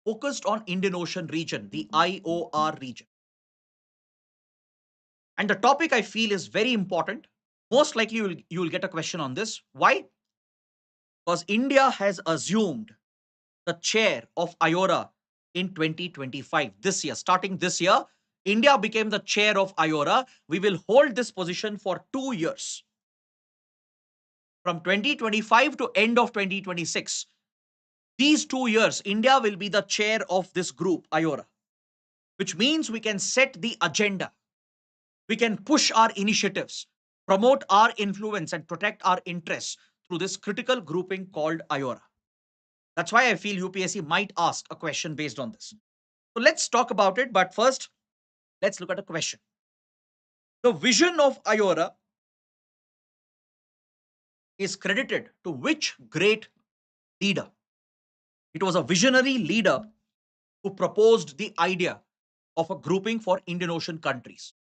focused on Indian Ocean region, the IOR region. And the topic I feel is very important. Most likely you will get a question on this. Why? Because India has assumed the chair of IORA in 2025, this year. Starting this year, India became the chair of IORA. We will hold this position for 2 years. From 2025 to end of 2026. These 2 years, India will be the chair of this group, IORA, which means we can set the agenda. We can push our initiatives, promote our influence and protect our interests through this critical grouping called IORA. That's why I feel UPSC might ask a question based on this. So let's talk about it. But first, let's look at a question. The vision of IORA is credited to which great leader? It was a visionary leader who proposed the idea of a grouping for Indian Ocean countries.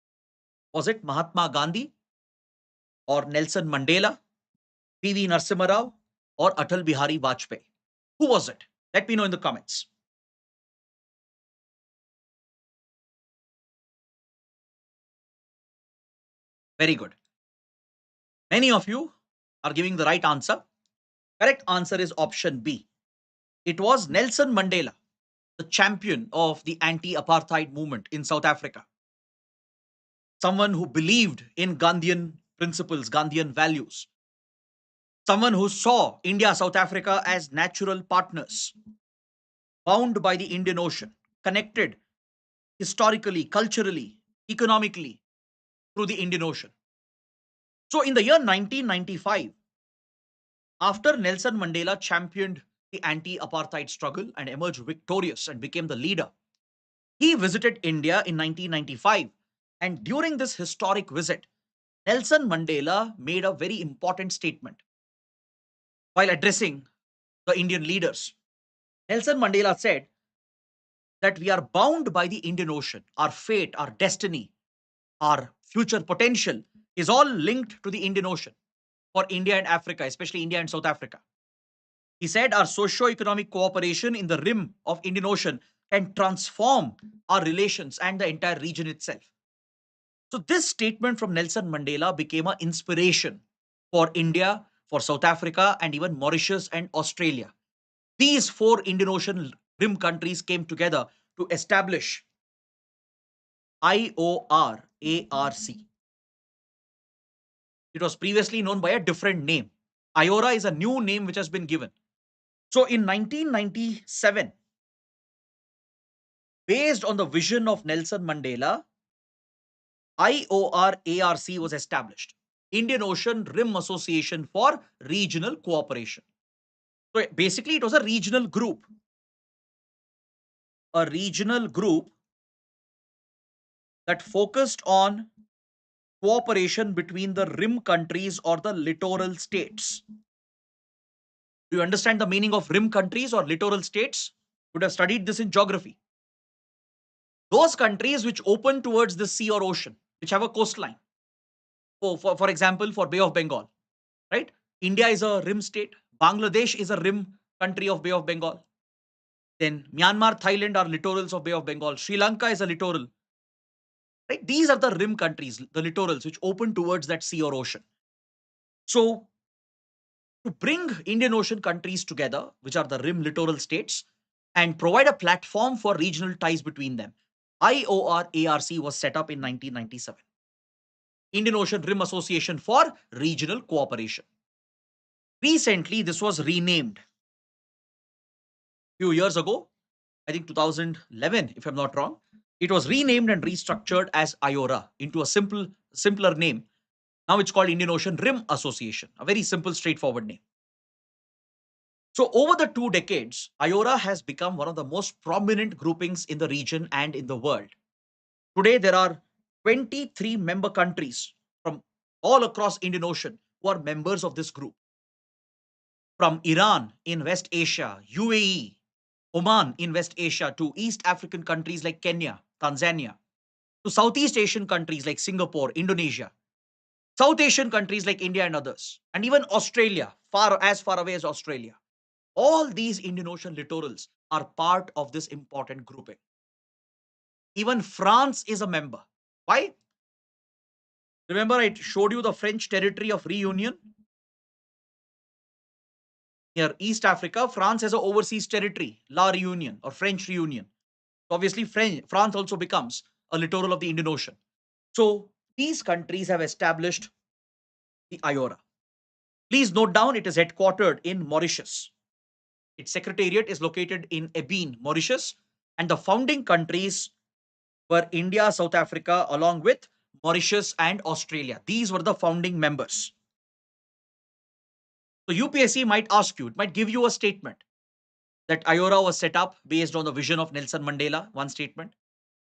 Was it Mahatma Gandhi or Nelson Mandela, P.V. Narasimha Rao or Atal Bihari Vajpayee? Who was it? Let me know in the comments. Very good. Many of you are giving the right answer. Correct answer is option B. It was Nelson Mandela, the champion of the anti-apartheid movement in South Africa. Someone who believed in Gandhian principles, Gandhian values. Someone who saw India, South Africa as natural partners, bound by the Indian Ocean, connected historically, culturally, economically through the Indian Ocean. So in the year 1995, after Nelson Mandela championed the anti-apartheid struggle and emerged victorious and became the leader, he visited India in 1995. And during this historic visit, Nelson Mandela made a very important statement while addressing the Indian leaders. Nelson Mandela said that we are bound by the Indian Ocean. Our fate, our destiny, our future potential is all linked to the Indian Ocean for India and Africa, especially India and South Africa. He said our socio-economic cooperation in the rim of Indian Ocean can transform our relations and the entire region itself. So this statement from Nelson Mandela became an inspiration for India, for South Africa, and even Mauritius and Australia. These four Indian Ocean rim countries came together to establish IORARC. It was previously known by a different name. IORA is a new name which has been given. So in 1997, based on the vision of Nelson Mandela, IORARC was established, Indian Ocean Rim Association for Regional Cooperation. So basically, it was a regional group that focused on cooperation between the rim countries or the littoral states. Do you understand the meaning of rim countries or littoral states? You would have studied this in geography. Those countries which open towards the sea or ocean, which have a coastline. For example, for Bay of Bengal, right? India is a rim state. Bangladesh is a rim country of Bay of Bengal. Then Myanmar, Thailand are littorals of Bay of Bengal. Sri Lanka is a littoral. Right? These are the rim countries, the littorals, which open towards that sea or ocean. So to bring Indian Ocean countries together, which are the rim littoral states, and provide a platform for regional ties between them, IORARC was set up in 1997. Indian Ocean Rim Association for Regional Cooperation. Recently, this was renamed. Few years ago, I think 2011, if I'm not wrong, it was renamed and restructured as IORA into a simpler name. Now it's called Indian Ocean Rim Association, a very simple, straightforward name. So over the 2 decades, IORA has become one of the most prominent groupings in the region and in the world. Today, there are 23 member countries from all across Indian Ocean who are members of this group. From Iran in West Asia, UAE, Oman in West Asia, to East African countries like Kenya, Tanzania, to Southeast Asian countries like Singapore, Indonesia, South Asian countries like India and others, and even Australia, as far away as Australia. All these Indian Ocean littorals are part of this important grouping. Even France is a member. Why? Remember, I showed you the French territory of Reunion? Here, East Africa, France has an overseas territory, La Reunion or French Reunion. So obviously, France also becomes a littoral of the Indian Ocean. So these countries have established the IORA. Please note down, it is headquartered in Mauritius. Its secretariat is located in Ebene, Mauritius, and the founding countries were India, South Africa, along with Mauritius and Australia. These were the founding members. So UPSC might ask you, it might give you a statement that IORA was set up based on the vision of Nelson Mandela, one statement.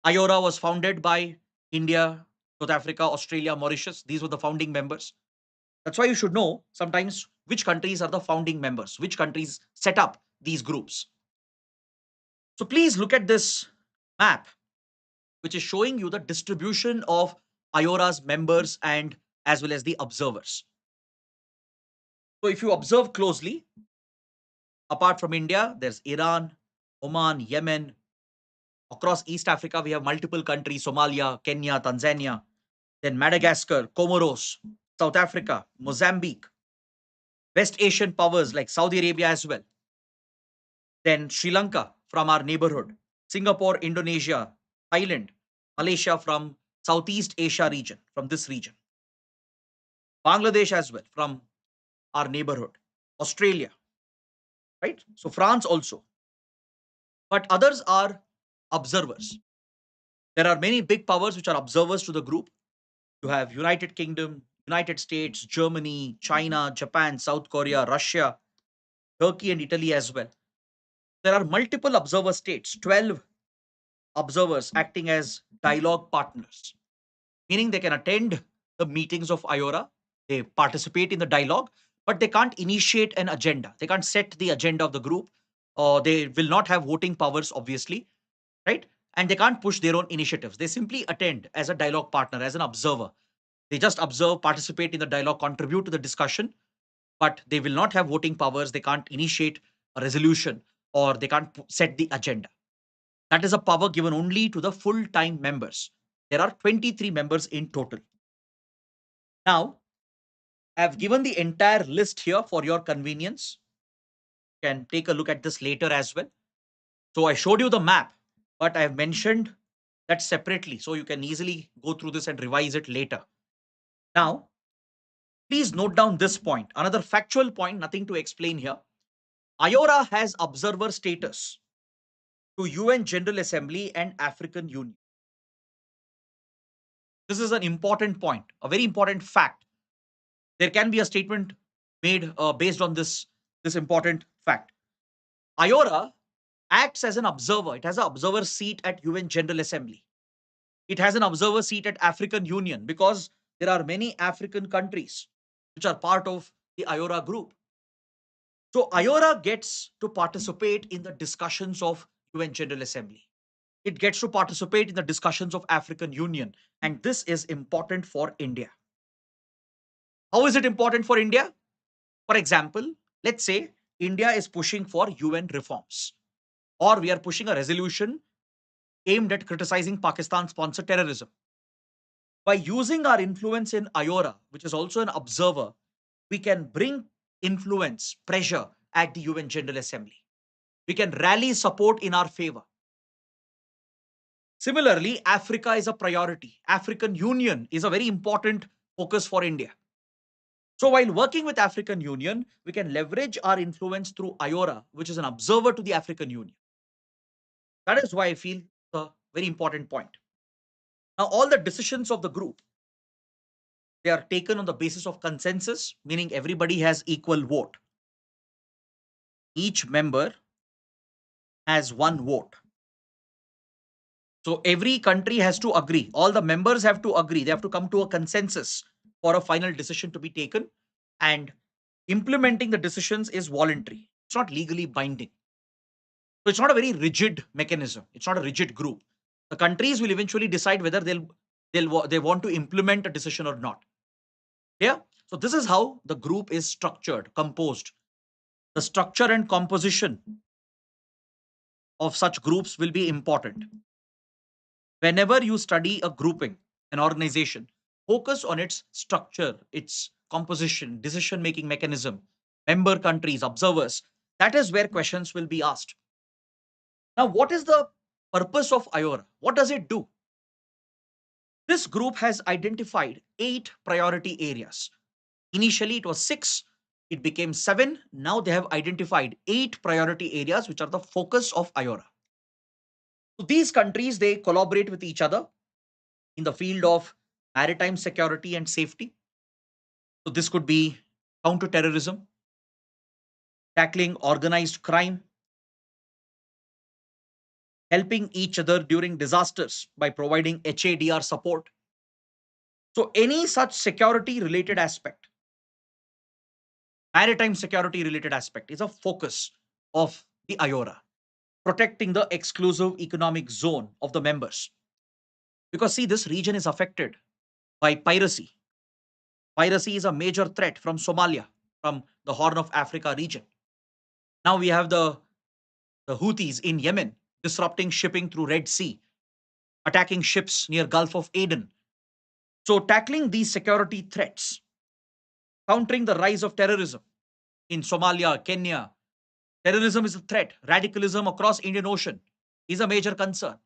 IORA was founded by India, South Africa, Australia, Mauritius. These were the founding members. That's why you should know sometimes which countries are the founding members, which countries set up these groups. So please look at this map, which is showing you the distribution of IORA's members and as well as the observers. So if you observe closely, apart from India, there's Iran, Oman, Yemen. Across East Africa, we have multiple countries, Somalia, Kenya, Tanzania, then Madagascar, Comoros, South Africa, Mozambique, West Asian powers like Saudi Arabia as well. Then Sri Lanka from our neighborhood, Singapore, Indonesia, Thailand, Malaysia from Southeast Asia region, from this region. Bangladesh as well from our neighborhood, Australia, right? So France also. But others are observers. There are many big powers which are observers to the group. You have United Kingdom, United States, Germany, China, Japan, South Korea, Russia, Turkey, and Italy as well. There are multiple observer states, 12 observers acting as dialogue partners, meaning they can attend the meetings of IORA, they participate in the dialogue, but they can't initiate an agenda. They can't set the agenda of the group, or they will not have voting powers, obviously, right? And they can't push their own initiatives. They simply attend as a dialogue partner, as an observer. They just observe, participate in the dialogue, contribute to the discussion, but they will not have voting powers. They can't initiate a resolution or they can't set the agenda. That is a power given only to the full time members. There are 23 members in total. Now, I have given the entire list here for your convenience. You can take a look at this later as well. So, I showed you the map, but I have mentioned that separately. So, you can easily go through this and revise it later. Now, please note down this point. Another factual point, nothing to explain here. IORA has observer status to UN General Assembly and African Union. This is an important point, a very important fact. There can be a statement made based on this important fact. IORA acts as an observer. It has an observer seat at UN General Assembly. It has an observer seat at African Union because there are many African countries which are part of the IORA group. So IORA gets to participate in the discussions of UN General Assembly. It gets to participate in the discussions of African Union. And this is important for India. How is it important for India? For example, let's say India is pushing for UN reforms, or we are pushing a resolution aimed at criticizing Pakistan sponsored terrorism. By using our influence in IORA, which is also an observer, we can bring influence, pressure at the UN General Assembly. We can rally support in our favor. Similarly, Africa is a priority. African Union is a very important focus for India. So while working with African Union, we can leverage our influence through IORA, which is an observer to the African Union. That is why I feel it's a very important point. Now, all the decisions of the group, they are taken on the basis of consensus, meaning everybody has equal vote. Each member has one vote. So every country has to agree. All the members have to agree. They have to come to a consensus for a final decision to be taken. And implementing the decisions is voluntary. It's not legally binding. So it's not a very rigid mechanism. It's not a rigid group. The countries will eventually decide whether they want to implement a decision or not. Yeah. So this is how the group is structured, composed. The structure and composition of such groups will be important. Whenever you study a grouping, an organization, focus on its structure, its composition, decision making mechanism, member countries, observers. That is where questions will be asked. Now, what is the purpose of IORA? What does it do? This group has identified 8 priority areas. Initially, it was 6, it became 7. Now, they have identified 8 priority areas which are the focus of IORA. So, these countries they collaborate with each other in the field of maritime security and safety. So, this could be counterterrorism, tackling organized crime, helping each other during disasters by providing HADR support. So, any such security related aspect, maritime security related aspect, is a focus of the IORA, protecting the exclusive economic zone of the members. Because, see, this region is affected by piracy. Piracy is a major threat from Somalia, from the Horn of Africa region. Now we have the Houthis in Yemen disrupting shipping through Red Sea, attacking ships near Gulf of Aden. So tackling these security threats, countering the rise of terrorism in Somalia, Kenya. Terrorism is a threat. Radicalism across Indian Ocean is a major concern.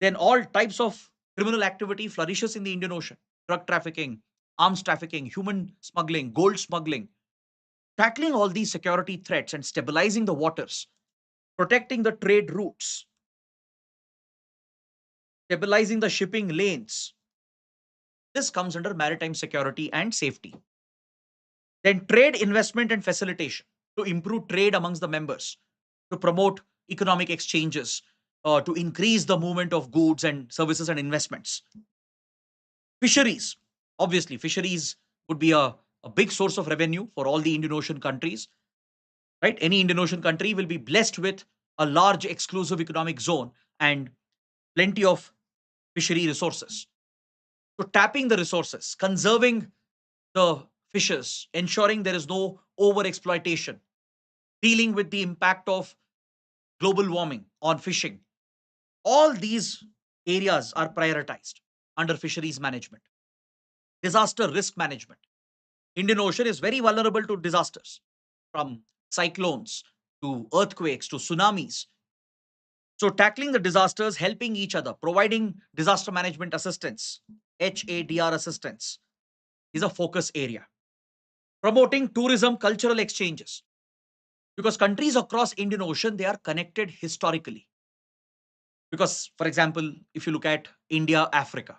Then all types of criminal activity flourishes in the Indian Ocean. Drug trafficking, arms trafficking, human smuggling, gold smuggling. Tackling all these security threats and stabilizing the waters, protecting the trade routes, stabilizing the shipping lanes, This comes under maritime security and safety. Then trade, investment, and facilitation to improve trade amongst the members, to promote economic exchanges, to increase the movement of goods and services and investments. Fisheries, obviously, fisheries would be a big source of revenue for all the Indian Ocean countries, right? Any Indian Ocean country will be blessed with a large exclusive economic zone and plenty of fishery resources. So, tapping the resources, conserving the fishes, ensuring there is no over exploitation, dealing with the impact of global warming on fishing. All these areas are prioritized under fisheries management. Disaster risk management. Indian Ocean is very vulnerable to disasters, from cyclones to earthquakes to tsunamis. So, tackling the disasters, helping each other, providing disaster management assistance, HADR assistance, is a focus area. Promoting tourism, cultural exchanges, because countries across Indian Ocean, they are connected historically. Because, for example, if you look at India, Africa,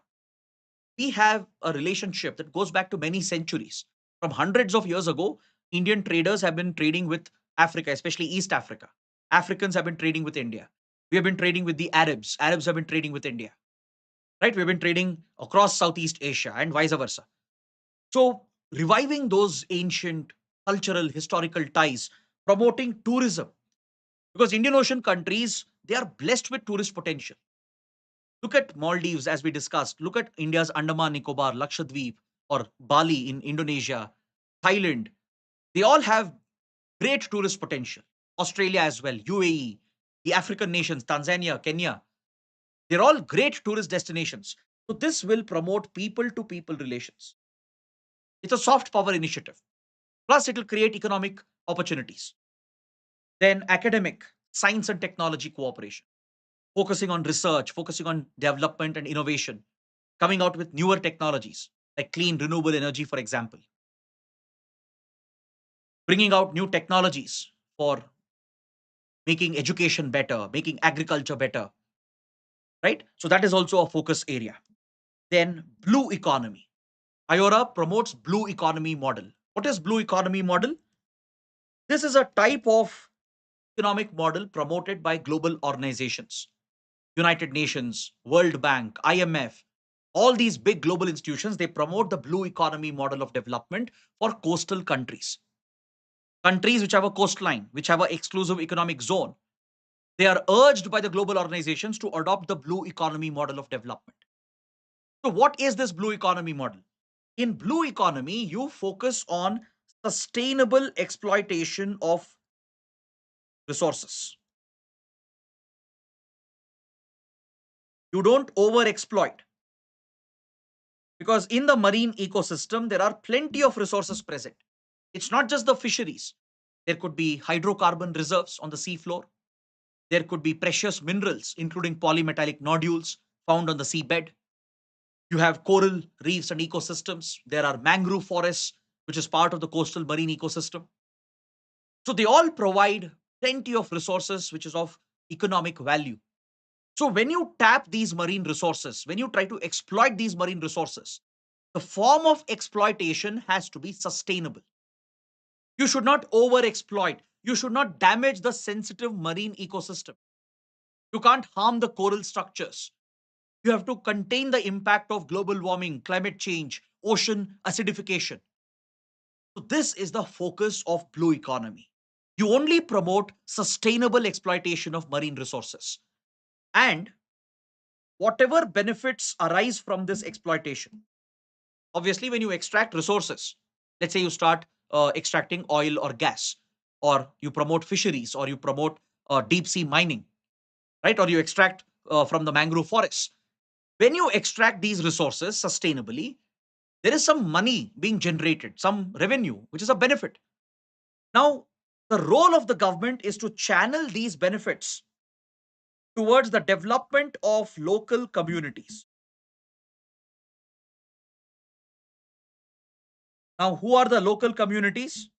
we have a relationship that goes back to many centuries. From hundreds of years ago, Indian traders have been trading with Africa, especially East Africa. Africans have been trading with India. We have been trading with the Arabs. Arabs have been trading with India, right? We've been trading across Southeast Asia and vice versa. So, reviving those ancient cultural, historical ties, promoting tourism, because Indian Ocean countries, they are blessed with tourist potential. Look at Maldives, as we discussed. Look at India's Andaman Nicobar, Lakshadweep, or Bali in Indonesia, Thailand. They all have great tourist potential. Australia as well, UAE, the African nations, Tanzania, Kenya. They're all great tourist destinations. So this will promote people to people relations. It's a soft power initiative. Plus, it will create economic opportunities. Then academic, science and technology cooperation, focusing on research, focusing on development and innovation, coming out with newer technologies like clean renewable energy, for example, bringing out new technologies for making education better, making agriculture better, right? So that is also a focus area. Then blue economy. IORA promotes blue economy model. What is blue economy model? This is a type of economic model promoted by global organizations, United Nations, World Bank, IMF, all these big global institutions, they promote the blue economy model of development for coastal countries. Countries which have a coastline, which have an exclusive economic zone, they are urged by the global organizations to adopt the blue economy model of development. So, what is this blue economy model? In blue economy, you focus on sustainable exploitation of resources. You don't over exploit, because in the marine ecosystem, there are plenty of resources present. It's not just the fisheries. There could be hydrocarbon reserves on the seafloor. There could be precious minerals, including polymetallic nodules found on the seabed. You have coral reefs and ecosystems. There are mangrove forests, which is part of the coastal marine ecosystem. So they all provide plenty of resources, which is of economic value. So when you tap these marine resources, when you try to exploit these marine resources, the form of exploitation has to be sustainable. You should not over exploit. You should not damage the sensitive marine ecosystem. You can't harm the coral structures. You have to contain the impact of global warming, climate change, ocean acidification. So, this is the focus of blue economy. You only promote sustainable exploitation of marine resources. And whatever benefits arise from this exploitation, obviously, when you extract resources, let's say you start extracting oil or gas, or you promote fisheries, or you promote deep sea mining, right? Or you extract from the mangrove forests. When you extract these resources sustainably, there is some money being generated, some revenue, which is a benefit. Now, the role of the government is to channel these benefits towards the development of local communities. Now, who are the local communities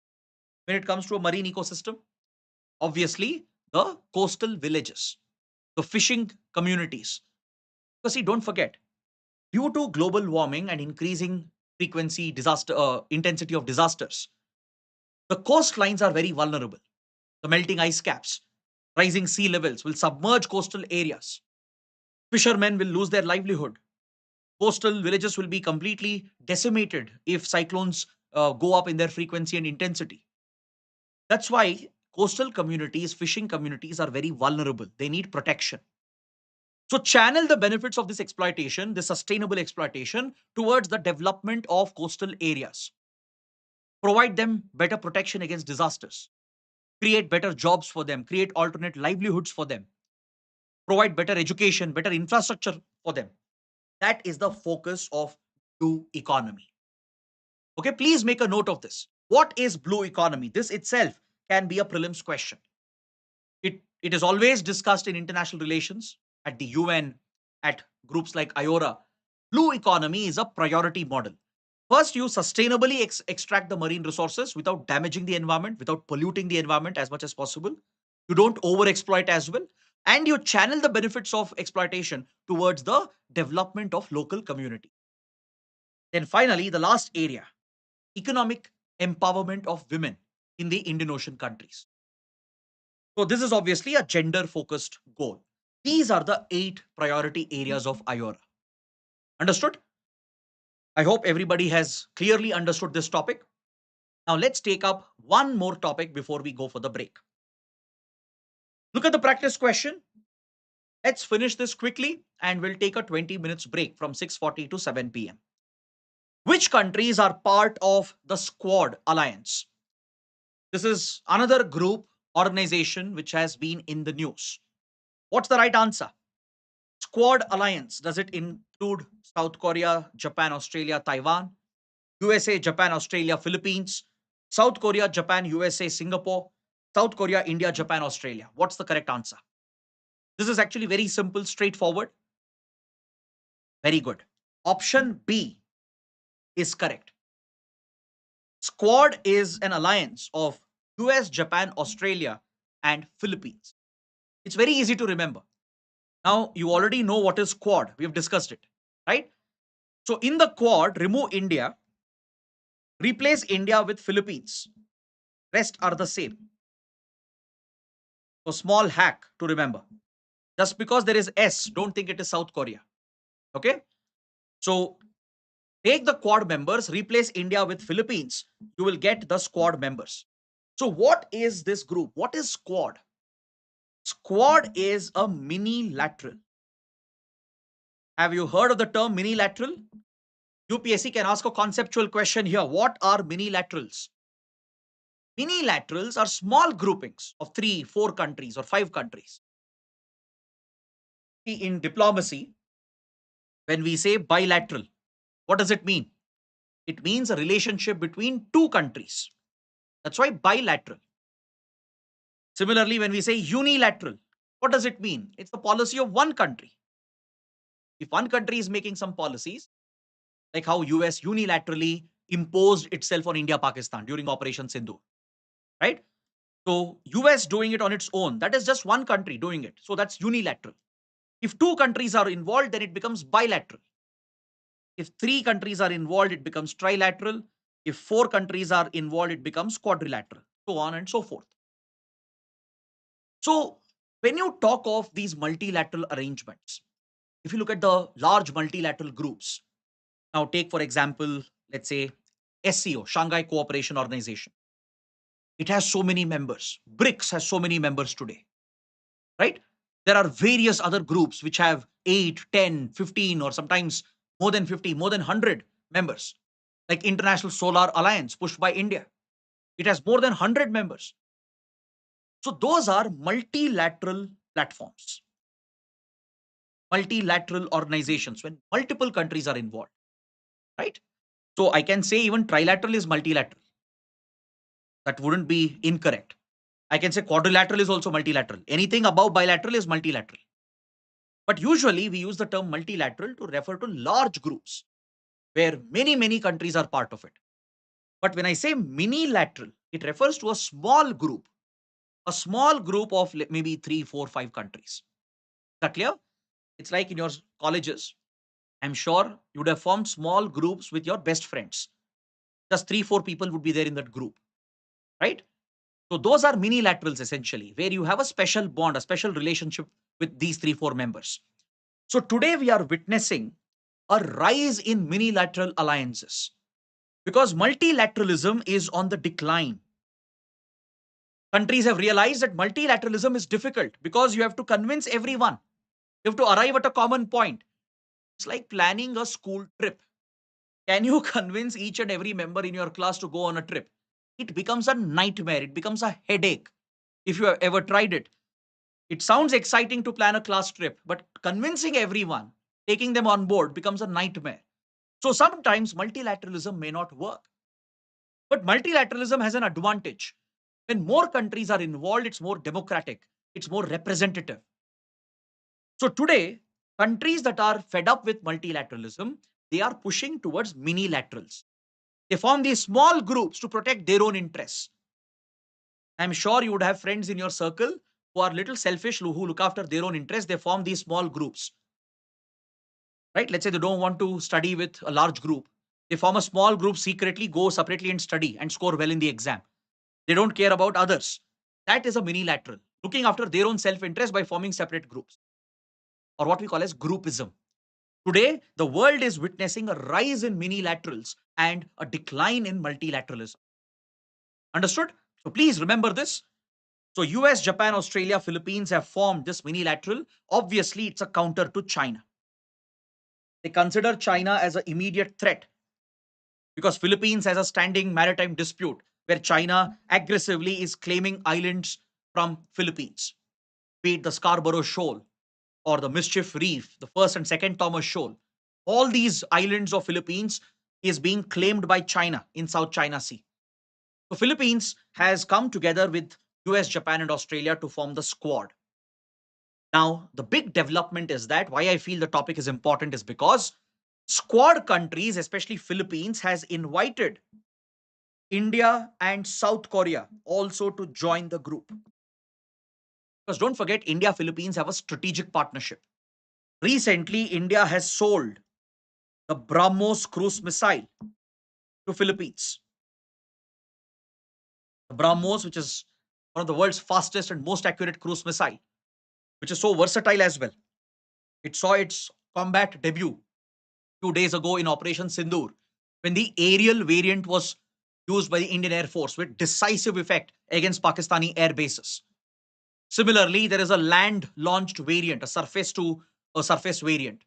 when it comes to a marine ecosystem? Obviously, the coastal villages, the fishing communities. Because see, don't forget, Due to global warming and increasing intensity of disasters, the coastlines are very vulnerable. The melting ice caps, rising sea levels will submerge coastal areas. Fishermen will lose their livelihood. Coastal villages will be completely decimated if cyclones go up in their frequency and intensity. That's why coastal communities, fishing communities are very vulnerable. They need protection. So, channel the benefits of this exploitation, this sustainable exploitation, towards the development of coastal areas. Provide them better protection against disasters. Create better jobs for them. Create alternate livelihoods for them. Provide better education, better infrastructure for them. That is the focus of blue economy. Okay, please make a note of this. What is blue economy? This itself can be a prelims question. It is always discussed in international relations, at the UN, at groups like IORA. Blue economy is a priority model. First, you sustainably extract the marine resources without damaging the environment, without polluting the environment as much as possible. You don't overexploit as well. And you channel the benefits of exploitation towards the development of local community. Then finally, the last area, economic empowerment of women in the Indian Ocean countries. So this is obviously a gender focused goal. These are the 8 priority areas of IORA. Understood? I hope everybody has clearly understood this topic. Now let's take up one more topic before we go for the break. Look at the practice question. Let's finish this quickly and we'll take a 20 minutes break from 6:40 to 7 p.m. Which countries are part of the Squad Alliance? This is another group organization which has been in the news. What's the right answer? Squad Alliance. Does it include South Korea, Japan, Australia, Taiwan, USA, Japan, Australia, Philippines, South Korea, Japan, USA, Singapore, South Korea, India, Japan, Australia? What's the correct answer? This is actually very simple, straightforward. Very good. Option B is correct. Squad is an alliance of US, Japan, Australia, and Philippines. It's very easy to remember. Now, you already know what is Quad. We have discussed it, right? So, in the Quad, remove India, replace India with Philippines. Rest are the same. So, small hack to remember. Just because there is S, don't think it is South Korea. Okay? So, take the Quad members, replace India with Philippines. You will get the Squad members. So, what is this group? What is Squad? Squad is a mini-lateral. Have you heard of the term mini-lateral? UPSC can ask a conceptual question here. What are mini-laterals? Mini-laterals are small groupings of 3, 4 countries or 5 countries. In diplomacy, when we say bilateral, what does it mean? It means a relationship between 2 countries. That's why bilateral. Similarly, when we say unilateral, what does it mean? It's the policy of one country. If one country is making some policies, like how US unilaterally imposed itself on India, Pakistan during Operation Sindhu, right? So US doing it on its own, that is just one country doing it. So that's unilateral. If 2 countries are involved, then it becomes bilateral. If 3 countries are involved, it becomes trilateral. If 4 countries are involved, it becomes quadrilateral, so on and so forth. So when you talk of these multilateral arrangements, if you look at the large multilateral groups, now take for example, let's say SCO, Shanghai Cooperation Organization. It has so many members. BRICS has so many members today, right? There are various other groups which have 8, 10, 15, or sometimes more than 50, more than 100 members, like International Solar Alliance pushed by India. It has more than 100 members. So those are multilateral platforms, multilateral organizations when multiple countries are involved, right? So I can say even trilateral is multilateral. That wouldn't be incorrect. I can say quadrilateral is also multilateral. Anything above bilateral is multilateral. But usually we use the term multilateral to refer to large groups where many, many countries are part of it. But when I say mini-lateral, it refers to a small group of maybe 3, 4, 5 countries. Is that clear? It's like in your colleges, I'm sure you would have formed small groups with your best friends. Just 3, 4 people would be there in that group, right? So those are mini laterals essentially, where you have a special bond, a special relationship with these 3, 4 members. So today we are witnessing a rise in minilateral alliances because multilateralism is on the decline. Countries have realized that multilateralism is difficult because you have to convince everyone. You have to arrive at a common point. It's like planning a school trip. Can you convince each and every member in your class to go on a trip? It becomes a nightmare. It becomes a headache if you have ever tried it. It sounds exciting to plan a class trip, but convincing everyone, taking them on board becomes a nightmare. So sometimes multilateralism may not work. But multilateralism has an advantage. When more countries are involved, it's more democratic, it's more representative. So today, countries that are fed up with multilateralism, they are pushing towards minilaterals. They form these small groups to protect their own interests. I'm sure you would have friends in your circle who are little selfish, who look after their own interests. They form these small groups, right? Let's say they don't want to study with a large group. They form a small group secretly, go separately and study and score well in the exam. They don't care about others. That is a minilateral, looking after their own self interest by forming separate groups, or what we call as groupism. Today, the world is witnessing a rise in minilaterals and a decline in multilateralism. Understood? So please remember this. So US, Japan, Australia, Philippines have formed this minilateral. Obviously, it's a counter to China. They consider China as an immediate threat because Philippines has a standing maritime dispute where China aggressively is claiming islands from Philippines, be it the Scarborough Shoal or the Mischief Reef, the first and second Thomas Shoal. All these islands of Philippines is being claimed by China in South China Sea. So Philippines has come together with US, Japan, and Australia to form the Squad. Now, the big development is that why I feel the topic is important is because Squad countries, especially Philippines, has invited India and South Korea also to join the group. Because don't forget, India Philippines have a strategic partnership. Recently, India has sold the BrahMos cruise missile to Philippines. The BrahMos, which is one of the world's fastest and most accurate cruise missile, which is so versatile as well. It saw its combat debut 2 days ago in Operation Sindoor, when the aerial variant was used by the Indian Air Force with decisive effect against Pakistani air bases. Similarly, there is a land launched variant, a surface variant.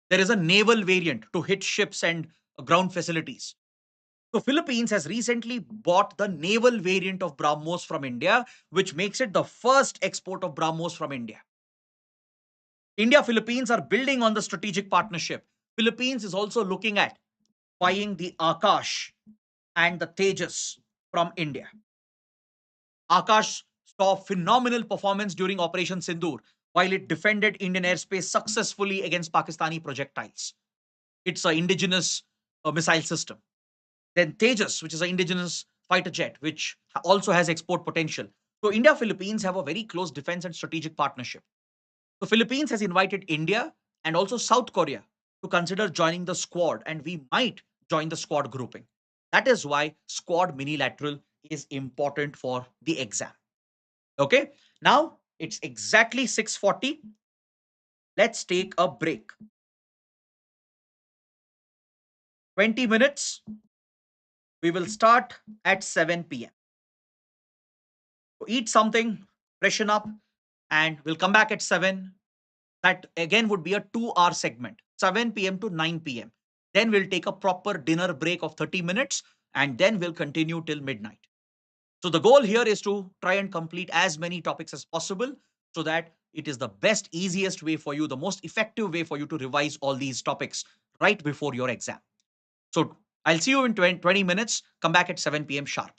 There is a naval variant to hit ships and ground facilities. So Philippines has recently bought the naval variant of BrahMos from India, which makes it the first export of BrahMos from India. India Philippines are building on the strategic partnership. Philippines is also looking at buying the Akash and the Tejas from India. Akash saw phenomenal performance during Operation Sindoor while it defended Indian airspace successfully against Pakistani projectiles. It's an indigenous missile system. Then Tejas, which is an indigenous fighter jet, which also has export potential. So India Philippines have a very close defense and strategic partnership. The Philippines has invited India and also South Korea to consider joining the Squad, and we might join the Squad grouping. That is why Squad minilateral is important for the exam. Okay, now it's exactly 6:40. Let's take a break. 20 minutes. We will start at 7 p.m. So eat something, freshen up, and we'll come back at 7. That again would be a 2 hour segment, 7 p.m. to 9 p.m. Then we'll take a proper dinner break of 30 minutes and then we'll continue till midnight. So the goal here is to try and complete as many topics as possible so that it is the best, easiest way for you, the most effective way for you to revise all these topics right before your exam. So I'll see you in 20 minutes. Come back at 7 p.m. sharp.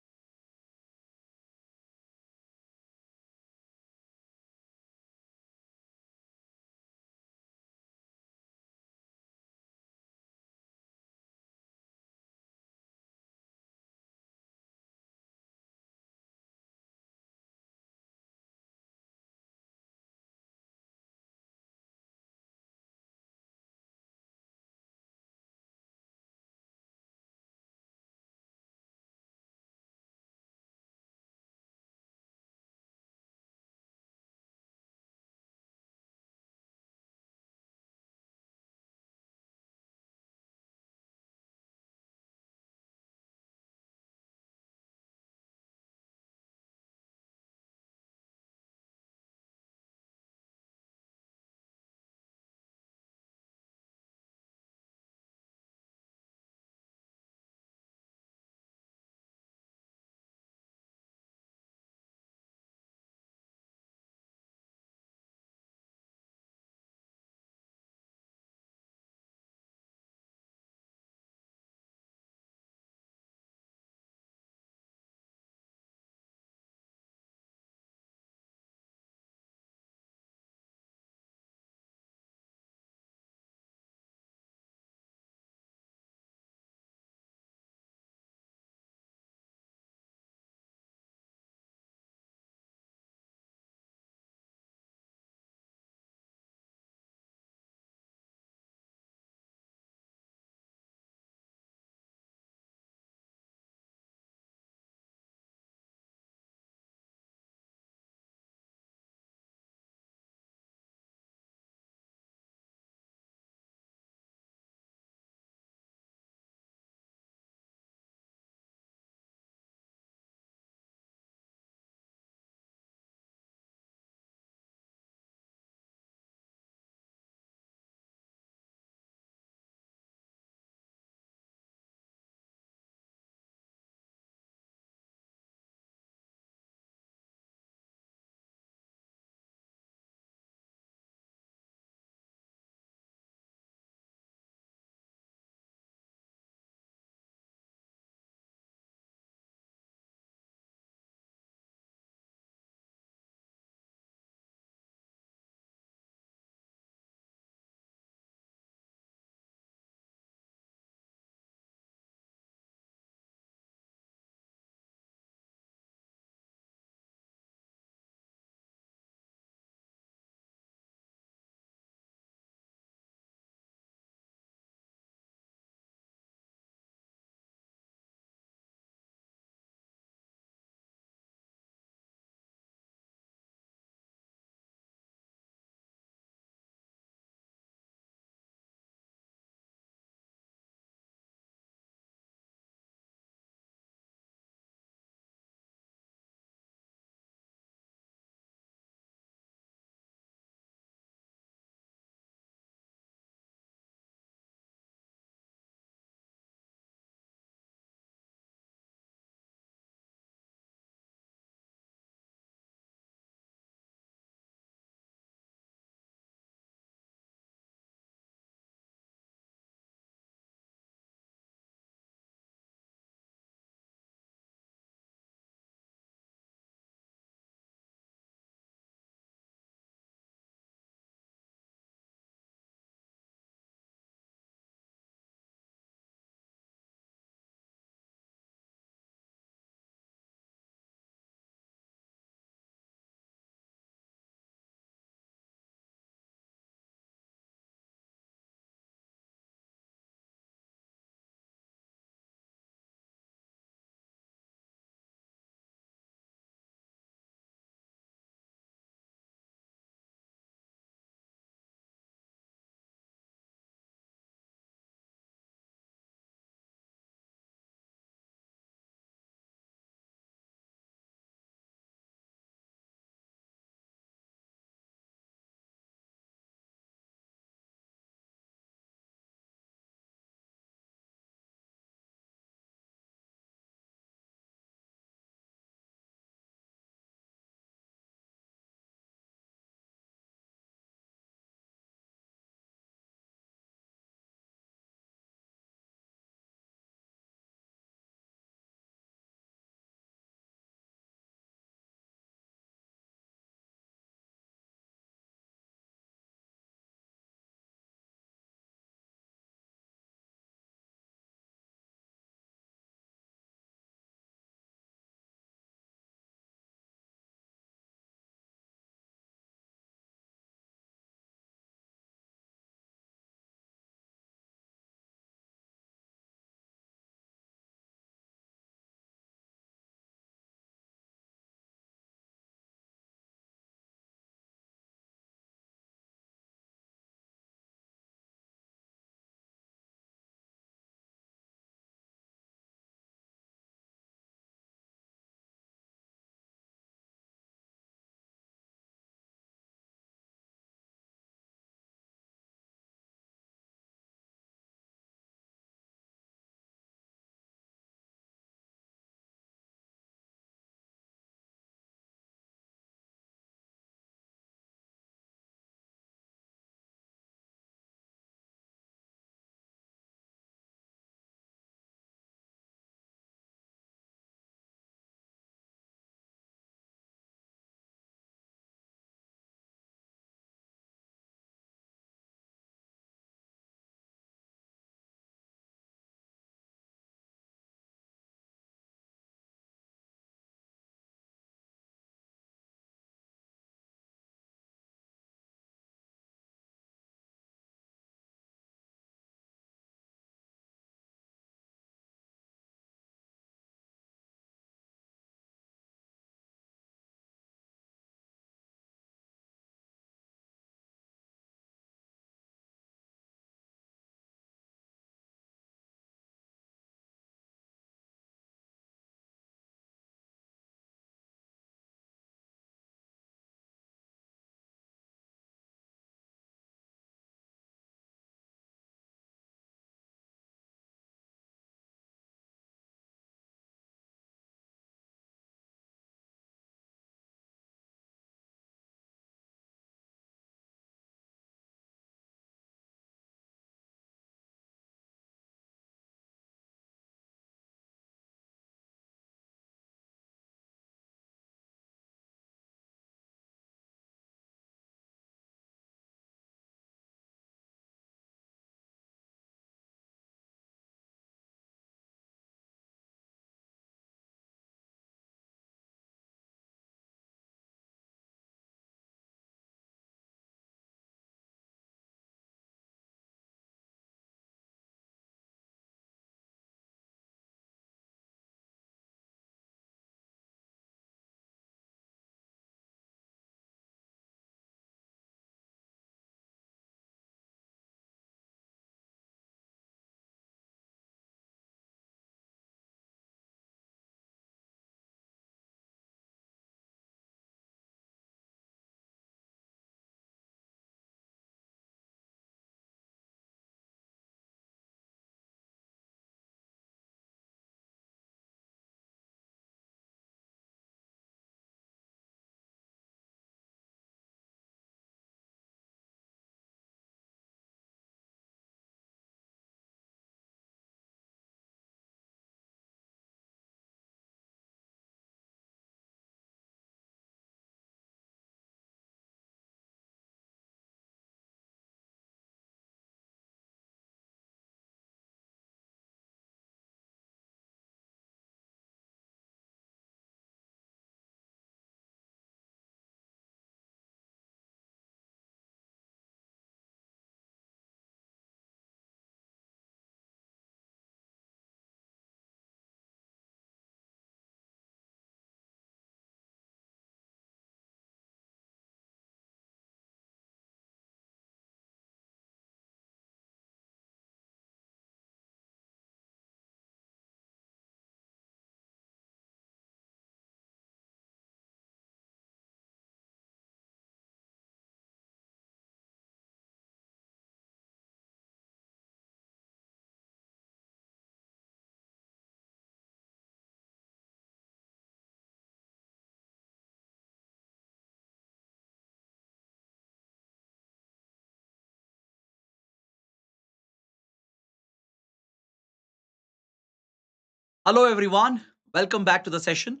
Hello, everyone. Welcome back to the session.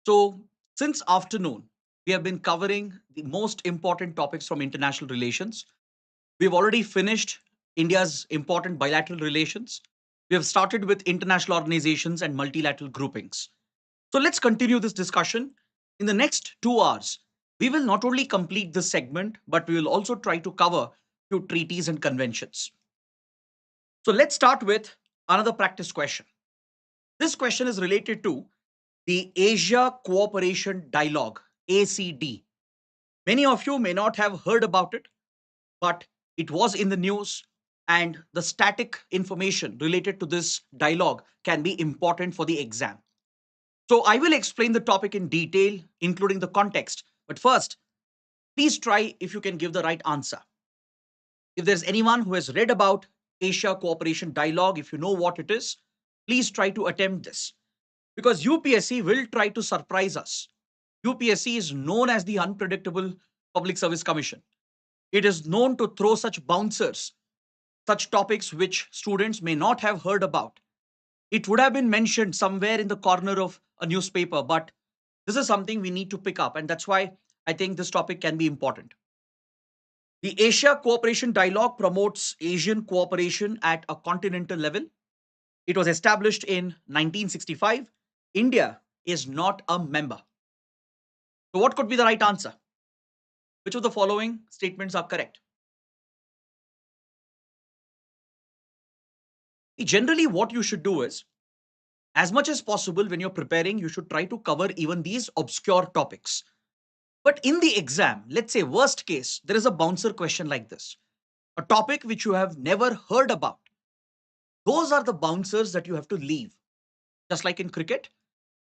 So, since afternoon, we have been covering the most important topics from international relations. We've already finished India's important bilateral relations. We have started with international organizations and multilateral groupings. So, let's continue this discussion. In the next 2 hours, we will not only complete this segment, but we will also try to cover few treaties and conventions. So, let's start with another practice question. This question is related to the Asia Cooperation Dialogue, ACD. Many of you may not have heard about it, but it was in the news, and the static information related to this dialogue can be important for the exam. So, I will explain the topic in detail, including the context. But first, please try if you can give the right answer. If there's anyone who has read about Asia Cooperation Dialogue, if you know what it is, please try to attempt this because UPSC will try to surprise us. UPSC is known as the unpredictable Public Service Commission. It is known to throw such bouncers, such topics which students may not have heard about. It would have been mentioned somewhere in the corner of a newspaper, but this is something we need to pick up, and that's why I think this topic can be important. The Asia Cooperation Dialogue promotes Asian cooperation at a continental level. It was established in 1965. India is not a member. So, what could be the right answer? Which of the following statements are correct? Generally, what you should do is, as much as possible, when you're preparing, you should try to cover even these obscure topics. But in the exam, let's say, worst case, there is a bouncer question like this, a topic which you have never heard about. Those are the bouncers that you have to leave. Just like in cricket,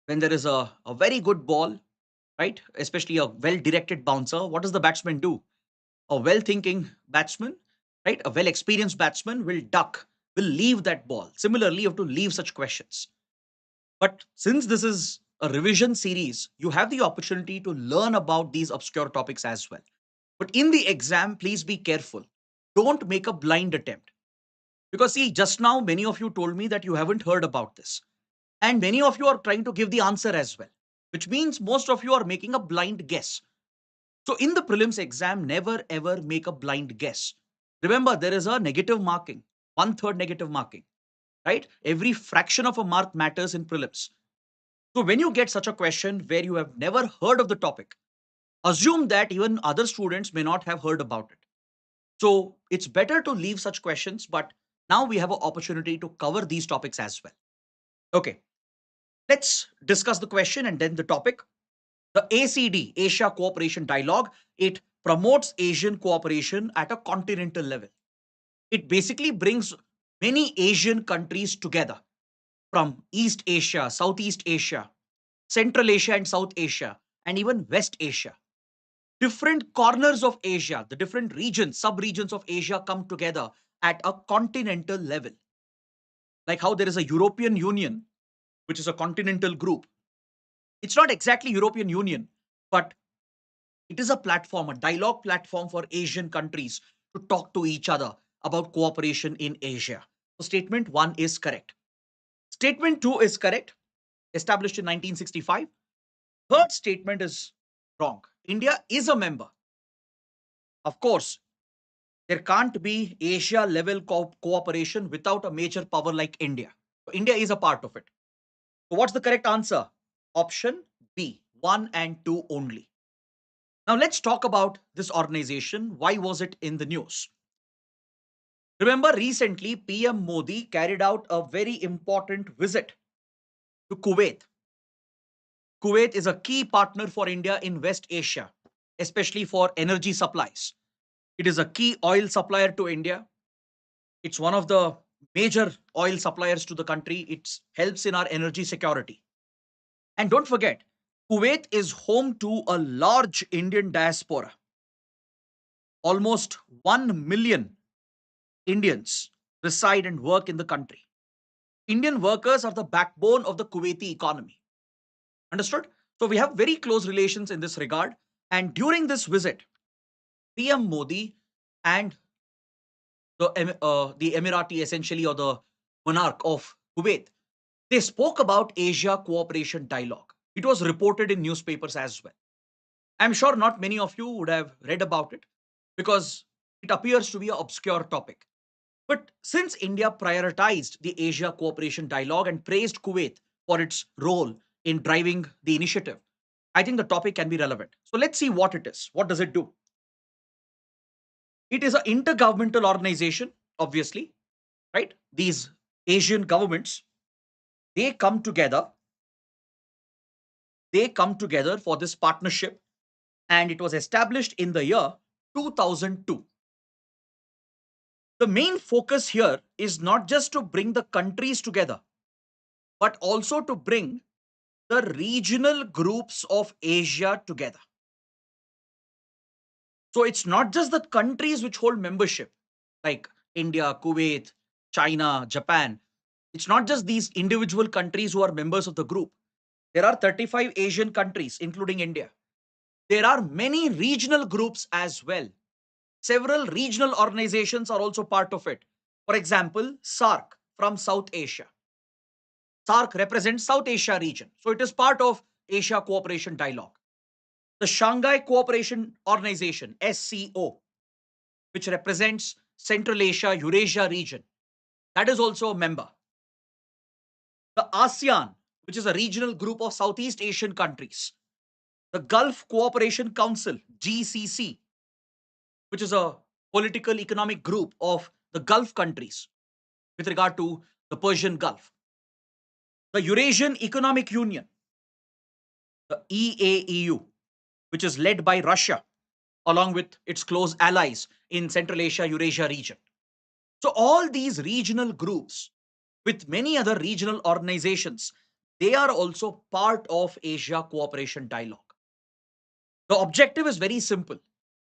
when there is a very good ball, right? Especially a well directed bouncer, what does the batsman do? A well thinking batsman, right? A well experienced batsman will duck, will leave that ball. Similarly, you have to leave such questions. But since this is a revision series, you have the opportunity to learn about these obscure topics as well. But in the exam, please be careful. Don't make a blind attempt. Because, see, just now, many of you told me that you haven't heard about this. And many of you are trying to give the answer as well, which means most of you are making a blind guess. So, in the prelims exam, never ever make a blind guess. Remember, there is a negative marking, one third negative marking, right? Every fraction of a mark matters in prelims. So, when you get such a question where you have never heard of the topic, assume that even other students may not have heard about it. So, it's better to leave such questions, but now we have an opportunity to cover these topics as well. Okay, let's discuss the question and then the topic. The ACD, Asia Cooperation Dialogue, it promotes Asian cooperation at a continental level. It basically brings many Asian countries together from East Asia, Southeast Asia, Central Asia and South Asia, and even West Asia. Different corners of Asia, the different regions, sub-regions of Asia come together at a continental level. Like how there is a European Union, which is a continental group. It's not exactly European Union, but it is a platform, a dialogue platform for Asian countries to talk to each other about cooperation in Asia. So statement 1 is correct. Statement 2 is correct, established in 1965. Third statement is wrong. India is a member. Of course, there can't be Asia level cooperation without a major power like India. So India is a part of it. So what's the correct answer? Option B, 1 and 2 only. Now let's talk about this organization. Why was it in the news? Remember, recently PM Modi carried out a very important visit to Kuwait. Kuwait is a key partner for India in West Asia, especially for energy supplies. It is a key oil supplier to India. It's one of the major oil suppliers to the country. It helps in our energy security. And don't forget, Kuwait is home to a large Indian diaspora. Almost 1 million Indians reside and work in the country. Indian workers are the backbone of the Kuwaiti economy. Understood? So we have very close relations in this regard. And during this visit, PM Modi and the Emirati, essentially, or the monarch of Kuwait, They spoke about Asia Cooperation Dialogue. It was reported in newspapers as well. I'm sure not many of you would have read about it because it appears to be an obscure topic. But since India prioritized the Asia Cooperation Dialogue and praised Kuwait for its role in driving the initiative, I think the topic can be relevant. So let's see what it is. What does it do? It is an intergovernmental organization, obviously, right? These Asian governments, they come together, for this partnership, and it was established in the year 2002. The main focus here is not just to bring the countries together, but also to bring the regional groups of Asia together. So it's not just the countries which hold membership, like India, Kuwait, China, Japan. It's not just these individual countries who are members of the group. There are 35 Asian countries, including India. There are many regional groups as well. Several regional organizations are also part of it. For example, SARC from South Asia. SARC represents South Asia region. So it is part of Asia Cooperation Dialogue. The Shanghai Cooperation Organization, SCO, which represents Central Asia, Eurasia region, that is also a member. The ASEAN, which is a regional group of Southeast Asian countries. The Gulf Cooperation Council, GCC, which is a political economic group of the Gulf countries with regard to the Persian Gulf. The Eurasian Economic Union, the EAEU, which is led by Russia, along with its close allies in Central Asia, Eurasia region. So all these regional groups, with many other regional organizations, they are also part of Asia Cooperation Dialogue. The objective is very simple: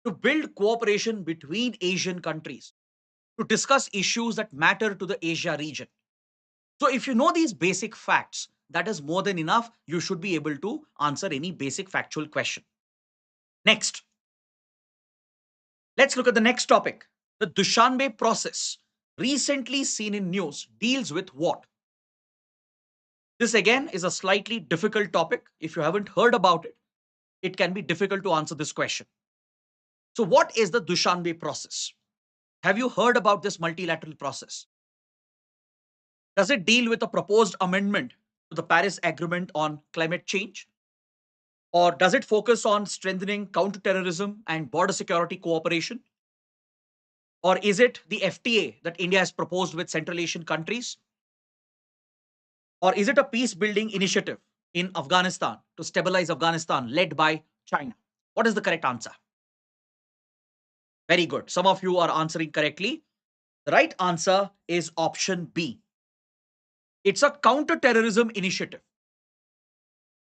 to build cooperation between Asian countries, to discuss issues that matter to the Asia region. So if you know these basic facts, that is more than enough. You should be able to answer any basic factual question. Next, let's look at the next topic. The Dushanbe process, recently seen in news, deals with what? This again is a slightly difficult topic. If you haven't heard about it, it can be difficult to answer this question. So what is the Dushanbe process? Have you heard about this multilateral process? Does it deal with a proposed amendment to the Paris Agreement on climate change? Or does it focus on strengthening counterterrorism and border security cooperation? Or is it the FTA that India has proposed with Central Asian countries? Or is it a peace building initiative in Afghanistan to stabilize Afghanistan led by China? What is the correct answer? Very good. Some of you are answering correctly. The right answer is option B. It's a counter-terrorism initiative.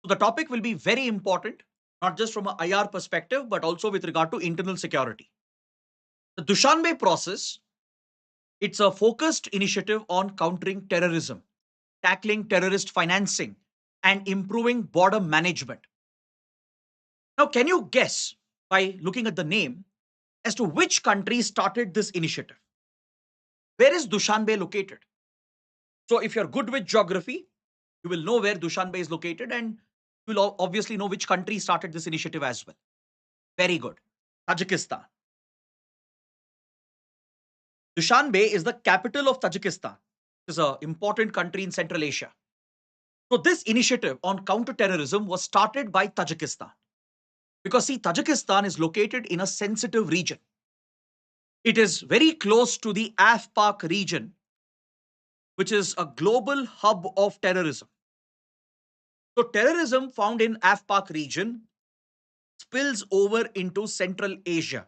So the topic will be very important, not just from an IR perspective, but also with regard to internal security. The Dushanbe process, it's a focused initiative on countering terrorism, tackling terrorist financing, and improving border management. Now, can you guess by looking at the name as to which country started this initiative? Where is Dushanbe located? So if you're good with geography, you will know where Dushanbe is located, and you will obviously know which country started this initiative as well. Very good. Tajikistan. Dushanbe is the capital of Tajikistan. It is an important country in Central Asia. So this initiative on counterterrorism was started by Tajikistan. Because see, Tajikistan is located in a sensitive region. It is very close to the AFPAC region, which is a global hub of terrorism. So terrorism found in AFPAC region spills over into Central Asia.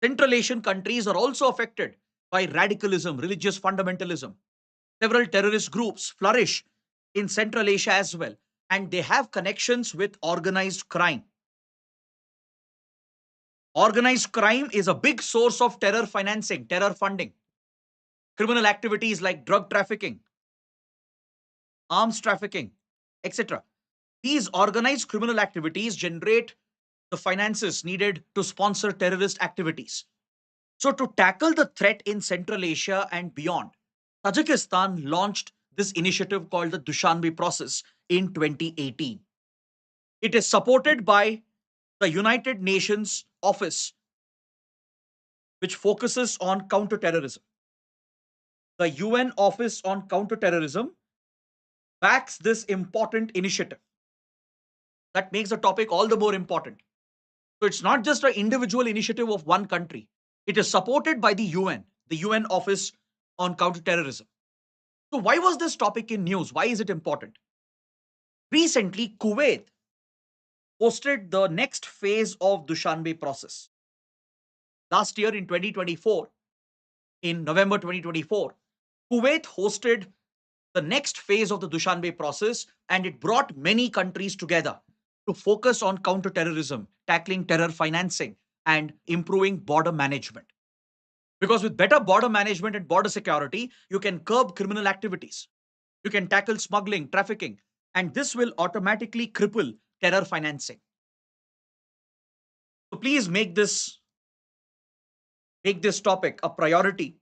Central Asian countries are also affected by radicalism, religious fundamentalism. Several terrorist groups flourish in Central Asia as well, and they have connections with organized crime. Organized crime is a big source of terror financing, terror funding. Criminal activities like drug trafficking, arms trafficking, etc. These organized criminal activities generate the finances needed to sponsor terrorist activities. So, to tackle the threat in Central Asia and beyond, Tajikistan launched this initiative called the Dushanbe process in 2018. It is supported by the United Nations Office, which focuses on counterterrorism. The UN Office on Counterterrorism backs this important initiative. That makes the topic all the more important. So it's not just an individual initiative of one country. It is supported by the UN Office on Counterterrorism. So why was this topic in news? Why is it important? Recently, Kuwait hosted the next phase of Dushanbe process. Last year in 2024, in November 2024, Kuwait hosted the next phase of the Dushanbe process, and it brought many countries together to focus on counterterrorism, tackling terror financing, and improving border management. Because with better border management and border security, you can curb criminal activities, you can tackle smuggling, trafficking, and this will automatically cripple terror financing. So please make this topic a priority.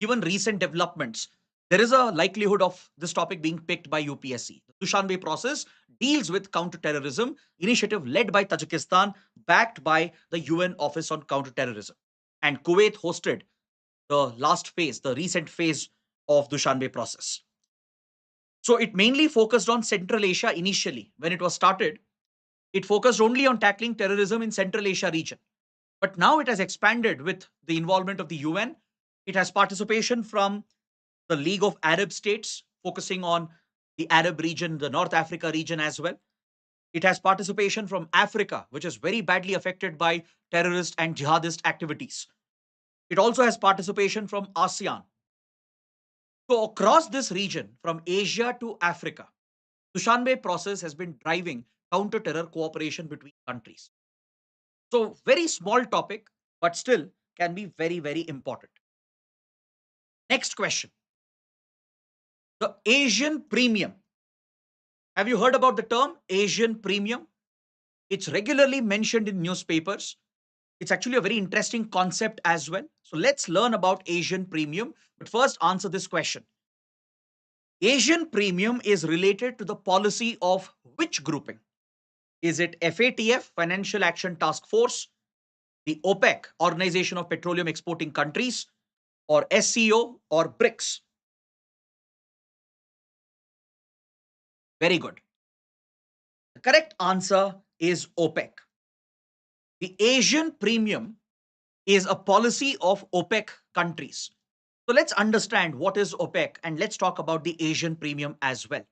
Given recent developments, there is a likelihood of this topic being picked by UPSC. The Dushanbe process deals with counterterrorism initiative led by Tajikistan, backed by the UN Office on Counterterrorism. And Kuwait hosted the last phase, the recent phase of Dushanbe process. So it mainly focused on Central Asia initially. When it was started, it focused only on tackling terrorism in Central Asia region. But now it has expanded with the involvement of the UN. It has participation from the League of Arab States, focusing on the Arab region, the North Africa region as well. It has participation from Africa, which is very badly affected by terrorist and jihadist activities. It also has participation from ASEAN. So across this region, from Asia to Africa, Dushanbe process has been driving counter-terror cooperation between countries. So very small topic, but still can be very, very important. Next question. The Asian premium. Have you heard about the term Asian premium? It's regularly mentioned in newspapers. It's actually a very interesting concept as well. So let's learn about Asian premium. But first, answer this question. Asian premium is related to the policy of which grouping? Is it FATF, Financial Action Task Force, the OPEC, Organization of Petroleum Exporting Countries, or SCO, or BRICS? Very good. The correct answer is OPEC. The Asian premium is a policy of OPEC countries. So let's understand what is OPEC and let's talk about the Asian premium as well.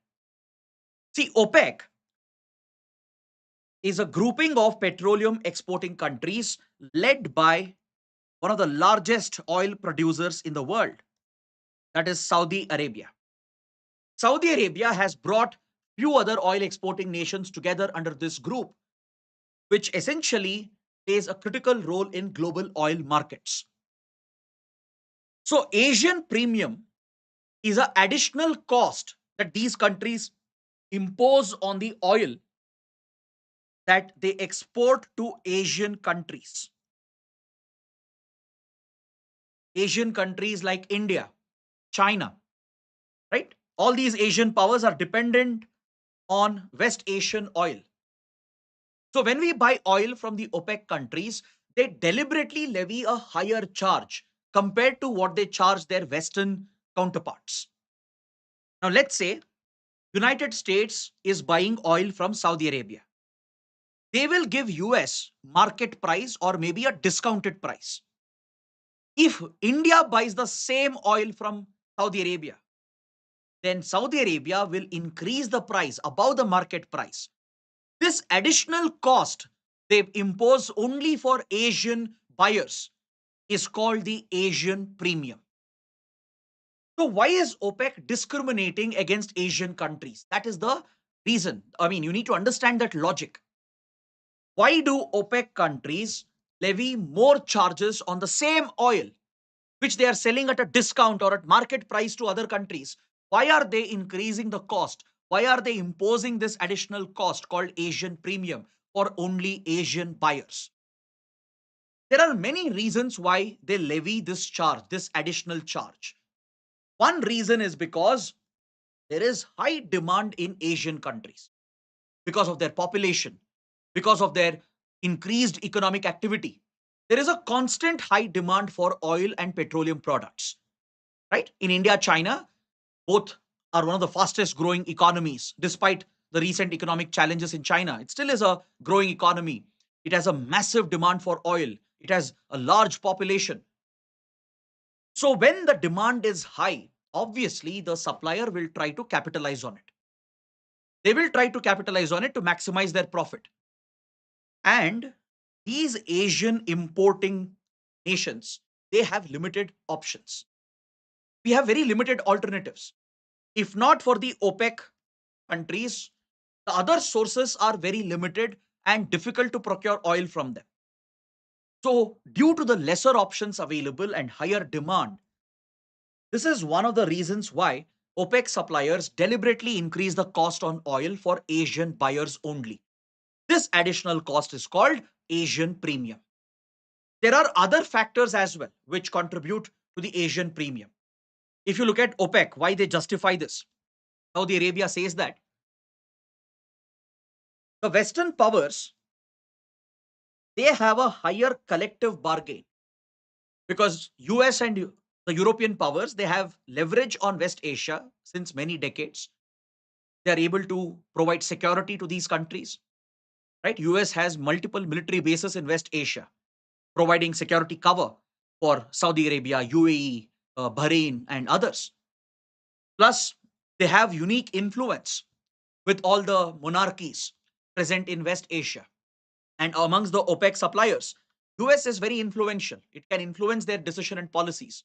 See, OPEC is a grouping of petroleum exporting countries led by one of the largest oil producers in the world, that is Saudi Arabia. Saudi Arabia has brought few other oil exporting nations together under this group, which essentially plays a critical role in global oil markets. So Asian premium is an additional cost that these countries impose on the oil that they export to Asian countries. Asian countries like India, China, right? All these Asian powers are dependent on West Asian oil. So when we buy oil from the OPEC countries, they deliberately levy a higher charge compared to what they charge their Western counterparts. Now let's say United States is buying oil from Saudi Arabia. They will give US market price or maybe a discounted price. If India buys the same oil from Saudi Arabia, then Saudi Arabia will increase the price above the market price. This additional cost they impose only for Asian buyers is called the Asian premium. So why is OPEC discriminating against Asian countries? That is the reason. I mean, you need to understand that logic. Why do OPEC countries levy more charges on the same oil which they are selling at a discount or at market price to other countries? Why are they increasing the cost? Why are they imposing this additional cost called Asian premium for only Asian buyers? There are many reasons why they levy this charge, this additional charge. One reason is because there is high demand in Asian countries because of their population, because of their increased economic activity. There is a constant high demand for oil and petroleum products, right? In India, China, both are one of the fastest growing economies. Despite the recent economic challenges in China, it still is a growing economy. It has a massive demand for oil. It has a large population. So when the demand is high, obviously the supplier will try to capitalize on it. They will try to capitalize on it to maximize their profit. And these Asian importing nations, they have limited options. We have very limited alternatives. If not for the OPEC countries, the other sources are very limited and difficult to procure oil from them. So, due to the lesser options available and higher demand, this is one of the reasons why OPEC suppliers deliberately increase the cost on oil for Asian buyers only. This additional cost is called Asian premium. There are other factors as well which contribute to the Asian premium. If you look at OPEC, why they justify this? Saudi Arabia says that the Western powers, they have a higher collective bargain because US and the European powers, they have leverage on West Asia since many decades. They are able to provide security to these countries, right? US has multiple military bases in West Asia, providing security cover for Saudi Arabia, UAE, Bahrain, and others. Plus, they have unique influence with all the monarchies present in West Asia. And amongst the OPEC suppliers, US is very influential. It can influence their decision and policies.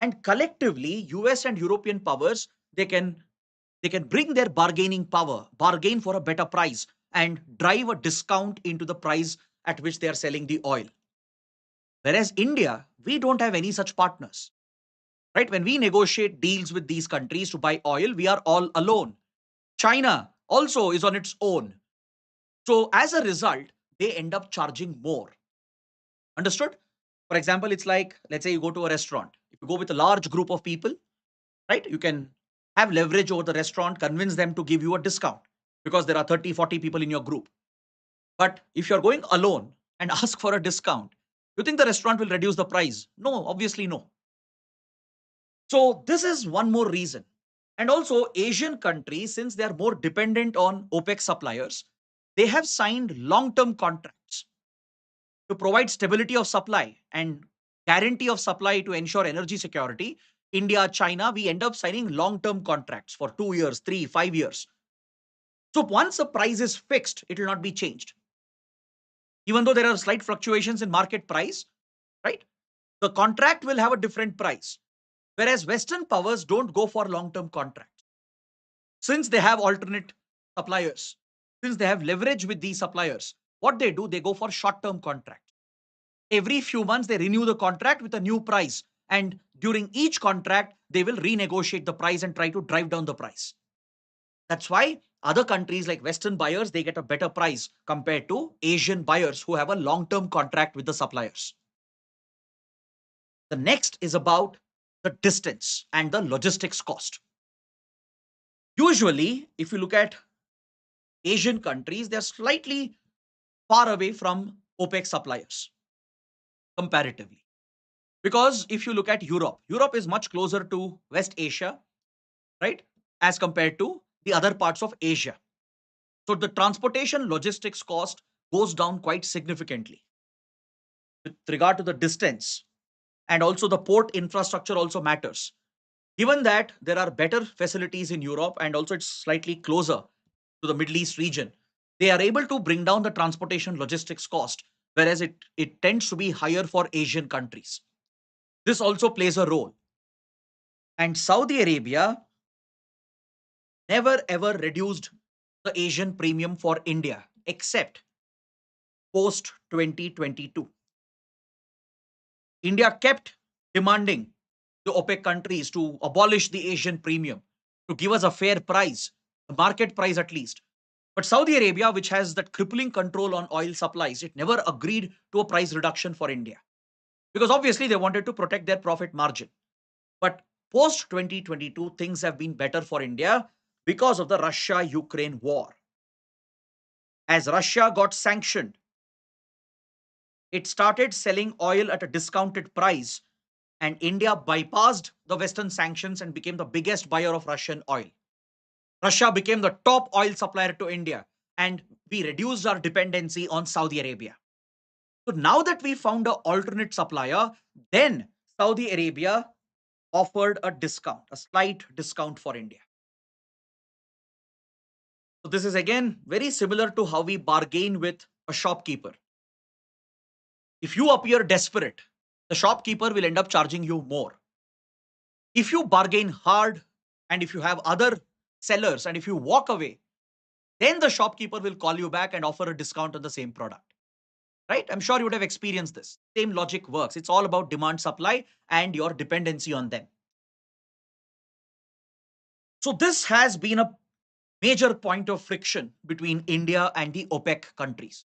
And collectively, US and European powers, they can bring their bargaining power, bargain for a better price, and drive a discount into the price at which they are selling the oil. Whereas India, we don't have any such partners, right? When we negotiate deals with these countries to buy oil, we are all alone. China also is on its own. So as a result, they end up charging more. Understood? For example, it's like, let's say you go to a restaurant. If you go with a large group of people, right, you can have leverage over the restaurant, convince them to give you a discount because there are 30, 40 people in your group. But if you're going alone and ask for a discount, you think the restaurant will reduce the price? No, obviously no. So this is one more reason. And also Asian countries, since they are more dependent on OPEC suppliers, they have signed long-term contracts to provide stability of supply and guarantee of supply to ensure energy security. India, China, we end up signing long-term contracts for 2 years, 3, 5 years. So once a price is fixed, it will not be changed. Even though there are slight fluctuations in market price, right? The contract will have a different price. Whereas Western powers don't go for long-term contracts. Since they have alternate suppliers, since they have leverage with these suppliers, what they do, they go for short-term contracts. Every few months, they renew the contract with a new price. And during each contract, they will renegotiate the price and try to drive down the price. That's why other countries like Western buyers, they get a better price compared to Asian buyers who have a long-term contract with the suppliers. The next is about the distance and the logistics cost. Usually, if you look at Asian countries, they're slightly far away from OPEC suppliers comparatively. Because if you look at Europe, Europe is much closer to West Asia, right, as compared to the other parts of Asia. So the transportation logistics cost goes down quite significantly with regard to the distance, and also the port infrastructure also matters. Given that there are better facilities in Europe and also it's slightly closer to the Middle East region, they are able to bring down the transportation logistics cost, whereas it tends to be higher for Asian countries. This also plays a role. And Saudi Arabia never ever reduced the Asian premium for India except post 2022. India kept demanding the OPEC countries to abolish the Asian premium, to give us a fair price, the market price at least. But Saudi Arabia, which has that crippling control on oil supplies, it never agreed to a price reduction for India because obviously they wanted to protect their profit margin. But post 2022, things have been better for India because of the Russia-Ukraine war. As Russia got sanctioned, it started selling oil at a discounted price, and India bypassed the Western sanctions and became the biggest buyer of Russian oil. Russia became the top oil supplier to India, and we reduced our dependency on Saudi Arabia. So now that we found an alternate supplier, then Saudi Arabia offered a discount, a slight discount for India. So this is again very similar to how we bargain with a shopkeeper. If you appear desperate, the shopkeeper will end up charging you more. If you bargain hard and if you have other sellers and if you walk away, then the shopkeeper will call you back and offer a discount on the same product. Right? I'm sure you would have experienced this. Same logic works. It's all about demand supply and your dependency on them. So this has been a major point of friction between India and the OPEC countries.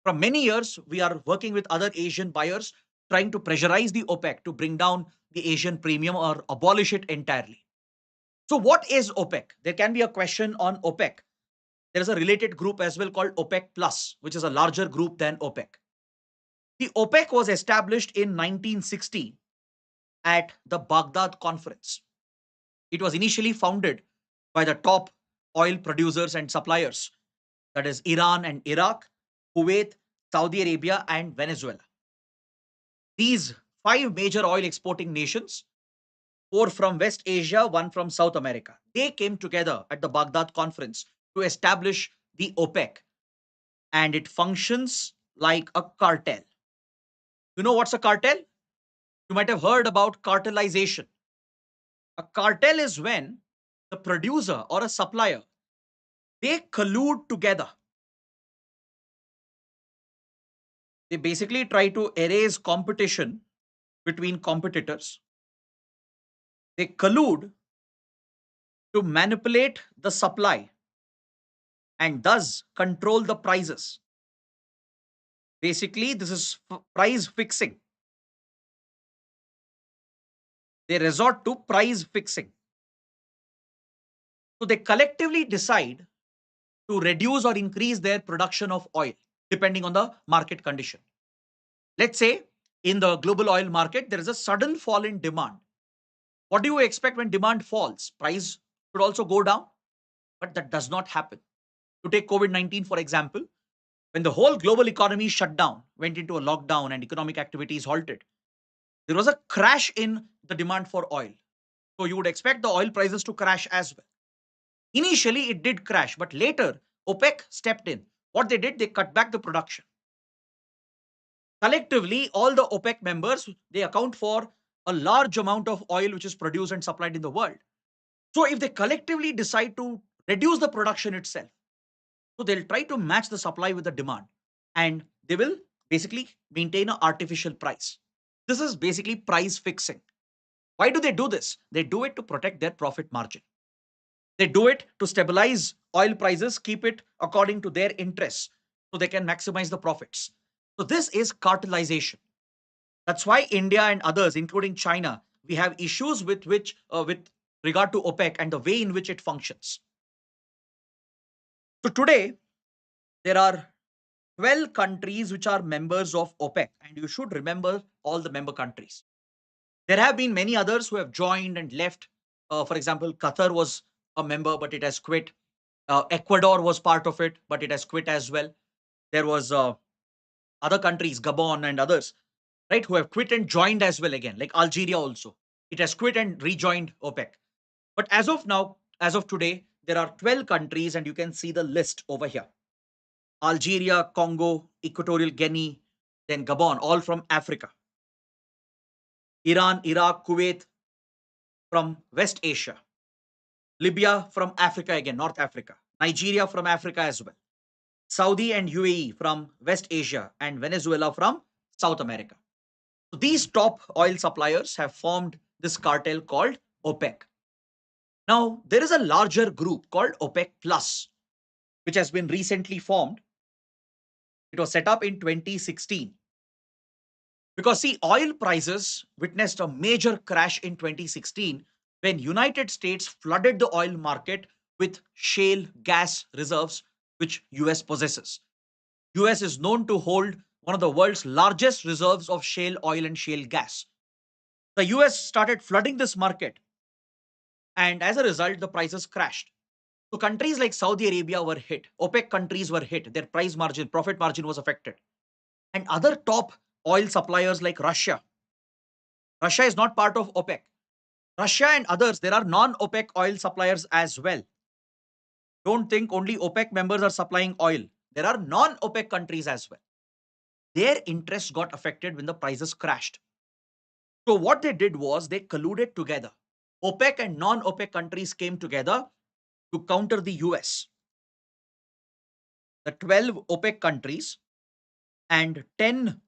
From many years, we are working with other Asian buyers trying to pressurize the OPEC to bring down the Asian premium or abolish it entirely. So what is OPEC? There can be a question on OPEC. There is a related group as well called OPEC Plus, which is a larger group than OPEC. The OPEC was established in 1960 at the Baghdad Conference. It was initially founded by the top oil producers and suppliers, that is Iran and Iraq, Kuwait, Saudi Arabia, and Venezuela. These five major oil exporting nations, four from West Asia, one from South America, they came together at the Baghdad Conference to establish the OPEC, and it functions like a cartel. You know what's a cartel? You might have heard about cartelization. A cartel is when the producer or a supplier, they collude together. They basically try to erase competition between competitors. They collude to manipulate the supply and thus control the prices. Basically, this is price fixing. They resort to price fixing. So they collectively decide to reduce or increase their production of oil depending on the market condition. Let's say in the global oil market, there is a sudden fall in demand. What do you expect when demand falls? Price should also go down, but that does not happen. To take COVID-19, for example, when the whole global economy shut down, went into a lockdown and economic activities halted, there was a crash in the demand for oil. So you would expect the oil prices to crash as well. Initially, it did crash, but later, OPEC stepped in. What they did, they cut back the production. Collectively, all the OPEC members, they account for a large amount of oil which is produced and supplied in the world. So if they collectively decide to reduce the production itself, so they'll try to match the supply with the demand and they will basically maintain an artificial price. This is basically price fixing. Why do they do this? They do it to protect their profit margin. They do it to stabilize oil prices, keep it according to their interests so they can maximize the profits. So this is cartelization. That's why India and others, including China, we have issues with regard to OPEC and the way in which it functions. So today, there are 12 countries which are members of OPEC, and you should remember all the member countries. There have been many others who have joined and left. For example, Qatar was a member, but it has quit. Ecuador was part of it, but it has quit as well. There was other countries, Gabon and others, right, who have quit and joined as well again, like Algeria also. It has quit and rejoined OPEC. But as of now, as of today, there are 12 countries, and you can see the list over here. Algeria, Congo, Equatorial Guinea, then Gabon, all from Africa. Iran, Iraq, Kuwait from West Asia. Libya from Africa again, North Africa. Nigeria from Africa as well. Saudi and UAE from West Asia, and Venezuela from South America. So these top oil suppliers have formed this cartel called OPEC. Now, there is a larger group called OPEC Plus, which has been recently formed. It was set up in 2016. Because see, oil prices witnessed a major crash in 2016 when United States flooded the oil market with shale gas reserves which US possesses. US is known to hold one of the world's largest reserves of shale oil and shale gas. The US started flooding this market, and as a result the prices crashed. So countries like Saudi Arabia were hit, OPEC countries were hit, their price margin, profit margin was affected. And other top oil suppliers like Russia is not part of OPEC. Russia and others, there are non-OPEC oil suppliers as well. Don't think only OPEC members are supplying oil. There are non-OPEC countries as well. Their interests got affected when the prices crashed. So what they did was they colluded together. OPEC and non-OPEC countries came together to counter the US. The 12 OPEC countries and 10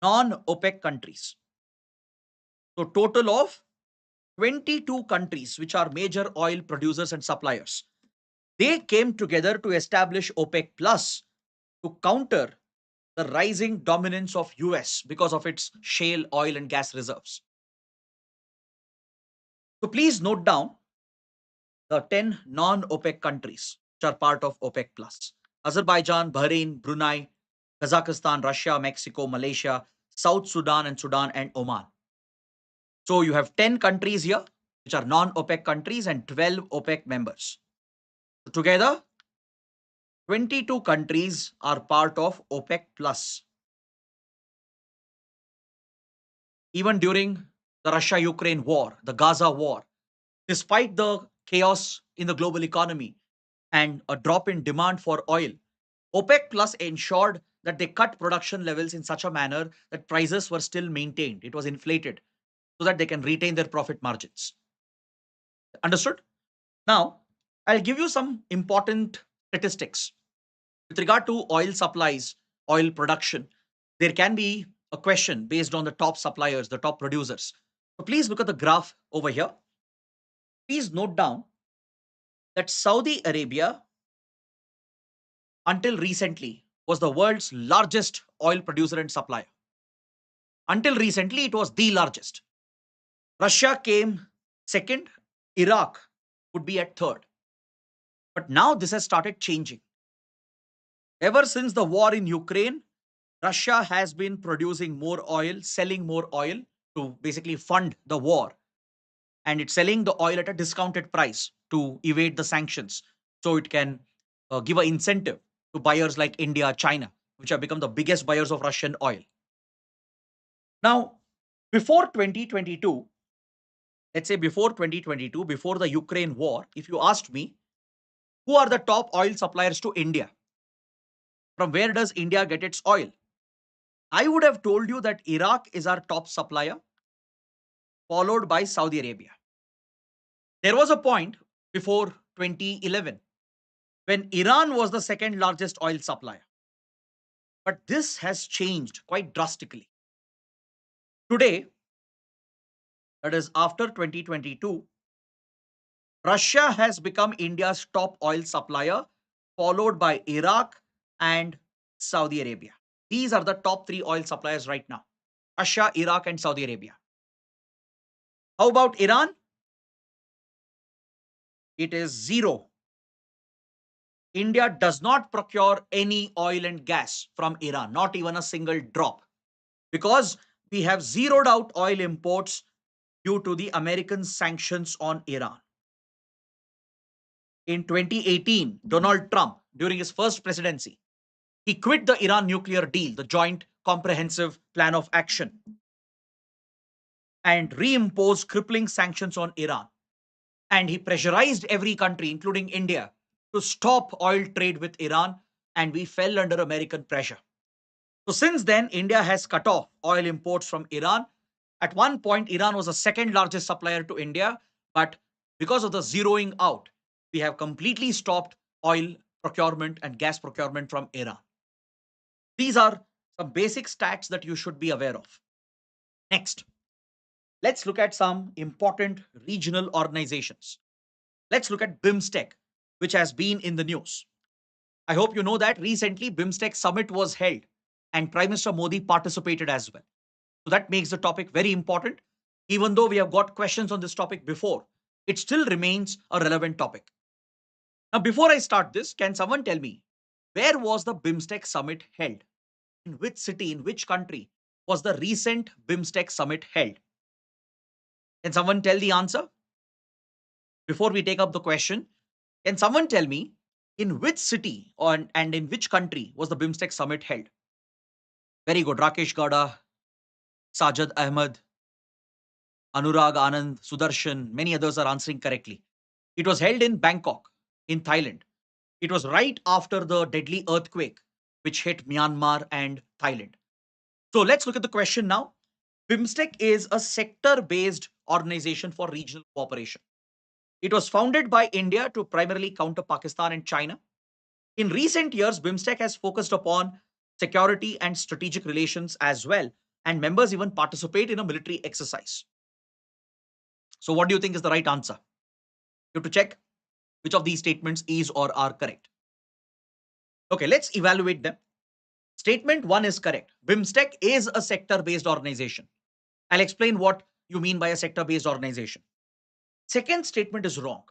non-OPEC countries. So total of 22 countries which are major oil producers and suppliers. They came together to establish OPEC Plus to counter the rising dominance of US because of its shale oil and gas reserves. So please note down the 10 non-OPEC countries which are part of OPEC Plus. Azerbaijan, Bahrain, Brunei, Kazakhstan, Russia, Mexico, Malaysia, South Sudan and Oman. So you have 10 countries here which are non-OPEC countries and 12 OPEC members. So together, 22 countries are part of OPEC Plus. Even during the Russia-Ukraine war, the Gaza war, despite the chaos in the global economy and a drop in demand for oil, OPEC Plus ensured that they cut production levels in such a manner that prices were still maintained. It was inflated so that they can retain their profit margins. Understood? Now, I'll give you some important statistics. With regard to oil supplies, oil production, there can be a question based on the top suppliers, the top producers. So please look at the graph over here. Please note down that Saudi Arabia, until recently, was the world's largest oil producer and supplier. Until recently, it was the largest. Russia came second, Iraq would be at third. But now this has started changing. Ever since the war in Ukraine, Russia has been producing more oil, selling more oil to basically fund the war. And it's selling the oil at a discounted price to evade the sanctions. So it can give an incentive to buyers like India, China, which have become the biggest buyers of Russian oil. Now, before 2022, let's say before 2022, before the Ukraine war, if you asked me, who are the top oil suppliers to India? From where does India get its oil? I would have told you that Iraq is our top supplier, followed by Saudi Arabia. There was a point before 2011 when Iran was the second largest oil supplier. But this has changed quite drastically. Today, that is after 2022, Russia has become India's top oil supplier, followed by Iraq and Saudi Arabia. These are the top three oil suppliers right now: Russia, Iraq, and Saudi Arabia. How about Iran? It is zero. India does not procure any oil and gas from Iran, not even a single drop, because we have zeroed out oil imports due to the American sanctions on Iran. In 2018, Donald Trump, during his first presidency, he quit the Iran nuclear deal, the Joint Comprehensive Plan of Action, and reimposed crippling sanctions on Iran. And he pressurized every country, including India, to stop oil trade with Iran, and we fell under American pressure. So since then, India has cut off oil imports from Iran. At one point, Iran was the second largest supplier to India, but because of the zeroing out, we have completely stopped oil procurement and gas procurement from Iran. These are some basic stats that you should be aware of. Next, let's look at some important regional organizations. Let's look at BIMSTEC, which has been in the news. I hope you know that recently BIMSTEC summit was held and Prime Minister Modi participated as well. So that makes the topic very important. Even though we have got questions on this topic before, it still remains a relevant topic. Now, before I start this, can someone tell me where was the BIMSTEC summit held? In which city, in which country was the recent BIMSTEC summit held? Can someone tell the answer? Before we take up the question, can someone tell me in which city and in which country was the BIMSTEC summit held? Very good. Rakesh Gowda, Sajad Ahmed, Anurag Anand, Sudarshan, many others are answering correctly. It was held in Bangkok, in Thailand. It was right after the deadly earthquake which hit Myanmar and Thailand. So let's look at the question now. BIMSTEC is a sector based organization for regional cooperation. It was founded by India to primarily counter Pakistan and China. In recent years, BIMSTEC has focused upon security and strategic relations as well, and members even participate in a military exercise. So, what do you think is the right answer? You have to check which of these statements is or are correct. Okay, let's evaluate them. Statement 1 is correct. BIMSTEC is a sector based organization. I'll explain what you mean by a sector based organization. Second statement is wrong.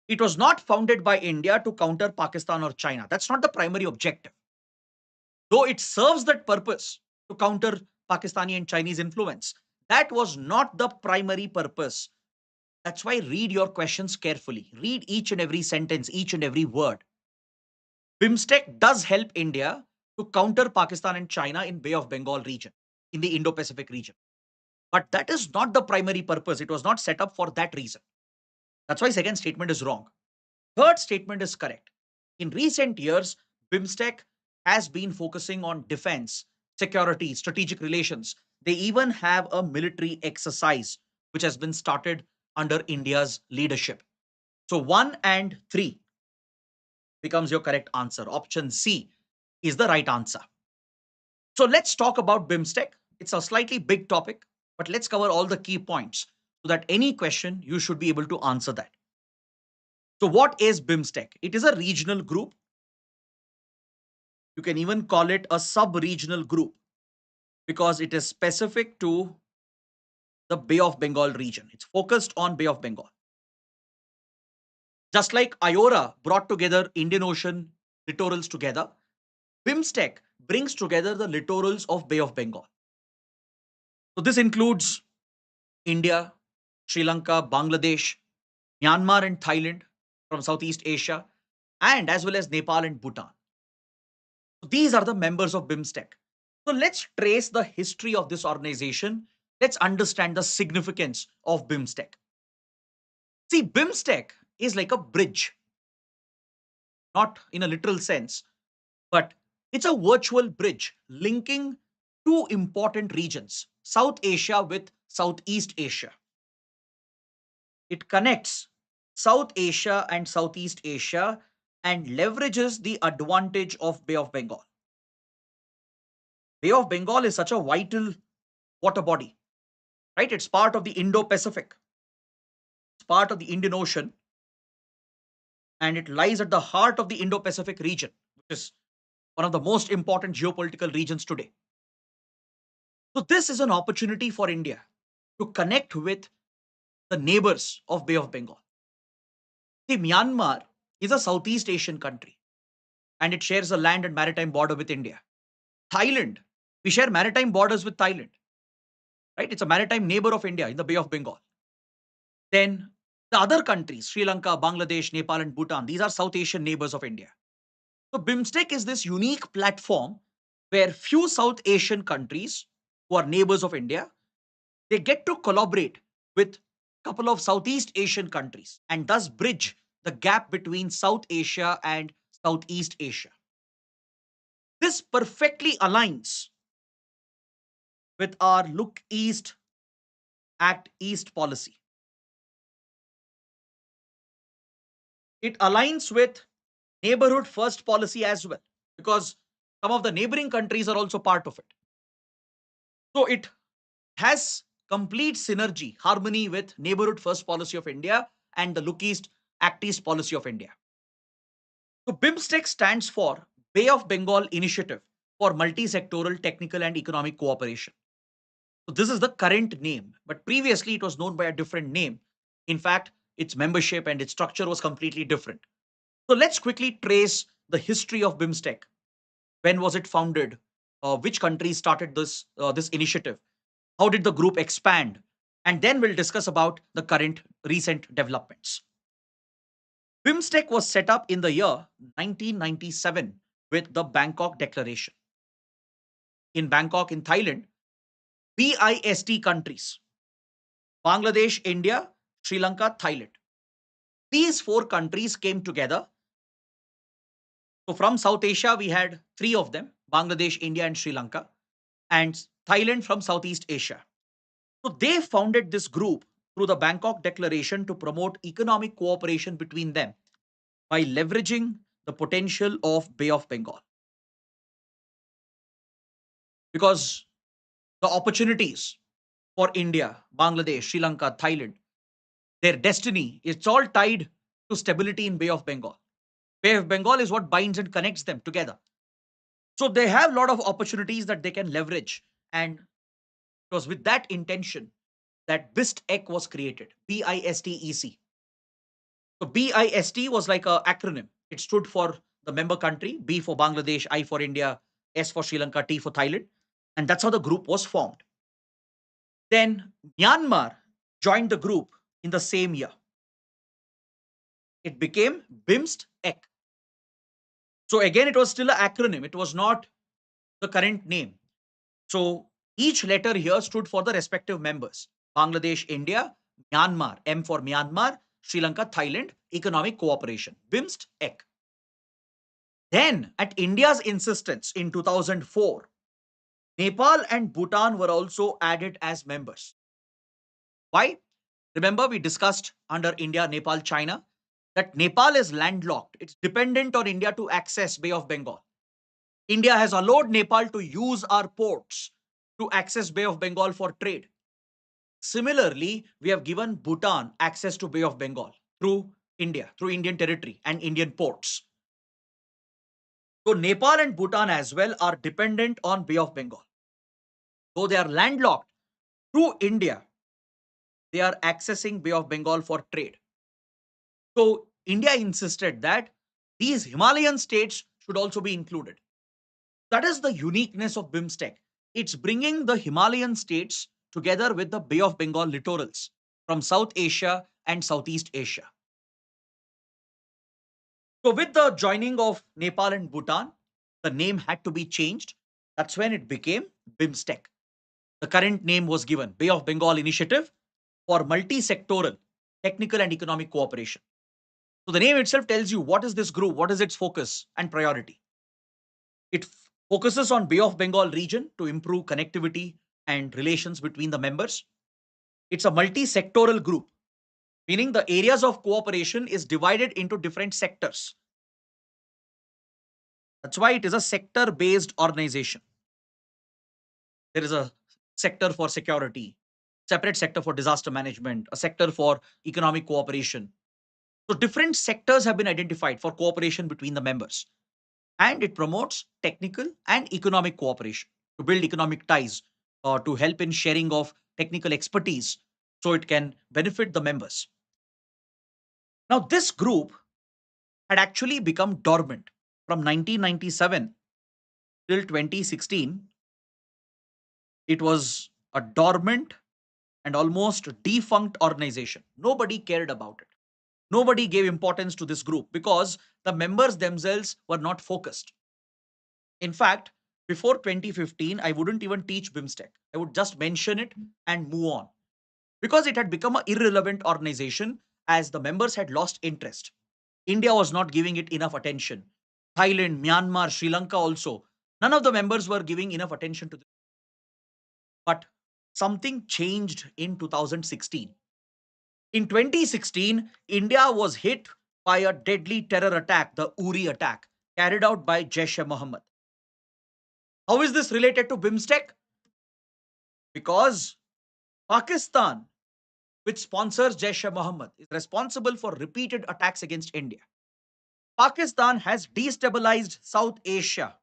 It was not founded by India to counter Pakistan or China. That's not the primary objective. Though it serves that purpose to counter Pakistani and Chinese influence, that was not the primary purpose. That's why read your questions carefully. Read each and every sentence, each and every word. BIMSTEC does help India to counter Pakistan and China in Bay of Bengal region, in the Indo-Pacific region. But that is not the primary purpose. It was not set up for that reason. That's why second statement is wrong. Third statement is correct. In recent years, BIMSTEC has been focusing on defense, security, strategic relations. They even have a military exercise which has been started under India's leadership. So 1 and 3 becomes your correct answer. Option C is the right answer. So let's talk about BIMSTEC. It's a slightly big topic, but let's cover all the key points so that any question you should be able to answer that. So what is BIMSTEC? It is a regional group. You can even call it a sub-regional group because it is specific to the Bay of Bengal region. It's focused on Bay of Bengal. Just like IORA brought together Indian Ocean littorals together, BIMSTEC brings together the littorals of Bay of Bengal. So this includes India, Sri Lanka, Bangladesh, Myanmar and Thailand from Southeast Asia, and as well as Nepal and Bhutan. So these are the members of BIMSTEC. So let's trace the history of this organization. Let's understand the significance of BIMSTEC. See, BIMSTEC is like a bridge, not in a literal sense, but it's a virtual bridge linking two important regions, South Asia with Southeast Asia. It connects South Asia and Southeast Asia and leverages the advantage of Bay of Bengal. Bay of Bengal is such a vital water body, right? It's part of the Indo-Pacific. It's part of the Indian Ocean, and it lies at the heart of the Indo-Pacific region, which is one of the most important geopolitical regions today. So this is an opportunity for India to connect with the neighbors of Bay of Bengal. See, Myanmar is a Southeast Asian country and it shares a land and maritime border with India. Thailand, we share maritime borders with Thailand, right? It's a maritime neighbor of India in the Bay of Bengal. Then the other countries, Sri Lanka, Bangladesh, Nepal, and Bhutan, these are South Asian neighbors of India. So BIMSTEC is this unique platform where few South Asian countries who are neighbors of India, they get to collaborate with a couple of Southeast Asian countries and thus bridge the gap between South Asia and Southeast Asia. This perfectly aligns with our Look East, Act East policy. It aligns with Neighborhood First policy as well, because some of the neighboring countries are also part of it. So it has complete synergy, harmony with Neighborhood First policy of India and the Look East, Act East policy of India. So BIMSTEC stands for Bay of Bengal Initiative for Multi-Sectoral Technical and Economic Cooperation. So this is the current name, but previously it was known by a different name. In fact, its membership and its structure was completely different. So let's quickly trace the history of BIMSTEC. When was it founded? Which countries started this initiative? How did the group expand? And then we'll discuss about the current recent developments. BIMSTEC was set up in the year 1997 with the Bangkok Declaration. In Bangkok, in Thailand, BIST countries: Bangladesh, India, Sri Lanka, Thailand. These four countries came together. So from South Asia, we had three of them: Bangladesh, India, and Sri Lanka, and Thailand from Southeast Asia. So they founded this group through the Bangkok Declaration to promote economic cooperation between them by leveraging the potential of Bay of Bengal. Because the opportunities for India, Bangladesh, Sri Lanka, Thailand, their destiny, it's all tied to stability in Bay of Bengal. Bay of Bengal is what binds and connects them together. So they have a lot of opportunities that they can leverage. And it was with that intention that BISTEC was created. BISTEC. So BIST was like an acronym. It stood for the member country: B for Bangladesh, I for India, S for Sri Lanka, T for Thailand. And that's how the group was formed. Then Myanmar joined the group in the same year. It became BIMSTEC. So again, it was still an acronym. It was not the current name. So each letter here stood for the respective members: Bangladesh, India; Myanmar, M for Myanmar; Sri Lanka, Thailand, economic cooperation, BIMSTEC. Then, at India's insistence in 2004, Nepal and Bhutan were also added as members. Why? Remember, we discussed under India, Nepal, China that Nepal is landlocked. It's dependent on India to access Bay of Bengal. India has allowed Nepal to use our ports to access Bay of Bengal for trade. Similarly, we have given Bhutan access to Bay of Bengal through India, through Indian territory and Indian ports. So Nepal and Bhutan as well are dependent on Bay of Bengal. Though they are landlocked, through India, they are accessing Bay of Bengal for trade. So India insisted that these Himalayan states should also be included. That is the uniqueness of BIMSTEC. It's bringing the Himalayan states together with the Bay of Bengal littorals from South Asia and Southeast Asia. So with the joining of Nepal and Bhutan, the name had to be changed. That's when it became BIMSTEC. The current name was given Bay of Bengal Initiative for Multi-Sectoral Technical and Economic Cooperation. So the name itself tells you what is this group, what is its focus and priority. It focuses on Bay of Bengal region to improve connectivity and relations between the members. It's a multi-sectoral group, meaning the areas of cooperation is divided into different sectors. That's why it is a sector-based organization. There is a sector for security, separate sector for disaster management, a sector for economic cooperation. So different sectors have been identified for cooperation between the members, and it promotes technical and economic cooperation to build economic ties or to help in sharing of technical expertise so it can benefit the members. Now, this group had actually become dormant from 1997 till 2016. It was a dormant and almost defunct organization. Nobody cared about it. Nobody gave importance to this group because the members themselves were not focused. In fact, before 2015, I wouldn't even teach BIMSTEC. I would just mention it and move on because it had become an irrelevant organization as the members had lost interest. India was not giving it enough attention. Thailand, Myanmar, Sri Lanka also. None of the members were giving enough attention to this. But something changed in 2016. In 2016, India was hit by a deadly terror attack, the Uri attack, carried out by Jaish-e-Mohammed. How is this related to BIMSTEC? Because Pakistan, which sponsors Jaish-e-Mohammed, is responsible for repeated attacks against India. Pakistan has destabilized South Asia.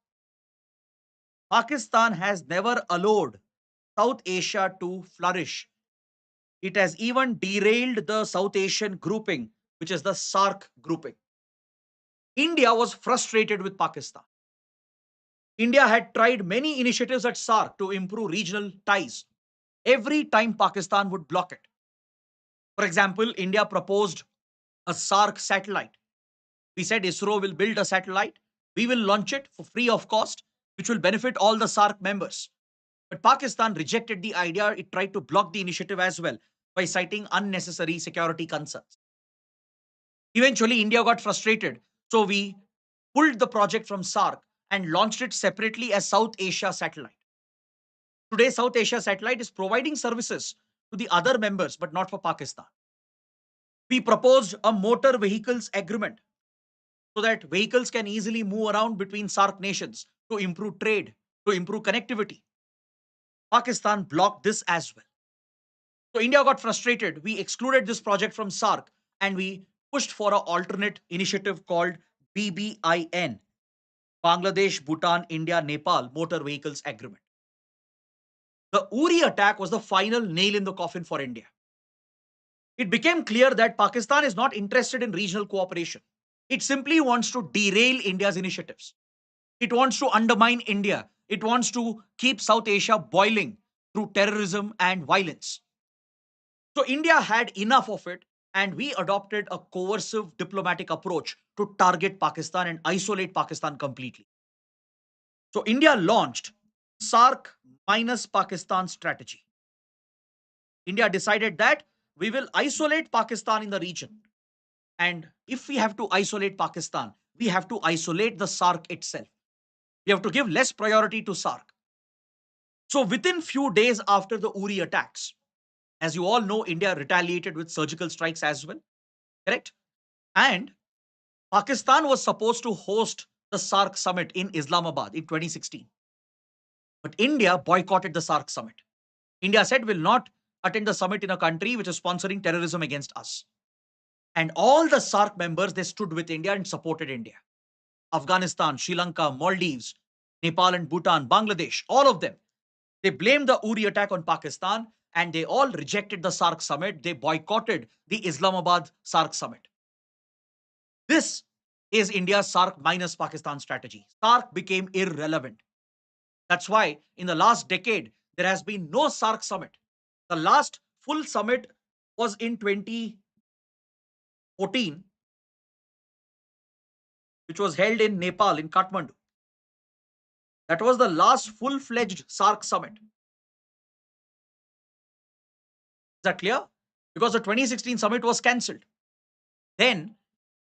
Pakistan has never allowed South Asia to flourish. It has even derailed the South Asian grouping, which is the SARC grouping. India was frustrated with Pakistan. India had tried many initiatives at SARC to improve regional ties. Every time Pakistan would block it. For example, India proposed a SARC satellite. We said ISRO will build a satellite. We will launch it for free of cost, which will benefit all the SARC members. But Pakistan rejected the idea. It tried to block the initiative as well by citing unnecessary security concerns. Eventually, India got frustrated. So we pulled the project from SARC and launched it separately as South Asia Satellite. Today, South Asia Satellite is providing services to the other members, but not for Pakistan. We proposed a motor vehicles agreement so that vehicles can easily move around between SARC nations to improve trade, to improve connectivity. Pakistan blocked this as well. So India got frustrated. We excluded this project from SARC and we pushed for an alternate initiative called BBIN, Bangladesh, Bhutan, India, Nepal Motor Vehicles Agreement. The Uri attack was the final nail in the coffin for India. It became clear that Pakistan is not interested in regional cooperation. It simply wants to derail India's initiatives. It wants to undermine India. It wants to keep South Asia boiling through terrorism and violence. So India had enough of it, and we adopted a coercive diplomatic approach to target Pakistan and isolate Pakistan completely. So India launched SARC minus Pakistan strategy. India decided that we will isolate Pakistan in the region. And if we have to isolate Pakistan, we have to isolate the SARC itself. We have to give less priority to SARC. So within few days after the Uri attacks, as you all know, India retaliated with surgical strikes as well, correct? And Pakistan was supposed to host the SARC summit in Islamabad in 2016. But India boycotted the SARC summit. India said will not attend the summit in a country which is sponsoring terrorism against us. And all the SARC members, they stood with India and supported India. Afghanistan, Sri Lanka, Maldives, Nepal and Bhutan, Bangladesh, all of them. They blamed the Uri attack on Pakistan and they all rejected the SARC summit. They boycotted the Islamabad SARC summit. This is India's SARC minus Pakistan strategy. SARC became irrelevant. That's why in the last decade, there has been no SARC summit. The last full summit was in 2014, which was held in Nepal, in Kathmandu. That was the last full-fledged SARC summit. Is that clear? Because the 2016 summit was cancelled. Then,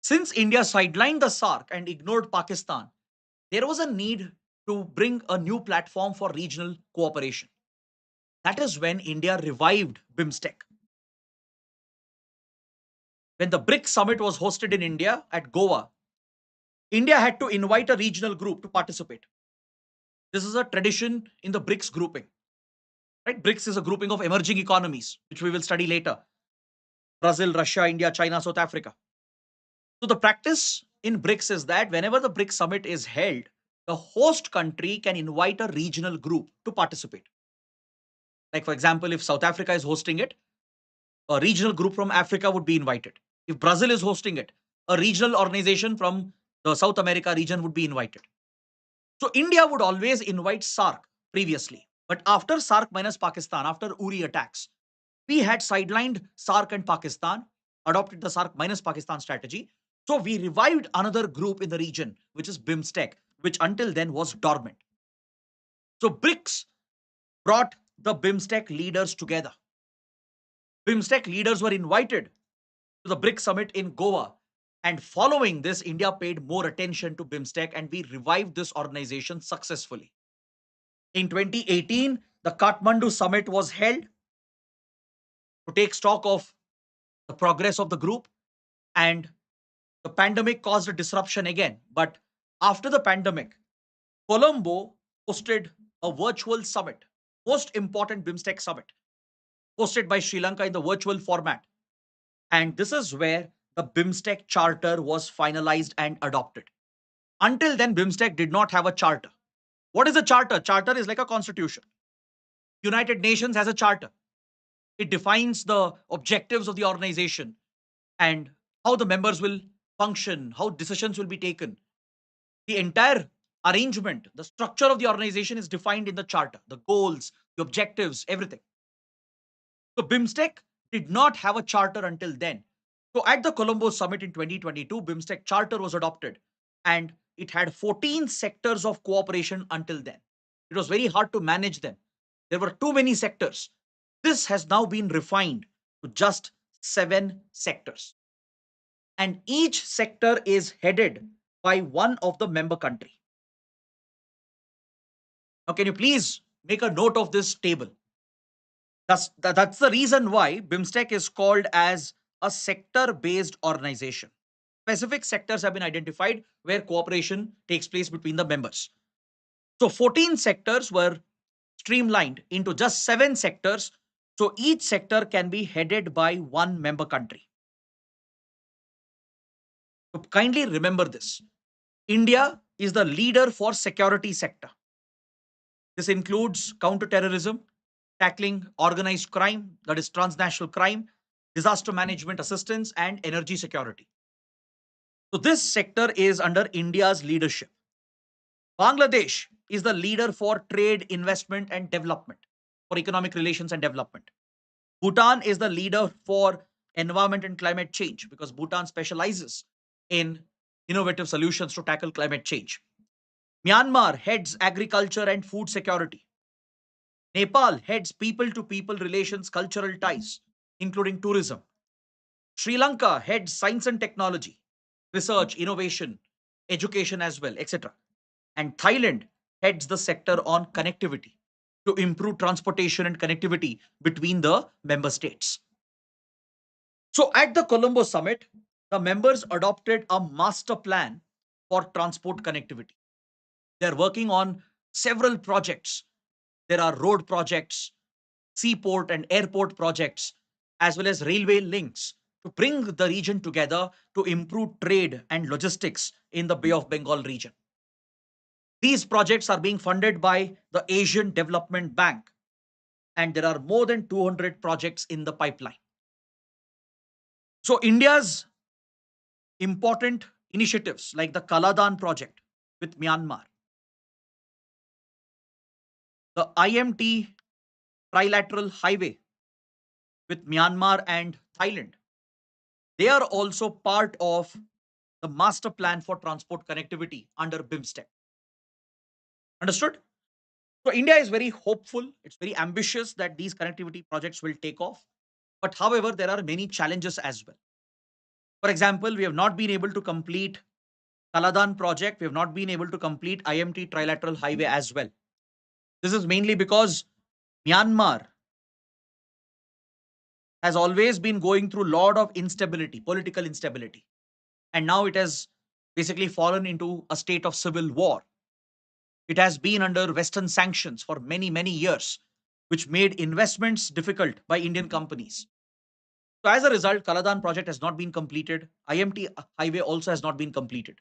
since India sidelined the SARC and ignored Pakistan, there was a need to bring a new platform for regional cooperation. That is when India revived BIMSTEC. When the BRICS summit was hosted in India at Goa, India had to invite a regional group to participate. This is a tradition in the BRICS grouping. Right? BRICS is a grouping of emerging economies, which we will study later. Brazil, Russia, India, China, South Africa. So the practice in BRICS is that whenever the BRICS summit is held, the host country can invite a regional group to participate. Like for example, if South Africa is hosting it, a regional group from Africa would be invited. If Brazil is hosting it, a regional organization from the South America region would be invited. So India would always invite SARC previously. But after SARC minus Pakistan, after Uri attacks, we had sidelined SARC and Pakistan, adopted the SARC minus Pakistan strategy. So we revived another group in the region, which is BIMSTEC, which until then was dormant. So BRICS brought the BIMSTEC leaders together. BIMSTEC leaders were invited to the BRICS summit in Goa. And following this, India paid more attention to BIMSTEC and we revived this organization successfully. In 2018, the Kathmandu summit was held to take stock of the progress of the group, and the pandemic caused a disruption again. But after the pandemic, Colombo hosted a virtual summit, most important BIMSTEC summit, hosted by Sri Lanka in the virtual format. And this is where the BIMSTEC charter was finalized and adopted. Until then, BIMSTEC did not have a charter. What is a charter? Charter is like a constitution. United Nations has a charter. It defines the objectives of the organization and how the members will function, how decisions will be taken. The entire arrangement, the structure of the organization is defined in the charter, the goals, the objectives, everything. So BIMSTEC did not have a charter until then. So at the Colombo summit in 2022, BIMSTEC charter was adopted and it had 14 sectors of cooperation until then. It was very hard to manage them. There were too many sectors. This has now been refined to just 7 sectors. And each sector is headed by one of the member country. Now, can you please make a note of this table? That's the reason why BIMSTEC is called as a sector-based organization. Specific sectors have been identified where cooperation takes place between the members. So 14 sectors were streamlined into just 7 sectors. So each sector can be headed by one member country. So kindly remember this. India is the leader for security sector. This includes counterterrorism, tackling organized crime, that is transnational crime, disaster management assistance, and energy security. So this sector is under India's leadership. Bangladesh is the leader for trade, investment, and development, for economic relations and development. Bhutan is the leader for environment and climate change because Bhutan specializes in innovative solutions to tackle climate change. Myanmar heads agriculture and food security. Nepal heads people to people relations, cultural ties, including tourism. Sri Lanka heads science and technology, research, innovation, education as well, etc. And Thailand heads the sector on connectivity to improve transportation and connectivity between the member states. So at the Colombo summit, the members adopted a master plan for transport connectivity. They're working on several projects. There are road projects, seaport and airport projects, as well as railway links to bring the region together to improve trade and logistics in the Bay of Bengal region. These projects are being funded by the Asian Development Bank, and there are more than 200 projects in the pipeline. So, India's important initiatives like the Kaladan project with Myanmar, the IMT Trilateral Highway with Myanmar and Thailand, they are also part of the master plan for transport connectivity under BIMSTEC. Understood? So India is very hopeful, it's very ambitious that these connectivity projects will take off. But however, there are many challenges as well. For example, we have not been able to complete Kaladan project, we have not been able to complete IMT Trilateral Highway as well. This is mainly because Myanmar has always been going through a lot of instability, political instability. And now it has basically fallen into a state of civil war. It has been under Western sanctions for many, many years, which made investments difficult by Indian companies. So, as a result, Kaladan project has not been completed. IMT highway also has not been completed.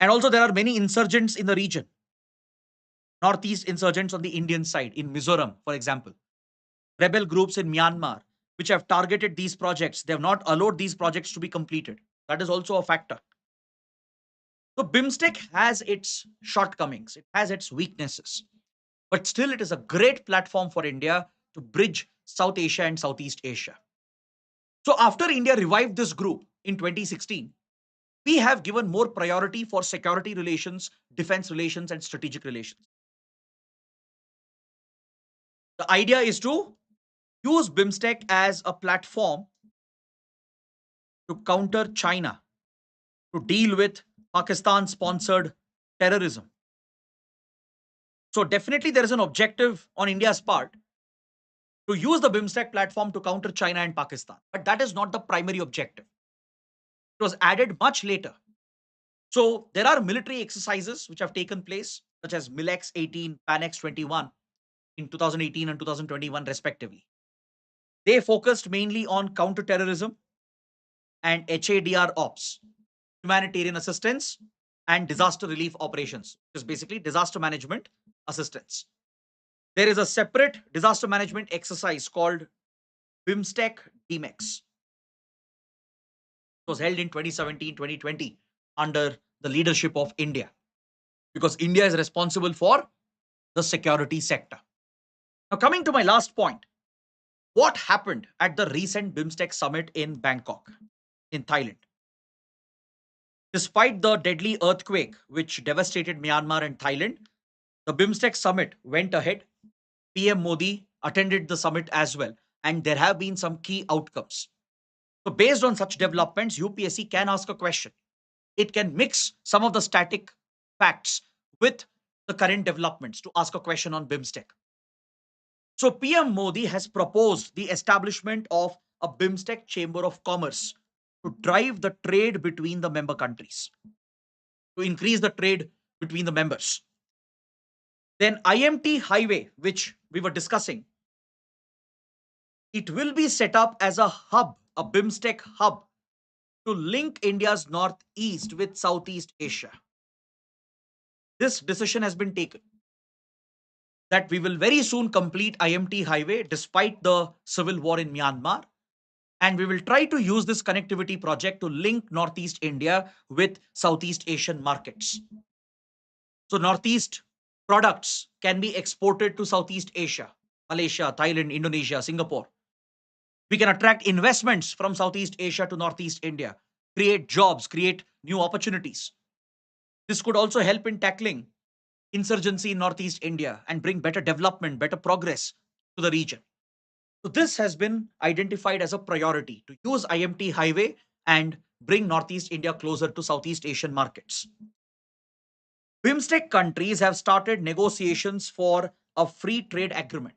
And also, there are many insurgents in the region. Northeast insurgents on the Indian side, in Mizoram, for example. Rebel groups in Myanmar, which have targeted these projects. They have not allowed these projects to be completed. That is also a factor. So, BIMSTEC has its shortcomings, it has its weaknesses. But still, it is a great platform for India to bridge South Asia and Southeast Asia. So, after India revived this group in 2016, we have given more priority for security relations, defense relations, and strategic relations. The idea is to use BIMSTEC as a platform to counter China, to deal with Pakistan sponsored terrorism. So, definitely, there is an objective on India's part to use the BIMSTEC platform to counter China and Pakistan. But that is not the primary objective. It was added much later. So there are military exercises which have taken place, such as MILEX 18, PANEX 21 in 2018 and 2021, respectively. They focused mainly on counterterrorism and HADR ops, humanitarian assistance, and disaster relief operations, which is basically disaster management assistance. There is a separate disaster management exercise called BIMSTEC DMEX. It was held in 2017 2020 under the leadership of India because India is responsible for the security sector. Now, coming to my last point, what happened at the recent BIMSTEC summit in Bangkok, in Thailand? Despite the deadly earthquake which devastated Myanmar and Thailand, the BIMSTEC summit went ahead. PM Modi attended the summit as well, and there have been some key outcomes. So, based on such developments, UPSC can ask a question. It can mix some of the static facts with the current developments to ask a question on BIMSTEC. So, PM Modi has proposed the establishment of a BIMSTEC Chamber of Commerce to drive the trade between the member countries, to increase the trade between the members. Then IMT Highway, which we were discussing, it will be set up as a hub, a BIMSTEC hub, to link India's northeast with Southeast Asia. This decision has been taken that we will very soon complete IMT Highway despite the civil war in Myanmar. And we will try to use this connectivity project to link Northeast India with Southeast Asian markets. So, Northeast products can be exported to Southeast Asia, Malaysia, Thailand, Indonesia, Singapore. We can attract investments from Southeast Asia to Northeast India, create jobs, create new opportunities. This could also help in tackling insurgency in Northeast India and bring better development, better progress to the region. So, this has been identified as a priority to use IMT Highway and bring Northeast India closer to Southeast Asian markets. BIMSTEC countries have started negotiations for a free trade agreement.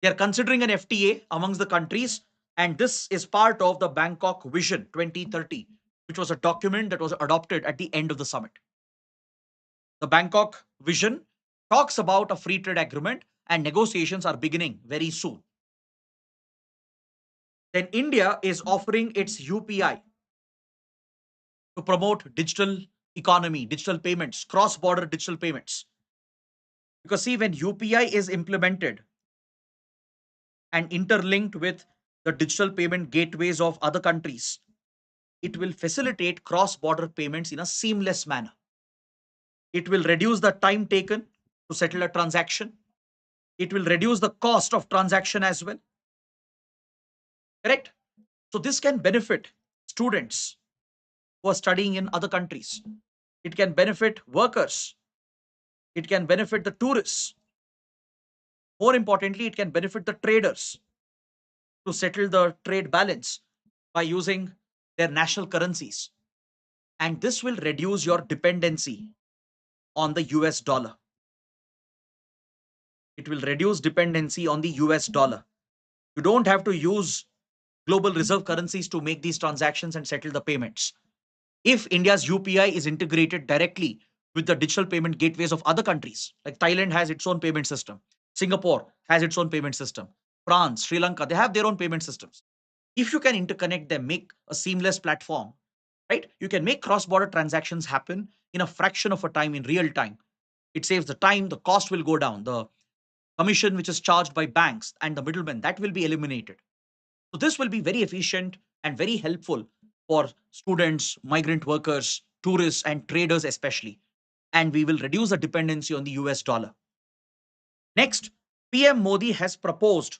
They are considering an FTA amongst the countries, and this is part of the Bangkok Vision 2030, which was a document that was adopted at the end of the summit. The Bangkok Vision talks about a free trade agreement, and negotiations are beginning very soon. Then India is offering its UPI to promote digital economy, digital payments, cross-border digital payments. Because see, when UPI is implemented and interlinked with the digital payment gateways of other countries, it will facilitate cross-border payments in a seamless manner. It will reduce the time taken to settle a transaction. It will reduce the cost of transaction as well. Correct? So this can benefit students who are studying in other countries. It can benefit workers. It can benefit the tourists. More importantly, it can benefit the traders to settle the trade balance by using their national currencies. And this will reduce your dependency on the US dollar. It will reduce dependency on the US dollar. You don't have to use global reserve currencies to make these transactions and settle the payments. If India's UPI is integrated directly with the digital payment gateways of other countries, like Thailand has its own payment system, Singapore has its own payment system, France, Sri Lanka, they have their own payment systems. If you can interconnect them, make a seamless platform, right? You can make cross-border transactions happen in a fraction of a time in real time. It saves the time, the cost will go down, the commission which is charged by banks and the middlemen, that will be eliminated. So this will be very efficient and very helpful for students, migrant workers, tourists, and traders especially. And we will reduce the dependency on the US dollar. Next, PM Modi has proposed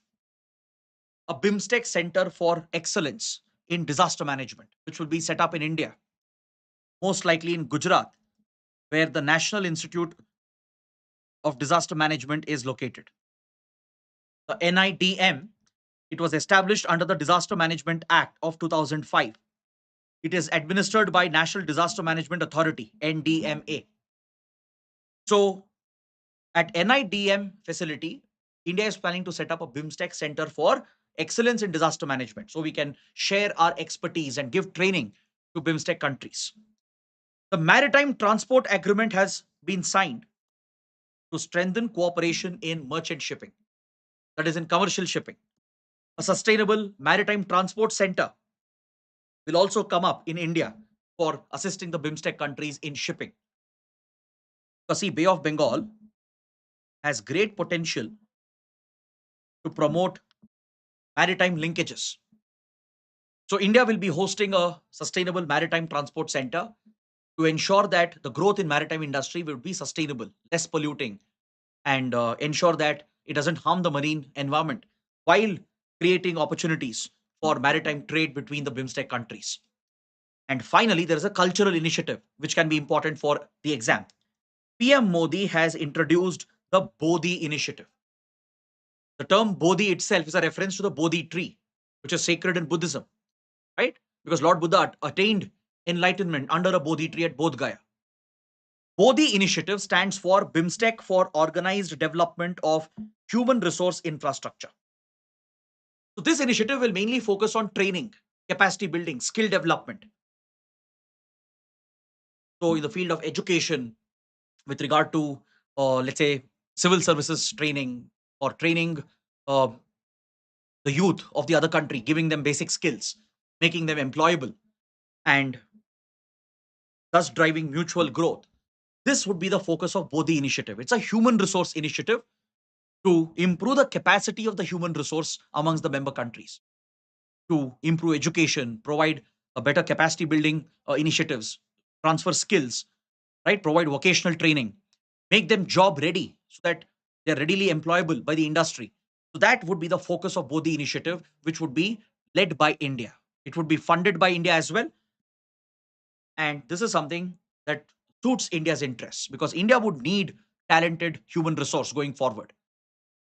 a BIMSTEC Center for Excellence in Disaster Management, which will be set up in India, most likely in Gujarat, where the National Institute of Disaster Management is located. The NIDM, it was established under the Disaster Management Act of 2005. It is administered by National Disaster Management Authority, NDMA. So, at NIDM facility, India is planning to set up a BIMSTEC Center for Excellence in Disaster Management. So, we can share our expertise and give training to BIMSTEC countries. The Maritime Transport Agreement has been signed to strengthen cooperation in merchant shipping, that is, in commercial shipping. A sustainable maritime transport center will also come up in India for assisting the BIMSTEC countries in shipping. Because see, Bay of Bengal has great potential to promote maritime linkages. So India will be hosting a sustainable maritime transport center to ensure that the growth in maritime industry will be sustainable, less polluting, and ensure that it doesn't harm the marine environment while creating opportunities for maritime trade between the BIMSTEC countries. And finally, there is a cultural initiative which can be important for the exam. PM Modi has introduced the Bodhi initiative. The term Bodhi itself is a reference to the Bodhi tree, which is sacred in Buddhism, right? Because Lord Buddha attained enlightenment under a Bodhi tree at Bodh Gaya. Bodhi initiative stands for BIMSTEC for Organized Development of Human Resource Infrastructure. So this initiative will mainly focus on training, capacity building, skill development. So in the field of education, with regard to let's say civil services training or training uh, the youth of the other country, giving them basic skills, making them employable, and thus driving mutual growth. This would be the focus of Bodhi initiative. It's a human resource initiative to improve the capacity of the human resource amongst the member countries, to improve education, provide a better capacity building initiatives, transfer skills, right? Provide vocational training, make them job ready so that they're readily employable by the industry. So that would be the focus of Bodhi initiative, which would be led by India. It would be funded by India as well. And this is something that suits India's interests because India would need talented human resource going forward.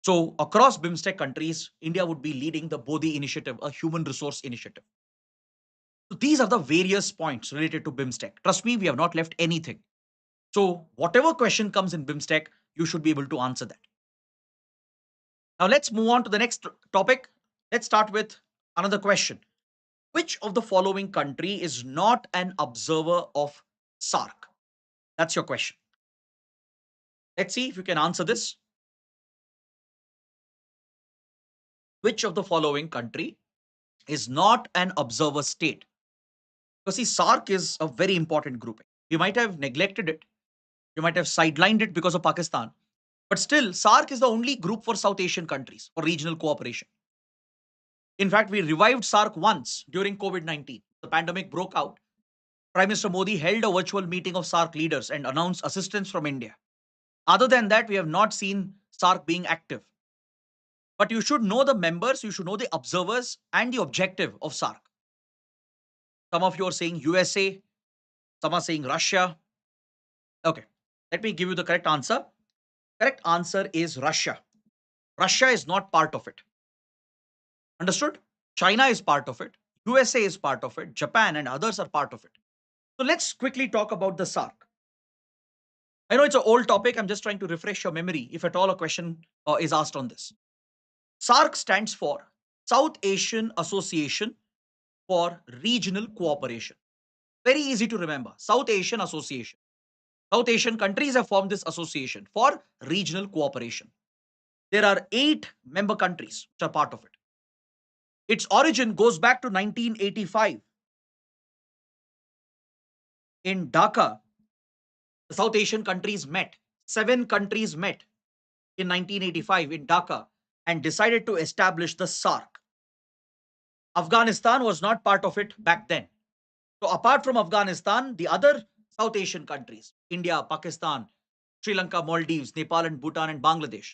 So across BIMSTEC countries, India would be leading the Bodhi initiative, a human resource initiative. So these are the various points related to BIMSTEC. Trust me, we have not left anything. So whatever question comes in BIMSTEC, you should be able to answer that. Now let's move on to the next topic. Let's start with another question. Which of the following country is not an observer of SARC? That's your question. Let's see if you can answer this. Which of the following country is not an observer state? Because see, SARC is a very important grouping. You might have neglected it. You might have sidelined it because of Pakistan. But still, SARC is the only group for South Asian countries for regional cooperation. In fact, we revived SARC once during COVID-19. The pandemic broke out. Prime Minister Modi held a virtual meeting of SARC leaders and announced assistance from India. Other than that, we have not seen SARC being active. But you should know the members, you should know the observers and the objective of SARC. Some of you are saying USA, some are saying Russia. Okay, let me give you the correct answer. Correct answer is Russia. Russia is not part of it. Understood? China is part of it. USA is part of it. Japan and others are part of it. So let's quickly talk about the SARC. I know it's an old topic. I'm just trying to refresh your memory if at all a question is asked on this. SARC stands for South Asian Association for Regional Cooperation. Very easy to remember. South Asian Association. South Asian countries have formed this association for regional cooperation. There are 8 member countries which are part of it. Its origin goes back to 1985. In Dhaka, the South Asian countries met. 7 countries met in 1985 in Dhaka and decided to establish the SARC. Afghanistan was not part of it back then. So apart from Afghanistan, the other South Asian countries, India, Pakistan, Sri Lanka, Maldives, Nepal and Bhutan and Bangladesh,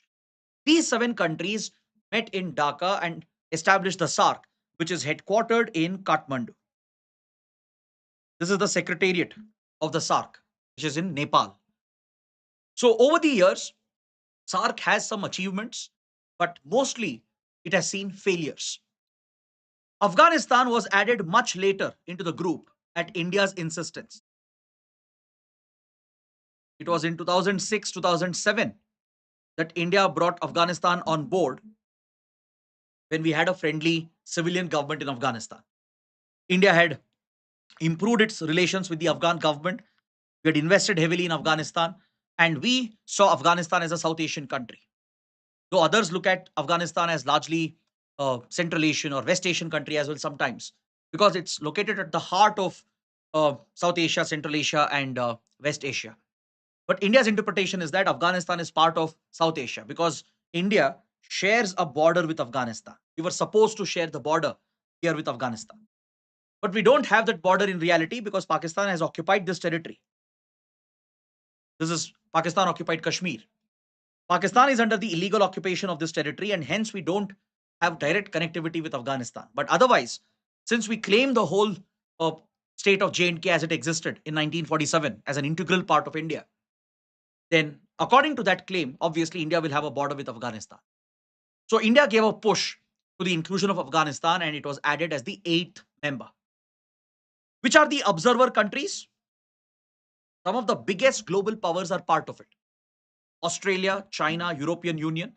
these 7 countries met in Dhaka and established the SARC, which is headquartered in Kathmandu. This is the secretariat of the SARC, which is in Nepal. So over the years, SARC has some achievements, but mostly it has seen failures. Afghanistan was added much later into the group at India's insistence. It was in 2006 2007 that India brought Afghanistan on board when we had a friendly civilian government in Afghanistan. India had improved its relations with the Afghan government. We had invested heavily in Afghanistan, and we saw Afghanistan as a South Asian country. Though others look at Afghanistan as largely a Central Asian or West Asian country as well sometimes, because it's located at the heart of South Asia, Central Asia, and West Asia. But India's interpretation is that Afghanistan is part of South Asia because India shares a border with Afghanistan. We were supposed to share the border here with Afghanistan. But we don't have that border in reality because Pakistan has occupied this territory. This is Pakistan occupied Kashmir. Pakistan is under the illegal occupation of this territory, and hence we don't have direct connectivity with Afghanistan. But otherwise, since we claim the whole uh, state of J&K as it existed in 1947 as an integral part of India, then according to that claim, obviously India will have a border with Afghanistan. So India gave a push to the inclusion of Afghanistan and it was added as the eighth member. Which are the observer countries? Some of the biggest global powers are part of it. Australia, China, European Union,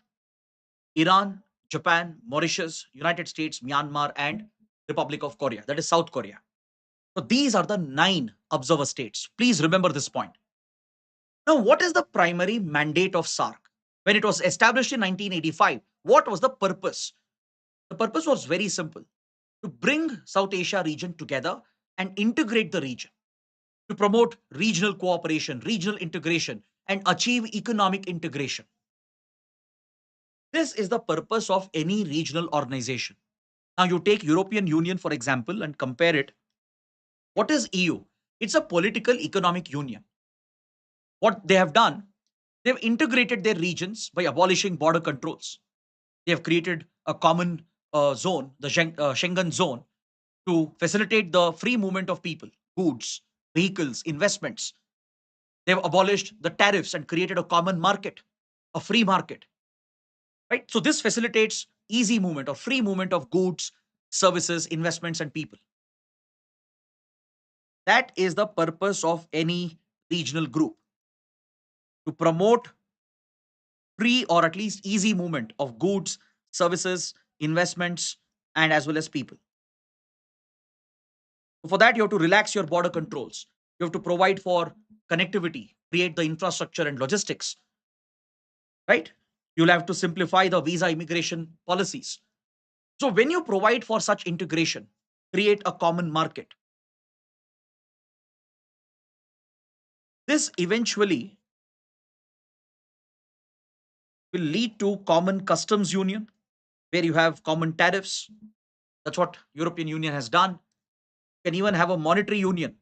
Iran, Japan, Mauritius, United States, Myanmar, and Republic of Korea, that is South Korea. So these are the 9 observer states. Please remember this point. Now, what is the primary mandate of SARC? When it was established in 1985, what was the purpose? The purpose was very simple: to bring South Asia region together and integrate the region, to promote regional cooperation, regional integration, and achieve economic integration. This is the purpose of any regional organization. Now, you take European Union, for example, and compare it. What is EU? It's a political economic union. What they have done, they've integrated their regions by abolishing border controls. They have created a common zone, the Schengen zone, to facilitate the free movement of people, goods, vehicles, investments. They've abolished the tariffs and created a common market, a free market, right? So this facilitates easy movement or free movement of goods, services, investments, and people. That is the purpose of any regional group, to promote free or at least easy movement of goods, services, investments, and as well as people. For that, you have to relax your border controls. You have to provide for connectivity, create the infrastructure and logistics, right? You'll have to simplify the visa immigration policies. So when you provide for such integration, create a common market, this eventually will lead to common customs union, where you have common tariffs. That's what European Union has done. You can even have a monetary union.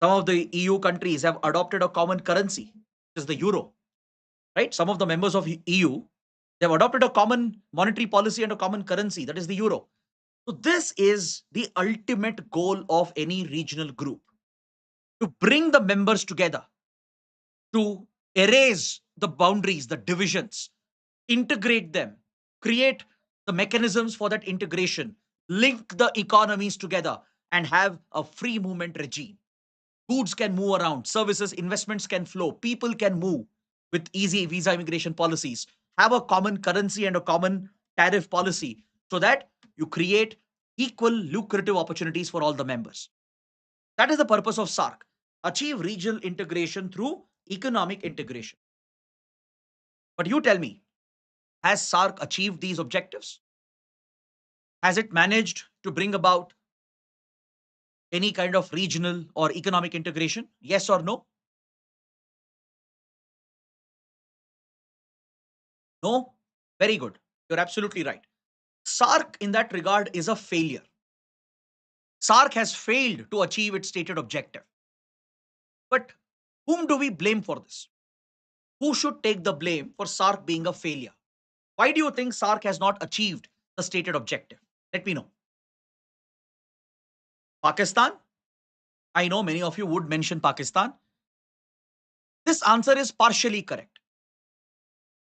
Some of the EU countries have adopted a common currency, which is the euro, right? Some of the members of EU, they've adopted a common monetary policy and a common currency, that is the euro. So this is the ultimate goal of any regional group, to bring the members together, to erase the boundaries, the divisions, integrate them, create the mechanisms for that integration, link the economies together, and have a free movement regime. Goods can move around, services, investments can flow, people can move with easy visa immigration policies, have a common currency and a common tariff policy so that you create equal lucrative opportunities for all the members. That is the purpose of SARC. Achieve regional integration through economic integration. But you tell me, has SARC achieved these objectives? Has it managed to bring about any kind of regional or economic integration? Yes or no? No? Very good. You're absolutely right. SARC, in that regard, is a failure. SARC has failed to achieve its stated objective. But whom do we blame for this? Who should take the blame for SARC being a failure? Why do you think SARC has not achieved the stated objective? Let me know. Pakistan? I know many of you would mention Pakistan. This answer is partially correct.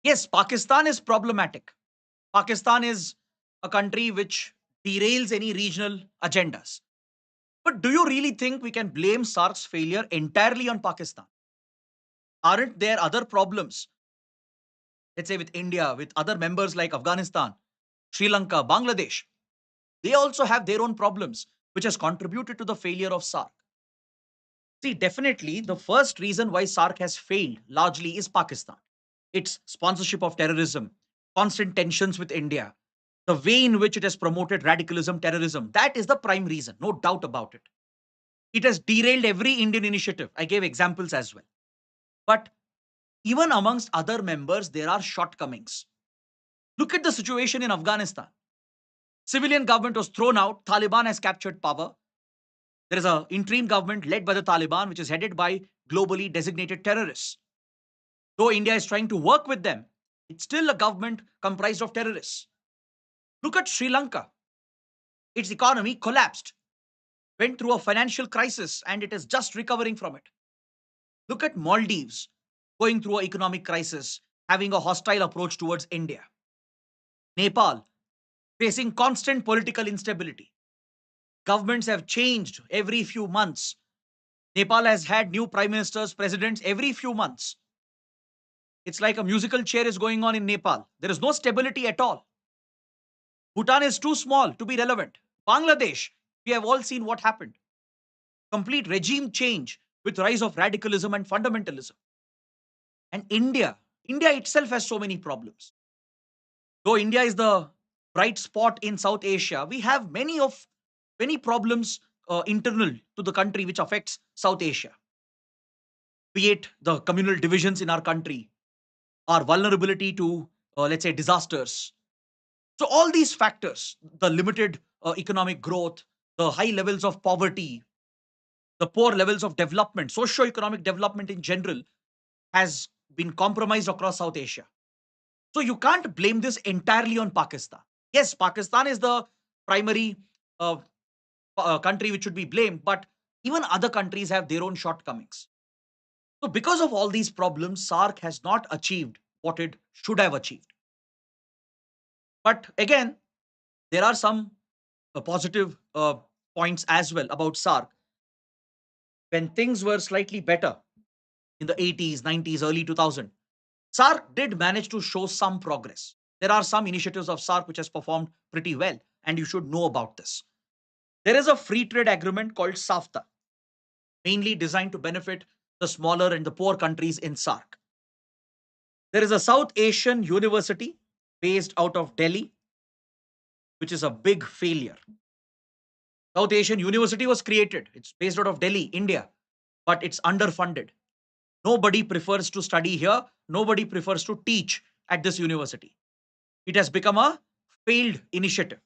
Yes, Pakistan is problematic. Pakistan is a country which derails any regional agendas. But do you really think we can blame SARC's failure entirely on Pakistan? Aren't there other problems? Let's say with India, with other members like Afghanistan, Sri Lanka, Bangladesh. They also have their own problems, which has contributed to the failure of SARC. See, definitely the first reason why SARC has failed largely is Pakistan. Its sponsorship of terrorism, constant tensions with India, the way in which it has promoted radicalism, terrorism, that is the prime reason, no doubt about it. It has derailed every Indian initiative. I gave examples as well. But even amongst other members, there are shortcomings. Look at the situation in Afghanistan. Civilian government was thrown out. Taliban has captured power. There is an interim government led by the Taliban, which is headed by globally designated terrorists. Though India is trying to work with them, it's still a government comprised of terrorists. Look at Sri Lanka. Its economy collapsed, went through a financial crisis, and it is just recovering from it. Look at Maldives, going through an economic crisis, having a hostile approach towards India. Nepal, facing constant political instability. Governments have changed every few months. Nepal has had new prime ministers, presidents every few months. It's like a musical chair is going on in Nepal. There is no stability at all. Bhutan is too small to be relevant. Bangladesh, we have all seen what happened. Complete regime change with rise of radicalism and fundamentalism. And India itself has so many problems. Though India is the bright spot in South Asia, we have many problems internal to the country which affects South Asia. Be it the communal divisions in our country, our vulnerability to, let's say, disasters. So all these factors, the limited economic growth, the high levels of poverty, the poor levels of development, socio-economic development in general, has been compromised across South Asia. So you can't blame this entirely on Pakistan. Yes, Pakistan is the primary uh, country which should be blamed, but even other countries have their own shortcomings. So because of all these problems, SARC has not achieved what it should have achieved. But again, there are some positive points as well about SARC. When things were slightly better in the 80s, 90s, early 2000s, SARC did manage to show some progress. There are some initiatives of SARC which has performed pretty well, and you should know about this. There is a free trade agreement called SAFTA, mainly designed to benefit the smaller and the poor countries in SARC. There is a South Asian university based out of Delhi, which is a big failure. South Asian University was created. It's based out of Delhi, India, but it's underfunded. Nobody prefers to study here. Nobody prefers to teach at this university. It has become a failed initiative.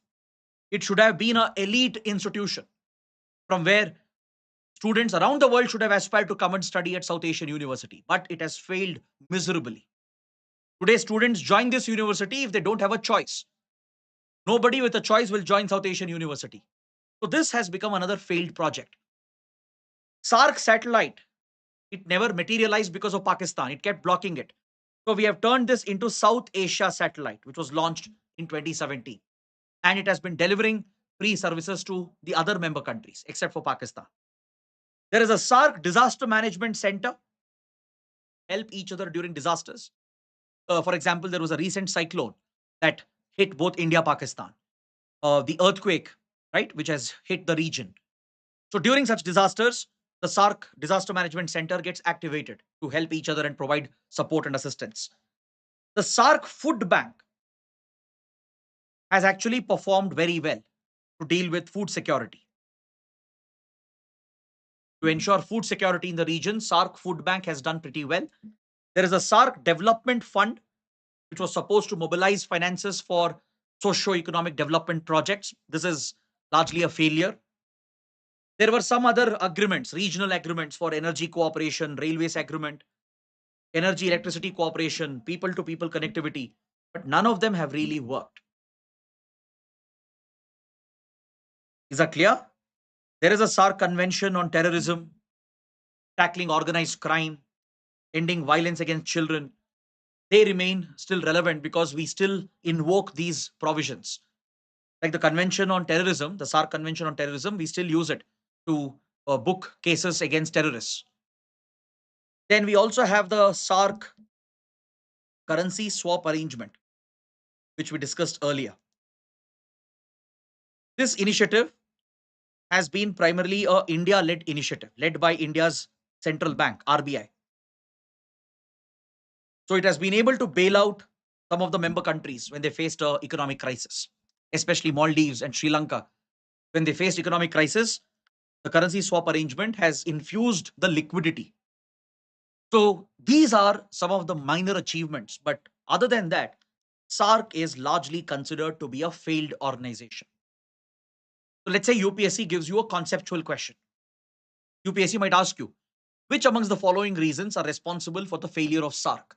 It should have been an elite institution from where students around the world should have aspired to come and study at South Asian University, but it has failed miserably. Today, students join this university if they don't have a choice. Nobody with a choice will join South Asian University. So this has become another failed project. SARC satellite, it never materialized because of Pakistan. It kept blocking it. So we have turned this into South Asia satellite, which was launched in 2017. And it has been delivering free services to the other member countries, except for Pakistan. There is a SARC Disaster Management Center, help each other during disasters. For example, there was a recent cyclone that hit both India, Pakistan. The earthquake, right, which has hit the region. So during such disasters, the SARC Disaster Management Center gets activated to help each other and provide support and assistance. The SARC Food Bank has actually performed very well to deal with food security. To ensure food security in the region, SARC Food Bank has done pretty well. There is a SARC Development Fund, which was supposed to mobilize finances for socio-economic development projects. This is largely a failure. There were some other agreements, regional agreements for energy cooperation, railways agreement, energy electricity cooperation, people to people connectivity, but none of them have really worked. Is that clear? There is a SARC convention on terrorism, tackling organized crime, ending violence against children. They remain still relevant because we still invoke these provisions. Like the Convention on Terrorism, the SARC Convention on Terrorism, we still use it to book cases against terrorists. Then we also have the SARC currency swap arrangement, which we discussed earlier. This initiative has been primarily a India-led initiative, led by India's central bank, RBI. So it has been able to bail out some of the member countries when they faced an economic crisis, especially Maldives and Sri Lanka. When they faced economic crisis, The currency swap arrangement has infused the liquidity. So these are some of the minor achievements. But other than that, SARC is largely considered to be a failed organization. So let's say UPSC gives you a conceptual question. UPSC might ask you, which amongst the following reasons are responsible for the failure of SARC?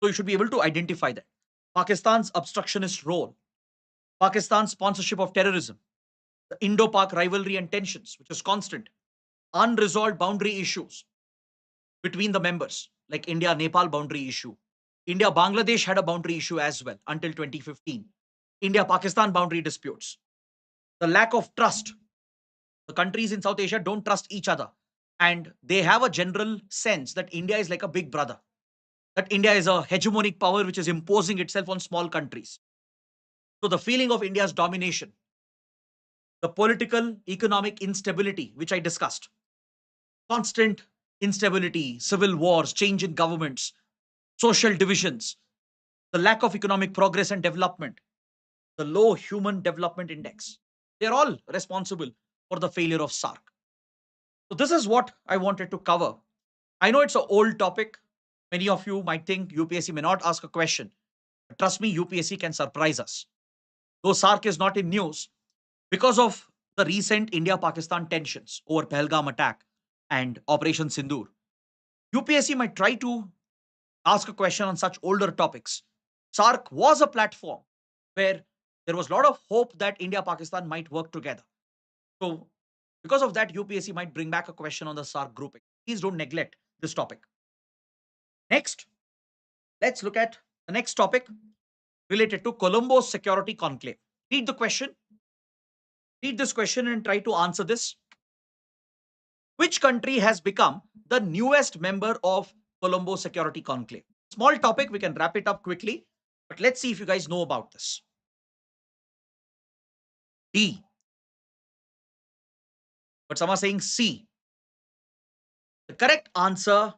So you should be able to identify that. Pakistan's obstructionist role, Pakistan's sponsorship of terrorism, the Indo-Pak rivalry and tensions, which is constant, unresolved boundary issues between the members, like India-Nepal boundary issue. India-Bangladesh had a boundary issue as well until 2015. India-Pakistan boundary disputes. The lack of trust. The countries in South Asia don't trust each other. And they have a general sense that India is like a big brother, that India is a hegemonic power which is imposing itself on small countries. So the feeling of India's domination, the political, economic instability, which I discussed, constant instability, civil wars, change in governments, social divisions, the lack of economic progress and development, the low human development index. They're all responsible for the failure of SARC. So this is what I wanted to cover. I know it's an old topic. Many of you might think UPSC may not ask a question. But trust me, UPSC can surprise us. Though SARC is not in news, because of the recent India-Pakistan tensions over Pahalgam attack and Operation Sindoor, UPSC might try to ask a question on such older topics. SARC was a platform where there was a lot of hope that India-Pakistan might work together. So because of that, UPSC might bring back a question on the SARC grouping. Please don't neglect this topic. Next, let's look at the next topic related to Colombo's Security Conclave. Read the question. Read this question and try to answer this. Which country has become the newest member of Colombo Security Conclave? Small topic, we can wrap it up quickly, but let's see if you guys know about this. D. But some are saying C. The correct answer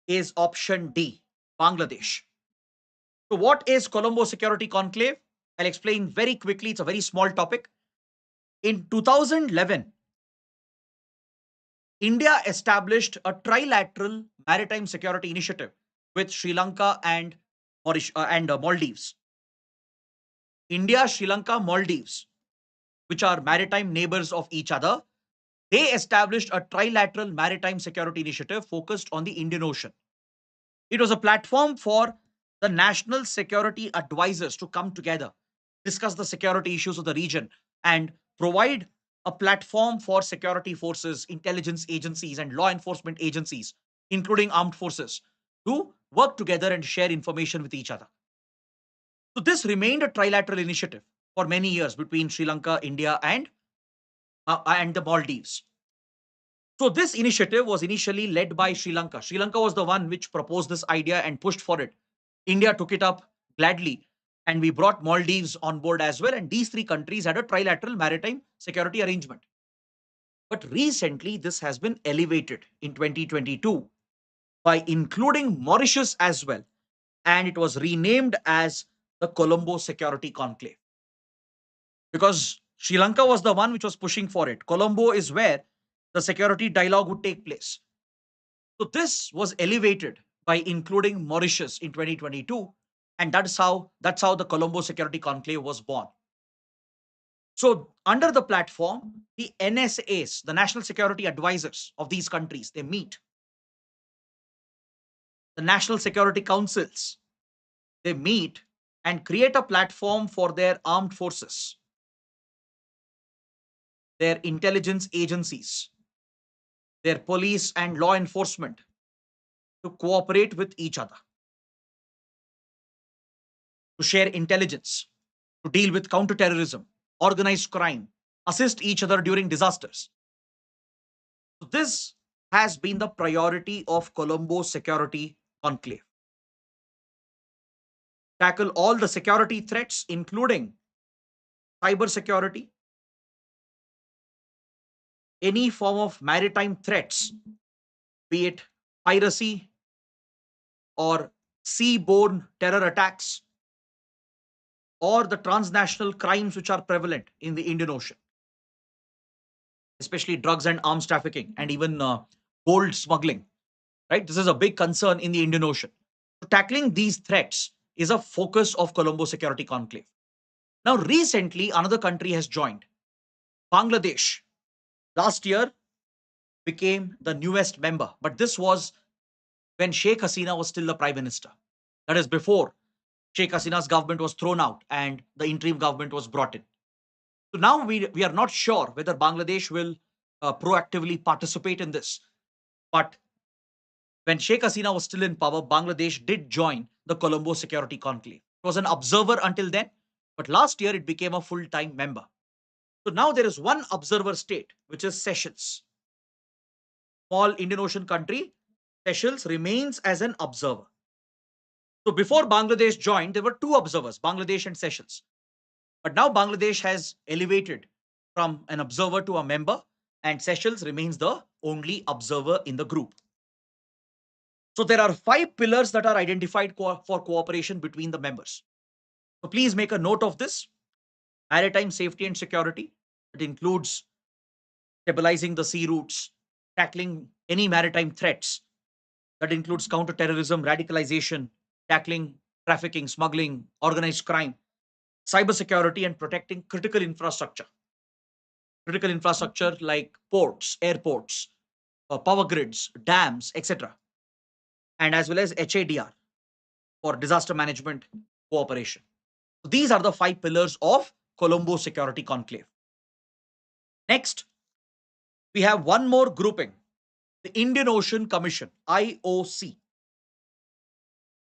is option D, Bangladesh. So what is Colombo Security Conclave? I'll explain very quickly. It's a very small topic. In 2011, India established a trilateral maritime security initiative with Sri Lanka and Maldives. India, Sri Lanka, Maldives, which are maritime neighbors of each other, they established a trilateral maritime security initiative focused on the Indian Ocean. It was a platform for the national security advisors to come together, discuss the security issues of the region, and provide a platform for security forces, intelligence agencies, and law enforcement agencies, including armed forces, to work together and share information with each other. So this remained a trilateral initiative for many years between Sri Lanka, India, and the Maldives. So this initiative was initially led by Sri Lanka. Sri Lanka was the one which proposed this idea and pushed for it. India took it up gladly, and we brought Maldives on board as well. And these three countries had a trilateral maritime security arrangement. But recently, this has been elevated in 2022 by including Mauritius as well. And it was renamed as the Colombo Security Conclave. Because Sri Lanka was the one which was pushing for it. Colombo is where the security dialogue would take place. So this was elevated by including Mauritius in 2022, and that's how the Colombo Security Conclave was born. So under the platform, the NSAs, the National Security Advisors of these countries, they meet. The National Security Councils, they meet and create a platform for their armed forces, their intelligence agencies, their police and law enforcement to cooperate with each other, to share intelligence, to deal with counterterrorism, organized crime, assist each other during disasters. So this has been the priority of Colombo Security Conclave. Tackle all the security threats, including cyber security, any form of maritime threats, be it piracy or seaborne terror attacks, or the transnational crimes which are prevalent in the Indian Ocean. especially drugs and arms trafficking, and even gold smuggling. Right, this is a big concern in the Indian Ocean. So tackling these threats is a focus of Colombo Security Conclave. Now, recently, another country has joined. Bangladesh last year became the newest member, but this was when Sheikh Hasina was still the prime minister. That is before Sheikh Hasina's government was thrown out and the interim government was brought in. So now we are not sure whether Bangladesh will proactively participate in this. But when Sheikh Hasina was still in power, Bangladesh did join the Colombo Security Conclave. It was an observer until then, but last year it became a full time member. So now there is one observer state, which is Seychelles. Small Indian Ocean country, Seychelles remains as an observer. So before Bangladesh joined, there were two observers, Bangladesh and Seychelles. But now Bangladesh has elevated from an observer to a member, and Seychelles remains the only observer in the group. So there are 5 pillars that are identified for cooperation between the members. So please make a note of this. Maritime safety and security. It includes stabilizing the sea routes, tackling any maritime threats. That includes counterterrorism, radicalization, tackling trafficking, smuggling, organized crime, cybersecurity, and protecting critical infrastructure like ports, airports, power grids, dams, etc., and as well as HADR for disaster management cooperation. So these are the 5 pillars of Colombo Security Conclave. Next, we have one more grouping, the Indian Ocean Commission, IOC.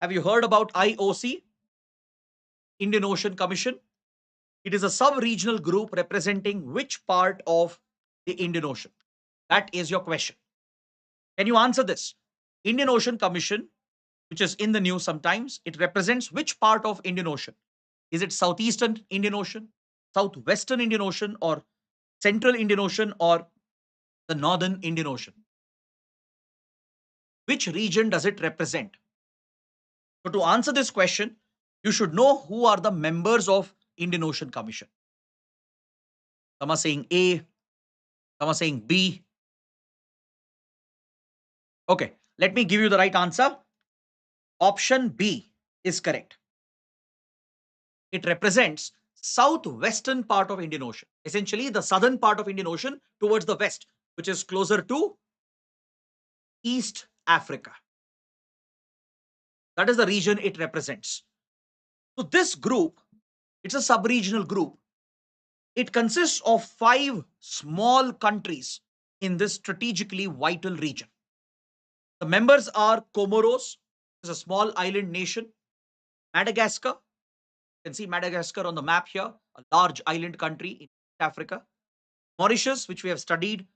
Have you heard about IOC, Indian Ocean Commission? It is a sub-regional group representing which part of the Indian Ocean? That is your question. Can you answer this? Indian Ocean Commission, which is in the news sometimes, it represents which part of Indian Ocean? Is it Southeastern Indian Ocean, Southwestern Indian Ocean, or Central Indian Ocean, or the Northern Indian Ocean? Which region does it represent? So to answer this question, you should know who are the members of Indian Ocean Commission. Some are saying A, some are saying B. Okay, let me give you the right answer. Option B is correct. It represents southwestern part of Indian Ocean, essentially the southern part of Indian Ocean towards the west, which is closer to East Africa. That is the region it represents. So this group, it's a sub-regional group. It consists of 5 small countries in this strategically vital region. The members are Comoros, which is a small island nation, Madagascar. You can see Madagascar on the map here, a large island country in East Africa. Mauritius, which we have studied,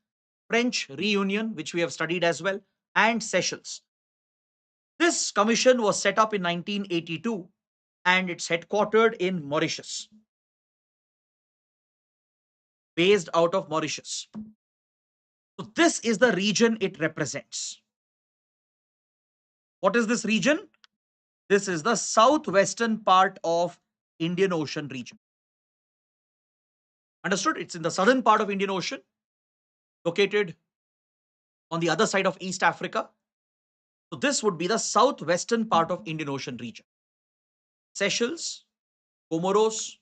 French Reunion, which we have studied as well, and Seychelles. This commission was set up in 1982 and it's headquartered in Mauritius, based out of Mauritius. So this is the region it represents. What is this region? This is the southwestern part of Indian Ocean region. Understood? It's in the southern part of Indian Ocean, located on the other side of East Africa. So this would be the southwestern part of Indian Ocean region. Seychelles, Comoros,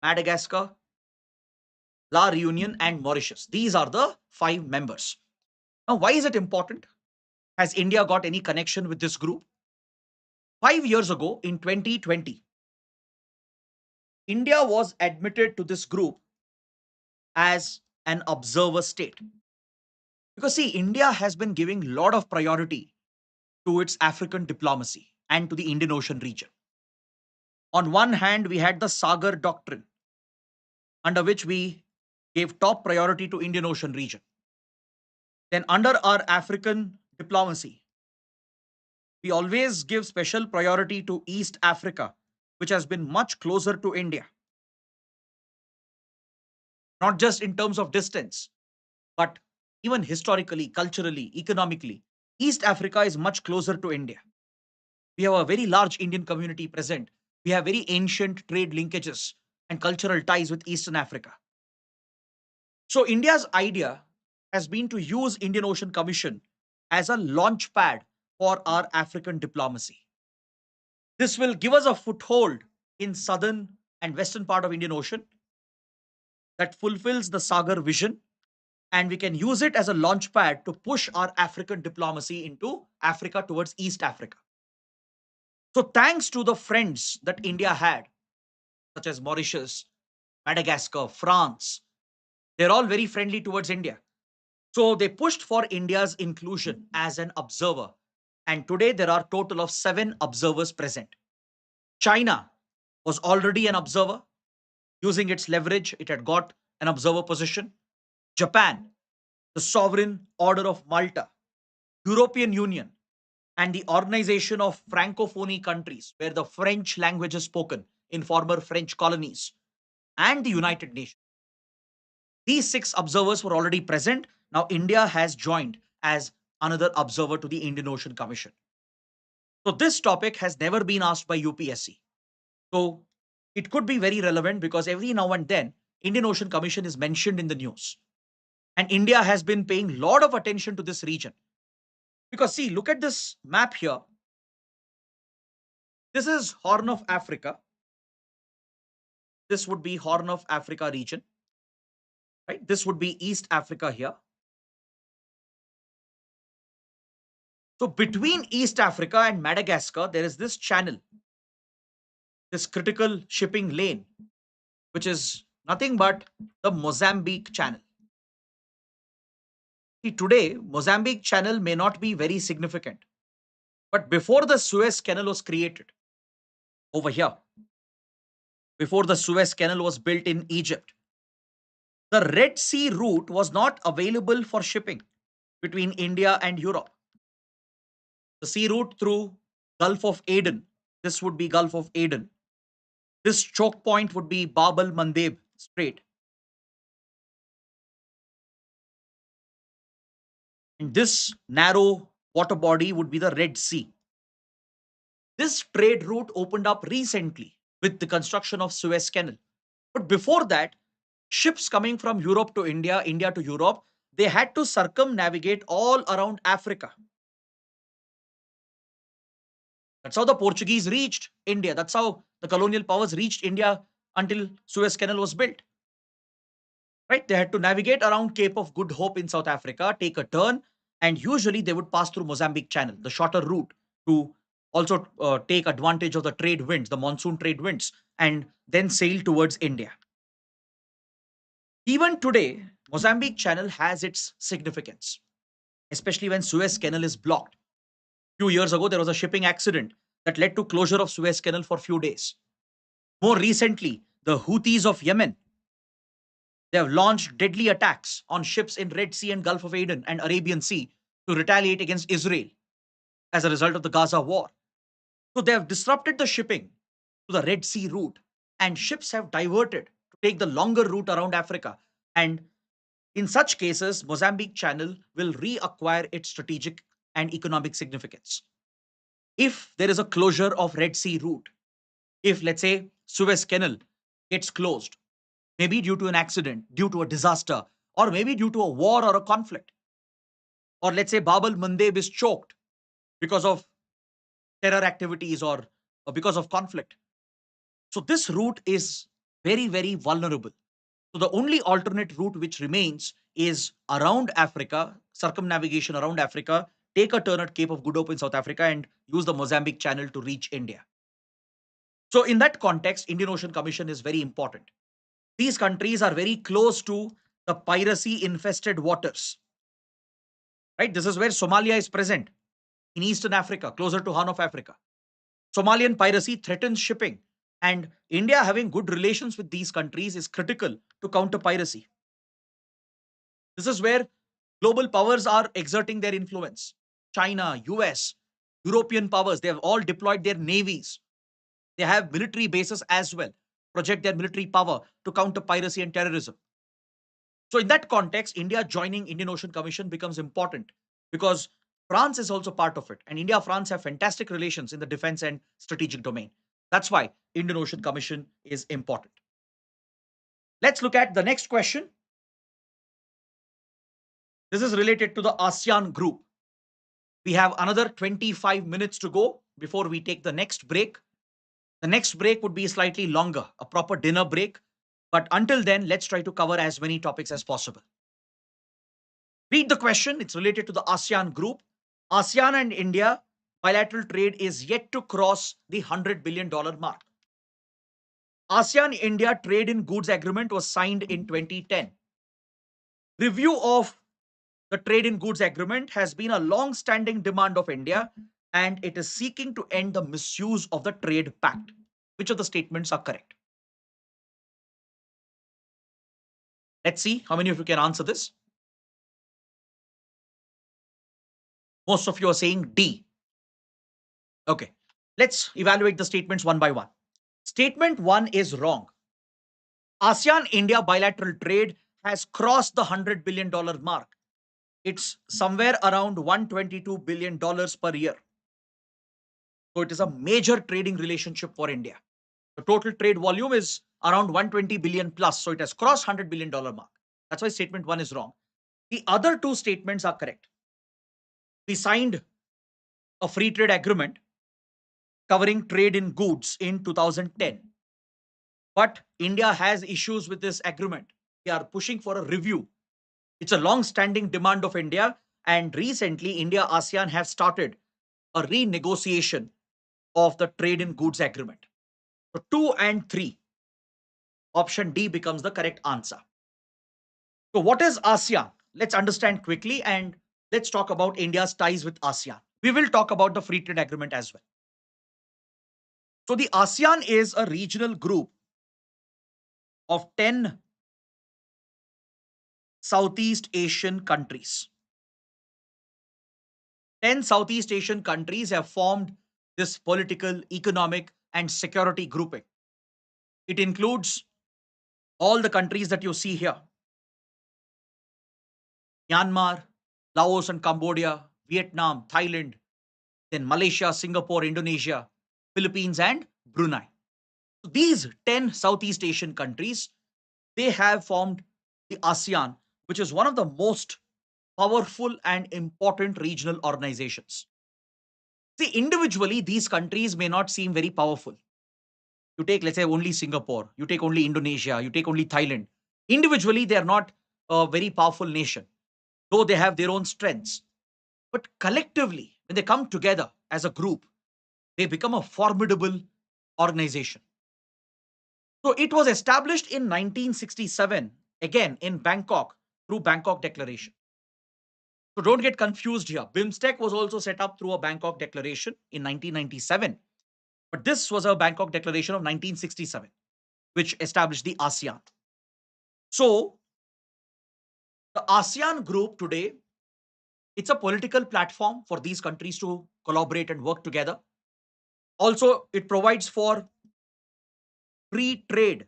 Madagascar, La Reunion, and Mauritius. These are the 5 members. Now, why is it important? Has India got any connection with this group? 5 years ago, in 2020, India was admitted to this group as an observer state. Because see, India has been giving a lot of priority to its African diplomacy and to the Indian Ocean region. On one hand, we had the SAGAR Doctrine, under which we gave top priority to Indian Ocean region. Then under our African diplomacy, we always give special priority to East Africa, which has been much closer to India. Not just in terms of distance, but even historically, culturally, economically, East Africa is much closer to India. We have a very large Indian community present. We have very ancient trade linkages and cultural ties with Eastern Africa. So India's idea has been to use Indian Ocean Commission as a launch pad for our African diplomacy. This will give us a foothold in southern and western part of Indian Ocean that fulfills the SAGAR vision, and we can use it as a launch pad to push our African diplomacy into Africa towards East Africa. So thanks to the friends that India had, such as Mauritius, Madagascar, France, they're all very friendly towards India. So they pushed for India's inclusion as an observer. And today there are total of 7 observers present. China was already an observer. Using its leverage, it had got an observer position. Japan, the Sovereign Order of Malta, European Union, and the Organization of Francophonie countries, where the French language is spoken in former French colonies, and the United Nations. These 6 observers were already present. Now India has joined as another observer to the Indian Ocean Commission. So this topic has never been asked by UPSC. So it could be very relevant because every now and then Indian Ocean Commission is mentioned in the news. And India has been paying a lot of attention to this region. Because see, look at this map here. This is Horn of Africa. This would be Horn of Africa region, right? This would be East Africa here. So between East Africa and Madagascar, there is this channel, this critical shipping lane, which is nothing but the Mozambique channel. See, today, Mozambique channel may not be very significant, but before the Suez Canal was created, over here, before the Suez Canal was built in Egypt, the Red Sea route was not available for shipping between India and Europe. The sea route through Gulf of Aden, this would be Gulf of Aden. This choke point would be Bab el Mandeb Strait. And this narrow water body would be the Red Sea. This trade route opened up recently with the construction of Suez Canal. But before that, ships coming from Europe to India, India to Europe, they had to circumnavigate all around Africa. That's how the Portuguese reached India. That's how the colonial powers reached India until Suez Canal was built. Right? They had to navigate around Cape of Good Hope in South Africa, take a turn, and usually they would pass through Mozambique Channel, the shorter route, to also take advantage of the trade winds, the monsoon trade winds, and then sail towards India. Even today, Mozambique Channel has its significance, especially when Suez Canal is blocked. Few years ago, there was a shipping accident that led to closure of Suez Canal for few days. More recently, the Houthis of Yemen, they have launched deadly attacks on ships in Red Sea and Gulf of Aden and Arabian Sea to retaliate against Israel as a result of the Gaza war. So they have disrupted the shipping to the Red Sea route, and ships have diverted to take the longer route around Africa. And in such cases, Mozambique Channel will reacquire its strategic and economic significance. If there is a closure of Red Sea route, if let's say Suez Canal gets closed, maybe due to an accident, due to a disaster, or maybe due to a war or a conflict, or let's say Bab el Mandeb is choked because of terror activities or because of conflict. So this route is very, very vulnerable. So the only alternate route which remains is around Africa, circumnavigation around Africa, take a turn at Cape of Good Hope in South Africa and use the Mozambique Channel to reach India. So in that context, Indian Ocean Commission is very important. These countries are very close to the piracy infested waters. Right? This is where Somalia is present in Eastern Africa, closer to Horn of Africa. Somalian piracy threatens shipping, and India having good relations with these countries is critical to counter piracy. This is where global powers are exerting their influence. China, US, European powers, they have all deployed their navies. They have military bases as well, project their military power to counter piracy and terrorism. So in that context, India joining Indian Ocean Commission becomes important because France is also part of it. And India, France have fantastic relations in the defense and strategic domain. That's why Indian Ocean Commission is important. Let's look at the next question. This is related to the ASEAN group. We have another 25 minutes to go before we take the next break. The next break would be slightly longer, a proper dinner break. But until then, let's try to cover as many topics as possible. Read the question. It's related to the ASEAN group. ASEAN and India bilateral trade is yet to cross the $100 billion mark. ASEAN-India Trade in Goods Agreement was signed in 2010. Review of the Trade in Goods Agreement has been a long-standing demand of India, and it is seeking to end the misuse of the Trade Pact. Which of the statements are correct? Let's see how many of you can answer this. Most of you are saying D. Okay, let's evaluate the statements one by one. Statement 1 is wrong. ASEAN-India bilateral trade has crossed the $100 billion mark. It's somewhere around $122 billion per year. So it is a major trading relationship for India. The total trade volume is around 120 billion plus. So it has crossed $100 billion mark. That's why statement 1 is wrong. The other two statements are correct. We signed a free trade agreement covering trade in goods in 2010. But India has issues with this agreement. They are pushing for a review. It's a long-standing demand of India, and recently India-ASEAN have started a renegotiation of the trade in goods agreement. So 2 and 3, option D becomes the correct answer. So what is ASEAN? Let's understand quickly, and let's talk about India's ties with ASEAN. We will talk about the free trade agreement as well. So the ASEAN is a regional group of 10 Southeast Asian countries. 10 Southeast Asian countries have formed this political, economic, and security grouping. It includes all the countries that you see here: Myanmar, Laos and Cambodia, Vietnam, Thailand, then Malaysia, Singapore, Indonesia, Philippines, and Brunei. So these 10 Southeast Asian countries, they have formed the ASEAN, which is one of the most powerful and important regional organizations. See, individually, these countries may not seem very powerful. You take, let's say, only Singapore, you take only Indonesia, you take only Thailand. Individually, they are not a very powerful nation, though they have their own strengths. But collectively, when they come together as a group, they become a formidable organization. So it was established in 1967, again in Bangkok, through Bangkok Declaration. So don't get confused here. BIMSTEC was also set up through a Bangkok Declaration in 1997. But this was a Bangkok Declaration of 1967, which established the ASEAN. So the ASEAN group today, it's a political platform for these countries to collaborate and work together. Also, it provides for free trade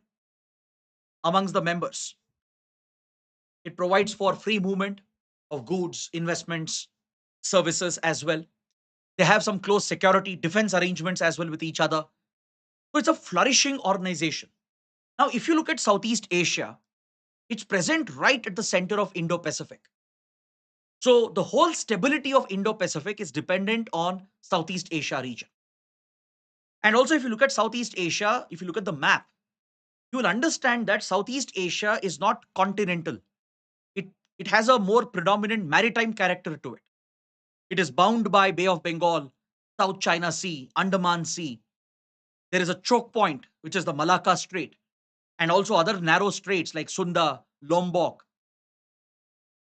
amongst the members. It provides for free movement of goods, investments, services as well. They have some close security, defense arrangements as well with each other. So it's a flourishing organization. Now, if you look at Southeast Asia, it's present right at the center of Indo-Pacific. So the whole stability of Indo-Pacific is dependent on Southeast Asia region. And also, if you look at Southeast Asia, if you look at the map, you will understand that Southeast Asia is not continental. It has a more predominant maritime character to it. It is bound by Bay of Bengal, South China Sea, Andaman Sea. There is a choke point, which is the Malacca Strait, and also other narrow straits like Sunda, Lombok.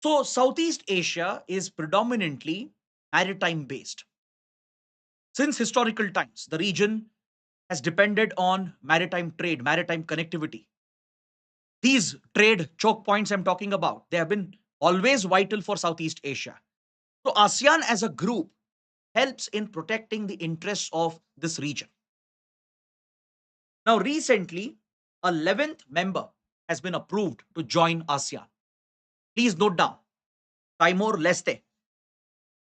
So Southeast Asia is predominantly maritime based. Since historical times, the region has depended on maritime trade, maritime connectivity. These trade choke points I'm talking about, they have been always vital for Southeast Asia. So ASEAN as a group helps in protecting the interests of this region. Now, recently, a 11th member has been approved to join ASEAN. Please note down, Timor-Leste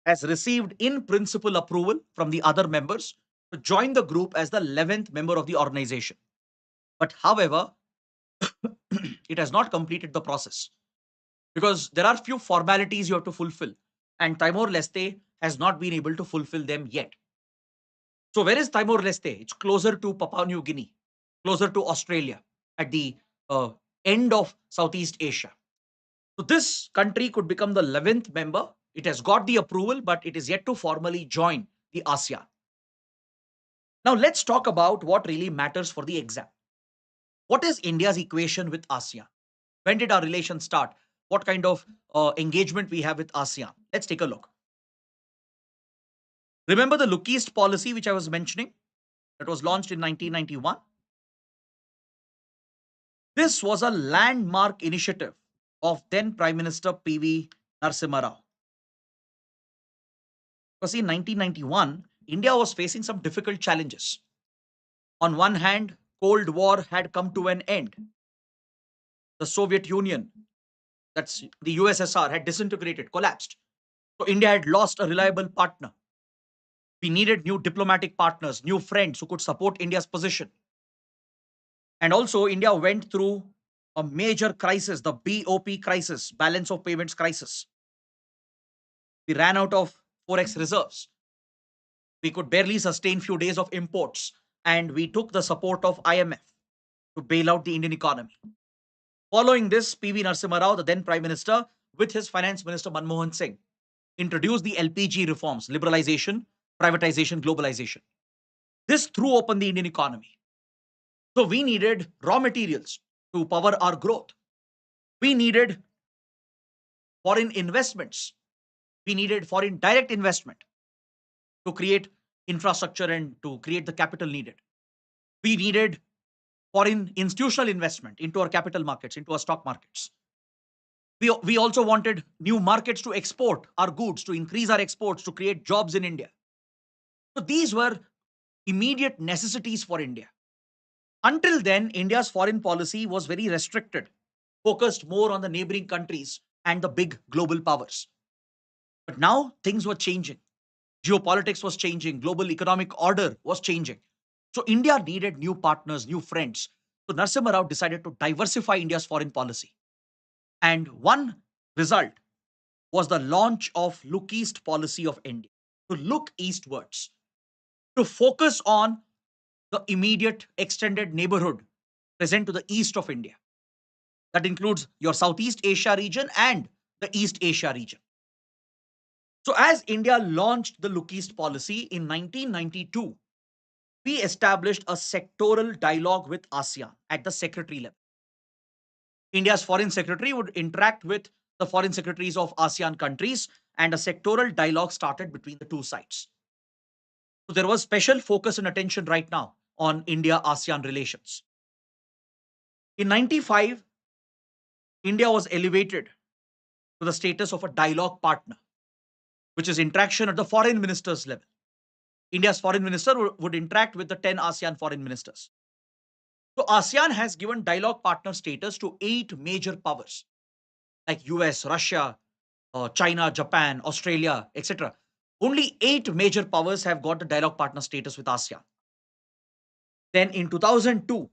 has received in principle approval from the other members to join the group as the 11th member of the organization. But however, it has not completed the process. because there are few formalities you have to fulfill, and Timor-Leste has not been able to fulfill them yet. So where is Timor-Leste? It's closer to Papua New Guinea, closer to Australia, at the uh, end of Southeast Asia. So this country could become the 11th member. It has got the approval, but it is yet to formally join the ASEAN. Now let's talk about what really matters for the exam. What is India's equation with ASEAN? When did our relations start? What kind of engagement we have with ASEAN? Let's take a look. Remember the Look East policy, which I was mentioning, that was launched in 1991? This was a landmark initiative of then Prime Minister P.V. Narasimha Rao. Because in 1991, India was facing some difficult challenges. On one hand, Cold War had come to an end. The Soviet Union, that's the USSR, had disintegrated, collapsed. So India had lost a reliable partner. We needed new diplomatic partners, new friends who could support India's position. And also, India went through a major crisis, the BOP crisis, balance of payments crisis. We ran out of forex reserves. We could barely sustain few days of imports, and we took the support of IMF to bail out the Indian economy. Following this, P.V. Narasimha Rao, the then Prime Minister, with his Finance Minister Manmohan Singh, introduced the LPG reforms, liberalization, privatization, globalization. This threw open the Indian economy. So we needed raw materials to power our growth. We needed foreign investments. We needed foreign direct investment to create infrastructure and to create the capital needed. We needed foreign institutional investment into our capital markets, into our stock markets. We also wanted new markets to export our goods, to increase our exports, to create jobs in India. So these were immediate necessities for India. Until then, India's foreign policy was very restricted, focused more on the neighboring countries and the big global powers. But now things were changing. Geopolitics was changing. Global economic order was changing. So India needed new partners, new friends. So Narasimha Rao decided to diversify India's foreign policy. And one result was the launch of Look East policy of India, to look eastwards, to focus on the immediate extended neighborhood present to the east of India. That includes your Southeast Asia region and the East Asia region. So as India launched the Look East policy in 1992, we established a sectoral dialogue with ASEAN at the secretary level. India's foreign secretary would interact with the foreign secretaries of ASEAN countries, and a sectoral dialogue started between the two sides. So there was special focus and attention right now on India-ASEAN relations. In 95, India was elevated to the status of a dialogue partner, which is interaction at the foreign ministers level. India's foreign minister would interact with the 10 ASEAN foreign ministers. So ASEAN has given dialogue partner status to 8 major powers like US, Russia, China, Japan, Australia, etc. Only 8 major powers have got the dialogue partner status with ASEAN. Then in 2002,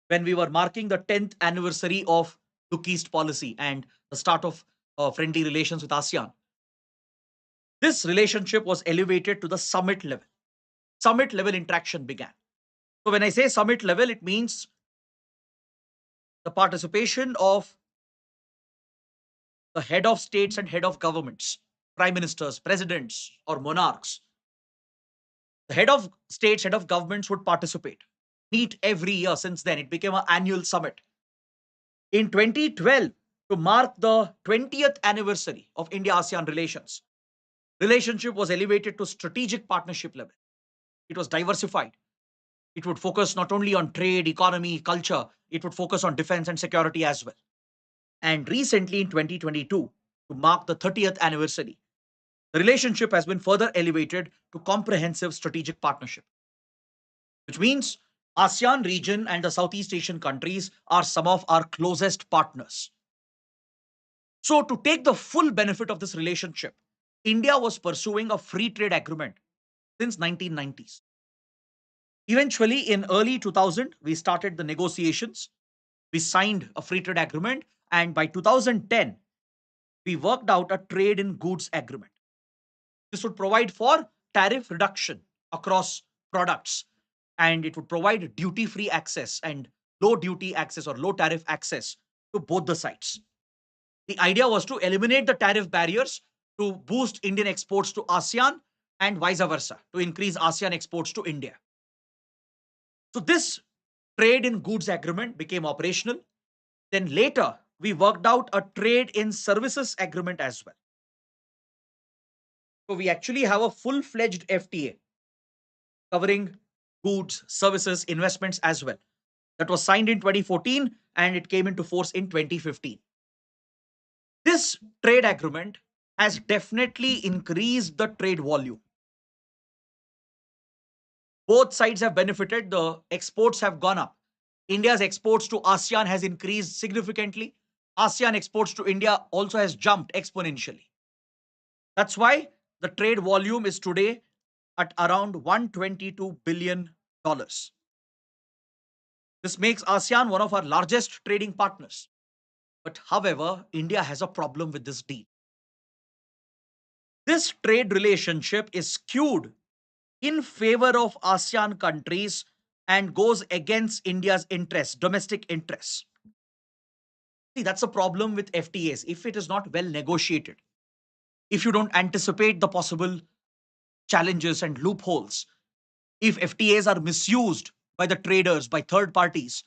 when we were marking the 10th anniversary of Look East policy and the start of friendly relations with ASEAN, this relationship was elevated to the summit level. Summit level interaction began. So when I say summit level, it means the participation of the head of states and head of governments, prime ministers, presidents, or monarchs. The head of states, head of governments would participate, meet every year. Since then, it became an annual summit. In 2012, to mark the 20th anniversary of India-ASEAN relations, relationship was elevated to strategic partnership level. It was diversified. It would focus not only on trade, economy, culture, it would focus on defense and security as well. And recently in 2022, to mark the 30th anniversary, the relationship has been further elevated to comprehensive strategic partnership, which means ASEAN region and the Southeast Asian countries are some of our closest partners. So to take the full benefit of this relationship, India was pursuing a free trade agreement since 1990s. Eventually, in early 2000, we started the negotiations. We signed a free trade agreement, and by 2010, we worked out a trade in goods agreement. This would provide for tariff reduction across products, and it would provide duty free access and low duty access or low tariff access to both the sides. The idea was to eliminate the tariff barriers to boost Indian exports to ASEAN and vice versa, to increase ASEAN exports to India. So, this trade in goods agreement became operational. Then later, we worked out a trade in services agreement as well. So, we actually have a full fledged FTA covering goods, services, investments as well. That was signed in 2014 and it came into force in 2015. This trade agreement has definitely increased the trade volume. Both sides have benefited. The exports have gone up. India's exports to ASEAN has increased significantly. ASEAN exports to India also has jumped exponentially. That's why the trade volume is today at around $122 billion. This makes ASEAN one of our largest trading partners. But however, India has a problem with this deal. This trade relationship is skewed in favor of ASEAN countries and goes against India's interests, domestic interests. See, that's a problem with FTAs. If it is not well negotiated, if you don't anticipate the possible challenges and loopholes, if FTAs are misused by the traders, by third parties,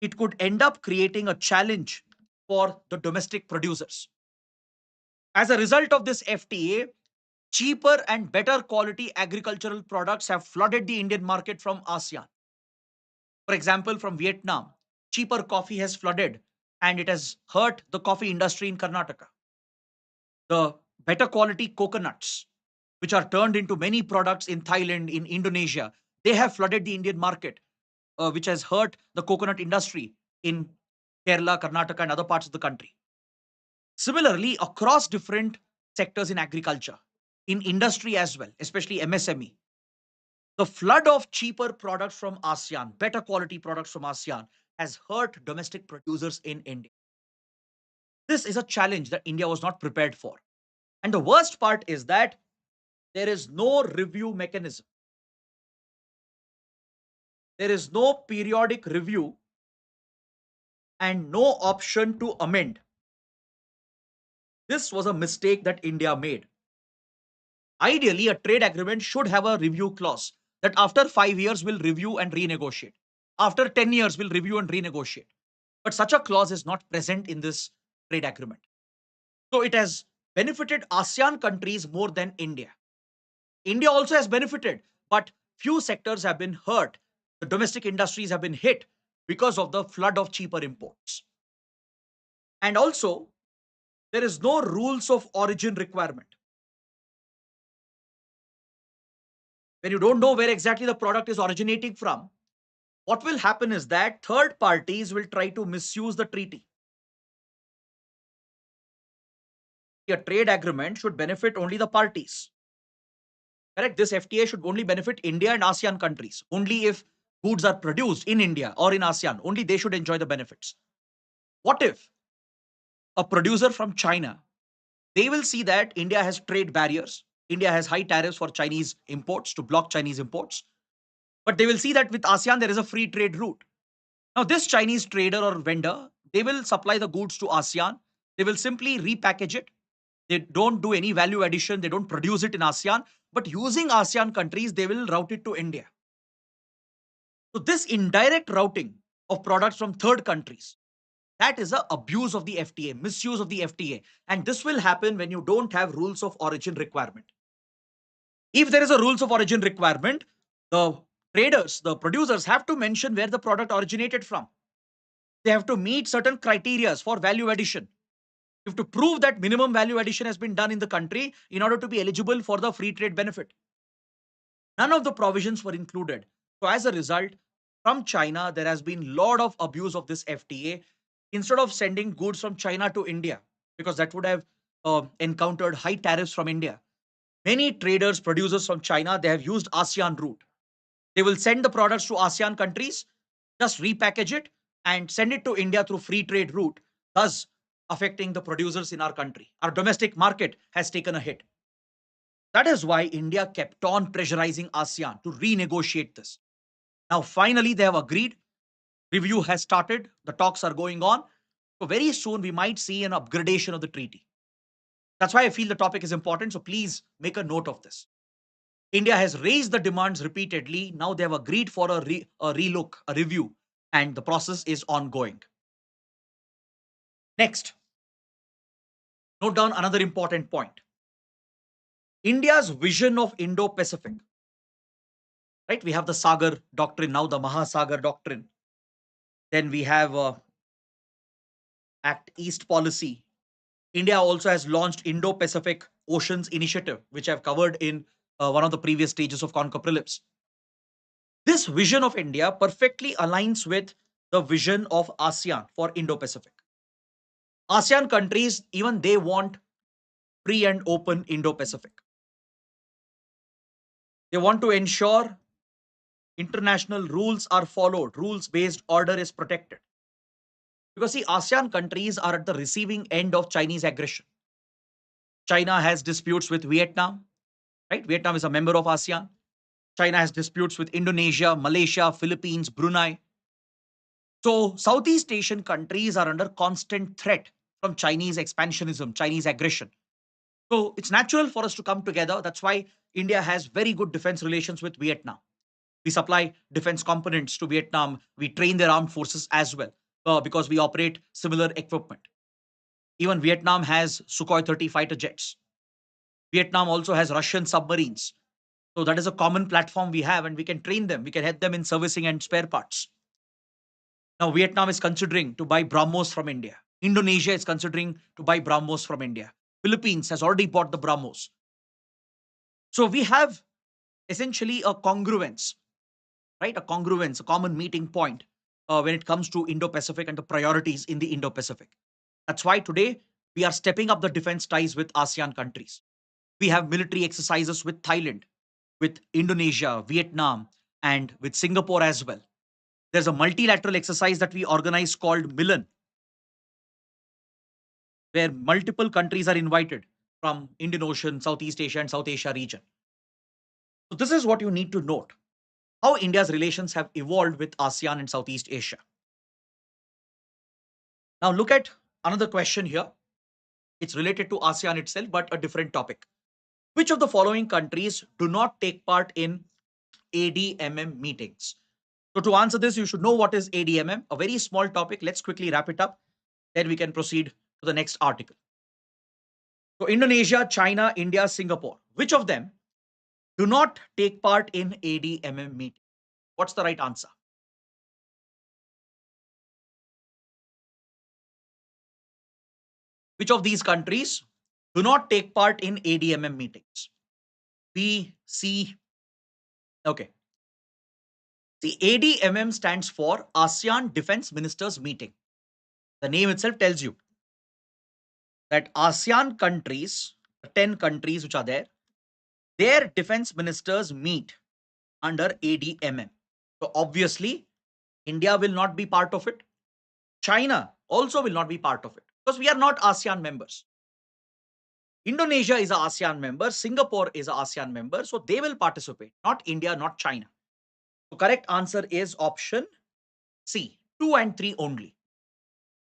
it could end up creating a challenge for the domestic producers. As a result of this FTA, cheaper and better quality agricultural products have flooded the Indian market from ASEAN. For example, from Vietnam, cheaper coffee has flooded and it has hurt the coffee industry in Karnataka. The better quality coconuts, which are turned into many products in Thailand, in Indonesia, they have flooded the Indian market, which has hurt the coconut industry in Kerala, Karnataka, and other parts of the country. Similarly, across different sectors in agriculture, in industry as well, especially MSME, the flood of cheaper products from ASEAN, better quality products from ASEAN, has hurt domestic producers in India. This is a challenge that India was not prepared for. And the worst part is that there is no review mechanism. There is no periodic review and no option to amend. This was a mistake that India made. Ideally, a trade agreement should have a review clause that after 5 years we'll review and renegotiate. After 10 years, we'll review and renegotiate. But such a clause is not present in this trade agreement. So it has benefited ASEAN countries more than India. India also has benefited, but few sectors have been hurt. The domestic industries have been hit because of the flood of cheaper imports. And also, there is no rules of origin requirement. When you don't know where exactly the product is originating from, what will happen is that third parties will try to misuse the treaty. A trade agreement should benefit only the parties. Correct? This FTA should only benefit India and ASEAN countries. Only if goods are produced in India or in ASEAN, only they should enjoy the benefits. What if a producer from China, they will see that India has trade barriers, India has high tariffs for Chinese imports to block Chinese imports, but they will see that with ASEAN there is a free trade route. Now, this Chinese trader or vendor, they will supply the goods to ASEAN. They will simply repackage it. They don't do any value addition. They don't produce it in ASEAN. But using ASEAN countries, they will route it to India. So this indirect routing of products from third countries, that is an abuse of the FTA, misuse of the FTA. And this will happen when you don't have rules of origin requirement. If there is a rules of origin requirement, the traders, the producers have to mention where the product originated from. They have to meet certain criteria for value addition. You have to prove that minimum value addition has been done in the country in order to be eligible for the free trade benefit. None of the provisions were included. So as a result, from China, there has been a lot of abuse of this FTA. Instead of sending goods from China to India, because that would have encountered high tariffs from India, many traders, producers from China, they have used ASEAN route. They will send the products to ASEAN countries, just repackage it and send it to India through free trade route. Thus, affecting the producers in our country. Our domestic market has taken a hit. That is why India kept on pressurizing ASEAN to renegotiate this. Now, finally, they have agreed. Review has started. The talks are going on. So, very soon, we might see an upgradation of the treaty. That's why I feel the topic is important. So, please make a note of this. India has raised the demands repeatedly. Now, they have agreed for a relook, a review, and the process is ongoing. Next, note down another important point. India's vision of Indo-Pacific, right? We have the SAGAR Doctrine, now the Mahasagar Doctrine. Then we have Act East Policy. India also has launched Indo-Pacific Oceans Initiative, which I've covered in one of the previous stages of Concur Prelims. This vision of India perfectly aligns with the vision of ASEAN for Indo-Pacific. ASEAN countries, even they want free and open Indo-Pacific. They want to ensure international rules are followed, rules-based order is protected. Because see, ASEAN countries are at the receiving end of Chinese aggression. China has disputes with Vietnam, right? Vietnam is a member of ASEAN. China has disputes with Indonesia, Malaysia, Philippines, Brunei. So Southeast Asian countries are under constant threat from Chinese expansionism, Chinese aggression. So it's natural for us to come together. That's why India has very good defense relations with Vietnam. We supply defense components to Vietnam. We train their armed forces as well because we operate similar equipment. Even Vietnam has Sukhoi 30 fighter jets. Vietnam also has Russian submarines. So that is a common platform we have, and we can train them. We can help them in servicing and spare parts. Now, Vietnam is considering to buy BrahMos from India. Indonesia is considering to buy BrahMos from India. Philippines has already bought the BrahMos. So we have essentially a congruence, right? A congruence, a common meeting point when it comes to Indo-Pacific and the priorities in the Indo-Pacific. That's why today we are stepping up the defense ties with ASEAN countries. We have military exercises with Thailand, with Indonesia, Vietnam, and with Singapore as well. There's a multilateral exercise that we organize called Milan, where multiple countries are invited from Indian Ocean, Southeast Asia, and South Asia region. So this is what you need to note, how India's relations have evolved with ASEAN and Southeast Asia. Now look at another question here. It's related to ASEAN itself, but a different topic. Which of the following countries do not take part in ADMM meetings? So to answer this, you should know what is ADMM, a very small topic. Let's quickly wrap it up. Then we can proceed to the next article. So Indonesia, China, India, Singapore. Which of them do not take part in ADMM meeting? What's the right answer? Which of these countries do not take part in ADMM meetings? B, C. Okay. The ADMM stands for ASEAN Defense Ministers Meeting. The name itself tells you that ASEAN countries, the 10 countries which are there, their defense ministers meet under ADMM. So obviously, India will not be part of it. China also will not be part of it because we are not ASEAN members. Indonesia is an ASEAN member. Singapore is an ASEAN member. So they will participate, not India, not China. So correct answer is option C, 2 and 3 only.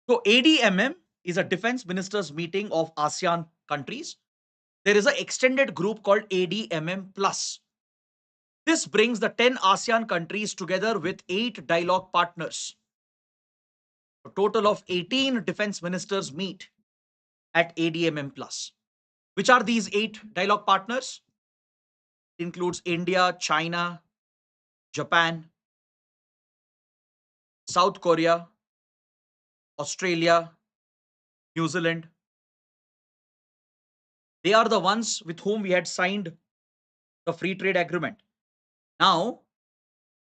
So ADMM is a defense ministers meeting of ASEAN countries. There is an extended group called ADMM Plus. This brings the 10 ASEAN countries together with 8 dialogue partners. A total of 18 defense ministers meet at ADMM Plus. Which are these 8 dialogue partners? It includes India, China, Japan, South Korea, Australia, New Zealand. They are the ones with whom we had signed the free trade agreement. Now,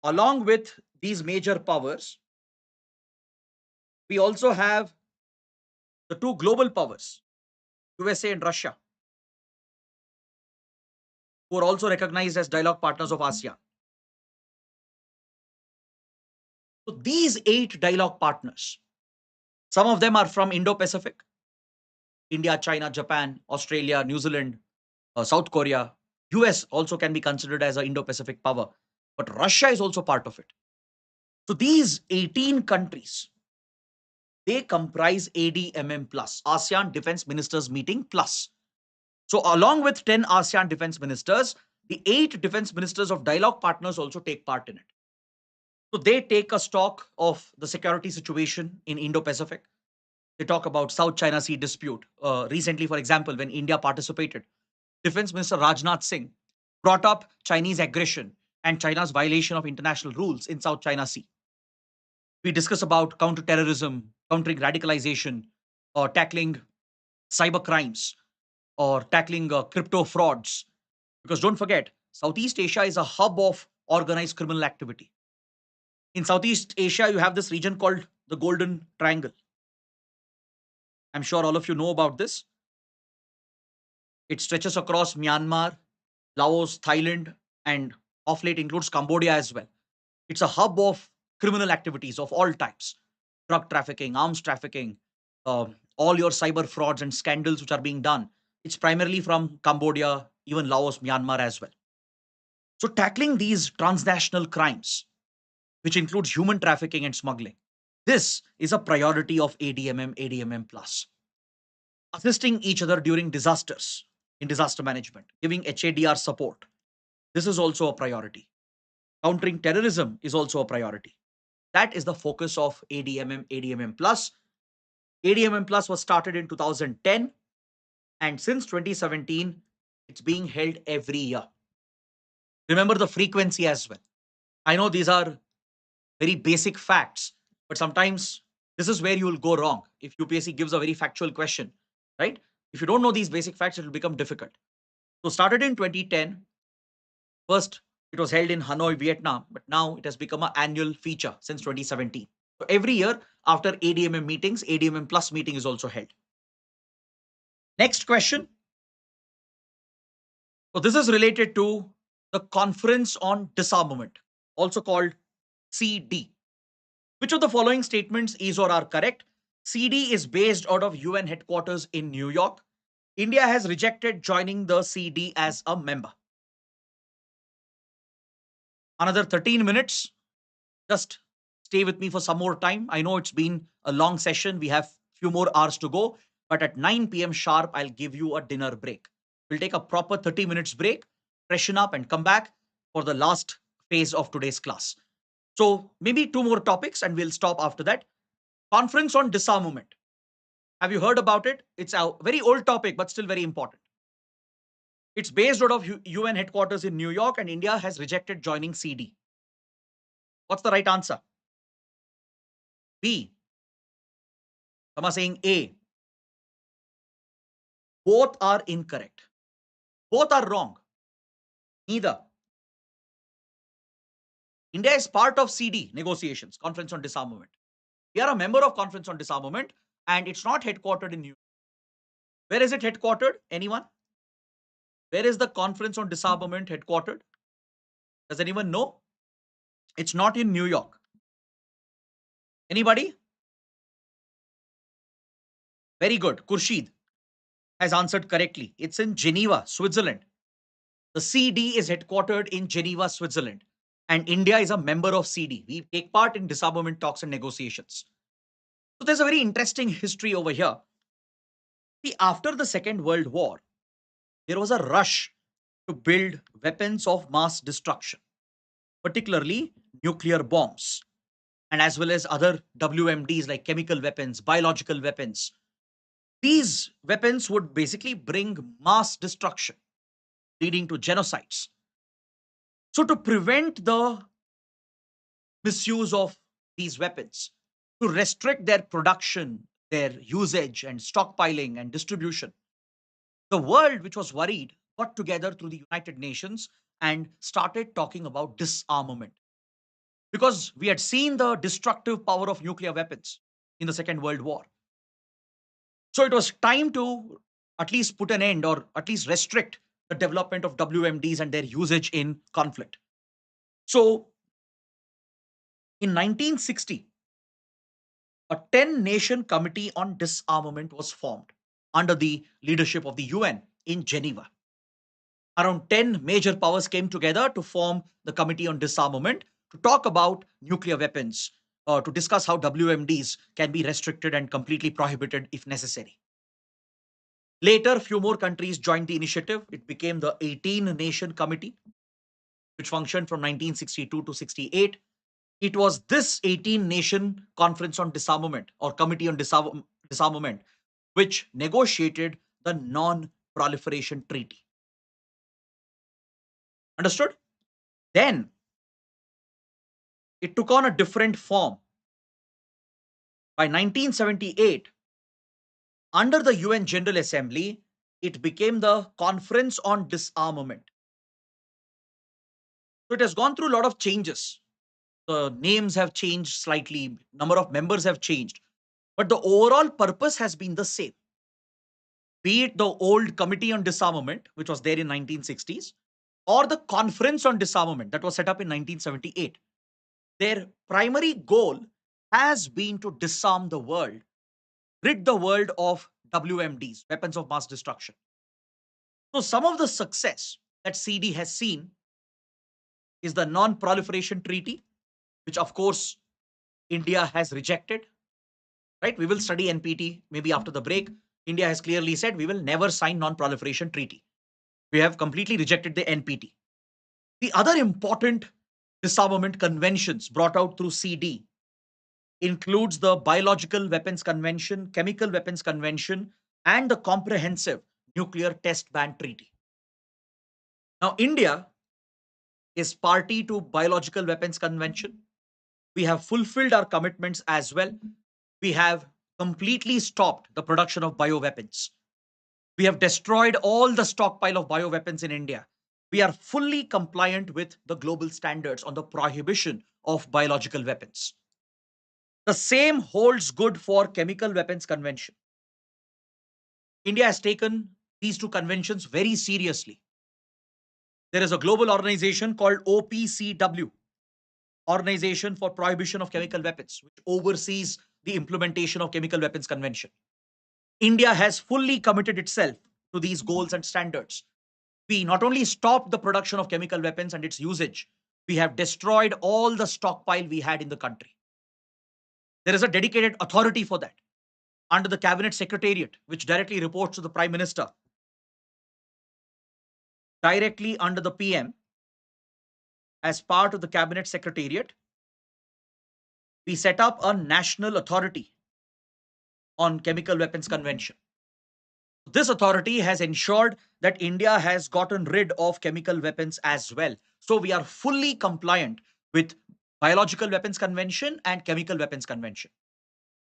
along with these major powers, we also have the 2 global powers, USA and Russia, who are also recognized as dialogue partners of ASEAN. So these 8 dialogue partners, Some of them are from Indo-Pacific: India, China, Japan, Australia, New Zealand, South Korea. US also can be considered as an Indo-Pacific power, but Russia is also part of it. So these 18 countries, they comprise ADMM plus, ASEAN Defense Ministers Meeting plus. So along with 10 ASEAN defense ministers, the 8 defense ministers of dialogue partners also take part in it. So they take a stock of the security situation in Indo-Pacific. They talk about South China Sea dispute. Recently, for example, when India participated, Defense Minister Rajnath Singh brought up Chinese aggression and China's violation of international rules in South China Sea. We discuss about counter-terrorism, countering radicalization, or tackling cyber crimes, or tackling crypto frauds. Because don't forget, Southeast Asia is a hub of organized criminal activity. In Southeast Asia, you have this region called the Golden Triangle. I'm sure all of you know about this. It stretches across Myanmar, Laos, Thailand, and of late includes Cambodia as well. It's a hub of criminal activities of all types: drug trafficking, arms trafficking, all your cyber frauds and scandals which are being done. It's primarily from Cambodia, even Laos, Myanmar as well. So, tackling these transnational crimes, which includes human trafficking and smuggling, this is a priority of ADMM, ADMM plus. Assisting each other during disasters in disaster management, giving HADR support. This is also a priority. Countering terrorism is also a priority. That is the focus of ADMM, ADMM plus. ADMM plus was started in 2010, and since 2017, it's being held every year. Remember the frequency as well. I know these are very basic facts, but sometimes this is where you will go wrong if UPSC gives a very factual question, right? If you don't know these basic facts, it will become difficult. So started in 2010. First, it was held in Hanoi, Vietnam, but now it has become an annual feature since 2017. So every year after ADMM meetings, ADMM plus meeting is also held. Next question. So this is related to the Conference on Disarmament, also called CD. Which of the following statements is or are correct? CD is based out of UN headquarters in New York. India has rejected joining the CD as a member. Another 13 minutes. Just stay with me for some more time. I know it's been a long session. We have few more hours to go, but at 9 p.m. sharp, I'll give you a dinner break. We'll take a proper 30 minutes break, freshen up and come back for the last phase of today's class. So maybe 2 more topics and we'll stop after that. Conference on Disarmament. Have you heard about it? It's a very old topic, but still very important. It's based out of UN headquarters in New York, and India has rejected joining CD. What's the right answer? B. Some are saying A. Both are incorrect. Both are wrong. Neither. India is part of CD negotiations, Conference on Disarmament. We are a member of Conference on Disarmament, and it's not headquartered in New York. Where is it headquartered? Anyone? Where is the Conference on Disarmament headquartered? Does anyone know? It's not in New York. Anybody? Very good. Khurshid has answered correctly. It's in Geneva, Switzerland. The CD is headquartered in Geneva, Switzerland, and India is a member of CD. We take part in disarmament talks and negotiations. So there's a very interesting history over here. See, after the Second World War, there was a rush to build weapons of mass destruction, particularly nuclear bombs, and as well as other WMDs like chemical weapons, biological weapons. These weapons would basically bring mass destruction, leading to genocides. So to prevent the misuse of these weapons, to restrict their production, their usage and stockpiling and distribution, the world, which was worried, got together through the United Nations and started talking about disarmament. Because we had seen the destructive power of nuclear weapons in the Second World War. So it was time to at least put an end or at least restrict the development of WMDs and their usage in conflict. So in 1960, a 10-nation committee on disarmament was formed under the leadership of the UN in Geneva. Around 10 major powers came together to form the Committee on Disarmament to talk about nuclear weapons, to discuss how WMDs can be restricted and completely prohibited if necessary. Later, few more countries joined the initiative. It became the 18-nation committee, which functioned from 1962 to 68. It was this 18-nation Conference on Disarmament or Committee on Disarmament which negotiated the Non-Proliferation Treaty. Understood? Then it took on a different form. By 1978, under the UN General Assembly, it became the Conference on Disarmament. So it has gone through a lot of changes. The names have changed slightly, number of members have changed, but the overall purpose has been the same. Be it the old Committee on Disarmament, which was there in 1960s, or the Conference on Disarmament that was set up in 1978. Their primary goal has been to disarm the world, rid the world of WMDs, weapons of mass destruction. So some of the success that CD has seen is the Non-Proliferation Treaty, which of course India has rejected, right? We will study NPT maybe after the break. India has clearly said we will never sign Non-Proliferation Treaty. We have completely rejected the NPT. The other important disarmament conventions brought out through CD includes the Biological Weapons Convention, Chemical Weapons Convention, and the Comprehensive Nuclear Test Ban Treaty. Now, India is party to Biological Weapons Convention. We have fulfilled our commitments as well. We have completely stopped the production of bioweapons. We have destroyed all the stockpile of bioweapons in India. We are fully compliant with the global standards on the prohibition of biological weapons. The same holds good for Chemical Weapons Convention. India has taken these two conventions very seriously. There is a global organization called OPCW, Organization for Prohibition of Chemical Weapons, which oversees the implementation of Chemical Weapons Convention. India has fully committed itself to these goals and standards. We not only stopped the production of chemical weapons and its usage, we have destroyed all the stockpile we had in the country. There is a dedicated authority for that under the Cabinet Secretariat, which directly reports to the Prime Minister. Directly under the PM, as part of the Cabinet Secretariat, we set up a national authority on Chemical Weapons Convention. This authority has ensured that India has gotten rid of chemical weapons as well. So we are fully compliant with Biological Weapons Convention and Chemical Weapons Convention.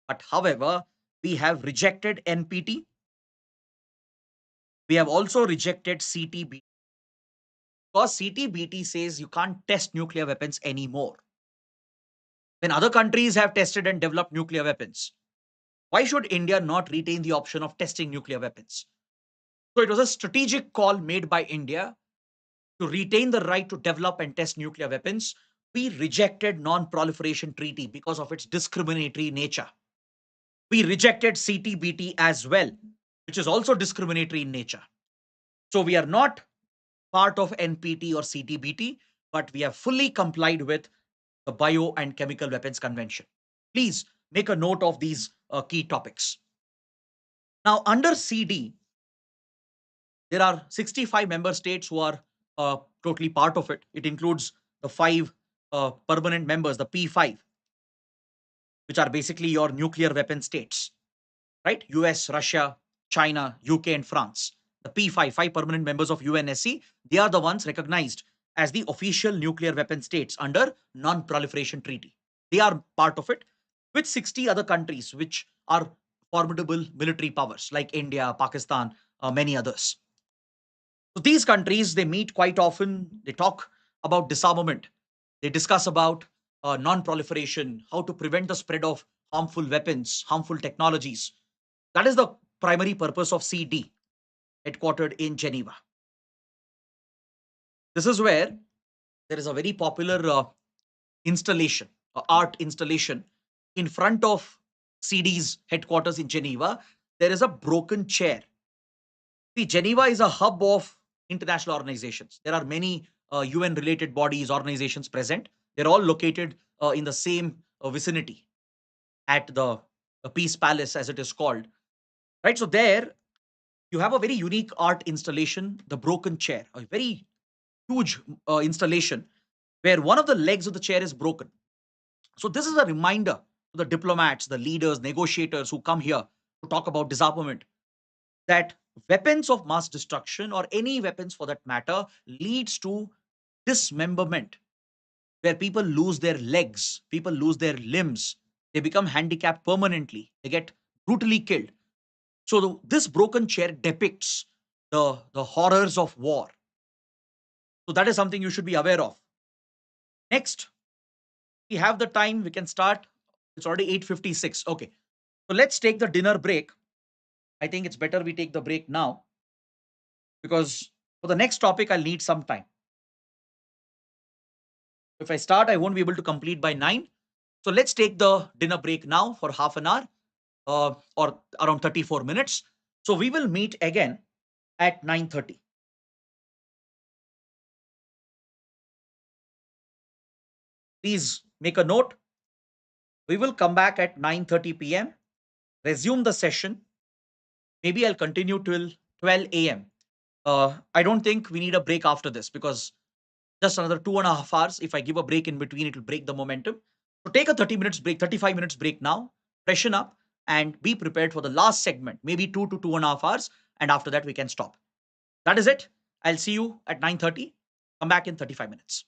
But however, we have rejected NPT. We have also rejected CTBT. Because CTBT says you can't test nuclear weapons anymore. When other countries have tested and developed nuclear weapons, why should India not retain the option of testing nuclear weapons? So it was a strategic call made by India to retain the right to develop and test nuclear weapons. We rejected Non-Proliferation Treaty because of its discriminatory nature. We rejected CTBT as well, which is also discriminatory in nature. So we are not part of NPT or CTBT, but we have fully complied with the Bio and Chemical Weapons Convention. Please make a note of these key topics. Now, under CD, there are 65 member states who are totally part of it. It includes the 5 permanent members, the P5, which are basically your nuclear weapon states, right? US, Russia, China, UK, and France. The P5, 5 permanent members of UNSC, they are the ones recognized as the official nuclear weapon states under Non-Proliferation Treaty. They are part of it with 60 other countries, which are formidable military powers like India, Pakistan, many others. So these countries, they meet quite often. They talk about disarmament. They discuss about non-proliferation, how to prevent the spread of harmful weapons, harmful technologies. That is the primary purpose of CD, headquartered in Geneva. This is where there is a very popular installation, art installation in front of CD's headquarters in Geneva, there is a broken chair. See, Geneva is a hub of international organizations. There are many UN related bodies, organizations present. They're all located in the same vicinity at the Peace Palace, as it is called. Right. So, there you have a very unique art installation, the broken chair, a very huge installation where one of the legs of the chair is broken. So, this is a reminder to the diplomats, the leaders, negotiators who come here to talk about disarmament that weapons of mass destruction or any weapons for that matter leads to dismemberment, where people lose their legs, people lose their limbs, they become handicapped permanently, they get brutally killed. So this broken chair depicts the horrors of war. So that is something you should be aware of. Next, we have the time, we can start. It's already 8:56. Okay. So let's take the dinner break. I think it's better we take the break now because for the next topic I'll need some time. If I start, I won't be able to complete by 9. So let's take the dinner break now for half an hour or around 34 minutes. So we will meet again at 9:30. Please make a note. We will come back at 9:30 p.m., resume the session. Maybe I'll continue till 12 a.m. I don't think we need a break after this because just another 2.5 hours. If I give a break in between, it will break the momentum. So take a 30 minutes break, 35 minutes break now, freshen up, and be prepared for the last segment, maybe 2 to 2.5 hours. And after that, we can stop. That is it. I'll see you at 9:30. Come back in 35 minutes.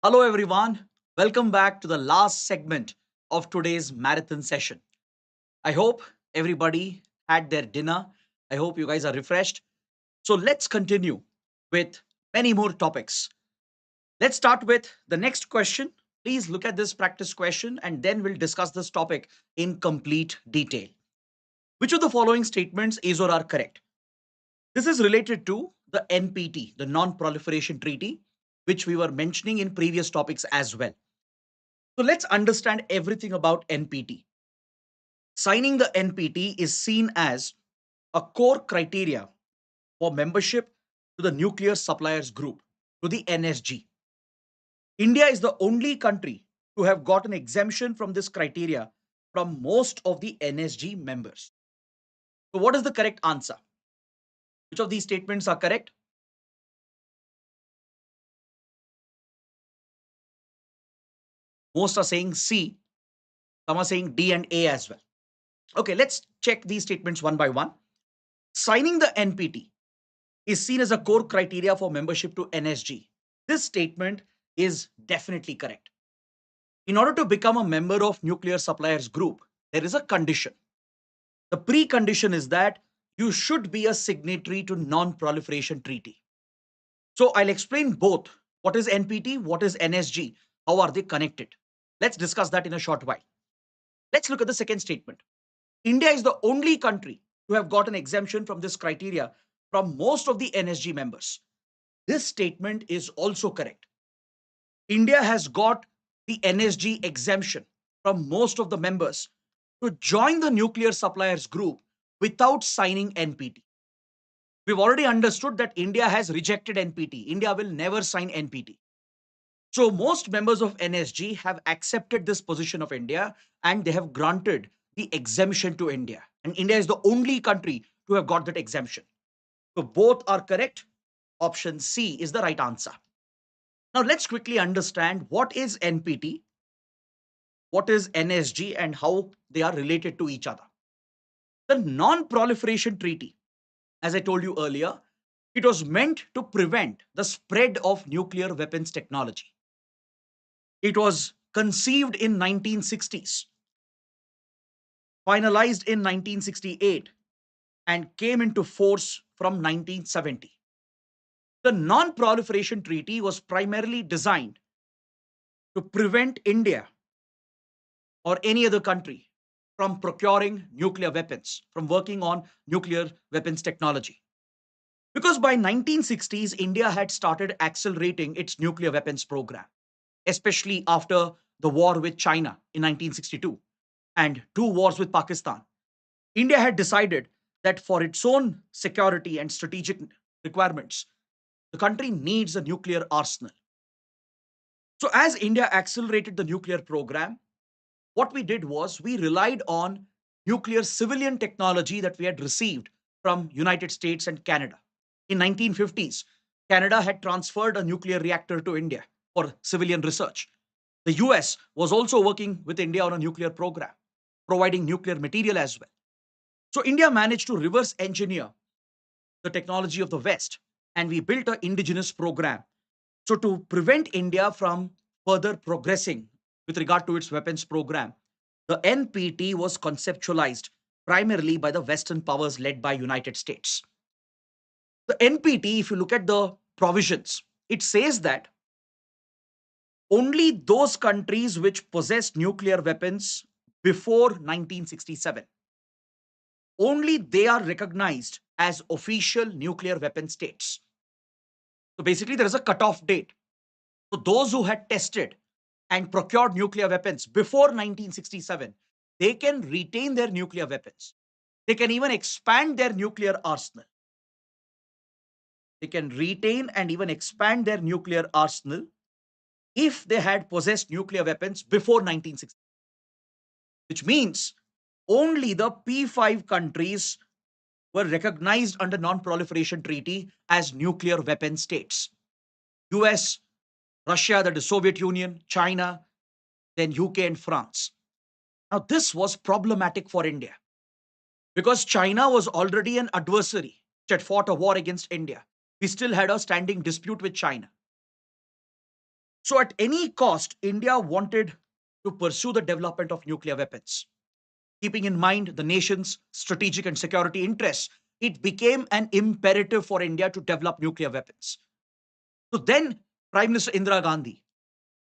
Hello, everyone. Welcome back to the last segment of today's marathon session. I hope everybody had their dinner. I hope you guys are refreshed. So, let's continue with many more topics. Let's start with the next question. Please look at this practice question and then we'll discuss this topic in complete detail. Which of the following statements is or are correct? This is related to the NPT, the Non Proliferation Treaty, which we were mentioning in previous topics as well. So let's understand everything about NPT. Signing the NPT is seen as a core criteria for membership to the Nuclear Suppliers Group, to the NSG. India is the only country to have got an exemption from this criteria from most of the NSG members. So, what is the correct answer? Which of these statements are correct? Most are saying C, some are saying D and A as well. Okay, let's check these statements one by one. Signing the NPT is seen as a core criteria for membership to NSG. This statement is definitely correct. In order to become a member of Nuclear Suppliers Group, there is a condition. The precondition is that you should be a signatory to Non-Proliferation Treaty. So I'll explain both. What is NPT? What is NSG? How are they connected? Let's discuss that in a short while. Let's look at the second statement. India is the only country to have got an exemption from this criteria from most of the NSG members. This statement is also correct. India has got the NSG exemption from most of the members to join the nuclear suppliers group without signing NPT. We've already understood that India has rejected NPT. India will never sign NPT. So most members of NSG have accepted this position of India and they have granted the exemption to India. And India is the only country to have got that exemption. So both are correct. Option C is the right answer. Now let's quickly understand what is NPT, what is NSG, and how they are related to each other. The Non-Proliferation Treaty, as I told you earlier, it was meant to prevent the spread of nuclear weapons technology. It was conceived in 1960s, finalized in 1968, and came into force from 1970. The Non-Proliferation Treaty was primarily designed to prevent India or any other country from procuring nuclear weapons, from working on nuclear weapons technology. Because by 1960s, India had started accelerating its nuclear weapons program, especially after the war with China in 1962 and two wars with Pakistan. India had decided that for its own security and strategic requirements, the country needs a nuclear arsenal. So as India accelerated the nuclear program, what we did was we relied on nuclear civilian technology that we had received from United States and Canada. In 1950s, Canada had transferred a nuclear reactor to India for civilian research. The US was also working with India on a nuclear program, providing nuclear material as well. So India managed to reverse engineer the technology of the West and we built an indigenous program. So to prevent India from further progressing with regard to its weapons program, the NPT was conceptualized primarily by the Western powers led by United States. The NPT, if you look at the provisions, it says that only those countries which possessed nuclear weapons before 1967, only they are recognized as official nuclear weapon states. So basically, there is a cutoff date. So those who had tested and procured nuclear weapons before 1967, they can retain their nuclear weapons. They can even expand their nuclear arsenal. They can retain and even expand their nuclear arsenal if they had possessed nuclear weapons before 1960, which means only the P5 countries were recognized under Non-Proliferation Treaty as nuclear weapon states. US, Russia, that is Soviet Union, China, then UK and France. Now this was problematic for India because China was already an adversary which had fought a war against India. We still had a standing dispute with China. So, at any cost, India wanted to pursue the development of nuclear weapons. Keeping in mind the nation's strategic and security interests, it became an imperative for India to develop nuclear weapons. So, then Prime Minister Indira Gandhi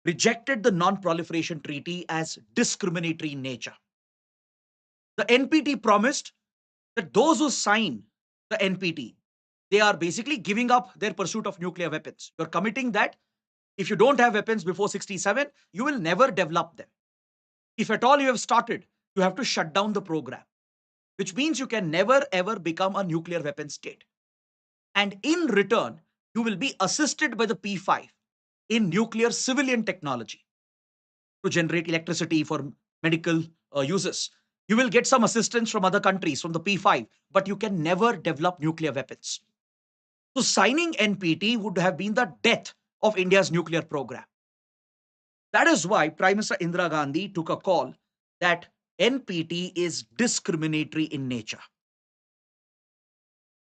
rejected the Non Proliferation Treaty as discriminatory in nature. The NPT promised that those who sign the NPT, they are basically giving up their pursuit of nuclear weapons. You're committing that if you don't have weapons before 67, you will never develop them. If at all you have started, you have to shut down the program, which means you can never ever become a nuclear weapon state. And in return, you will be assisted by the P5 in nuclear civilian technology to generate electricity for medical uses. You will get some assistance from other countries from the P5, but you can never develop nuclear weapons. So signing NPT would have been the death of India's nuclear program. That is why Prime Minister Indira Gandhi took a call that NPT is discriminatory in nature.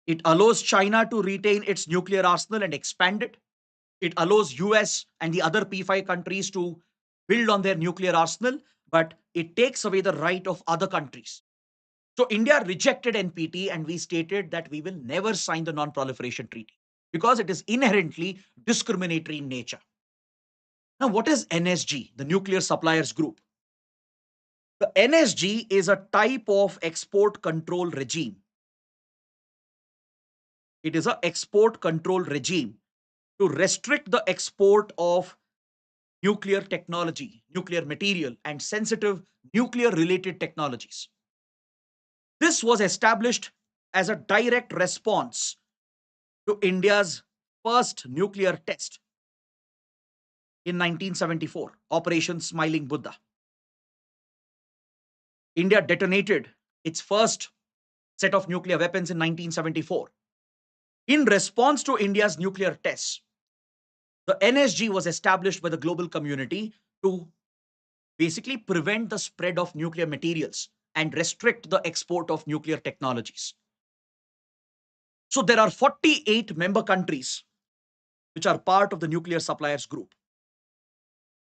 It allows China to retain its nuclear arsenal and expand it. It allows US and the other P5 countries to build on their nuclear arsenal, but it takes away the right of other countries. So India rejected NPT and we stated that we will never sign the Non-Proliferation Treaty because it is inherently discriminatory in nature. Now, what is NSG, the Nuclear Suppliers Group? The NSG is a type of export control regime. It is an export control regime to restrict the export of nuclear technology, nuclear material, and sensitive nuclear related technologies. This was established as a direct response to India's first nuclear test in 1974, Operation Smiling Buddha. India detonated its first set of nuclear weapons in 1974. In response to India's nuclear tests, the NSG was established by the global community to basically prevent the spread of nuclear materials and restrict the export of nuclear technologies. So there are 48 member countries which are part of the nuclear suppliers group.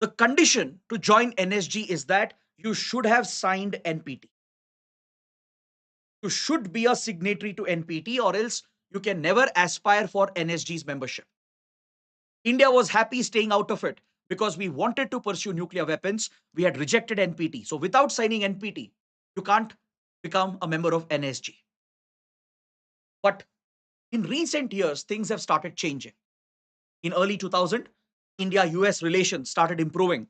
The condition to join NSG is that you should have signed NPT. You should be a signatory to NPT or else you can never aspire for NSG's membership. India was happy staying out of it because we wanted to pursue nuclear weapons. We had rejected NPT. So without signing NPT, you can't become a member of NSG. But in recent years, things have started changing. In early 2000, India-US relations started improving.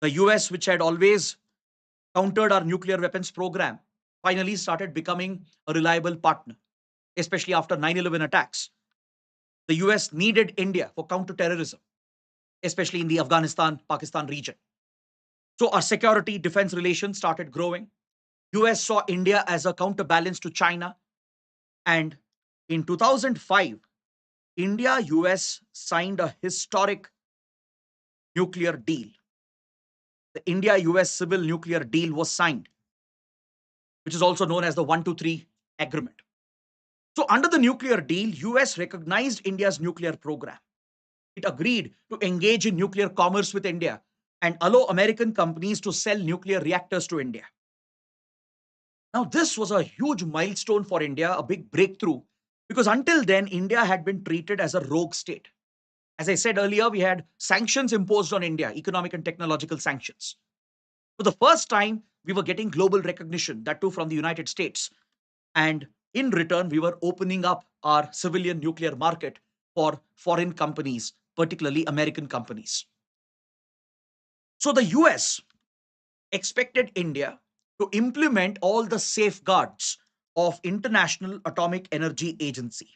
The US, which had always countered our nuclear weapons program, finally started becoming a reliable partner, especially after 9/11 attacks. The US needed India for counterterrorism, especially in the Afghanistan-Pakistan region. So our security defense relations started growing. US saw India as a counterbalance to China. And in 2005, India-US signed a historic nuclear deal. The India-US civil nuclear deal was signed, which is also known as the 123 agreement. So under the nuclear deal, US recognized India's nuclear program. It agreed to engage in nuclear commerce with India and allow American companies to sell nuclear reactors to India. Now, this was a huge milestone for India, a big breakthrough, because until then, India had been treated as a rogue state. As I said earlier, we had sanctions imposed on India, economic and technological sanctions. For the first time, we were getting global recognition, that too from the United States. And in return, we were opening up our civilian nuclear market for foreign companies, particularly American companies. So the US expected India to implement all the safeguards of International Atomic Energy Agency.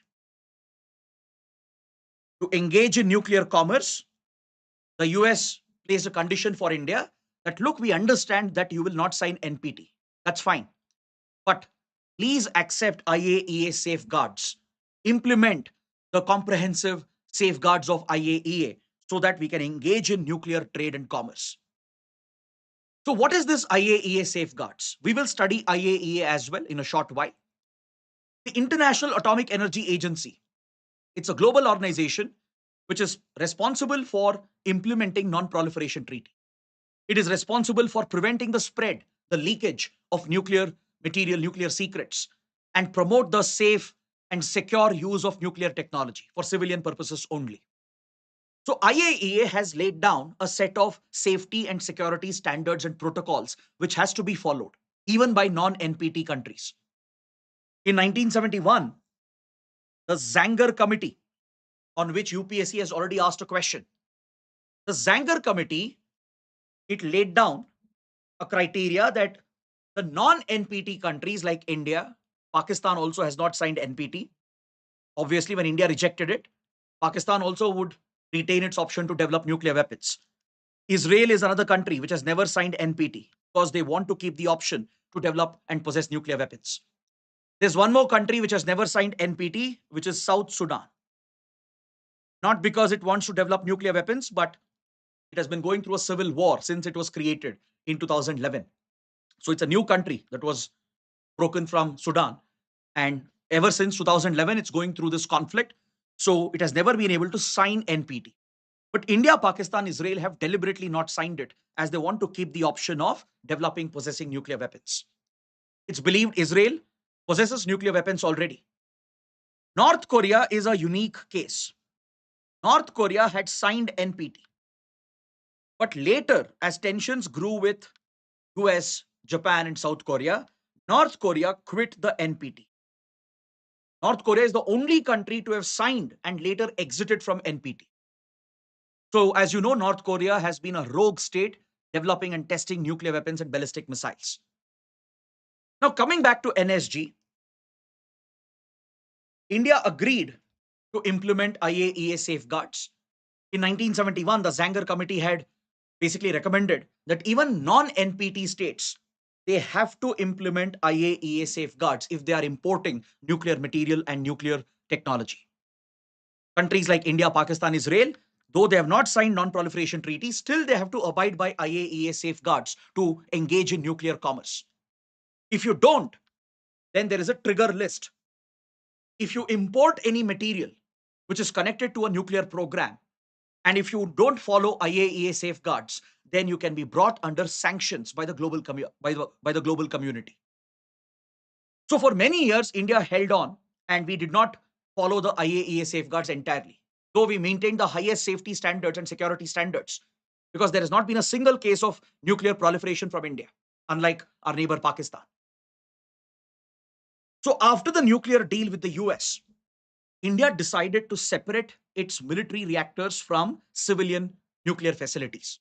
To engage in nuclear commerce, the US placed a condition for India that, look, we understand that you will not sign NPT. That's fine. But please accept IAEA safeguards. Implement the comprehensive safeguards of IAEA so that we can engage in nuclear trade and commerce. So what is this IAEA safeguards? We will study IAEA as well in a short while. The International Atomic Energy Agency. It's a global organization which is responsible for implementing non-proliferation treaty. It is responsible for preventing the spread, the leakage of nuclear material, nuclear secrets, and promote the safe and secure use of nuclear technology for civilian purposes only. So IAEA has laid down a set of safety and security standards and protocols which has to be followed, even by non-NPT countries. In 1971, the SAGAR Committee, on which UPSC has already asked a question, the SAGAR Committee, it laid down a criteria that the non-NPT countries like India, Pakistan also has not signed NPT. Obviously, when India rejected it, Pakistan also would retain its option to develop nuclear weapons. Israel is another country which has never signed NPT because they want to keep the option to develop and possess nuclear weapons. There's one more country which has never signed NPT, which is South Sudan. Not because it wants to develop nuclear weapons, but it has been going through a civil war since it was created in 2011. So it's a new country that was broken from Sudan. And ever since 2011, it's going through this conflict. So it has never been able to sign NPT. But India, Pakistan, Israel have deliberately not signed it as they want to keep the option of developing, possessing nuclear weapons. It's believed Israel possesses nuclear weapons already. North Korea is a unique case. North Korea had signed NPT. But later, as tensions grew with US, Japan, and South Korea, North Korea quit the NPT. North Korea is the only country to have signed and later exited from NPT. So, as you know, North Korea has been a rogue state developing and testing nuclear weapons and ballistic missiles. Now, coming back to NSG, India agreed to implement IAEA safeguards. In 1971, the SAGAR Committee had basically recommended that even non-NPT states, they have to implement IAEA safeguards if they are importing nuclear material and nuclear technology. Countries like India, Pakistan, Israel, though they have not signed non-proliferation treaties, still they have to abide by IAEA safeguards to engage in nuclear commerce. If you don't, then there is a trigger list. If you import any material which is connected to a nuclear program, and if you don't follow IAEA safeguards, then you can be brought under sanctions by the global community. So for many years, India held on, and we did not follow the IAEA safeguards entirely, though we maintained the highest safety standards and security standards, because there has not been a single case of nuclear proliferation from India, unlike our neighbor Pakistan. So after the nuclear deal with the US, India decided to separate its military reactors from civilian nuclear facilities.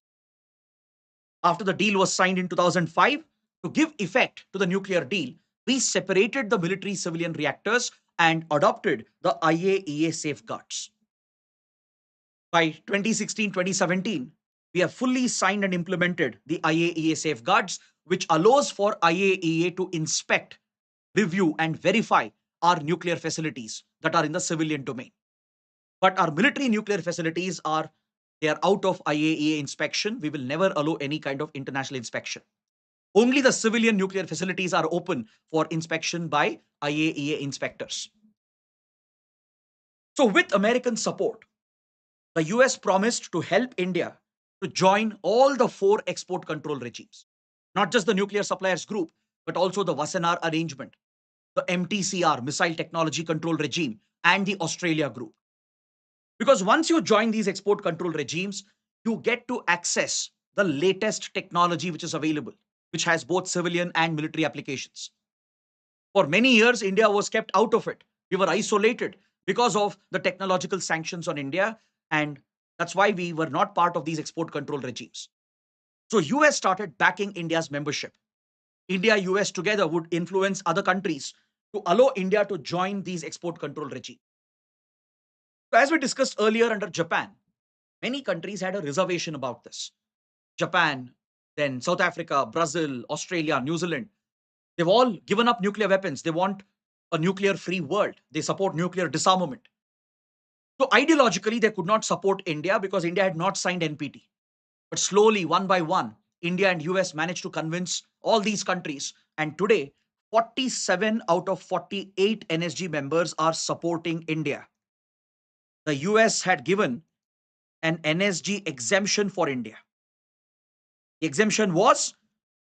After the deal was signed in 2005, to give effect to the nuclear deal, we separated the military civilian reactors and adopted the IAEA safeguards. By 2016-2017, we have fully signed and implemented the IAEA safeguards, which allows for IAEA to inspect, review, and verify our nuclear facilities that are in the civilian domain. But our military nuclear facilities they are out of IAEA inspection. We will never allow any kind of international inspection. Only the civilian nuclear facilities are open for inspection by IAEA inspectors. So with American support, the US promised to help India to join all the 4 export control regimes, not just the nuclear suppliers group, but also the Wassenaar arrangement, the MTCR, Missile Technology Control Regime, and the Australia group. Because once you join these export control regimes, you get to access the latest technology which is available, which has both civilian and military applications. For many years, India was kept out of it. We were isolated because of the technological sanctions on India, and that's why we were not part of these export control regimes. So US started backing India's membership. India, US together would influence other countries to allow India to join these export control regimes. So as we discussed earlier under Japan, many countries had a reservation about this. Japan, then South Africa, Brazil, Australia, New Zealand, they've all given up nuclear weapons. They want a nuclear-free world. They support nuclear disarmament. So ideologically, they could not support India because India had not signed NPT. But slowly, one by one, India and US managed to convince all these countries. And today, 47 out of 48 NSG members are supporting India. The US had given an NSG exemption for India. The exemption was,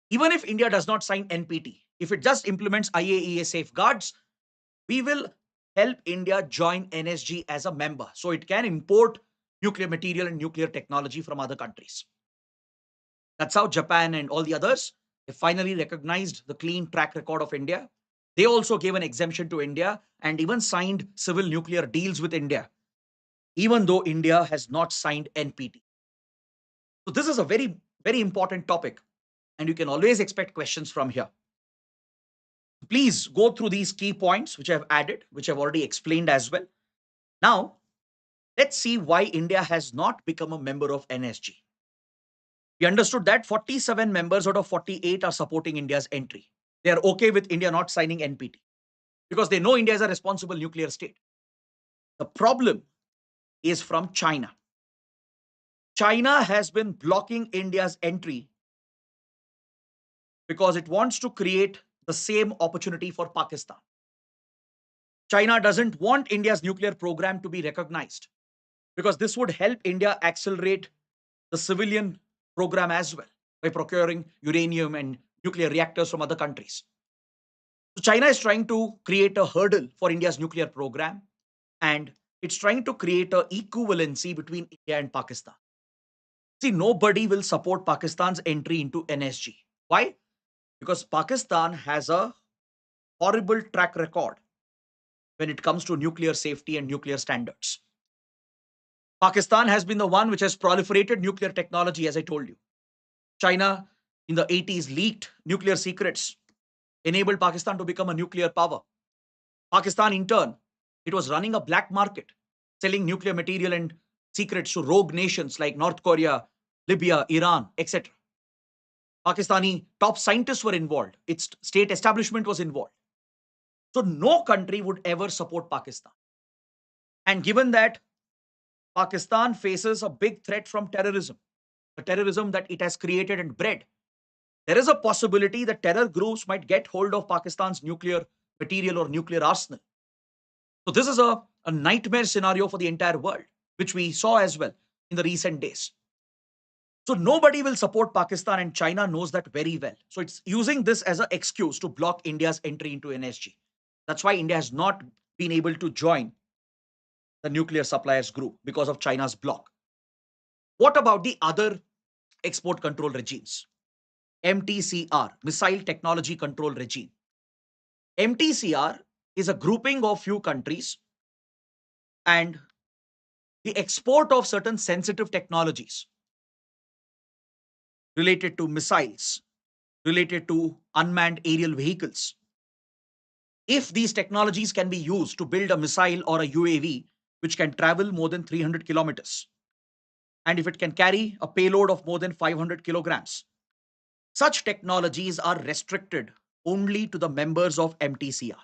even if India does not sign NPT, if it just implements IAEA safeguards, we will help India join NSG as a member so it can import nuclear material and nuclear technology from other countries. That's how Japan and all the others, they finally recognized the clean track record of India. They also gave an exemption to India and even signed civil nuclear deals with India, even though India has not signed NPT. So this is a very, very important topic, and you can always expect questions from here. Please go through these key points which I've added, which I've already explained as well. Now, let's see why India has not become a member of NSG. We understood that 47 members out of 48 are supporting India's entry. They are okay with India not signing NPT because they know India is a responsible nuclear state. The problem is from China. China has been blocking India's entry because it wants to create the same opportunity for Pakistan. China doesn't want India's nuclear program to be recognized because this would help India accelerate the civilian program as well by procuring uranium and nuclear reactors from other countries. So China is trying to create a hurdle for India's nuclear program, and it's trying to create an equivalency between India and Pakistan. See, nobody will support Pakistan's entry into NSG. Why? Because Pakistan has a horrible track record when it comes to nuclear safety and nuclear standards. Pakistan has been the one which has proliferated nuclear technology, as I told you. China in the 80s leaked nuclear secrets, enabled Pakistan to become a nuclear power. Pakistan, in turn, it was running a black market, selling nuclear material and secrets to rogue nations like North Korea, Libya, Iran, etc. Pakistani top scientists were involved. Its state establishment was involved. So no country would ever support Pakistan. And given that Pakistan faces a big threat from terrorism, the terrorism that it has created and bred, there is a possibility that terror groups might get hold of Pakistan's nuclear material or nuclear arsenal. So this is a nightmare scenario for the entire world, which we saw as well in the recent days. So nobody will support Pakistan, and China knows that very well. So it's using this as an excuse to block India's entry into NSG. That's why India has not been able to join the nuclear suppliers group because of China's block. What about the other export control regimes? MTCR, Missile Technology Control Regime. MTCR is a grouping of few countries, and the export of certain sensitive technologies related to missiles, related to unmanned aerial vehicles. If these technologies can be used to build a missile or a UAV which can travel more than 300 kilometers, and if it can carry a payload of more than 500 kilograms, such technologies are restricted only to the members of MTCR.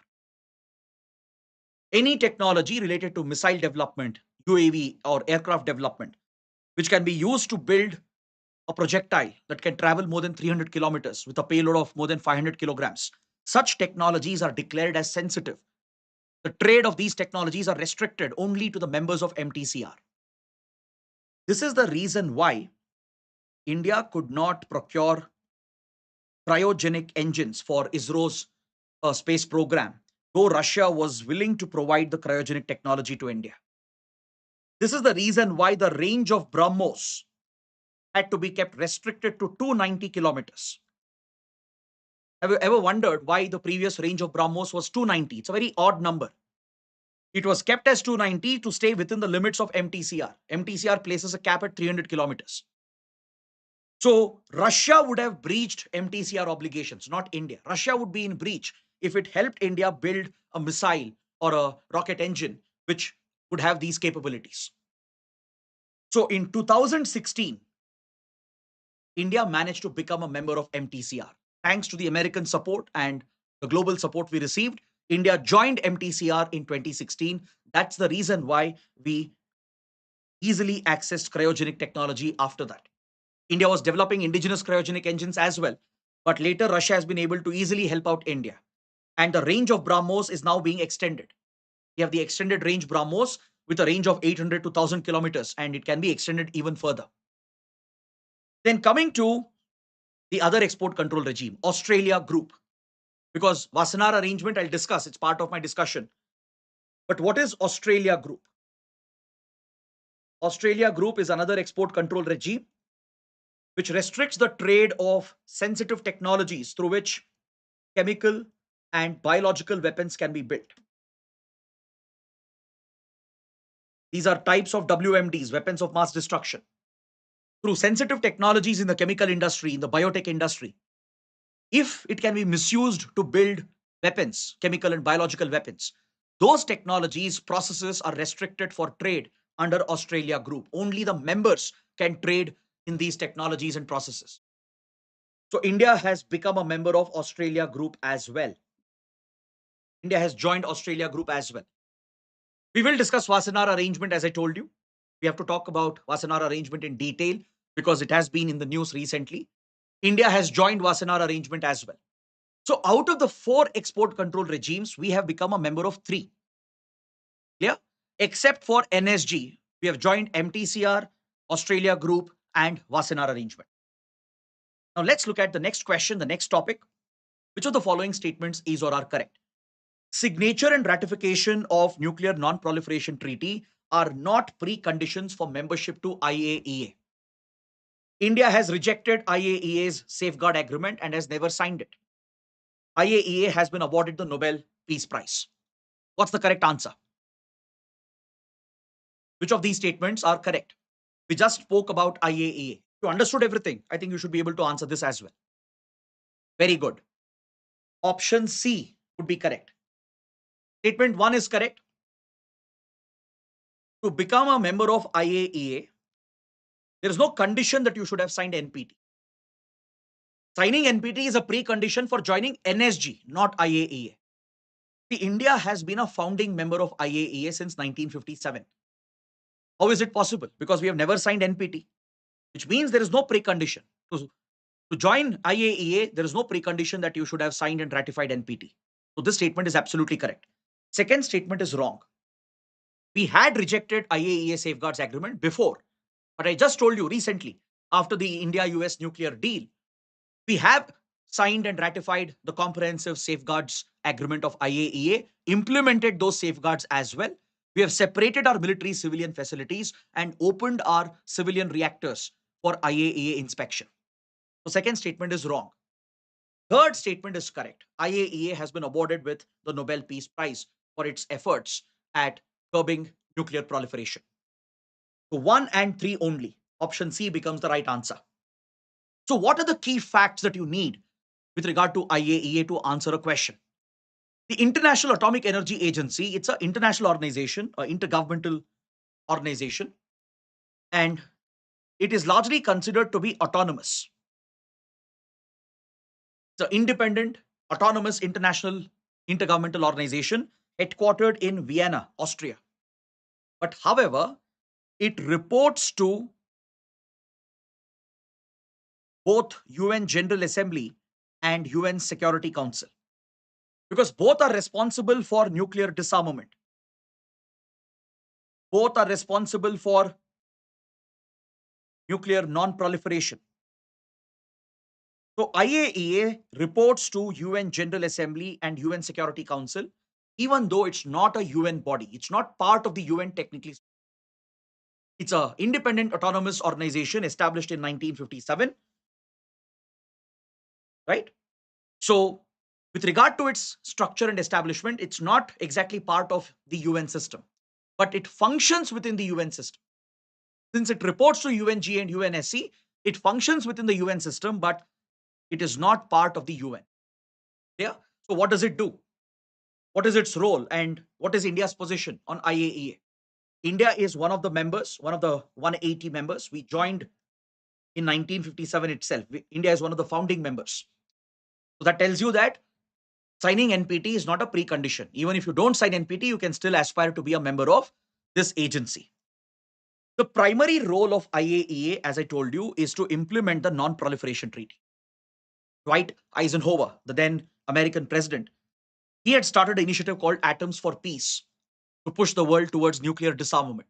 Any technology related to missile development, UAV, or aircraft development, which can be used to build a projectile that can travel more than 300 kilometers with a payload of more than 500 kilograms, such technologies are declared as sensitive. The trade of these technologies are restricted only to the members of MTCR. This is the reason why India could not procure cryogenic engines for ISRO's space program, though Russia was willing to provide the cryogenic technology to India. This is the reason why the range of BrahMos had to be kept restricted to 290 kilometers. Have you ever wondered why the previous range of BrahMos was 290? It's a very odd number. It was kept as 290 to stay within the limits of MTCR. MTCR places a cap at 300 kilometers. So Russia would have breached MTCR obligations, not India. Russia would be in breach if it helped India build a missile or a rocket engine which would have these capabilities. So in 2016, India managed to become a member of MTCR. Thanks to the American support and the global support we received, India joined MTCR in 2016. That's the reason why we easily accessed cryogenic technology after that. India was developing indigenous cryogenic engines as well, but later Russia has been able to easily help out India. And the range of BrahMos is now being extended. We have the extended range BrahMos, with a range of 800 to 1000 kilometers, and it can be extended even further. Then coming to the other export control regime, Australia Group, because Wassenaar arrangement I'll discuss, it's part of my discussion. But what is Australia Group? Australia Group is another export control regime which restricts the trade of sensitive technologies through which chemical and biological weapons can be built. These are types of WMDs, weapons of mass destruction. Through sensitive technologies in the chemical industry, in the biotech industry, if it can be misused to build weapons, chemical and biological weapons, those technologies, processes are restricted for trade under Australia Group. Only the members can trade in these technologies and processes. So India has become a member of Australia Group as well. India has joined Australia Group as well. We will discuss Wassenaar arrangement as I told you. We have to talk about Wassenaar arrangement in detail because it has been in the news recently. India has joined Wassenaar arrangement as well. So out of the 4 export control regimes, we have become a member of 3. Clear? Except for NSG, we have joined MTCR, Australia Group, and Wassenaar arrangement. Now let's look at the next question, the next topic. Which of the following statements is or are correct? Signature and ratification of Nuclear Non-Proliferation Treaty are not preconditions for membership to IAEA. India has rejected IAEA's safeguard agreement and has never signed it. IAEA has been awarded the Nobel Peace Prize. What's the correct answer? Which of these statements are correct? We just spoke about IAEA. If you understood everything, I think you should be able to answer this as well. Very good. Option C would be correct. Statement 1 is correct. To become a member of IAEA, there is no condition that you should have signed NPT. Signing NPT is a precondition for joining NSG, not IAEA. See, India has been a founding member of IAEA since 1957. How is it possible? Because we have never signed NPT, which means there is no precondition. To join IAEA, there is no precondition that you should have signed and ratified NPT. So this statement is absolutely correct. Second statement is wrong. We had rejected IAEA safeguards agreement before, but I just told you recently, after the India-US nuclear deal, we have signed and ratified the comprehensive safeguards agreement of IAEA, implemented those safeguards as well. We have separated our military civilian facilities and opened our civilian reactors for IAEA inspection. So second statement is wrong. Third statement is correct. IAEA has been awarded with the Nobel Peace Prize for its efforts at curbing nuclear proliferation. So 1 and 3 only. Option C becomes the right answer. So what are the key facts that you need with regard to IAEA to answer a question? The International Atomic Energy Agency, it's an international organization, an intergovernmental organization, and it is largely considered to be autonomous. It's an independent, autonomous international intergovernmental organization headquartered in Vienna, Austria. But however, it reports to both UN General Assembly and UN Security Council, because both are responsible for nuclear disarmament. Both are responsible for nuclear non-proliferation. So IAEA reports to UN General Assembly and UN Security Council, even though it's not a UN body. It's not part of the UN technically. It's an independent autonomous organization established in 1957. Right? So with regard to its structure and establishment, it's not exactly part of the UN system, but it functions within the UN system. Since it reports to UNG and UNSC, it functions within the UN system, but it is not part of the UN. Yeah. So what does it do? What is its role and what is India's position on IAEA? India is one of the members, one of the 180 members. We joined in 1957 itself. India is one of the founding members. So that tells you that signing NPT is not a precondition. Even if you don't sign NPT, you can still aspire to be a member of this agency. The primary role of IAEA, as I told you, is to implement the Non-Proliferation Treaty. Dwight Eisenhower, the then American president, he had started an initiative called Atoms for Peace to push the world towards nuclear disarmament.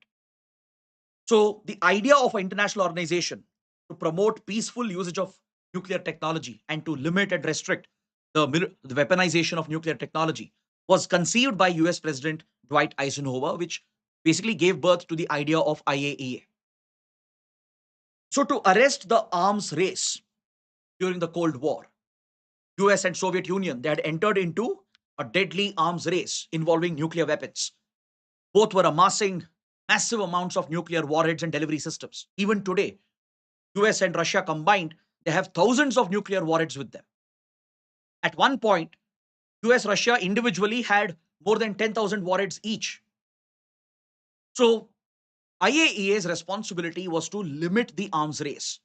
So the idea of an international organization to promote peaceful usage of nuclear technology and to limit and restrict the weaponization of nuclear technology was conceived by US President Dwight Eisenhower, which basically gave birth to the idea of IAEA. So to arrest the arms race during the Cold War, US and Soviet Union, they had entered into a deadly arms race involving nuclear weapons. Both were amassing massive amounts of nuclear warheads and delivery systems. Even today, US and Russia combined, they have thousands of nuclear warheads with them. At one point, US, Russia individually had more than 10,000 warheads each. So IAEA's responsibility was to limit the arms race,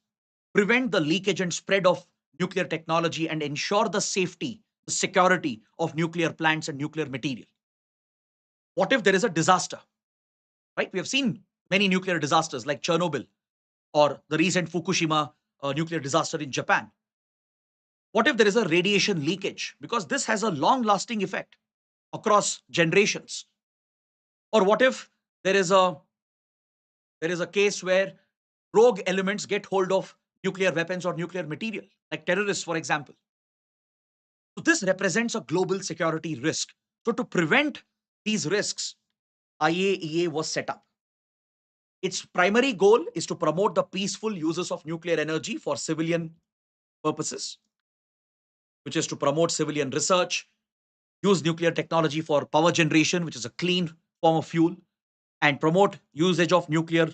prevent the leakage and spread of nuclear technology, and ensure the safety, the security of nuclear plants and nuclear material. What if there is a disaster? Right? We have seen many nuclear disasters like Chernobyl or the recent Fukushima nuclear disaster in Japan. What if there is a radiation leakage? Because this has a long lasting effect across generations. Or what if there is a case where rogue elements get hold of nuclear weapons or nuclear material, like terrorists, for example? So this represents a global security risk. So to prevent these risks, IAEA was set up. Its primary goal is to promote the peaceful uses of nuclear energy for civilian purposes, which is to promote civilian research, use nuclear technology for power generation, which is a clean form of fuel, and promote usage of nuclear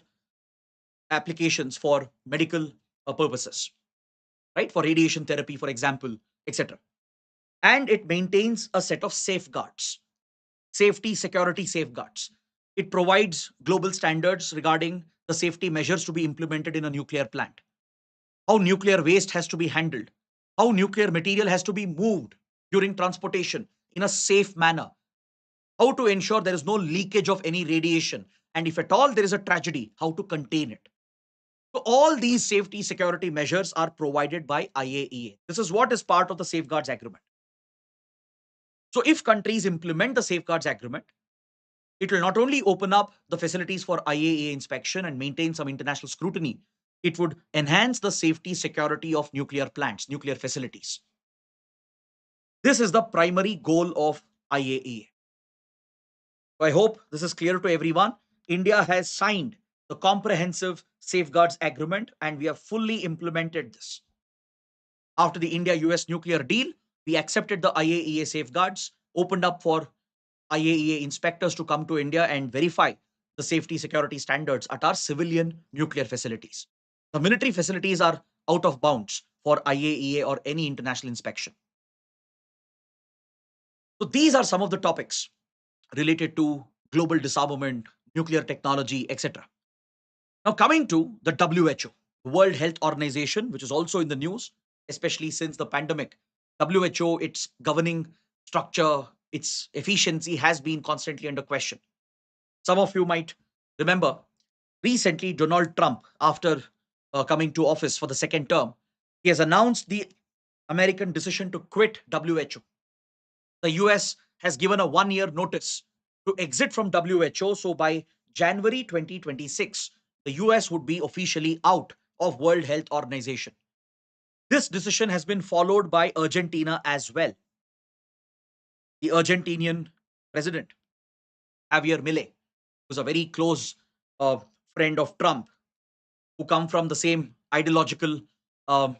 applications for medical purposes, right? For radiation therapy, for example, etc. And it maintains a set of safeguards, safety, security safeguards. It provides global standards regarding the safety measures to be implemented in a nuclear plant, how nuclear waste has to be handled, how nuclear material has to be moved during transportation in a safe manner, how to ensure there is no leakage of any radiation, and if at all there is a tragedy, how to contain it. So all these safety security measures are provided by IAEA. This is what is part of the Safeguards Agreement. So if countries implement the Safeguards Agreement, it will not only open up the facilities for IAEA inspection and maintain some international scrutiny, it would enhance the safety security of nuclear plants, nuclear facilities. This is the primary goal of IAEA. So I hope this is clear to everyone. India has signed the Comprehensive Safeguards Agreement and we have fully implemented this. After the India-US nuclear deal, we accepted the IAEA safeguards, opened up for IAEA inspectors to come to India and verify the safety security standards at our civilian nuclear facilities. The military facilities are out of bounds for IAEA or any international inspection. So these are some of the topics related to global disarmament, nuclear technology, etc. Now coming to the WHO, the World Health Organization, which is also in the news, especially since the pandemic. WHO, its governing structure, its efficiency has been constantly under question. Some of you might remember recently Donald Trump, after coming to office for the second term, he has announced the American decision to quit WHO. The US has given a 1-year notice to exit from WHO. So by January 2026, the US would be officially out of World Health Organization. This decision has been followed by Argentina as well. The Argentinian president, Javier Milei, who's a very close friend of Trump, who come from the same ideological um,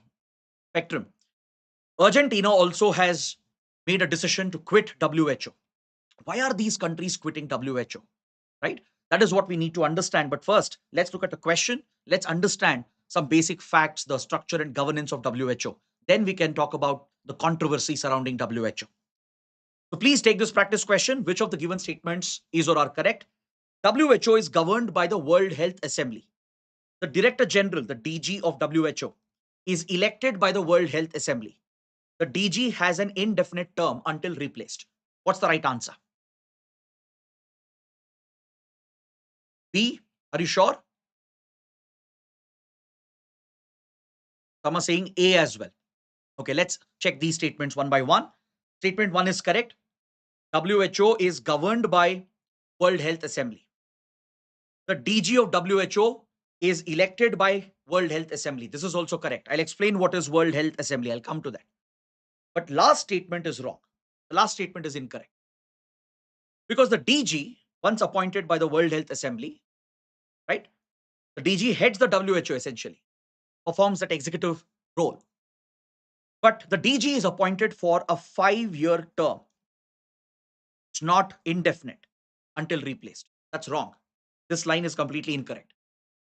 spectrum. Argentina also has made a decision to quit WHO. Why are these countries quitting WHO? Right? That is what we need to understand. But first, let's look at the question. Let's understand some basic facts, the structure and governance of WHO. Then we can talk about the controversy surrounding WHO. So please take this practice question. Which of the given statements is or are correct? WHO is governed by the World Health Assembly. The Director General, the DG of WHO, is elected by the World Health Assembly. The DG has an indefinite term until replaced. What's the right answer? B. Are you sure? Some are saying A as well. Okay, let's check these statements one by one. Statement 1 is correct. WHO is governed by World Health Assembly. The DG of WHO is elected by World Health Assembly. This is also correct. I'll explain what is World Health Assembly. I'll come to that. But last statement is wrong. The last statement is incorrect. Because the DG, once appointed by the World Health Assembly, right? The DG heads the WHO essentially, performs that executive role. But the DG is appointed for a 5-year term. It's not indefinite until replaced. That's wrong. This line is completely incorrect.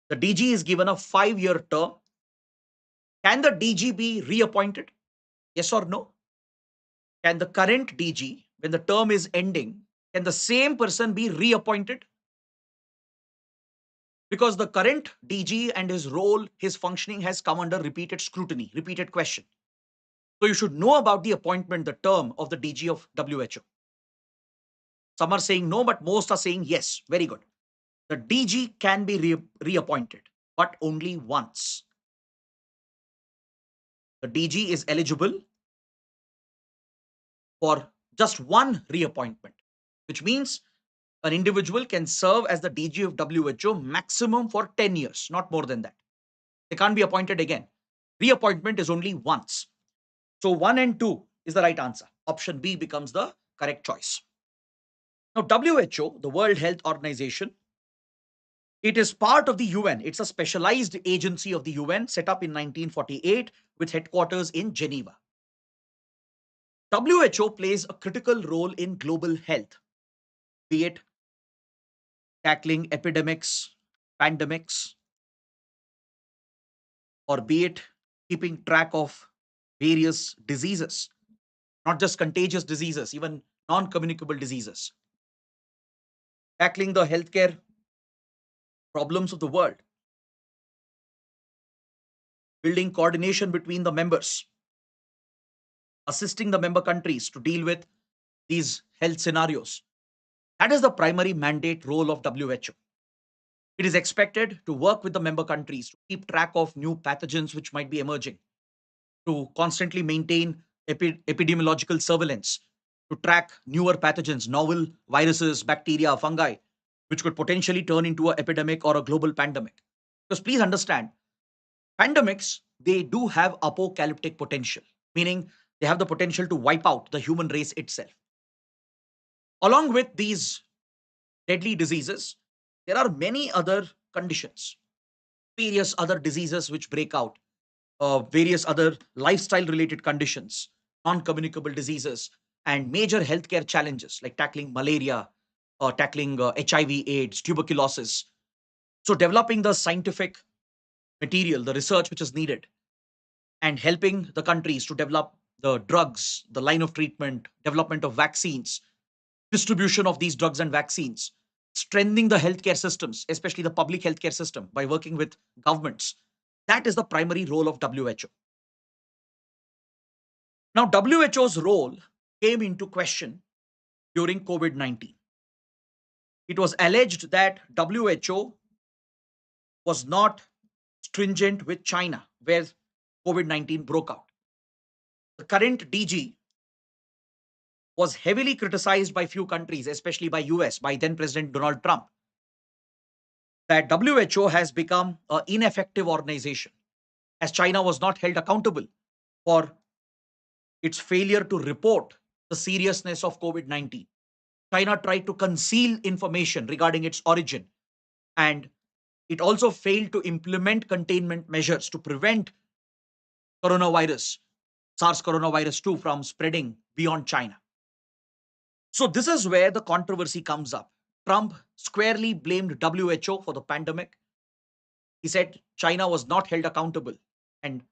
The DG is given a 5-year term. Can the DG be reappointed? Yes or no? Can the current DG, when the term is ending, can the same person be reappointed? Because the current DG and his role, his functioning has come under repeated scrutiny, repeated question. So you should know about the appointment, the term of the DG of WHO. Some are saying no, but most are saying yes. Very good. The DG can be reappointed, but only once. The DG is eligible for just one reappointment, which means an individual can serve as the DG of WHO maximum for 10 years, not more than that. They can't be appointed again. Reappointment is only once. So 1 and 2 is the right answer. Option B becomes the correct choice. Now, WHO, the World Health Organization, it is part of the UN. It's a specialized agency of the UN set up in 1948 with headquarters in Geneva. WHO plays a critical role in global health, be it tackling epidemics, pandemics, or be it keeping track of various diseases, not just contagious diseases, even non communicable diseases, tackling the healthcare problems of the world, building coordination between the members, assisting the member countries to deal with these health scenarios. That is the primary mandate role of WHO. It is expected to work with the member countries to keep track of new pathogens which might be emerging, to constantly maintain epidemiological surveillance, to track newer pathogens, novel viruses, bacteria, fungi, which could potentially turn into an epidemic or a global pandemic. Because please understand, pandemics, they do have apocalyptic potential, meaning they have the potential to wipe out the human race itself. Along with these deadly diseases, there are many other conditions, various other diseases which break out, various other lifestyle related conditions, non communicable diseases, and major healthcare challenges like tackling malaria, tackling HIV, AIDS, tuberculosis. So, developing the scientific material, the research which is needed, and helping the countries to develop the drugs, the line of treatment, development of vaccines, distribution of these drugs and vaccines, strengthening the healthcare systems, especially the public healthcare system, by working with governments. That is the primary role of WHO. Now, WHO's role came into question during COVID 19. It was alleged that WHO was not stringent with China, where COVID 19 broke out. The current DG was heavily criticized by few countries, especially by US, by then President Donald Trump, that WHO has become an ineffective organization as China was not held accountable for its failure to report the seriousness of COVID 19. China tried to conceal information regarding its origin, and it also failed to implement containment measures to prevent coronavirus, SARS coronavirus 2, from spreading beyond China. So, this is where the controversy comes up. Trump squarely blamed WHO for the pandemic. He said China was not held accountable, and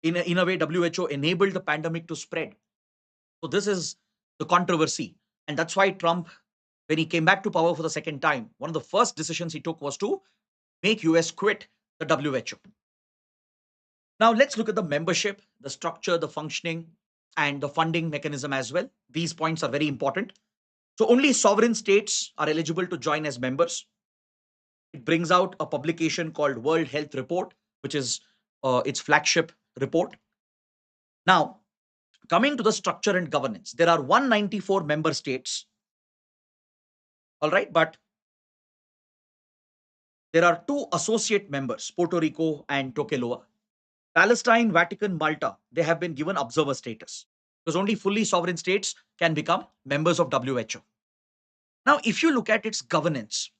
in a way, WHO enabled the pandemic to spread. So, this is the controversy. And that's why Trump, when he came back to power for the second time, one of the first decisions he took was to make US quit the WHO. Now, let's look at the membership, the structure, the functioning, and the funding mechanism as well. These points are very important. So, only sovereign states are eligible to join as members. It brings out a publication called World Health Report, which is its flagship report. Now, coming to the structure and governance, there are 194 member states All right, but there are two associate members, Puerto Rico and Tokeloa. Palestine, Vatican, Malta, they have been given observer status because only fully sovereign states can become members of WHO. Now, if you look at its governance,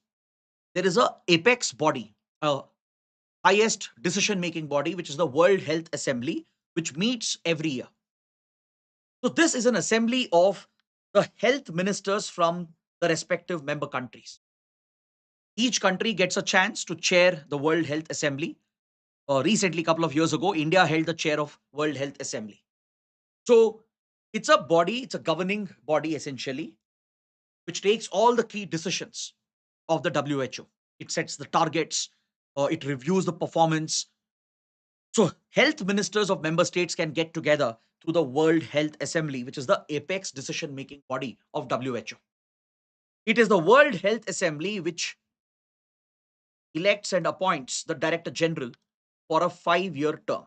there is a apex body, a highest decision making body, which is the World Health Assembly, which meets every year. So this is an assembly of the health ministers from the respective member countries. Each country gets a chance to chair the World Health Assembly. Recently, a couple of years ago, India held the chair of World Health Assembly. So it's a body, it's a governing body essentially, which takes all the key decisions of the WHO. It sets the targets, it reviews the performance. So health ministers of member states can get together through the World Health Assembly, which is the apex decision-making body of WHO. It is the World Health Assembly which elects and appoints the Director General for a 5-year term.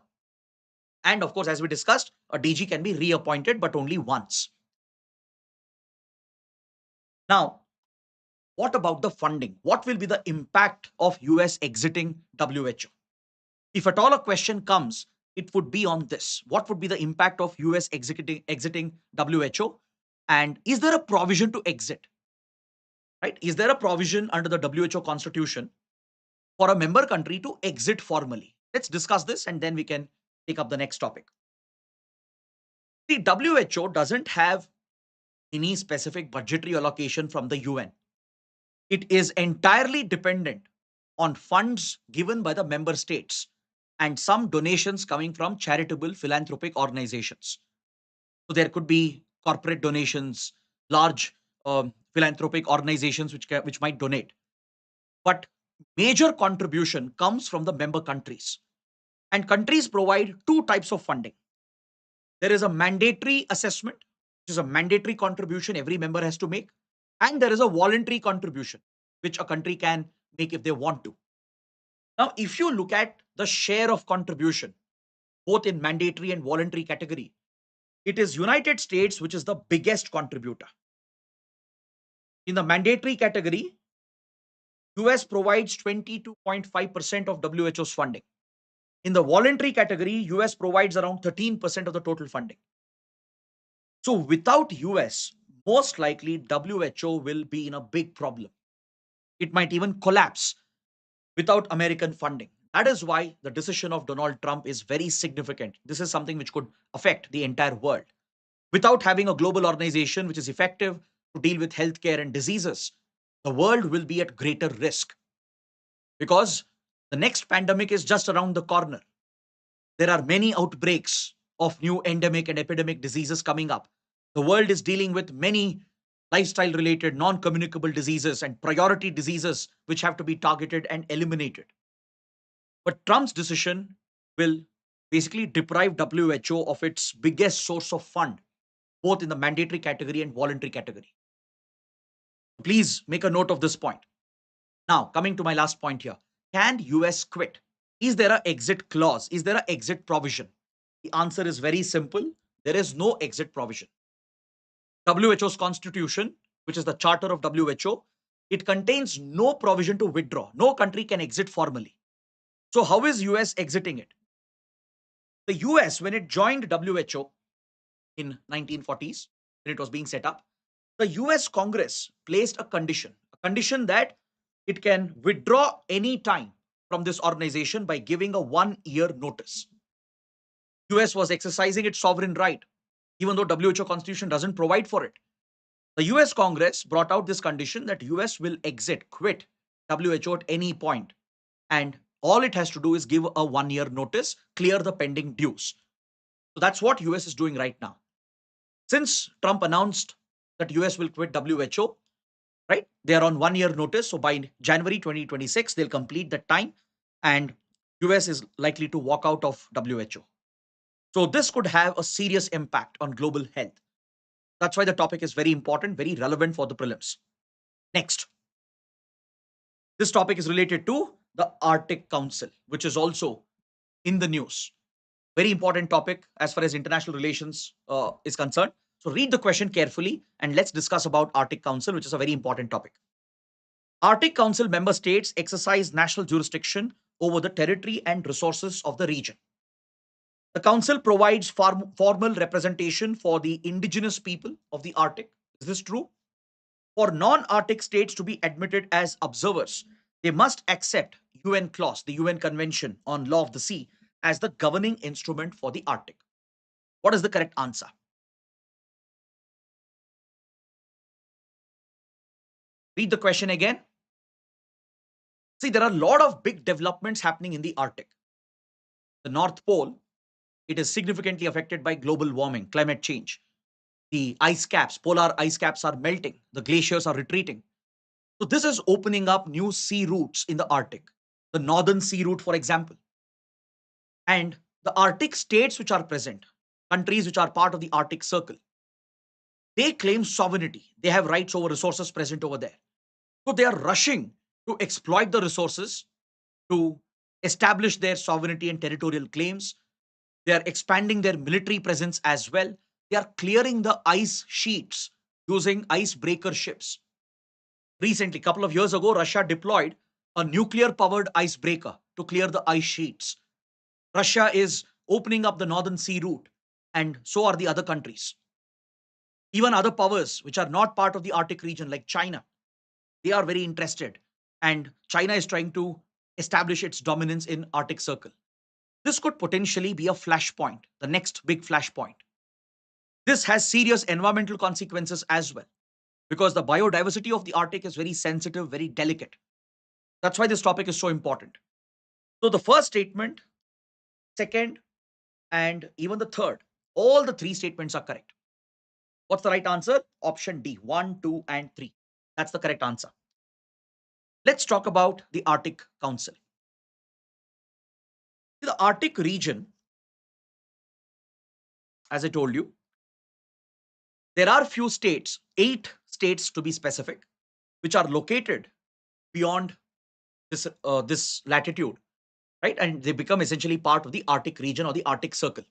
And of course, as we discussed, a DG can be reappointed, but only once. Now, what about the funding? What will be the impact of US exiting WHO? If at all a question comes, it would be on this. What would be the impact of US exiting WHO? And is there a provision to exit? Right? Is there a provision under the WHO constitution for a member country to exit formally? Let's discuss this and then we can take up the next topic. The WHO doesn't have any specific budgetary allocation from the UN. It is entirely dependent on funds given by the member states and some donations coming from charitable philanthropic organizations. So there could be corporate donations, large philanthropic organizations which might donate. But major contribution comes from the member countries. And countries provide two types of funding. There is a mandatory assessment, which is a mandatory contribution every member has to make. And there is a voluntary contribution, which a country can make if they want to. Now, if you look at the share of contribution, both in mandatory and voluntary category, it is United States which is the biggest contributor. In the mandatory category, US provides 22.5% of WHO's funding. In the voluntary category, US provides around 13% of the total funding. So without US, most likely WHO will be in a big problem. It might even collapse without American funding. That is why the decision of Donald Trump is very significant. This is something which could affect the entire world. Without having a global organization which is effective to deal with healthcare and diseases, the world will be at greater risk because the next pandemic is just around the corner. There are many outbreaks of new endemic and epidemic diseases coming up. The world is dealing with many lifestyle related non communicable diseases and priority diseases which have to be targeted and eliminated. But Trump's decision will basically deprive WHO of its biggest source of fund, both in the mandatory category and voluntary category. Please make a note of this point. Now, coming to my last point here. Can US quit? Is there an exit clause? Is there an exit provision? The answer is very simple. There is no exit provision. WHO's constitution, which is the charter of WHO, it contains no provision to withdraw. No country can exit formally. So how is US exiting it? The US, when it joined WHO in 1940s, when it was being set up, the US Congress placed a condition that it can withdraw any time from this organization by giving a 1-year notice. US was exercising its sovereign right, even though WHO constitution doesn't provide for it. The US Congress brought out this condition that US will quit WHO at any point, and all it has to do is give a 1-year notice, clear the pending dues. So that's what US is doing right now. Since Trump announced that US will quit WHO, right? They are on 1-year notice. So by January 2026, they'll complete that time and US is likely to walk out of WHO. So this could have a serious impact on global health. That's why the topic is very important, very relevant for the prelims. Next. This topic is related to the Arctic Council, which is also in the news. Very important topic as far as international relations is concerned. So read the question carefully and let's discuss about Arctic Council, which is a very important topic. Arctic Council member states exercise national jurisdiction over the territory and resources of the region. The Council provides formal representation for the indigenous people of the Arctic. Is this true? For non Arctic states to be admitted as observers, they must accept UNCLOS, the UN Convention on Law of the Sea, as the governing instrument for the Arctic. What is the correct answer? Read the question again. See, there are a lot of big developments happening in the Arctic. The North Pole, it is significantly affected by global warming, climate change. The ice caps, polar ice caps are melting, the glaciers are retreating. So, this is opening up new sea routes in the Arctic. The Northern Sea Route, for example. And the Arctic states which are present, countries which are part of the Arctic Circle, they claim sovereignty. They have rights over resources present over there. So, they are rushing to exploit the resources to establish their sovereignty and territorial claims. They are expanding their military presence as well. They are clearing the ice sheets using icebreaker ships. Recently, a couple of years ago, Russia deployed a nuclear powered icebreaker to clear the ice sheets. Russia is opening up the Northern Sea route, and so are the other countries. Even other powers which are not part of the Arctic region, like China, they are very interested. And China is trying to establish its dominance in Arctic Circle. This could potentially be a flashpoint, the next big flashpoint. This has serious environmental consequences as well, because the biodiversity of the Arctic is very sensitive, very delicate. That's why this topic is so important. So, the first statement, second, and even the third, all the three statements are correct. What's the right answer? Option D, 1, 2, and 3. That's the correct answer. Let's talk about the Arctic Council. The Arctic region, as I told you, there are few states, 8 states to be specific, which are located beyond this latitude, right? And they become essentially part of the Arctic region or the Arctic Circle.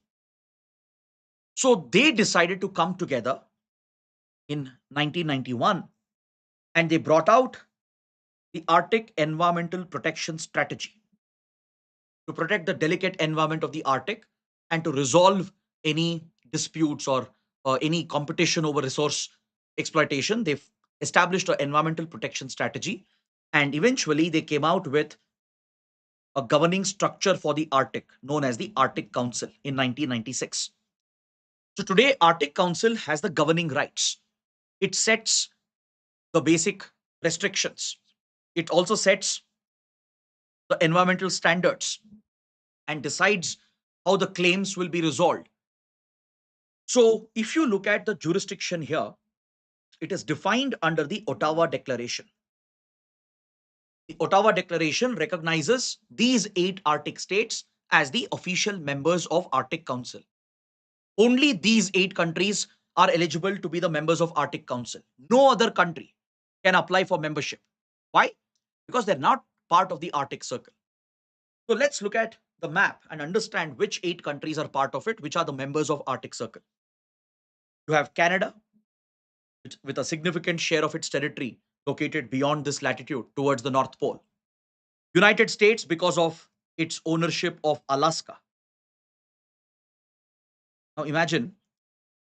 So they decided to come together in 1991, and they brought out the Arctic Environmental Protection Strategy to protect the delicate environment of the Arctic and to resolve any disputes or any competition over resource exploitation. They've established an environmental protection strategy, and eventually they came out with a governing structure for the Arctic known as the Arctic Council in 1996. So today, Arctic Council has the governing rights. It sets the basic restrictions. It also sets the environmental standards and decides how the claims will be resolved. So, if you look at the jurisdiction here, it is defined under the Ottawa Declaration. The Ottawa Declaration recognizes these 8 Arctic states as the official members of Arctic Council. Only these 8 countries are eligible to be the members of Arctic Council. No other country can apply for membership. Why? Because they're not part of the Arctic Circle. So let's look at the map and understand which 8 countries are part of it, which are the members of Arctic Circle. You have Canada, with a significant share of its territory located beyond this latitude towards the North Pole. United States, because of its ownership of Alaska. Now imagine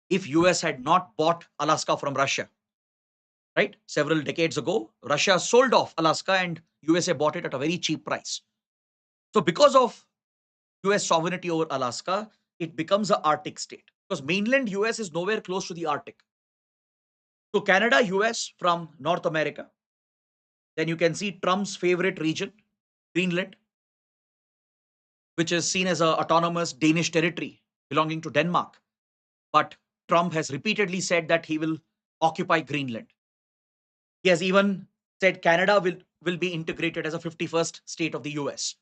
if US had not bought Alaska from Russia, right? Several decades ago, Russia sold off Alaska and USA bought it at a very cheap price. So because of US sovereignty over Alaska, it becomes an Arctic state because mainland US is nowhere close to the Arctic. So Canada, US from North America. Then you can see Trump's favorite region, Greenland, which is seen as an autonomous Danish territory belonging to Denmark. But Trump has repeatedly said that he will occupy Greenland. He has even said Canada will be integrated as a 51st state of the US.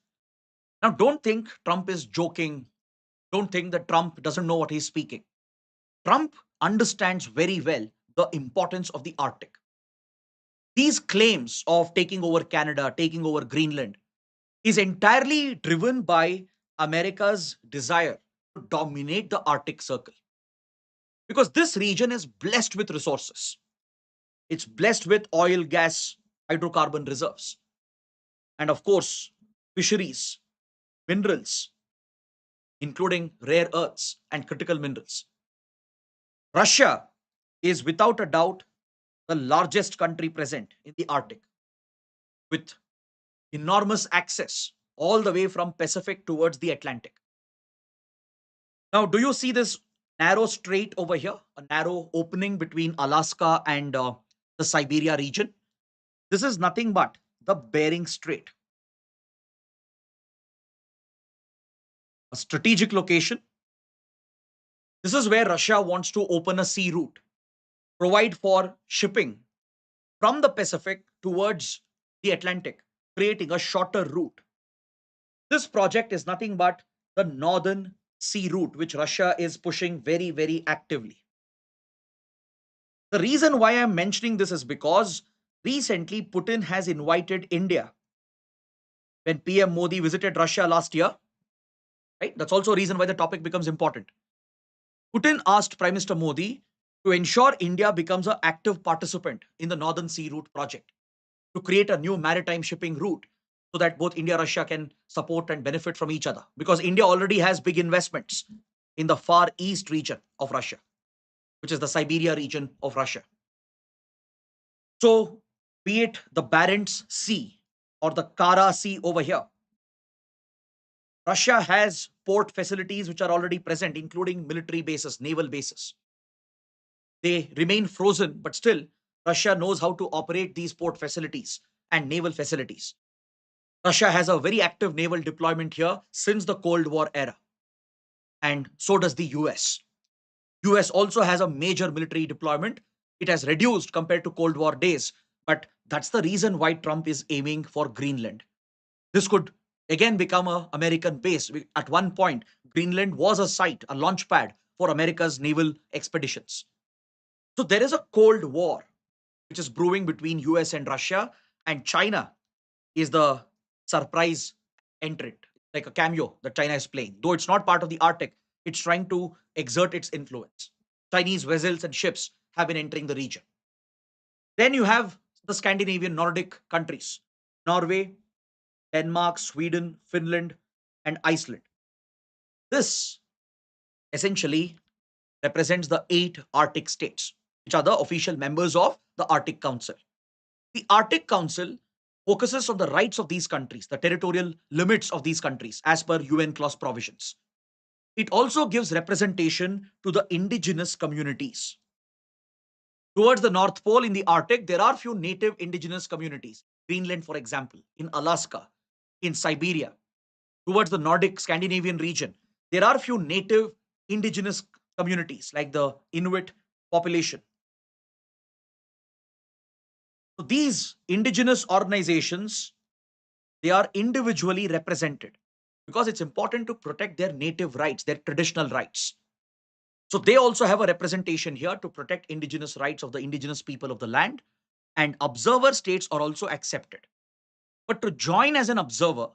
Now, don't think Trump is joking. Don't think that Trump doesn't know what he's speaking. Trump understands very well the importance of the Arctic. These claims of taking over Canada, taking over Greenland, is entirely driven by America's desire to dominate the Arctic Circle. Because this region is blessed with resources. It's blessed with oil, gas, hydrocarbon reserves, and of course, fisheries, minerals, including rare earths and critical minerals. Russia is without a doubt the largest country present in the Arctic with enormous access all the way from Pacific towards the Atlantic. Now, do you see this narrow strait over here, a narrow opening between Alaska and the Siberia region? This is nothing but the Bering Strait, a strategic location. This is where Russia wants to open a sea route, provide for shipping from the Pacific towards the Atlantic, creating a shorter route. This project is nothing but the northern sea route, which Russia is pushing very, very actively. The reason why I'm mentioning this is because recently Putin has invited India. When PM Modi visited Russia last year, right? That's also a reason why the topic becomes important. Putin asked Prime Minister Modi to ensure India becomes an active participant in the Northern Sea Route project to create a new maritime shipping route so that both India and Russia can support and benefit from each other. Because India already has big investments in the far east region of Russia, which is the Siberia region of Russia. So, be it the Barents Sea or the Kara Sea over here, Russia has port facilities which are already present, including military bases, naval bases. They remain frozen, but still, Russia knows how to operate these port facilities and naval facilities. Russia has a very active naval deployment here since the Cold War era, and so does the US. US also has a major military deployment. It has reduced compared to Cold War days, but that's the reason why Trump is aiming for Greenland. This could again become an American base. At one point, Greenland was a site, a launch pad for America's naval expeditions. So there is a Cold War which is brewing between US and Russia, and China is the surprise entrant, like a cameo that China is playing. Though it's not part of the Arctic, it's trying to exert its influence. Chinese vessels and ships have been entering the region. Then you have the Scandinavian Nordic countries, Norway, Denmark, Sweden, Finland, and Iceland. This essentially represents the 8 Arctic states, which are the official members of the Arctic Council. The Arctic Council focuses on the rights of these countries, the territorial limits of these countries, as per UNCLOS provisions. It also gives representation to the indigenous communities. Towards the North Pole in the Arctic, there are few native indigenous communities. Greenland, for example, in Alaska, in Siberia. Towards the Nordic Scandinavian region, there are few native indigenous communities like the Inuit population. So these indigenous organizations, they are individually represented because it's important to protect their native rights, their traditional rights. So they also have a representation here to protect indigenous rights of the indigenous people of the land, and observer states are also accepted. But to join as an observer,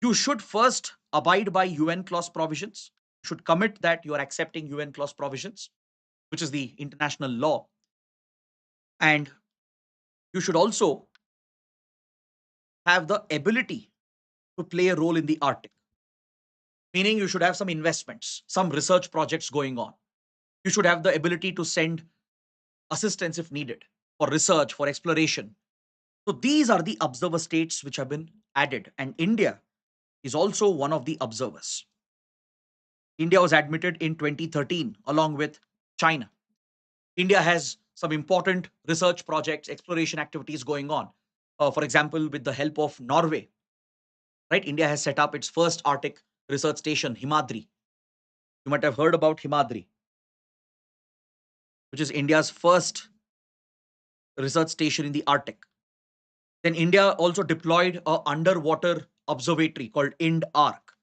you should first abide by UNCLOS provisions, should commit that you are accepting UNCLOS provisions, which is the international law. And you should also have the ability to play a role in the Arctic, meaning you should have some investments, some research projects going on. You should have the ability to send assistance if needed for research, for exploration. So these are the observer states which have been added, and India is also one of the observers. India was admitted in 2013 along with China. India has some important research projects, exploration activities going on. For example, with the help of Norway, right? India has set up its first Arctic research station, Himadri. You might have heard about Himadri, which is India's first research station in the Arctic. Then India also deployed a underwater observatory called IND-ARC,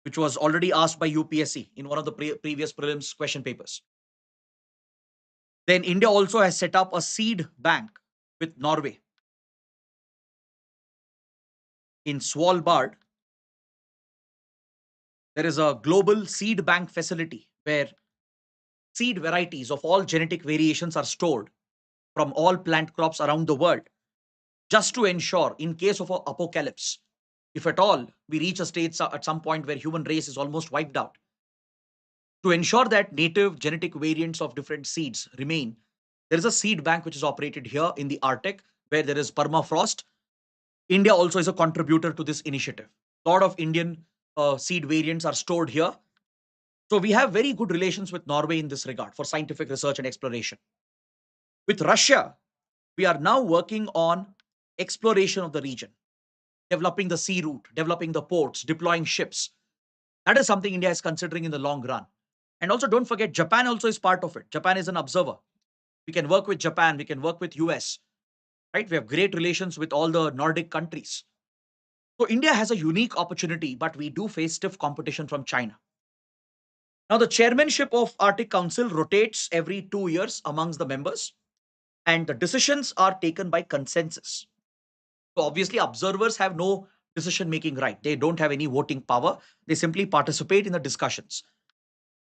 which was already asked by UPSC in one of the previous prelims question papers. Then India also has set up a seed bank with Norway. In Svalbard, there is a global seed bank facility where seed varieties of all genetic variations are stored from all plant crops around the world, just to ensure, in case of an apocalypse, if at all we reach a stage at some point where human race is almost wiped out, to ensure that native genetic variants of different seeds remain, there is a seed bank which is operated here in the Arctic where there is permafrost. India also is a contributor to this initiative. A lot of Indian seed variants are stored here. So we have very good relations with Norway in this regard for scientific research and exploration. With Russia, we are now working on exploration of the region, developing the sea route, developing the ports, deploying ships. That is something India is considering in the long run. And also don't forget, Japan also is part of it. Japan is an observer. We can work with Japan, we can work with US, right? We have great relations with all the Nordic countries. So India has a unique opportunity, but we do face stiff competition from China. Now, the chairmanship of Arctic Council rotates every 2 years amongst the members, and the decisions are taken by consensus. So obviously, observers have no decision making right. They don't have any voting power. They simply participate in the discussions.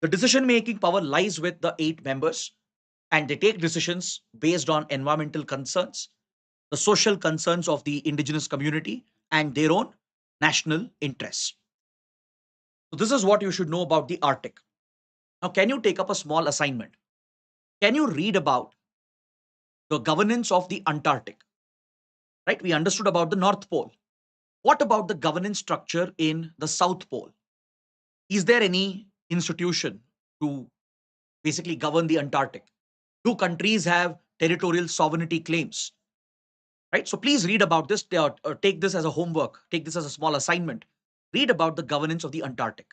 The decision making power lies with the 8 members, and they take decisions based on environmental concerns, the social concerns of the indigenous community, and their own national interests. So, this is what you should know about the Arctic. Now, can you take up a small assignment? Can you read about the governance of the Antarctic? Right? We understood about the North Pole. What about the governance structure in the South Pole? Is there any institution to basically govern the Antarctic? Do countries have territorial sovereignty claims? Right? So please read about this. Take this as a homework. Take this as a small assignment. Read about the governance of the Antarctic.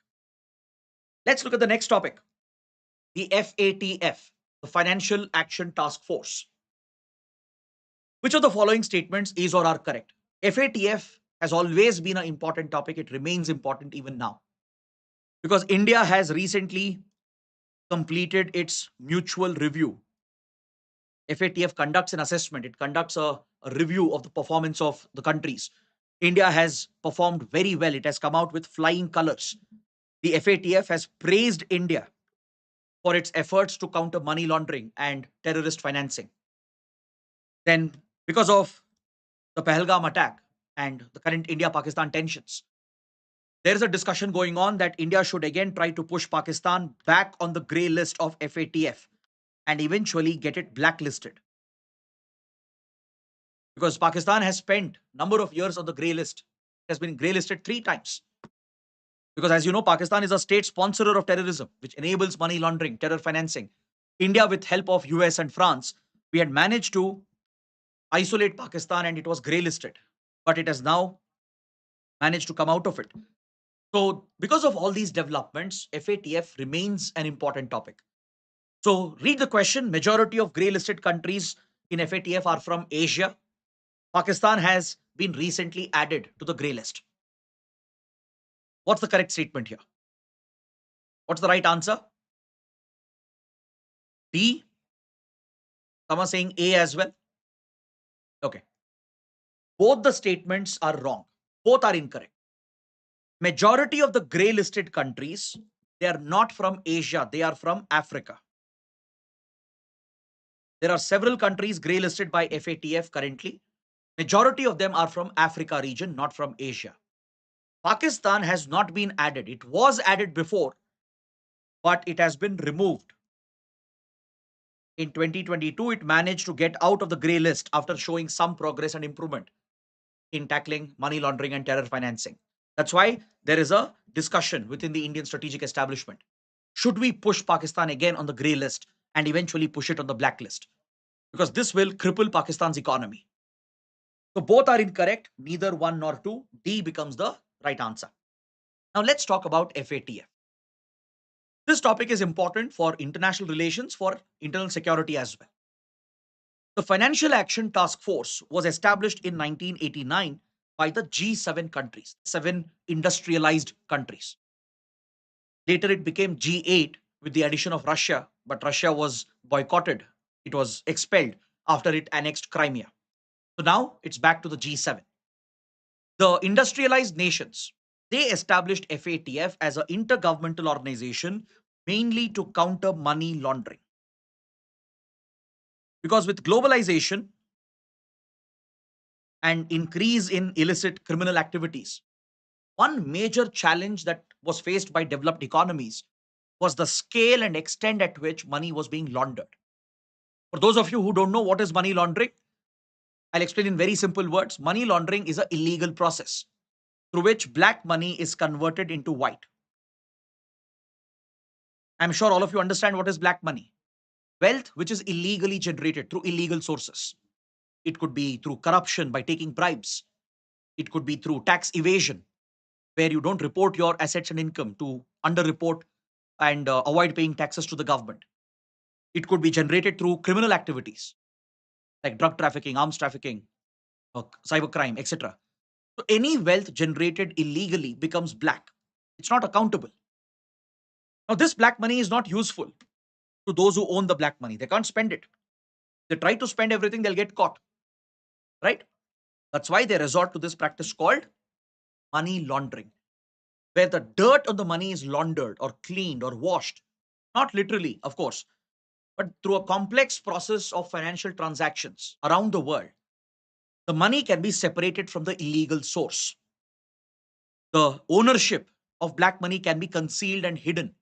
Let's look at the next topic. The FATF, the Financial Action Task Force. Which of the following statements is or are correct? FATF has always been an important topic. It remains important even now. Because India has recently completed its mutual review. FATF conducts an assessment, it conducts a review of the performance of the countries. India has performed very well, it has come out with flying colors. The FATF has praised India for its efforts to counter money laundering and terrorist financing. Then, because of the Pahalgam attack and the current India Pakistan tensions, there is a discussion going on that India should again try to push Pakistan back on the grey list of FATF and eventually get it blacklisted. Because Pakistan has spent number of years on the grey list. It has been grey listed 3 times. Because as you know, Pakistan is a state sponsor of terrorism, which enables money laundering, terror financing. India, with help of US and France, we had managed to isolate Pakistan and it was grey listed. But it has now managed to come out of it. So, because of all these developments, FATF remains an important topic. So, read the question. Majority of grey listed countries in FATF are from Asia. Pakistan has been recently added to the grey list. What's the correct statement here? What's the right answer? D. Some are saying A as well. Okay. Both the statements are wrong. Both are incorrect. Majority of the grey listed countries, they are not from Asia, they are from Africa. There are several countries grey listed by FATF currently. Majority of them are from Africa region, not from Asia. Pakistan has not been added. It was added before, but it has been removed. In 2022, it managed to get out of the grey list after showing some progress and improvement in tackling money laundering and terror financing. That's why there is a discussion within the Indian strategic establishment. Should we push Pakistan again on the grey list and eventually push it on the blacklist? Because this will cripple Pakistan's economy. So both are incorrect, neither one nor two. D becomes the right answer. Now let's talk about FATF. This topic is important for international relations, for internal security as well. The Financial Action Task Force was established in 1989 by the G7 countries, 7 industrialized countries. Later, it became G8 with the addition of Russia, but Russia was boycotted. It was expelled after it annexed Crimea. So now it's back to the G7. The industrialized nations, they established FATF as an intergovernmental organization mainly to counter money laundering. Because with globalization and increase in illicit criminal activities, one major challenge that was faced by developed economies was the scale and extent at which money was being laundered. For those of you who don't know what is money laundering, I'll explain in very simple words. Money laundering is an illegal process through which black money is converted into white. I'm sure all of you understand what is black money. Wealth which is illegally generated through illegal sources. It could be through corruption by taking bribes. It could be through tax evasion, where you don't report your assets and income to underreport and avoid paying taxes to the government. It could be generated through criminal activities like drug trafficking, arms trafficking, cybercrime, etc. So any wealth generated illegally becomes black. It's not accountable. Now, this black money is not useful to those who own the black money. They can't spend it. They try to spend everything, they'll get caught, right? That's why they resort to this practice called money laundering, where the dirt on the money is laundered or cleaned or washed. Not literally, of course, but through a complex process of financial transactions around the world. The money can be separated from the illegal source. The ownership of black money can be concealed and hidden.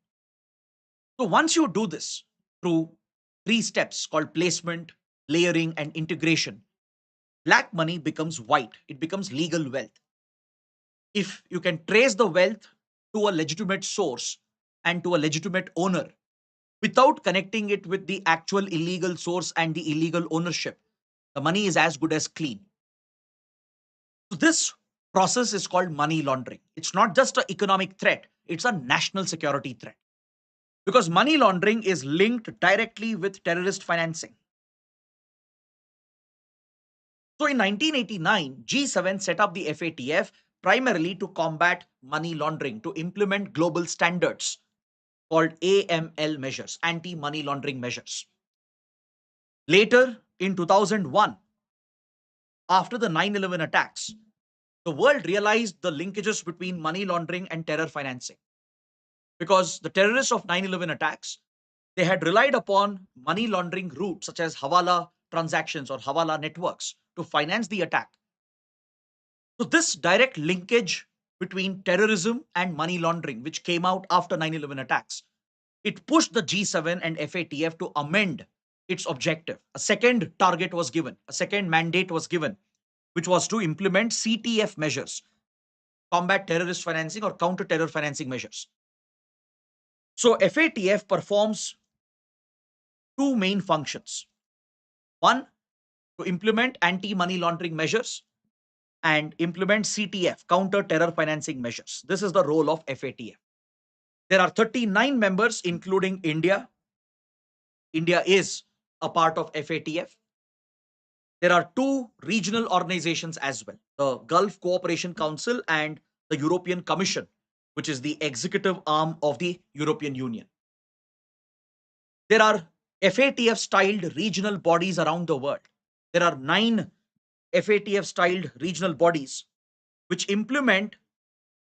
So once you do this through three steps called placement, layering, and integration, black money becomes white. It becomes legal wealth. If you can trace the wealth to a legitimate source and to a legitimate owner without connecting it with the actual illegal source and the illegal ownership, the money is as good as clean. So this process is called money laundering. It's not just an economic threat, it's a national security threat. Because money laundering is linked directly with terrorist financing. So in 1989, G7 set up the FATF primarily to combat money laundering, to implement global standards called AML measures, anti money laundering measures. Later, in 2001, after the 9/11 attacks, the world realized the linkages between money laundering and terror financing. Because the terrorists of 9/11 attacks, they had relied upon money laundering routes such as Hawala transactions or Hawala networks to finance the attack. So this direct linkage between terrorism and money laundering, which came out after 9/11 attacks, it pushed the G7 and FATF to amend its objective. A second target was given, a second mandate was given, which was to implement CTF measures, combat terrorist financing or counter terror financing measures. So FATF performs two main functions. One, to implement anti money laundering measures and implement CTF, counter terror financing measures. This is the role of FATF. There are 39 members, including India. India is a part of FATF. There are two regional organizations as well, the Gulf Cooperation Council and the European Commission, which is the executive arm of the European Union. There are FATF styled regional bodies around the world. There are 9 FATF styled regional bodies which implement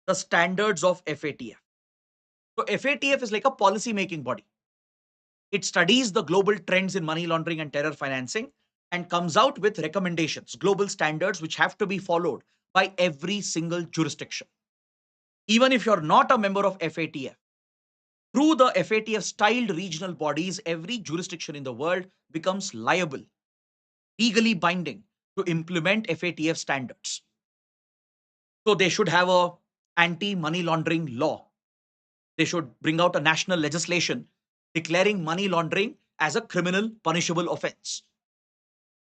the standards of FATF. So, FATF is like a policy making body. It studies the global trends in money laundering and terror financing and comes out with recommendations, global standards which have to be followed by every single jurisdiction. Even if you're not a member of FATF, through the FATF styled regional bodies, every jurisdiction in the world becomes liable, legally binding to implement FATF standards. So they should have a anti-money laundering law. They should bring out a national legislation declaring money laundering as a criminal punishable offense.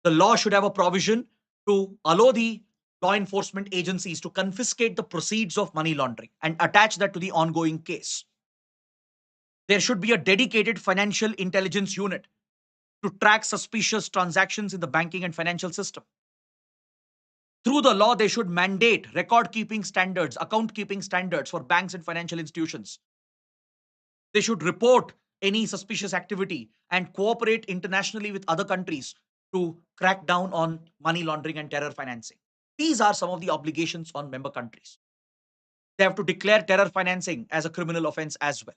The law should have a provision to allow the law enforcement agencies to confiscate the proceeds of money laundering and attach that to the ongoing case. There should be a dedicated financial intelligence unit to track suspicious transactions in the banking and financial system. Through the law, they should mandate record keeping standards, account keeping standards for banks and financial institutions. They should report any suspicious activity and cooperate internationally with other countries to crack down on money laundering and terror financing. These are some of the obligations on member countries. They have to declare terror financing as a criminal offense as well.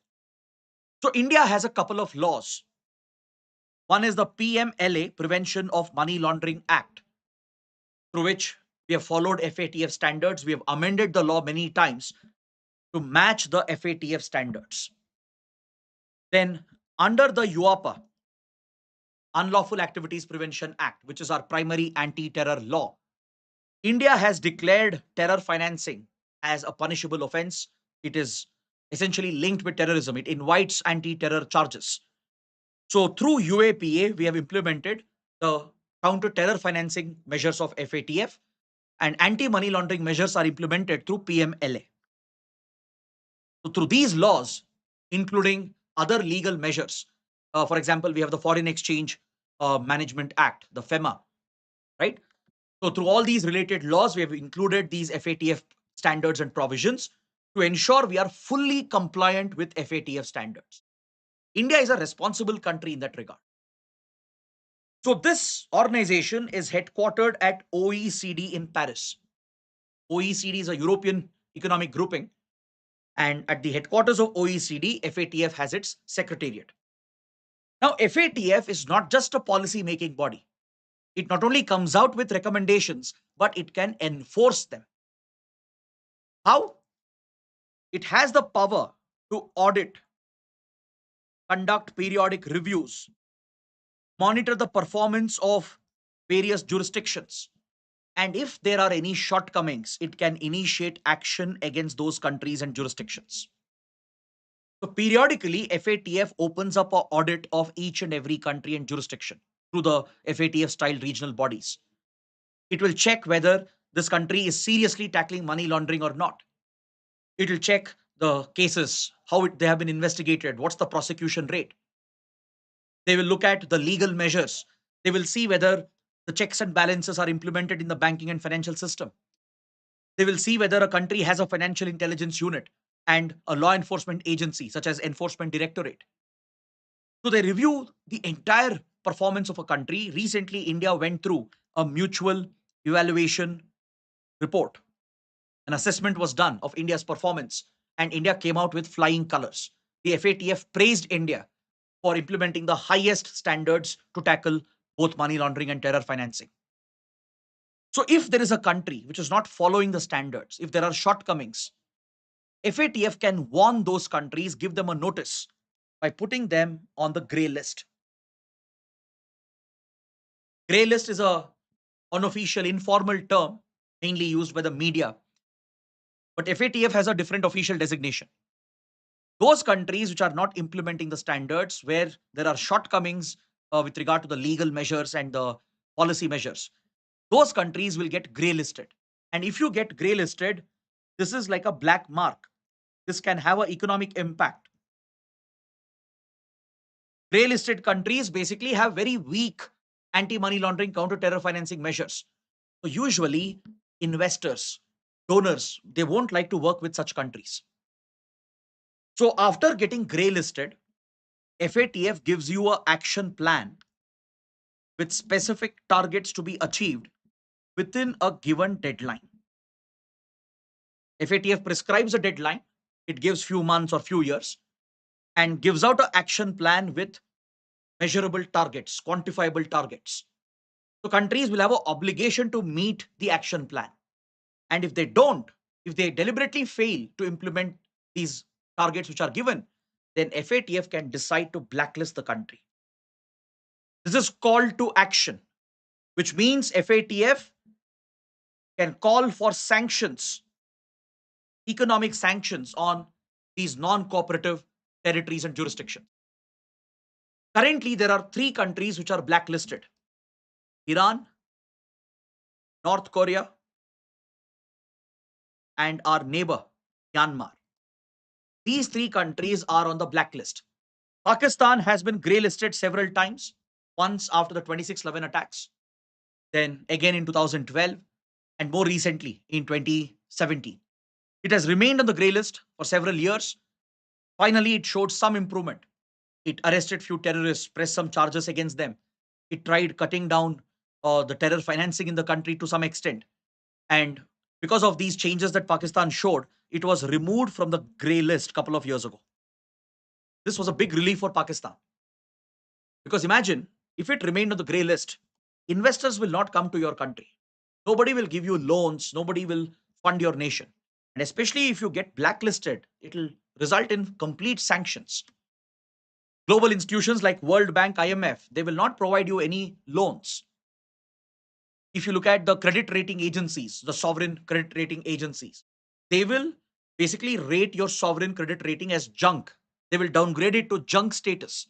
So India has a couple of laws One is the PMLA, Prevention of Money Laundering Act, through which we have followed FATF standards. We have amended the law many times to match the FATF standards. Then, under the UAPA, Unlawful Activities Prevention Act, which is our primary anti-terror law, India has declared terror financing as a punishable offense. It is essentially linked with terrorism. It invites anti-terror charges. So through UAPA, we have implemented the counter-terror financing measures of FATF, and anti-money laundering measures are implemented through PMLA. So through these laws, including other legal measures, for example, we have the Foreign Exchange Management Act, the FEMA, right? So through all these related laws, we have included these FATF standards and provisions to ensure we are fully compliant with FATF standards. India is a responsible country in that regard. So this organization is headquartered at OECD in Paris. OECD is a European economic grouping, and at the headquarters of OECD, FATF has its secretariat. Now, FATF is not just a policy making body. It not only comes out with recommendations, but it can enforce them. How? It has the power to audit, conduct periodic reviews, monitor the performance of various jurisdictions, and if there are any shortcomings, it can initiate action against those countries and jurisdictions. So periodically, FATF opens up an audit of each and every country and jurisdiction through the FATF-style regional bodies. It will check whether this country is seriously tackling money laundering or not. It will check the cases, how they have been investigated, what's the prosecution rate. They will look at the legal measures. They will see whether the checks and balances are implemented in the banking and financial system. They will see whether a country has a financial intelligence unit and a law enforcement agency, such as Enforcement Directorate. So they review the entire performance of a country. Recently, India went through a mutual evaluation report. An assessment was done of India's performance, and India came out with flying colors. The FATF praised India for implementing the highest standards to tackle both money laundering and terror financing. So if there is a country which is not following the standards, if there are shortcomings, FATF can warn those countries, give them a notice by putting them on the grey list. Grey list is a unofficial, informal term mainly used by the media, but FATF has a different official designation. Those countries which are not implementing the standards, where there are shortcomings with regard to the legal measures and the policy measures, those countries will get grey listed. And if you get grey listed, this is like a black mark. This can have an economic impact. Grey listed countries basically have very weak anti-money laundering, counter-terror financing measures. So usually investors, donors, they won't like to work with such countries. So after getting grey listed, FATF gives you an action plan with specific targets to be achieved within a given deadline. FATF prescribes a deadline. It gives few months or few years and gives out an action plan with measurable targets, quantifiable targets. So countries will have an obligation to meet the action plan. And if they don't, if they deliberately fail to implement these targets which are given, then FATF can decide to blacklist the country. This is call to action, which means FATF can call for sanctions, economic sanctions on these non-cooperative territories and jurisdictions. Currently, there are 3 countries which are blacklisted: Iran, North Korea, and our neighbor, Myanmar. These 3 countries are on the blacklist. Pakistan has been grey listed several times, once after the 26/11 attacks, then again in 2012, and more recently in 2017. It has remained on the grey list for several years. Finally, it showed some improvement. It arrested few terrorists, pressed some charges against them. It tried cutting down the terror financing in the country to some extent. And because of these changes that Pakistan showed, it was removed from the grey list a couple of years ago. This was a big relief for Pakistan. Because imagine, if it remained on the grey list, investors will not come to your country. Nobody will give you loans, nobody will fund your nation. And especially if you get blacklisted, it will result in complete sanctions. Global institutions like World Bank, IMF, they will not provide you any loans. If you look at the credit rating agencies, the sovereign credit rating agencies, they will basically rate your sovereign credit rating as junk. They will downgrade it to junk status.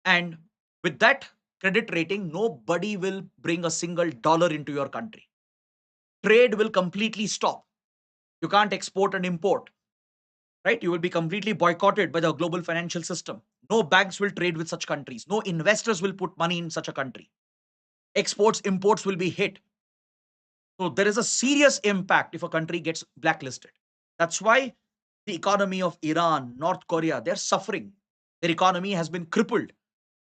And with that credit rating, nobody will bring a single dollar into your country. Trade will completely stop. You can't export and import, right? You will be completely boycotted by the global financial system. No banks will trade with such countries. No investors will put money in such a country. Exports, imports will be hit. So there is a serious impact if a country gets blacklisted. That's why the economy of Iran, North Korea, they're suffering. Their economy has been crippled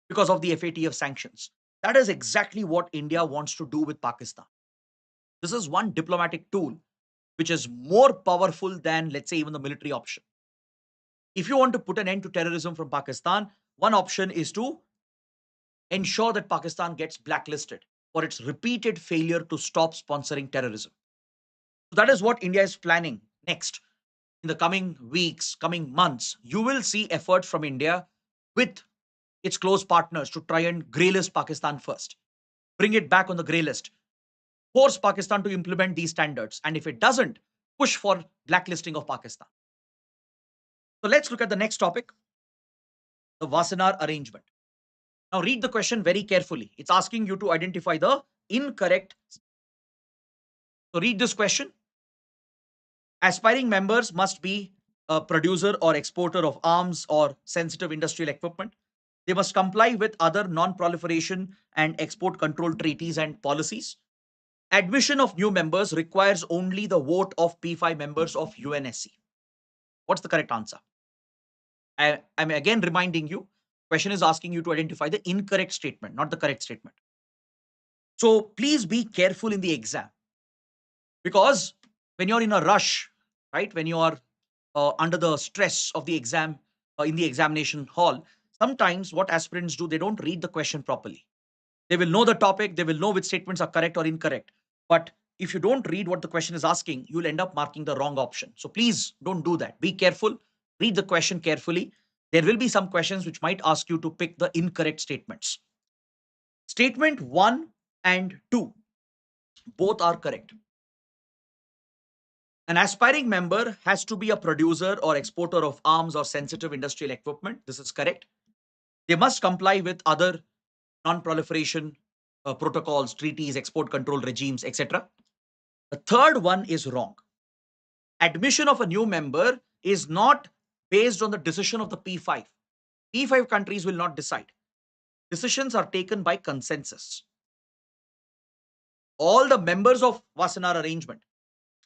because of the FATF sanctions. That is exactly what India wants to do with Pakistan. This is one diplomatic tool which is more powerful than, let's say, even the military option. If you want to put an end to terrorism from Pakistan, one option is to ensure that Pakistan gets blacklisted for its repeated failure to stop sponsoring terrorism. So that is what India is planning next. In the coming weeks, coming months, you will see efforts from India with its close partners to try and grey list Pakistan first, bring it back on the grey list, force Pakistan to implement these standards, and if it doesn't, push for blacklisting of Pakistan. So let's look at the next topic, the Wassenaar arrangement. Now read the question very carefully. It's asking you to identify the incorrect. So read this question. Aspiring members must be a producer or exporter of arms or sensitive industrial equipment. They must comply with other non-proliferation and export control treaties and policies. Admission of new members requires only the vote of P5 members of UNSC. What's the correct answer? I'm again reminding you, question is asking you to identify the incorrect statement, not the correct statement. So please be careful in the exam, because when you're in a rush, right, when you are under the stress of the exam in the examination hall, sometimes what aspirants do, they don't read the question properly. They will know the topic, they will know which statements are correct or incorrect. But if you don't read what the question is asking, you'll end up marking the wrong option. So please don't do that. Be careful, read the question carefully. There will be some questions which might ask you to pick the incorrect statements. Statement 1 and 2, both are correct. An aspiring member has to be a producer or exporter of arms or sensitive industrial equipment. This is correct. They must comply with other non-proliferation protocols, treaties, export control regimes, etc. The third one is wrong. Admission of a new member is not based on the decision of the P5. P5 countries will not decide. Decisions are taken by consensus. All the members of Wassenaar arrangement,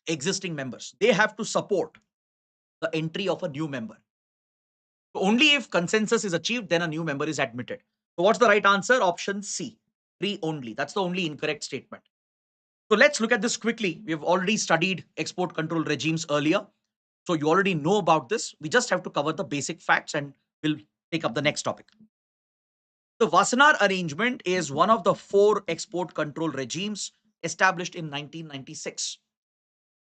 existing members, they have to support the entry of a new member. So only if consensus is achieved, then a new member is admitted. So what's the right answer? Option C, 3 only. That's the only incorrect statement. So let's look at this quickly. We have already studied export control regimes earlier. So you already know about this. We just have to cover the basic facts and we'll take up the next topic. The Wassenaar arrangement is one of the 4 export control regimes established in 1996.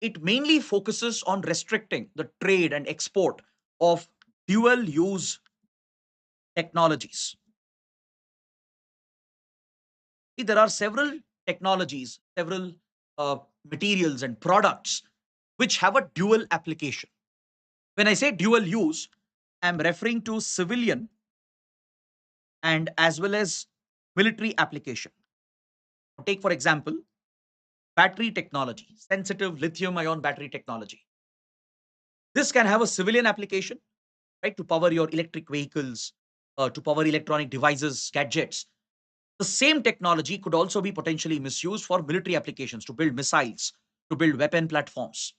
It mainly focuses on restricting the trade and export of dual use technologies. See, there are several technologies, several materials and products which have a dual application. When I say dual use, I'm referring to civilian and as well as military application. Take, for example, battery technology, sensitive lithium ion battery technology. This can have a civilian application, right, to power your electric vehicles, to power electronic devices, gadgets. The same technology could also be potentially misused for military applications, to build missiles, to build weapon platforms.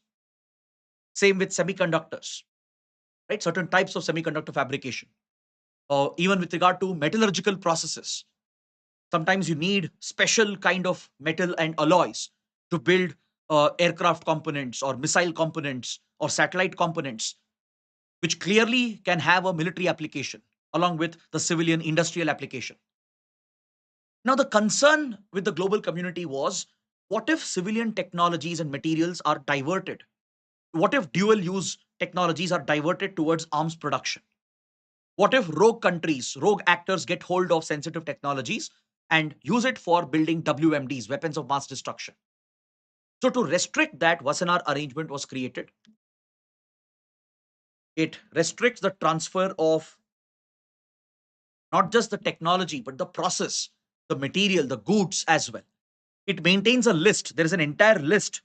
Same with semiconductors, right? Certain types of semiconductor fabrication. Even with regard to metallurgical processes, sometimes you need special kind of metal and alloys to build aircraft components or missile components or satellite components, which clearly can have a military application along with the civilian industrial application. Now, the concern with the global community was, what if civilian technologies and materials are diverted? What if dual use technologies are diverted towards arms production? What if rogue countries, rogue actors get hold of sensitive technologies and use it for building WMDs, weapons of mass destruction? So, to restrict that, Wassenaar arrangement was created. It restricts the transfer of not just the technology, but the process, the material, the goods as well. It maintains a list. There is an entire list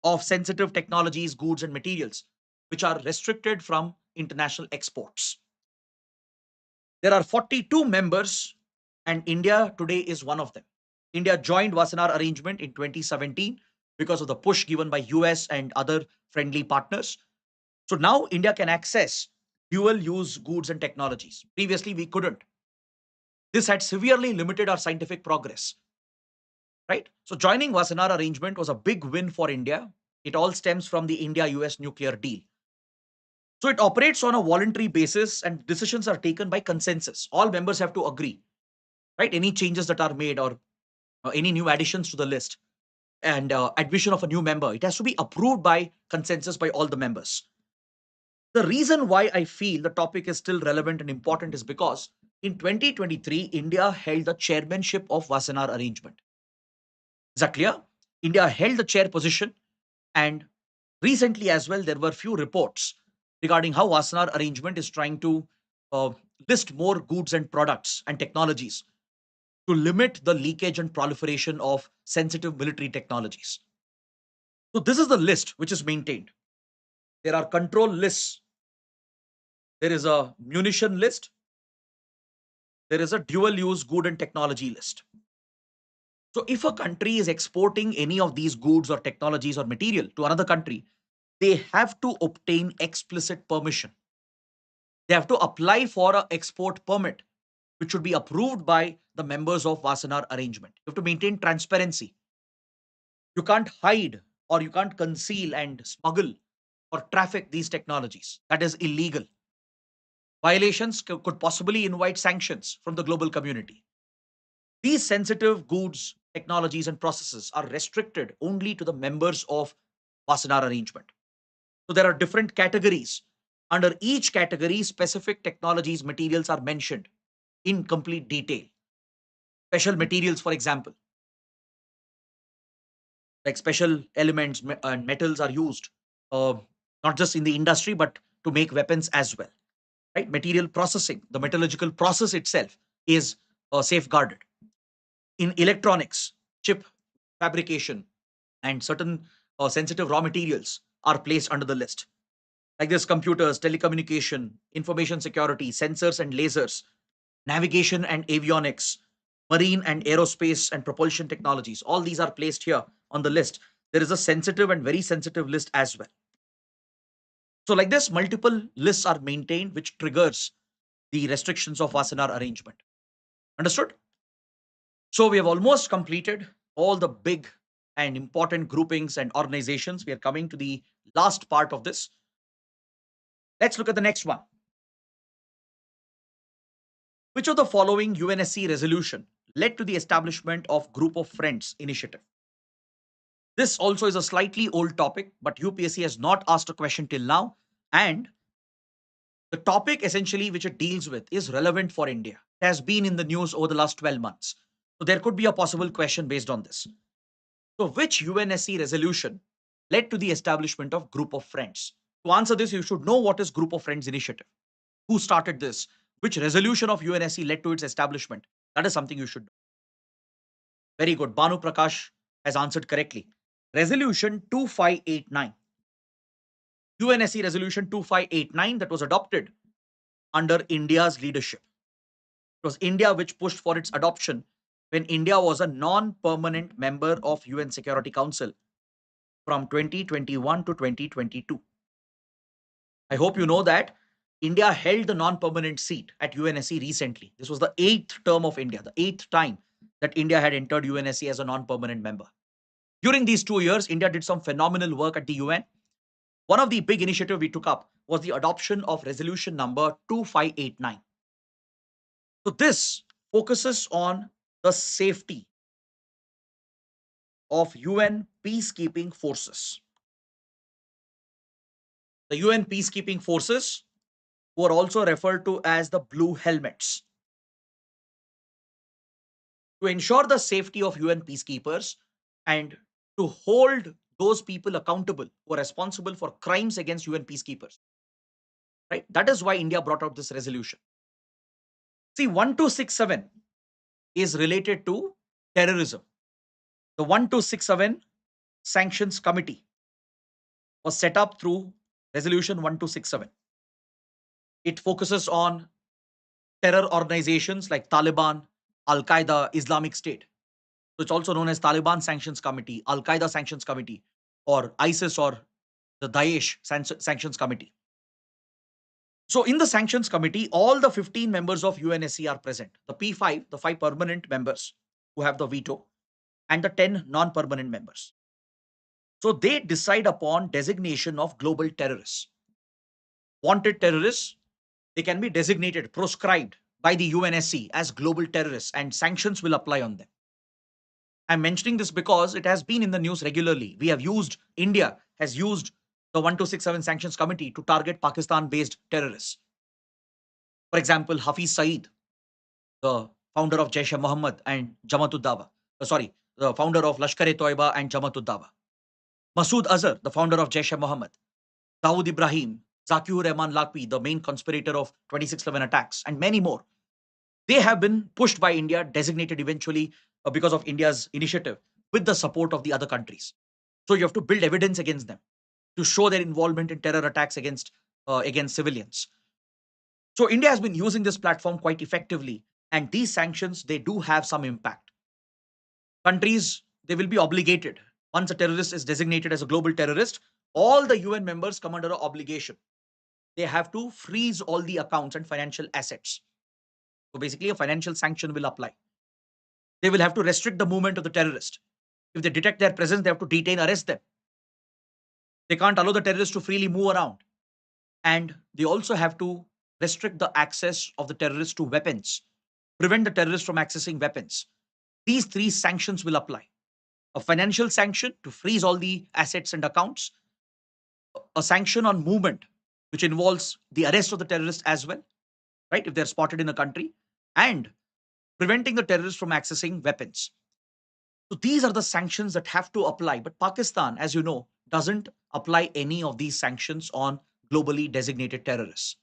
of sensitive technologies, goods, and materials which are restricted from international exports. There are 42 members, and India today is one of them. India joined Wassenaar arrangement in 2017 because of the push given by US and other friendly partners. So now India can access dual use goods and technologies. Previously, we couldn't. This had severely limited our scientific progress, right? So joining Wassenaar arrangement was a big win for India. It all stems from the India-US nuclear deal. So it operates on a voluntary basis and decisions are taken by consensus. All members have to agree, right? Any changes that are made or any new additions to the list and admission of a new member, it has to be approved by consensus by all the members. The reason why I feel the topic is still relevant and important is because in 2023, India held the chairmanship of Wassenaar arrangement. Is that clear? India held the chair position, and recently as well, there were few reports regarding how Wassenaar arrangement is trying to uh, list more goods and products and technologies to limit the leakage and proliferation of sensitive military technologies. So this is the list which is maintained. There are control lists. There is a munition list. There is a dual use good and technology list. So if a country is exporting any of these goods or technologies or material to another country, they have to obtain explicit permission. They have to apply for an export permit, which should be approved by the members of Wassenaar arrangement. You have to maintain transparency. You can't hide or you can't conceal and smuggle or traffic these technologies. That is illegal. Violations could possibly invite sanctions from the global community. These sensitive goods, technologies, and processes are restricted only to the members of Wassenaar arrangement. So there are different categories. Under each category, specific technologies, materials are mentioned in complete detail. Special materials, for example, like special elements and metals are used, uh, not just in the industry, but to make weapons as well. Right? Material processing, the metallurgical process itself is safeguarded. In electronics, chip fabrication and certain sensitive raw materials are placed under the list. Like this, computers, telecommunication, information security, sensors and lasers, navigation and avionics, marine and aerospace and propulsion technologies. All these are placed here on the list. There is a sensitive and very sensitive list as well. So, like this, multiple lists are maintained, which triggers the restrictions of Wassenaar arrangement. Understood? So, we have almost completed all the big and important groupings and organizations. We are coming to the last part of this. Let's look at the next one. Which of the following UNSC resolution led to the establishment of Group of Friends initiative? This also is a slightly old topic, but UPSC has not asked a question till now. And the topic essentially which it deals with is relevant for India. It has been in the news over the last 12 months. So there could be a possible question based on this. So which UNSC resolution led to the establishment of Group of Friends? To answer this, you should know what is Group of Friends initiative. Who started this? Which resolution of UNSC led to its establishment? That is something you should know. Very good. Banu Prakash has answered correctly. Resolution 2589. UNSC Resolution 2589 that was adopted under India's leadership. It was India which pushed for its adoption when India was a non-permanent member of UN Security Council from 2021 to 2022. I hope you know that India held the non-permanent seat at UNSC recently. This was the eighth term of India, the eighth time that India had entered UNSC as a non-permanent member. During these 2 years, India did some phenomenal work at the UN. One of the big initiatives we took up was the adoption of resolution number 2589. So this focuses on the safety of UN peacekeeping forces. The UN peacekeeping forces, who are also referred to as the blue helmets, to ensure the safety of UN peacekeepers and to hold those people accountable who are responsible for crimes against UN peacekeepers. Right? That is why India brought out this resolution. See, 1267 is related to terrorism. The 1267 Sanctions Committee was set up through Resolution 1267. It focuses on terror organizations like Taliban, Al Qaeda, Islamic State. So it's also known as Taliban Sanctions Committee, Al Qaeda Sanctions Committee, or ISIS or the Daesh Sanctions Committee. So in the Sanctions Committee, all the 15 members of UNSC are present. The P5, the 5 permanent members who have the veto, and the 10 non-permanent members. So they decide upon designation of global terrorists. Wanted terrorists, they can be designated, proscribed by the UNSC as global terrorists, and sanctions will apply on them. I'm mentioning this because it has been in the news regularly. India has used the 1267 Sanctions Committee to target Pakistan-based terrorists. For example, Hafiz Saeed, the founder of Jaish-e-Mohammed and the founder of Lashkar-e-Toiba and Jamaat-ud-Dawa. Masood Azhar, the founder of Jaish-e-Mohammed. Dawood Ibrahim, Zakir Rahman Lakwi, the main conspirator of 2611 attacks, and many more. They have been pushed by India, designated eventually because of India's initiative with the support of the other countries. So you have to build evidence against them to show their involvement in terror attacks against civilians. So India has been using this platform quite effectively, and these sanctions, they do have some impact. Countries, they will be obligated. Once a terrorist is designated as a global terrorist, all the UN members come under an obligation. They have to freeze all the accounts and financial assets. So basically, a financial sanction will apply. They will have to restrict the movement of the terrorist. If they detect their presence, they have to detain, arrest them. They can't allow the terrorists to freely move around. And they also have to restrict the access of the terrorists to weapons, prevent the terrorists from accessing weapons. These 3 sanctions will apply. A financial sanction to freeze all the assets and accounts, a sanction on movement, which involves the arrest of the terrorists as well, right, if they're spotted in a country, and preventing the terrorists from accessing weapons. So these are the sanctions that have to apply. But Pakistan, as you know, doesn't apply any of these sanctions on globally designated terrorists.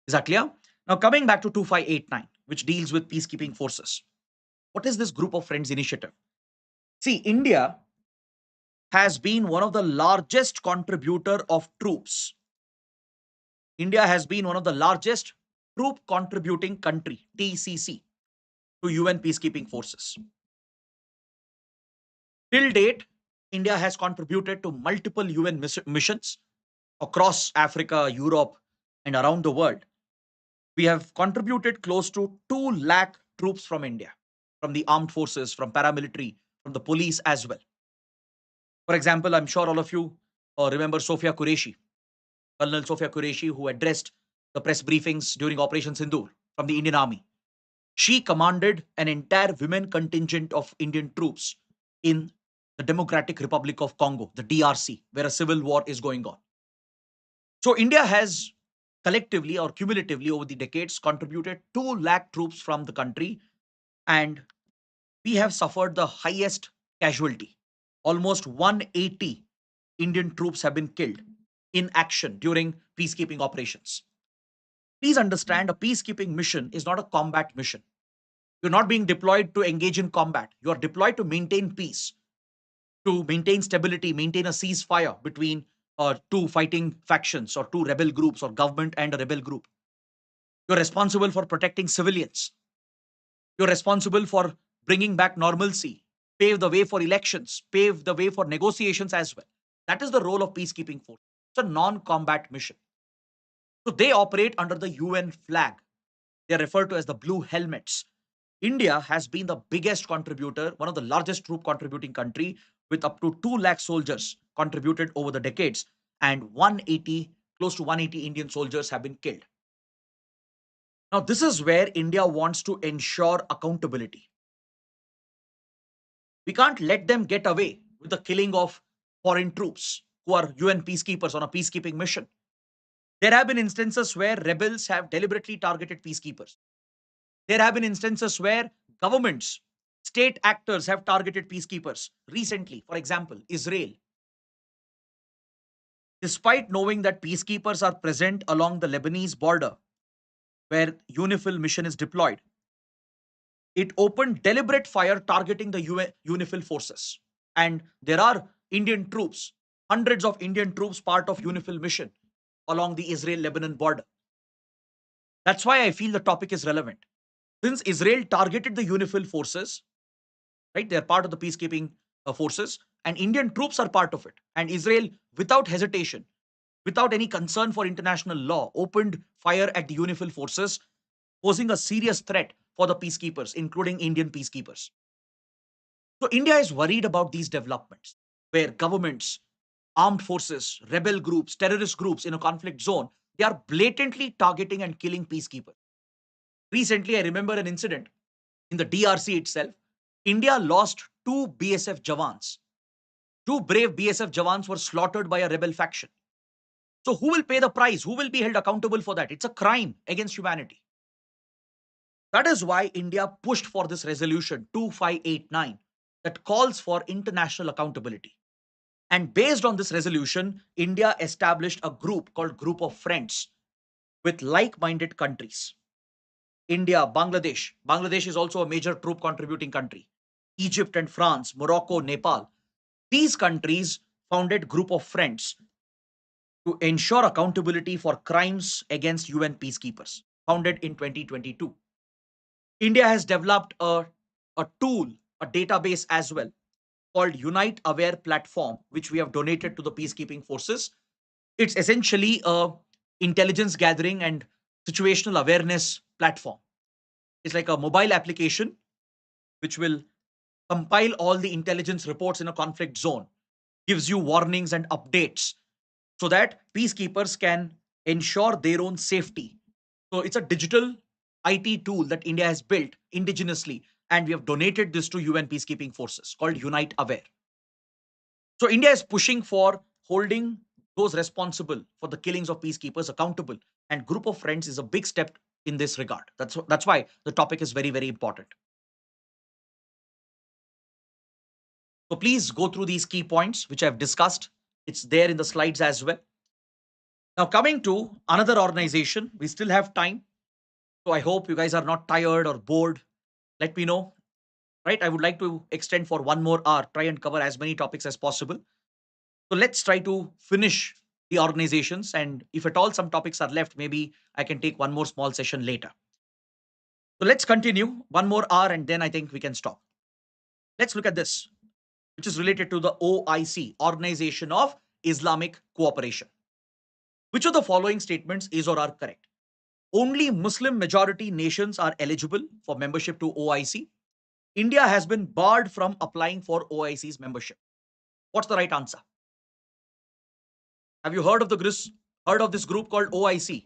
Is that clear? Now, coming back to 2589, which deals with peacekeeping forces. What is this Group of Friends initiative? See, India has been one of the largest contributor of troops. India has been one of the largest troop contributing country, TCC, to UN peacekeeping forces. Till date, India has contributed to multiple UN missions across Africa, Europe, and around the world. We have contributed close to 2 lakh troops from India, from the armed forces, from paramilitary, from the police as well. For example, I'm sure all of you remember Sofia Qureshi, Colonel Sofia Qureshi, who addressed the press briefings during Operation Sindoor from the Indian Army. She commanded an entire women contingent of Indian troops in the Democratic Republic of Congo, the DRC, where a civil war is going on. So India has collectively or cumulatively over the decades contributed 2 lakh troops from the country, and we have suffered the highest casualty. Almost 180 Indian troops have been killed in action during peacekeeping operations. Please understand, a peacekeeping mission is not a combat mission. You're not being deployed to engage in combat. You are deployed to maintain peace, to maintain stability, maintain a ceasefire between 2 fighting factions or 2 rebel groups or government and a rebel group. You're responsible for protecting civilians. You're responsible for bringing back normalcy, pave the way for elections, pave the way for negotiations as well. That is the role of peacekeeping force. It's a non-combat mission. So they operate under the UN flag. They are referred to as the blue helmets. India has been the biggest contributor, one of the largest troop contributing country, with up to 2 lakh soldiers contributed over the decades, and close to 180 Indian soldiers have been killed. Now, this is where India wants to ensure accountability. We can't let them get away with the killing of foreign troops who are UN peacekeepers on a peacekeeping mission. There have been instances where rebels have deliberately targeted peacekeepers. There have been instances where governments, state actors have targeted peacekeepers. Recently, for example, Israel, despite knowing that peacekeepers are present along the Lebanese border where UNIFIL mission is deployed, it opened deliberate fire targeting the UNIFIL forces. And there are Indian troops, hundreds of Indian troops part of UNIFIL mission along the Israel-Lebanon border. That's why I feel the topic is relevant. Since Israel targeted the UNIFIL forces, right, they're part of the peacekeeping forces, and Indian troops are part of it. And Israel, without hesitation, without any concern for international law, opened fire at the UNIFIL forces, posing a serious threat for the peacekeepers, including Indian peacekeepers. So India is worried about these developments where governments, armed forces, rebel groups, terrorist groups in a conflict zone, they are blatantly targeting and killing peacekeepers. Recently, I remember an incident in the DRC itself. India lost two BSF Jawans. Two brave BSF Jawans were slaughtered by a rebel faction. So, who will pay the price? Who will be held accountable for that? It's a crime against humanity. That is why India pushed for this resolution 2589 that calls for international accountability. And based on this resolution, India established a group called Group of Friends with like minded countries. India, Bangladesh. Bangladesh is also a major troop contributing country. Egypt and France, Morocco, Nepal. These countries founded Group of Friends to ensure accountability for crimes against UN peacekeepers, founded in 2022. India has developed a tool, a database as well, called Unite Aware Platform, which we have donated to the peacekeeping forces. It's essentially a intelligence gathering and situational awareness platform. It's like a mobile application which will compile all the intelligence reports in a conflict zone, gives you warnings and updates so that peacekeepers can ensure their own safety. So it's a digital IT tool that India has built indigenously, and we have donated this to UN peacekeeping forces called Unite Aware. So India is pushing for holding those responsible for the killings of peacekeepers accountable, and Group of Friends is a big step in this regard. That's why the topic is very, very important. So please go through these key points which I've discussed. It's there in the slides as well. Now, coming to another organization, we still have time. So I hope you guys are not tired or bored. Let me know, right? I would like to extend for one more hour, try and cover as many topics as possible. So let's try to finish the organizations. And if at all some topics are left, maybe I can take one more small session later. So let's continue one more hour and then I think we can stop. Let's look at this, which is related to the OIC, Organization of Islamic Cooperation. Which of the following statements is or are correct? Only Muslim majority nations are eligible for membership to OIC. India has been barred from applying for OIC's membership. What's the right answer? Have you heard of this group called OIC?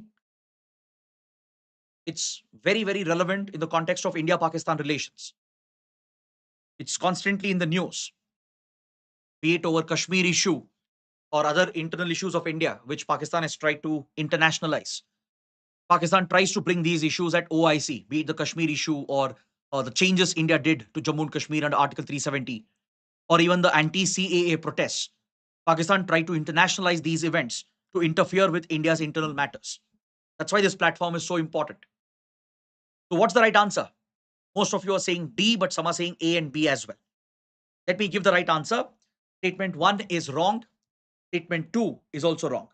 It's very, very relevant in the context of India-Pakistan relations. It's constantly in the news, be it over Kashmir issue or other internal issues of India, which Pakistan has tried to internationalize. Pakistan tries to bring these issues at OIC, be it the Kashmir issue or the changes India did to Jammu and Kashmir under Article 370, or even the anti-CAA protests. Pakistan tried to internationalize these events to interfere with India's internal matters. That's why this platform is so important. So, what's the right answer? Most of you are saying D, but some are saying A and B as well. Let me give the right answer. Statement 1 is wrong. Statement 2 is also wrong.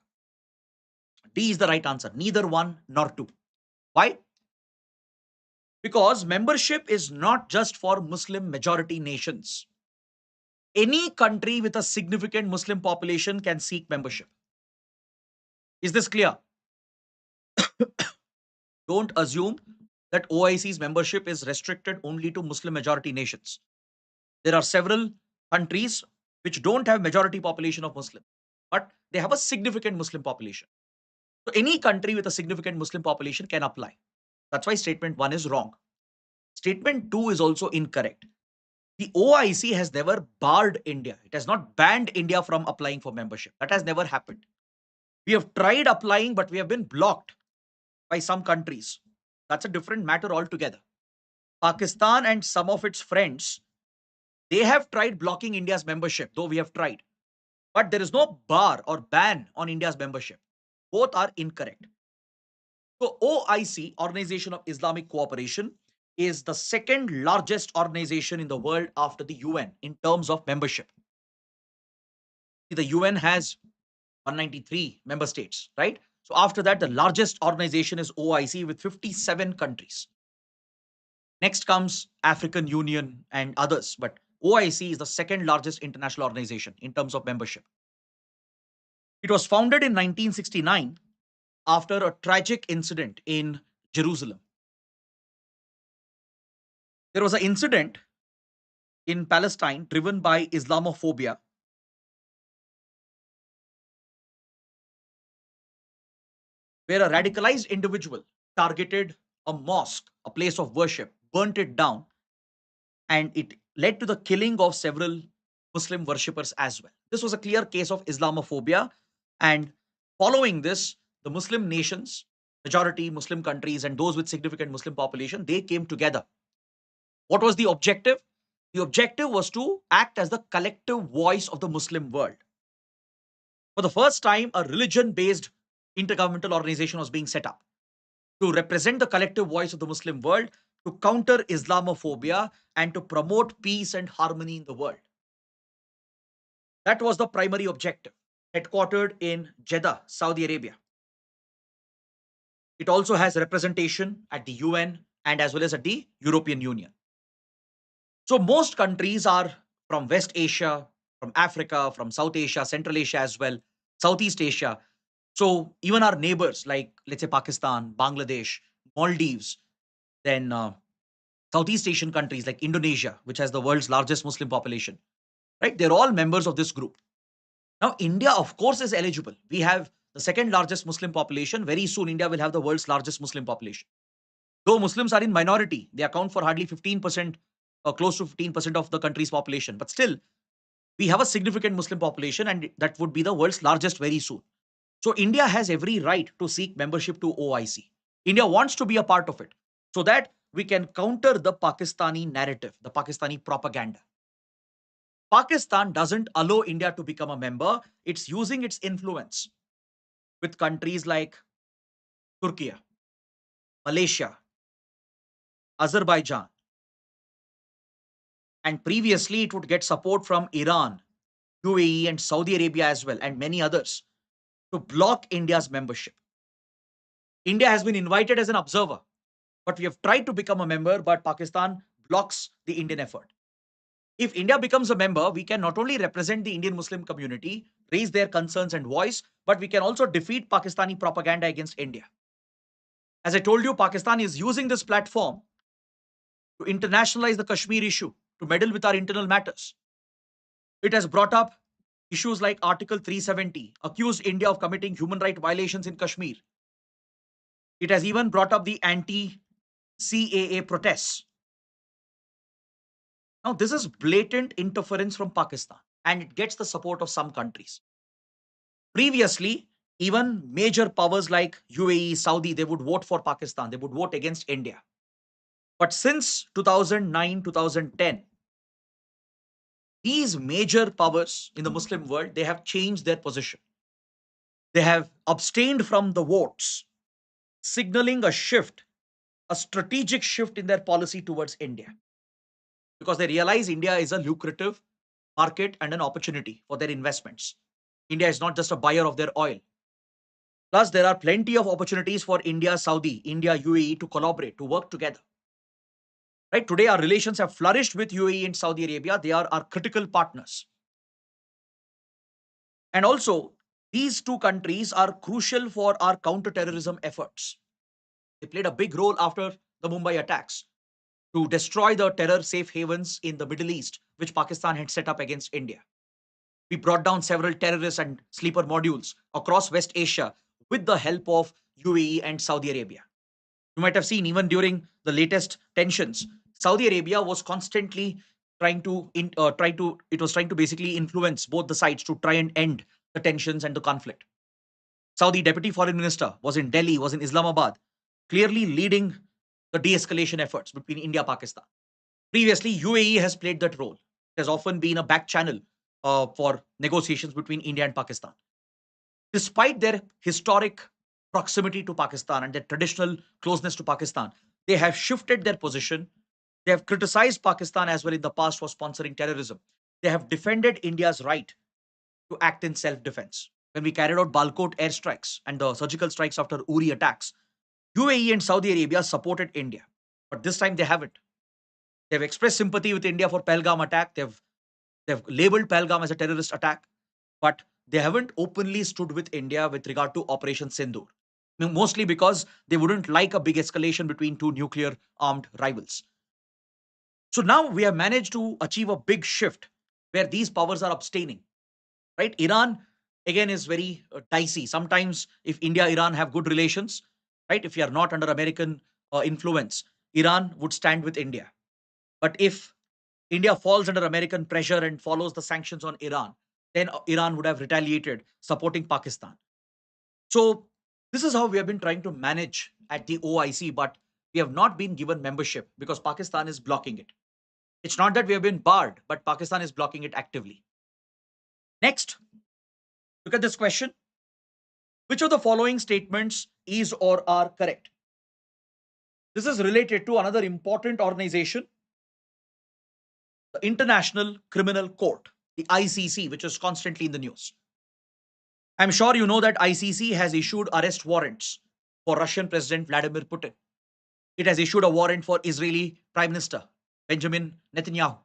D is the right answer. Neither 1 nor 2. Why? Because membership is not just for Muslim majority nations. Any country with a significant Muslim population can seek membership. Is this clear? Don't assume that OIC's membership is restricted only to Muslim majority nations. There are several countries which don't have majority population of Muslim, but they have a significant Muslim population. So any country with a significant Muslim population can apply. That's why statement 1 is wrong. Statement 2 is also incorrect. The OIC has never barred India. It has not banned India from applying for membership. That has never happened. We have tried applying, but we have been blocked by some countries. That's a different matter altogether. Pakistan and some of its friends, they have tried blocking India's membership, though we have tried. But there is no bar or ban on India's membership. Both are incorrect. So, OIC, Organization of Islamic Cooperation, is the second largest organization in the world after the UN in terms of membership. The UN has 193 member states, right? So, after that, the largest organization is OIC with 57 countries. Next comes African Union and others, but OIC is the second largest international organization in terms of membership. It was founded in 1969 after a tragic incident in Jerusalem. There was an incident in Palestine driven by Islamophobia, where a radicalized individual targeted a mosque, a place of worship, burnt it down, and it led to the killing of several Muslim worshippers as well. This was a clear case of Islamophobia, and following this, the Muslim nations, majority Muslim countries, and those with significant Muslim population, they came together. What was the objective? The objective was to act as the collective voice of the Muslim world. For the first time, a religion based intergovernmental organization was being set up to represent the collective voice of the Muslim world, to counter Islamophobia, and to promote peace and harmony in the world. That was the primary objective, headquartered in Jeddah, Saudi Arabia. It also has representation at the UN and as well as at the European Union. So most countries are from West Asia, from Africa, from South Asia, Central Asia as well, Southeast Asia. So even our neighbors like, let's say, Pakistan, Bangladesh, Maldives, then Southeast Asian countries like Indonesia, which has the world's largest Muslim population, right? They're all members of this group. Now, India, of course, is eligible. We have the second largest Muslim population. Very soon, India will have the world's largest Muslim population. Though Muslims are in minority, they account for hardly 15% or close to 15% of the country's population. But still, we have a significant Muslim population, and that would be the world's largest very soon. So India has every right to seek membership to OIC. India wants to be a part of it so that we can counter the Pakistani narrative, the Pakistani propaganda. Pakistan doesn't allow India to become a member. It's using its influence with countries like Turkey, Malaysia, Azerbaijan, and previously it would get support from Iran, UAE, and Saudi Arabia as well, and many others, to block India's membership. India has been invited as an observer, but we have tried to become a member, but Pakistan blocks the Indian effort. If India becomes a member, we can not only represent the Indian Muslim community, raise their concerns and voice, but we can also defeat Pakistani propaganda against India. As I told you, Pakistan is using this platform to internationalize the Kashmir issue, to meddle with our internal matters. It has brought up issues like Article 370, accused India of committing human rights violations in Kashmir. It has even brought up the anti-CAA protests. Now, this is blatant interference from Pakistan, and it gets the support of some countries. Previously, even major powers like UAE, Saudi, they would vote for Pakistan, they would vote against India. But since 2009, 2010, these major powers in the Muslim world, they have changed their position. They have abstained from the votes, signaling a shift, a strategic shift in their policy towards India. Because they realize India is a lucrative market and an opportunity for their investments. India is not just a buyer of their oil. Plus, there are plenty of opportunities for India, Saudi, India, UAE to collaborate, to work together. Right? Today, our relations have flourished with UAE and Saudi Arabia. They are our critical partners. And also, these two countries are crucial for our counter-terrorism efforts. They played a big role after the Mumbai attacks to destroy the terror safe havens in the Middle East, which Pakistan had set up against India. We brought down several terrorists and sleeper modules across West Asia with the help of UAE and Saudi Arabia. You might have seen even during the latest tensions, Saudi Arabia was constantly trying to basically influence both the sides to try and end the tensions and the conflict. Saudi deputy foreign minister was in Delhi, was in Islamabad, clearly leading the de-escalation efforts between India Pakistan. Previously, UAE has played that role. It has often been a back channel for negotiations between India and Pakistan. Despite their historic proximity to Pakistan and their traditional closeness to Pakistan, they have shifted their position. They have criticized Pakistan as well in the past for sponsoring terrorism. They have defended India's right to act in self defense. When we carried out Balkot airstrikes and the surgical strikes after Uri attacks, UAE and Saudi Arabia supported India. But this time they haven't. They've expressed sympathy with India for Pahalgam attack. They've labeled Pahalgam as a terrorist attack, but they haven't openly stood with India with regard to Operation Sindoor. Mostly because they wouldn't like a big escalation between two nuclear armed rivals. So now we have managed to achieve a big shift where these powers are abstaining, right? Iran, again, is very dicey. Sometimes if India, Iran have good relations, right? If you are not under American influence, Iran would stand with India. But if India falls under American pressure and follows the sanctions on Iran, then Iran would have retaliated, supporting Pakistan. So this is how we have been trying to manage at the OIC, but we have not been given membership because Pakistan is blocking it. It's not that we have been barred, but Pakistan is blocking it actively. Next, look at this question. Which of the following statements is or are correct? This is related to another important organization, the International Criminal Court, the ICC, which is constantly in the news. I'm sure you know that ICC has issued arrest warrants for Russian President Vladimir Putin. It has issued a warrant for Israeli Prime Minister Benjamin Netanyahu.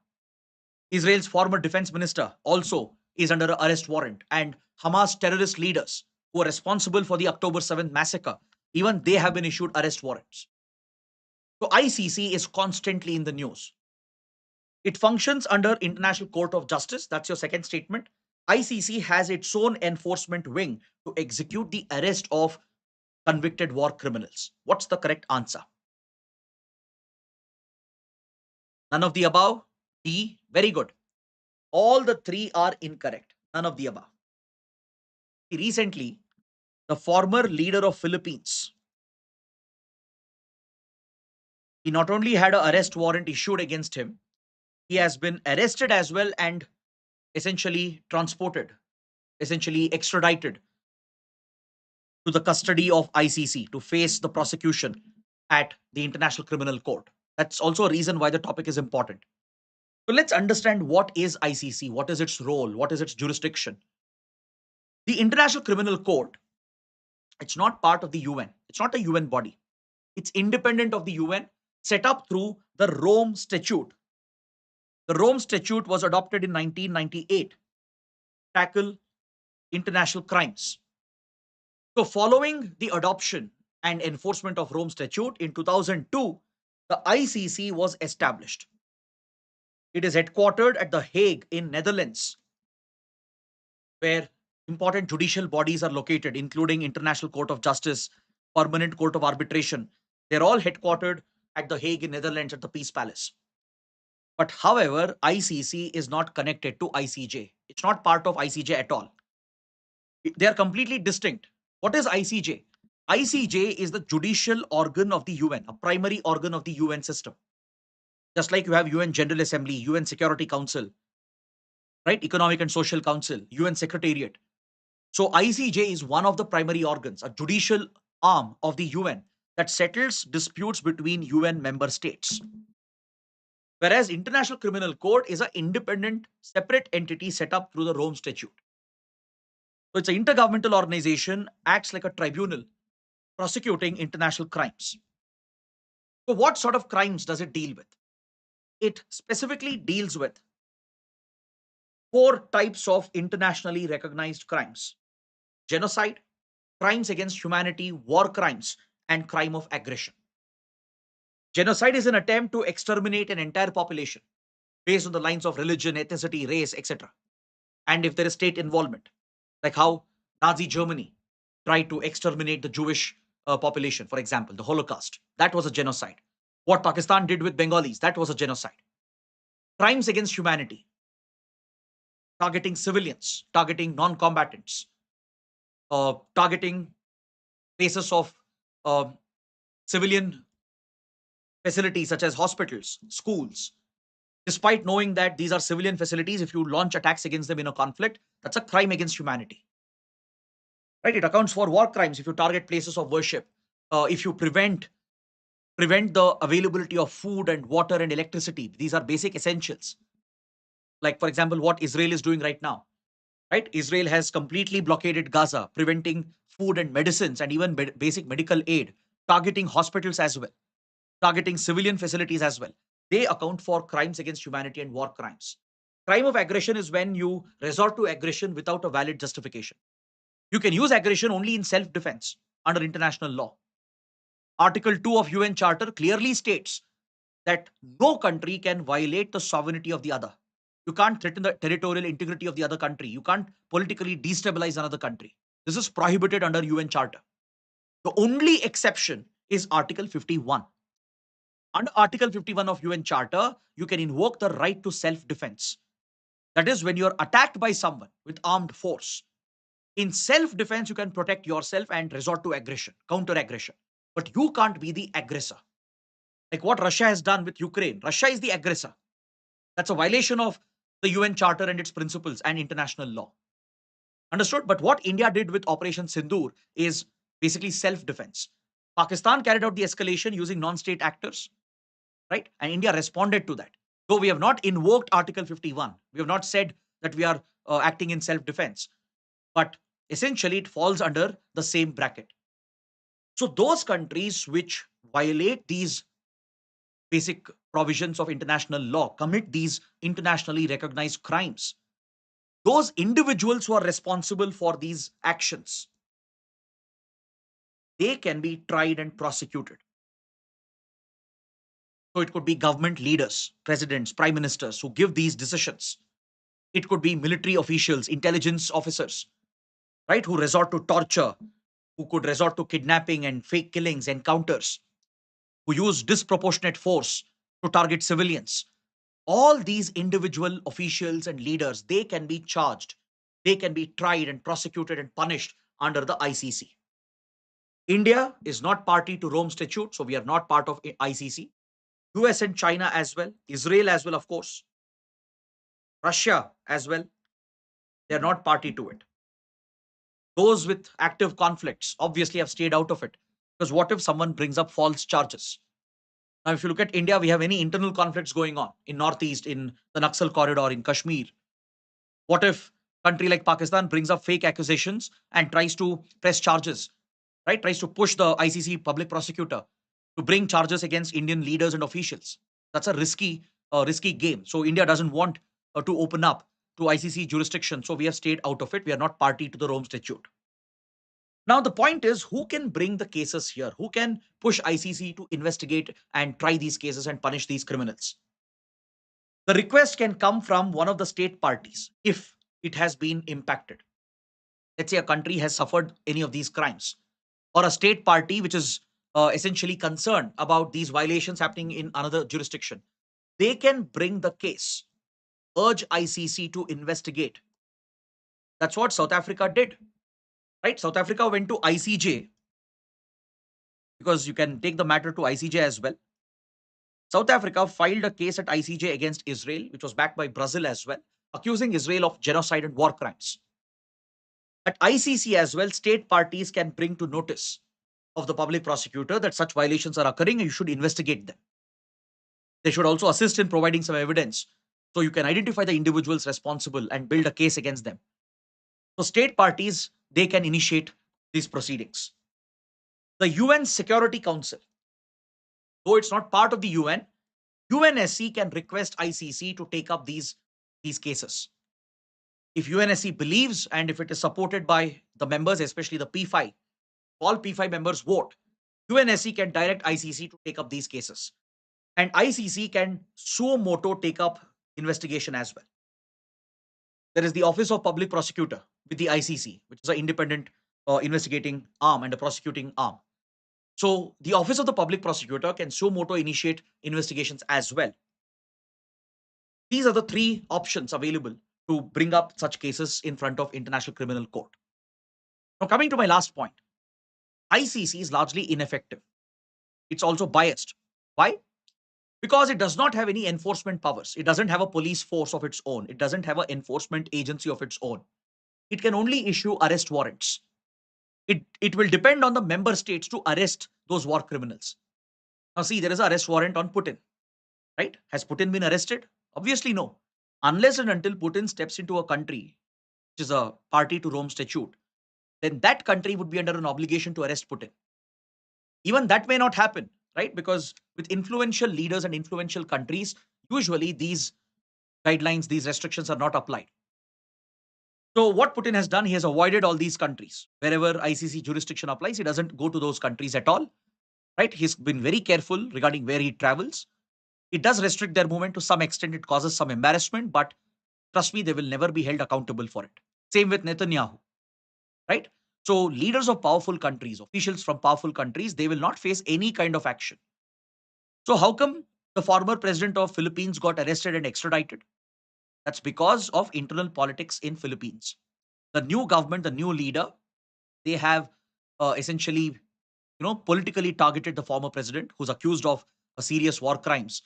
Israel's former defense minister also is under an arrest warrant, and Hamas terrorist leaders who are responsible for the October 7th massacre, even they have been issued arrest warrants. So ICC is constantly in the news. It functions under International Court of Justice. That's your second statement. ICC has its own enforcement wing to execute the arrest of convicted war criminals. What's the correct answer? None of the above. D. Very good. All the three are incorrect. None of the above. Recently, the former leader of Philippines, he not only had an arrest warrant issued against him, he has been arrested as well and essentially transported, essentially extradited to the custody of ICC to face the prosecution at the International Criminal Court. That's also a reason why the topic is important. So let's understand what is ICC, what is its role, what is its jurisdiction. The International Criminal Court, it's not part of the UN. It's not a UN body. It's independent of the UN, set up through the Rome Statute. The Rome Statute was adopted in 1998 to tackle international crimes. So following the adoption and enforcement of Rome Statute in 2002, the ICC was established. It is headquartered at The Hague in Netherlands, where important judicial bodies are located, including International Court of Justice, Permanent Court of Arbitration. They're all headquartered at The Hague in Netherlands at the Peace Palace. But however, ICC is not connected to ICJ. It's not part of ICJ at all. They are completely distinct. What is ICJ? ICJ is the judicial organ of the UN, a primary organ of the UN system. Just like you have UN General Assembly, UN Security Council, right? Economic and Social Council, UN Secretariat. So ICJ is one of the primary organs, a judicial arm of the UN that settles disputes between UN member states. Whereas International Criminal Court is an independent, separate entity set up through the Rome Statute. So it's an intergovernmental organization, acts like a tribunal prosecuting international crimes. So what sort of crimes does it deal with? It specifically deals with 4 types of internationally recognized crimes: genocide, crimes against humanity, war crimes, and crime of aggression. Genocide is an attempt to exterminate an entire population based on the lines of religion, ethnicity, race, etc. And if there is state involvement, like how Nazi Germany tried to exterminate the Jewish population, for example, the Holocaust, that was a genocide. What Pakistan did with Bengalis, that was a genocide. Crimes against humanity, targeting civilians, targeting non-combatants, targeting places of uh, civilian facilities such as hospitals, schools. Despite knowing that these are civilian facilities, if you launch attacks against them in a conflict, that's a crime against humanity. Right? It accounts for war crimes if you target places of worship, if you prevent the availability of food and water and electricity. These are basic essentials. Like, for example, what Israel is doing right now. Right? Israel has completely blockaded Gaza, preventing food and medicines and even basic medical aid, targeting hospitals as well, targeting civilian facilities as well. They account for crimes against humanity and war crimes. Crime of aggression is when you resort to aggression without a valid justification. You can use aggression only in self defense under international law. Article 2 of UN Charter clearly states that no country can violate the sovereignty of the other. You can't threaten the territorial integrity of the other country. You can't politically destabilize another country. This is prohibited under UN Charter. The only exception is Article 51. Under Article 51 of UN Charter, you can invoke the right to self-defense. That is when you're attacked by someone with armed force. In self-defense, you can protect yourself and resort to aggression, counter-aggression. But you can't be the aggressor. Like what Russia has done with Ukraine. Russia is the aggressor. That's a violation of the UN Charter and its principles and international law. Understood? But what India did with Operation Sindoor is basically self-defense. Pakistan carried out the escalation using non-state actors, right? And India responded to that. Though we have not invoked Article 51, we have not said that we are acting in self-defense, but essentially it falls under the same bracket. So those countries which violate these basic provisions of international law, commit these internationally recognized crimes, those individuals who are responsible for these actions, they can be tried and prosecuted. So it could be government leaders, presidents, prime ministers who give these decisions. It could be military officials, intelligence officers, right, who resort to torture, who could resort to kidnapping and fake killings, encounters, who use disproportionate force to target civilians. All these individual officials and leaders, they can be charged, they can be tried and prosecuted and punished under the ICC. India is not party to Rome Statute, so we are not part of ICC. US and China as well, Israel as well, of course, Russia as well, they are not party to it. Those with active conflicts obviously have stayed out of it. Because what if someone brings up false charges? Now, if you look at India, we have many internal conflicts going on in Northeast, in the Naxal corridor, in Kashmir. What if country like Pakistan brings up fake accusations and tries to press charges, right? Tries to push the ICC public prosecutor to bring charges against Indian leaders and officials. That's a risky game. So India doesn't want to open up to ICC jurisdiction. So we have stayed out of it. We are not party to the Rome Statute. Now, the point is who can bring the cases here? Who can push ICC to investigate and try these cases and punish these criminals? The request can come from one of the state parties if it has been impacted. Let's say a country has suffered any of these crimes, or a state party which is essentially concerned about these violations happening in another jurisdiction. They can bring the case, urge ICC to investigate. That's what South Africa did, right? South Africa went to ICJ because you can take the matter to ICJ as well. South Africa filed a case at ICJ against Israel, which was backed by Brazil as well, accusing Israel of genocide and war crimes. At ICC as well, state parties can bring to notice of the public prosecutor that such violations are occurring and you should investigate them. They should also assist in providing some evidence so you can identify the individuals responsible and build a case against them. So state parties, they can initiate these proceedings. The UN Security Council, though it's not part of the UN, UNSC can request ICC to take up these cases. If UNSC believes and if it is supported by the members, especially the P5, all P5 members vote, UNSC can direct ICC to take up these cases. And ICC can suo moto take up investigation as well. There is the Office of Public Prosecutor with the ICC, which is an independent investigating arm and a prosecuting arm. So the Office of the Public Prosecutor can suo moto initiate investigations as well. These are the three options available to bring up such cases in front of International Criminal Court. Now, coming to my last point, ICC is largely ineffective. It's also biased. Why? Because it does not have any enforcement powers. It doesn't have a police force of its own. It doesn't have an enforcement agency of its own. It can only issue arrest warrants. It will depend on the member states to arrest those war criminals. Now, see, there is an arrest warrant on Putin, right? Has Putin been arrested? Obviously, no. Unless and until Putin steps into a country which is a party to Rome Statute, then that country would be under an obligation to arrest Putin. Even that may not happen, right? Because with influential leaders and influential countries, usually these guidelines, these restrictions are not applied. So what Putin has done, he has avoided all these countries. Wherever ICC jurisdiction applies, he doesn't go to those countries at all, right? He's been very careful regarding where he travels. It does restrict their movement to some extent. It causes some embarrassment, but trust me, they will never be held accountable for it. Same with Netanyahu, right? So leaders of powerful countries, officials from powerful countries, they will not face any kind of action. So how come the former president of Philippines got arrested and extradited? That's because of internal politics in Philippines. The new government, the new leader, they have essentially, politically targeted the former president who's accused of serious war crimes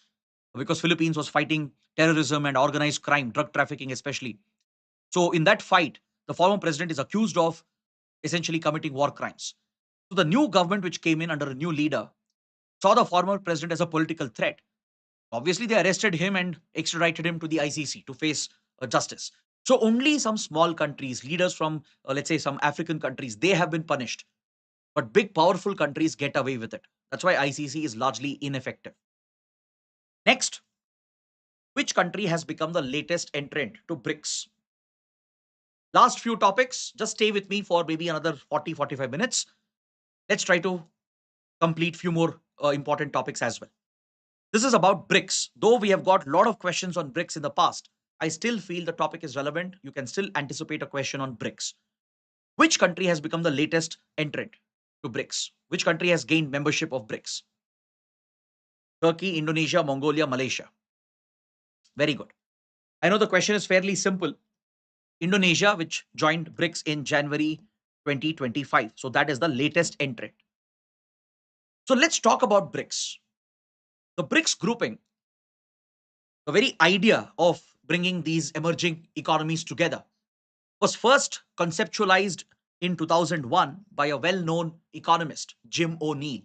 because Philippines was fighting terrorism and organized crime, drug trafficking especially. So in that fight, the former president is accused of essentially committing war crimes. So the new government which came in under a new leader saw the former president as a political threat. Obviously, they arrested him and extradited him to the ICC to face justice. So only some small countries, leaders from, let's say, some African countries, they have been punished. But big, powerful countries get away with it. That's why ICC is largely ineffective. Next, which country has become the latest entrant to BRICS? Last few topics, just stay with me for maybe another 40-45 minutes. Let's try to complete few more important topics as well. This is about BRICS. Though we have got a lot of questions on BRICS in the past, I still feel the topic is relevant. You can still anticipate a question on BRICS. Which country has become the latest entrant to BRICS? Which country has gained membership of BRICS? Turkey, Indonesia, Mongolia, Malaysia. Very good. I know the question is fairly simple. Indonesia, which joined BRICS in January 2025. So that is the latest entrant. So let's talk about BRICS. The BRICS grouping, the very idea of bringing these emerging economies together, was first conceptualized in 2001 by a well-known economist, Jim O'Neill.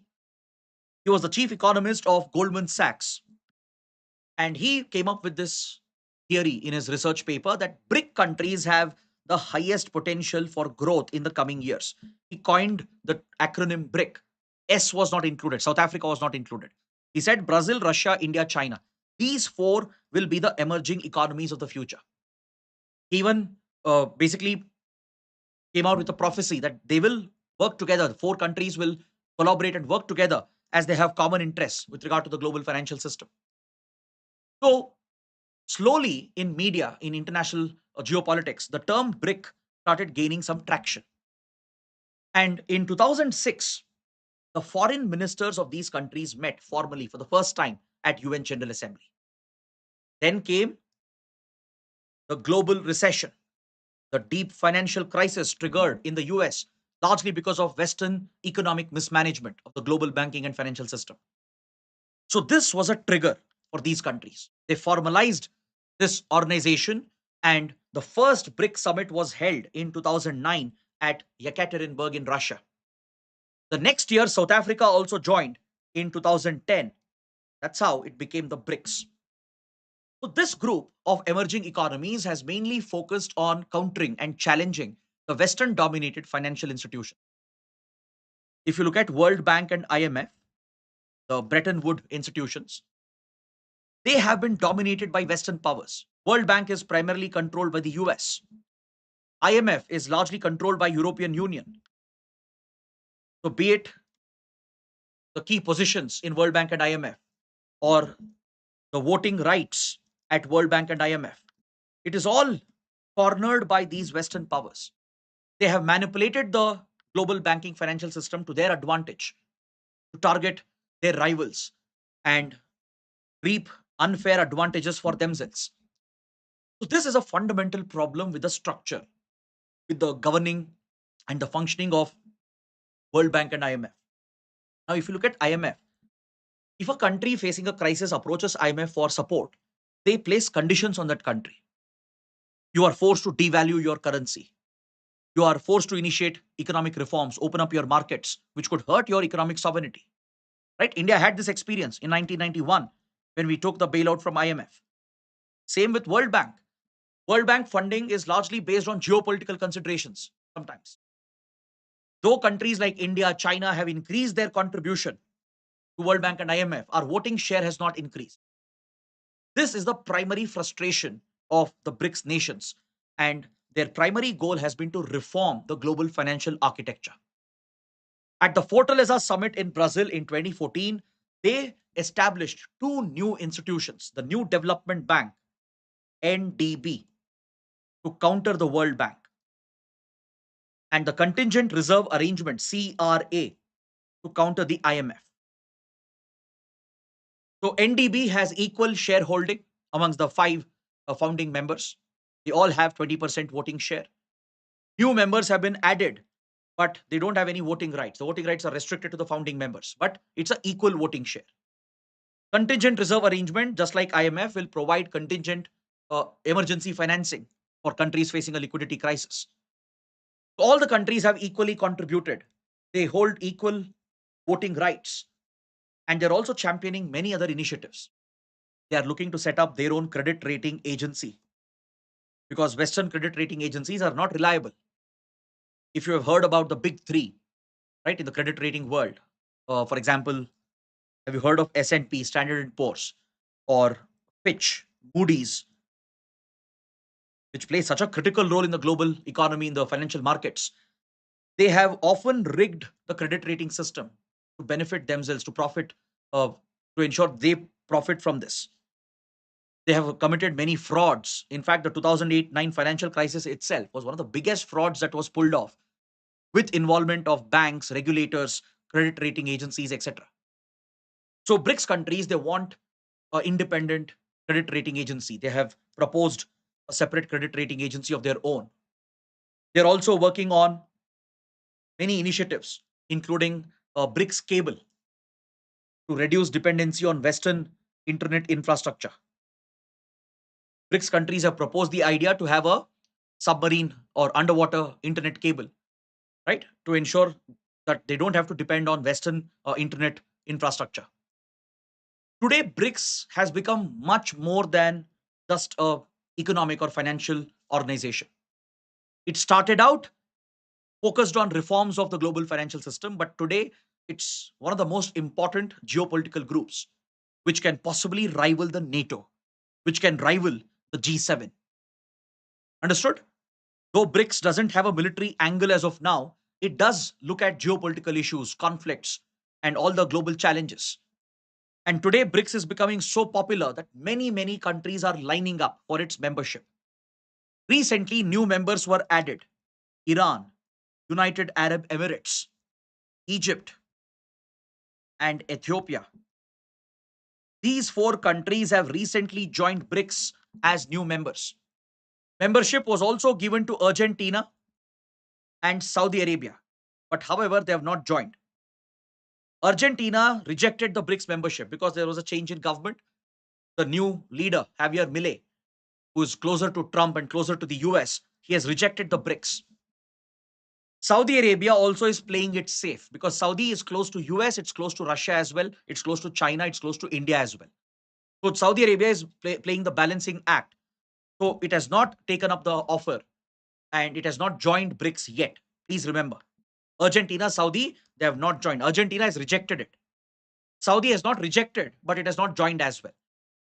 He was the chief economist of Goldman Sachs. And he came up with this theory in his research paper that BRIC countries have the highest potential for growth in the coming years. He coined the acronym BRIC. S was not included. South Africa was not included. He said Brazil, Russia, India, China. These four will be the emerging economies of the future. He even basically came out with a prophecy that they will work together. The four countries will collaborate and work together as they have common interests with regard to the global financial system. So slowly in media, in international geopolitics, the term BRIC started gaining some traction. And in 2006, the foreign ministers of these countries met formally for the first time at UN General Assembly. Then came the global recession, the deep financial crisis triggered in the US, largely because of Western economic mismanagement of the global banking and financial system. So this was a trigger for these countries. They formalized this organization, and the first BRIC summit was held in 2009 at Yekaterinburg in Russia. The next year, South Africa also joined in 2010. That's how it became the BRICS. So this group of emerging economies has mainly focused on countering and challenging the Western dominated financial institutions. If you look at World Bank and IMF, the Bretton Woods institutions, they have been dominated by Western powers. World Bank is primarily controlled by the US. IMF is largely controlled by European Union. So be it the key positions in World Bank and IMF or the voting rights at World Bank and IMF, it is all cornered by these Western powers. They have manipulated the global banking financial system to their advantage to target their rivals and reap unfair advantages for themselves. So this is a fundamental problem with the structure, with the governing and the functioning of World Bank and IMF. Now, if you look at IMF, if a country facing a crisis approaches IMF for support, they place conditions on that country. You are forced to devalue your currency. You are forced to initiate economic reforms, open up your markets, which could hurt your economic sovereignty. Right? India had this experience in 1991 when we took the bailout from IMF. Same with World Bank. World Bank funding is largely based on geopolitical considerations sometimes. Though countries like India, China have increased their contribution to World Bank and IMF, our voting share has not increased. This is the primary frustration of the BRICS nations, and their primary goal has been to reform the global financial architecture. At the Fortaleza summit in Brazil in 2014, they established two new institutions, the New Development Bank, NDB, to counter the World Bank, and the Contingent Reserve Arrangement, CRA, to counter the IMF. So NDB has equal shareholding amongst the five founding members. They all have 20% voting share. New members have been added, but they don't have any voting rights. The voting rights are restricted to the founding members, but it's an equal voting share. Contingent reserve arrangement, just like IMF, will provide contingent emergency financing for countries facing a liquidity crisis. All the countries have equally contributed. They hold equal voting rights, and they're also championing many other initiatives. They are looking to set up their own credit rating agency because Western credit rating agencies are not reliable. If you have heard about the big three, right, in the credit rating world, for example, have you heard of S&P, Standard and Poor's, or Fitch, Moody's, which play such a critical role in the global economy, in the financial markets? They have often rigged the credit rating system to benefit themselves, to profit, to ensure they profit from this. They have committed many frauds. In fact, the 2008-9 financial crisis itself was one of the biggest frauds that was pulled off with involvement of banks, regulators, credit rating agencies, etc. So BRICS countries, they want an independent credit rating agency. They have proposed a separate credit rating agency of their own. They're also working on many initiatives, including a BRICS cable to reduce dependency on Western internet infrastructure. BRICS countries have proposed the idea to have a submarine or underwater internet cable, right, to ensure that they don't have to depend on Western internet infrastructure. Today, BRICS has become much more than just a economic or financial organization. It started out focused on reforms of the global financial system, but today it's one of the most important geopolitical groups, which can possibly rival the NATO, which can rival the G7. Understood? Though BRICS doesn't have a military angle as of now, it does look at geopolitical issues, conflicts, and all the global challenges. And today, BRICS is becoming so popular that many countries are lining up for its membership. Recently, new members were added: Iran, United Arab Emirates, Egypt, and Ethiopia. These four countries have recently joined BRICS as new members. Membership was also given to Argentina and Saudi Arabia, but however, they have not joined. Argentina rejected the BRICS membership because there was a change in government. The new leader, Javier Milei, who is closer to Trump and closer to the US, he has rejected the BRICS. Saudi Arabia also is playing it safe because Saudi is close to US, it's close to Russia as well, it's close to China, it's close to India as well. So Saudi Arabia is playing the balancing act. So it has not taken up the offer and it has not joined BRICS yet. Please remember, Argentina, Saudi, they have not joined. Argentina has rejected it. Saudi has not rejected, but it has not joined as well.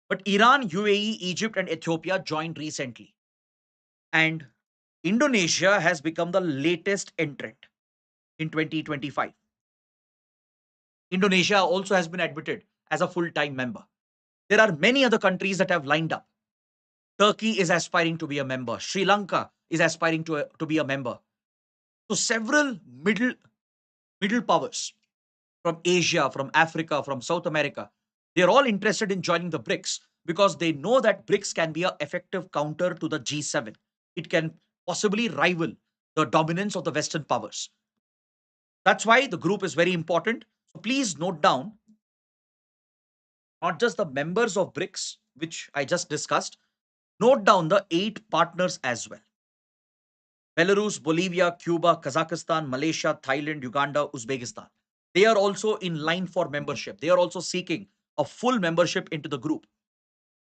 But Iran, UAE, Egypt, and Ethiopia joined recently. And Indonesia has become the latest entrant in 2025. Indonesia also has been admitted as a full-time member. There are many other countries that have lined up. Turkey is aspiring to be a member. Sri Lanka is aspiring to be a member. So several middle powers from Asia, from Africa, from South America, they're all interested in joining the BRICS because they know that BRICS can be an effective counter to the G7. It can possibly rival the dominance of the Western powers. That's why the group is very important. So please note down not just the members of BRICS, which I just discussed, note down the 8 partners as well. Belarus, Bolivia, Cuba, Kazakhstan, Malaysia, Thailand, Uganda, Uzbekistan. They are also in line for membership. They are also seeking a full membership into the group.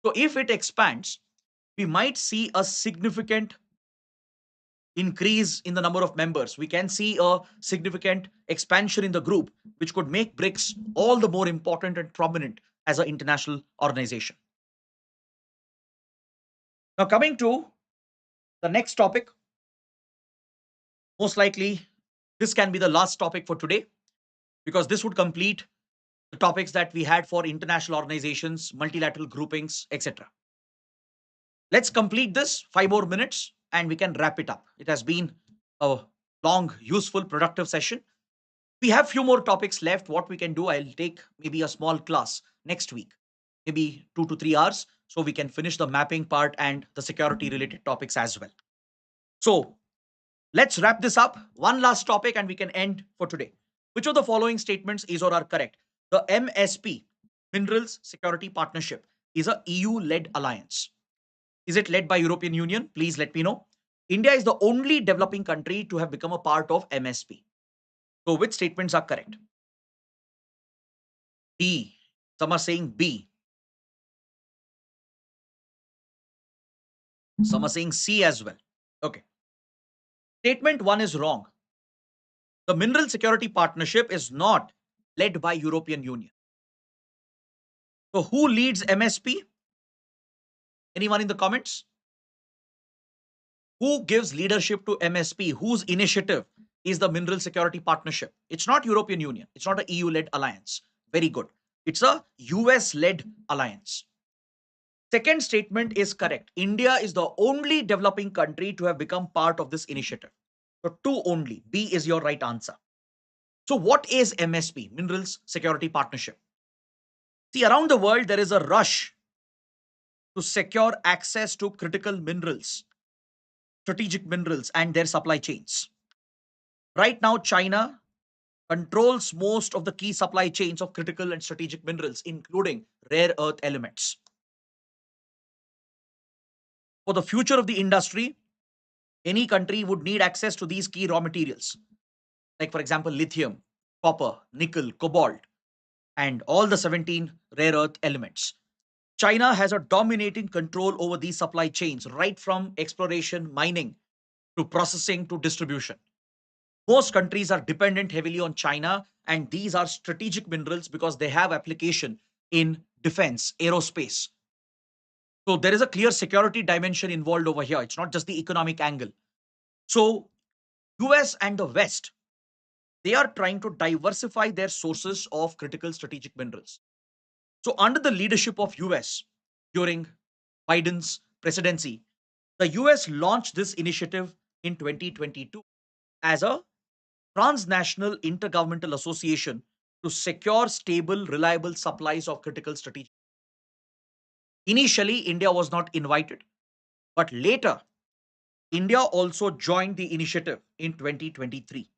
So if it expands, we might see a significant increase in the number of members. We can see a significant expansion in the group, which could make BRICS all the more important and prominent as an international organization. Now, coming to the next topic, most likely this can be the last topic for today because this would complete the topics that we had for international organizations, multilateral groupings, etc. Let's complete this 5 more minutes and we can wrap it up. It has been a long, useful, productive session. We have few more topics left. What we can do, I'll take maybe a small class next week, maybe 2 to 3 hours, so we can finish the mapping part and the security related topics as well. So let's wrap this up. One last topic and we can end for today. Which of the following statements is or are correct? The MSP, Minerals Security Partnership, is a EU-led alliance. Is it led by European Union? Please let me know. India is the only developing country to have become a part of MSP. So which statements are correct? D. Some are saying B. Some are saying C as well. Okay. Statement 1 is wrong. The Mineral Security Partnership is not led by European Union. So who leads MSP? Anyone in the comments? Who gives leadership to MSP? Whose initiative is the Mineral Security Partnership? It's not European Union. It's not an EU-led alliance. Very good. It's a US-led alliance. Second statement is correct. India is the only developing country to have become part of this initiative. So 2 only. B is your right answer. So what is MSP, Minerals Security Partnership? See, around the world, there is a rush to secure access to critical minerals, strategic minerals, and their supply chains. Right now, China controls most of the key supply chains of critical and strategic minerals, including rare earth elements. For the future of the industry, any country would need access to these key raw materials, like, for example, lithium, copper, nickel, cobalt, and all the 17 rare earth elements. China has a dominating control over these supply chains, right from exploration, mining, to processing, to distribution. Most countries are dependent heavily on China, and these are strategic minerals because they have application in defense, aerospace. So there is a clear security dimension involved over here. It's not just the economic angle. So US and the West, they are trying to diversify their sources of critical strategic minerals. So under the leadership of US during Biden's presidency, the US launched this initiative in 2022 as a transnational intergovernmental association to secure stable, reliable supplies of critical strategic. Initially, India was not invited, but later, India also joined the initiative in 2023.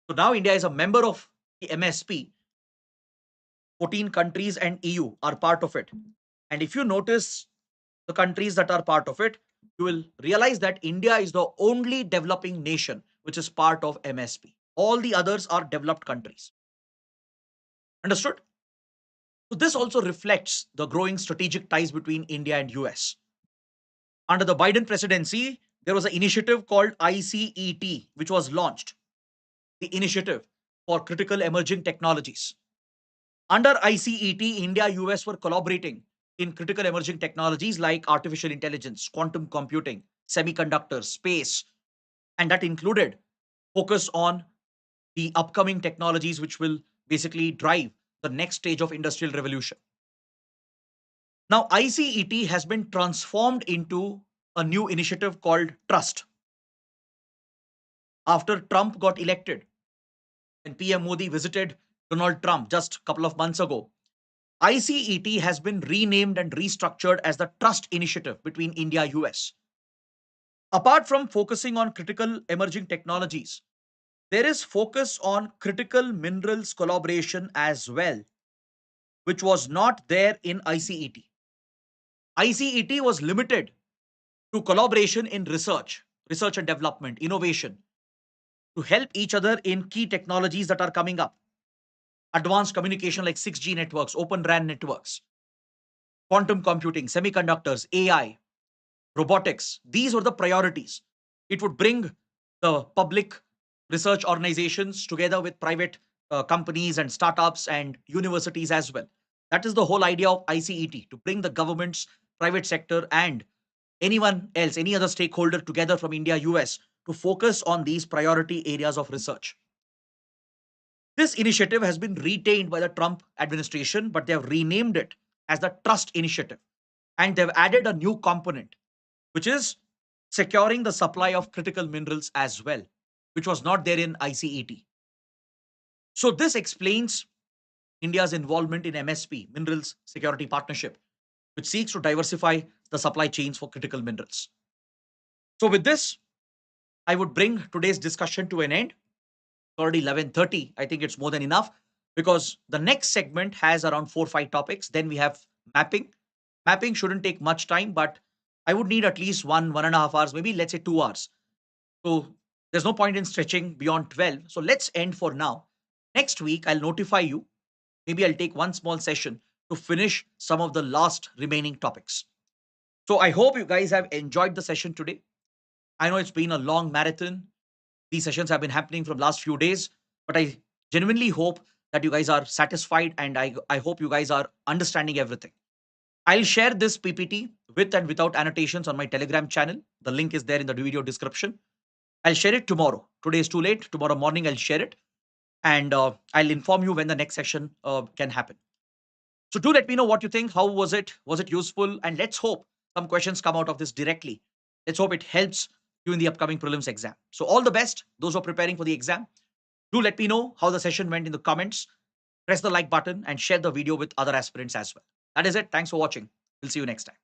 So now India is a member of the MSP. 14 countries and EU are part of it. And if you notice the countries that are part of it, you will realize that India is the only developing nation which is part of MSP. All the others are developed countries. Understood? So this also reflects the growing strategic ties between India and US. Under the Biden presidency, there was an initiative called ICET, which was launched. The Initiative for Critical Emerging Technologies. Under ICET, India, US were collaborating in critical emerging technologies like artificial intelligence, quantum computing, semiconductors, space, and that included focus on the upcoming technologies which will basically drive the next stage of industrial revolution. Now, ICET has been transformed into a new initiative called Trust. After Trump got elected and PM Modi visited Donald Trump just a couple of months ago, ICET has been renamed and restructured as the Trust Initiative between India US. Apart from focusing on critical emerging technologies, there is focus on critical minerals collaboration as well, which was not there in ICET. ICET was limited to collaboration in research and development, innovation, to help each other in key technologies that are coming up. Advanced communication like 6G networks, open RAN networks, quantum computing, semiconductors, AI, robotics. These were the priorities. It would bring the public research organizations together with private companies and startups and universities as well. That is the whole idea of ICET, to bring the governments, private sector, and anyone else, any other stakeholder together from India, US to focus on these priority areas of research. This initiative has been retained by the Trump administration, but they have renamed it as the Trust Initiative. And they've added a new component, which is securing the supply of critical minerals as well, which was not there in ICET. So this explains India's involvement in MSP, Minerals Security Partnership, which seeks to diversify the supply chains for critical minerals. So with this, I would bring today's discussion to an end. It's already 11:30. I think it's more than enough because the next segment has around 4 or 5 topics. Then we have mapping. Mapping shouldn't take much time, but I would need at least 1.5 hours, maybe let's say 2 hours. So there's no point in stretching beyond 12. So let's end for now. Next week, I'll notify you. Maybe I'll take one small session to finish some of the last remaining topics. So I hope you guys have enjoyed the session today. I know it's been a long marathon. These sessions have been happening from last few days, but I genuinely hope that you guys are satisfied and I hope you guys are understanding everything. I'll share this PPT with and without annotations on my Telegram channel. The link is there in the video description. I'll share it tomorrow. Today is too late. Tomorrow morning, I'll share it. And I'll inform you when the next session can happen. So do let me know what you think. How was it? Was it useful? And let's hope some questions come out of this directly. Let's hope it helps you in the upcoming prelims exam. So all the best, those who are preparing for the exam. Do let me know how the session went in the comments. Press the like button and share the video with other aspirants as well. That is it. Thanks for watching. We'll see you next time.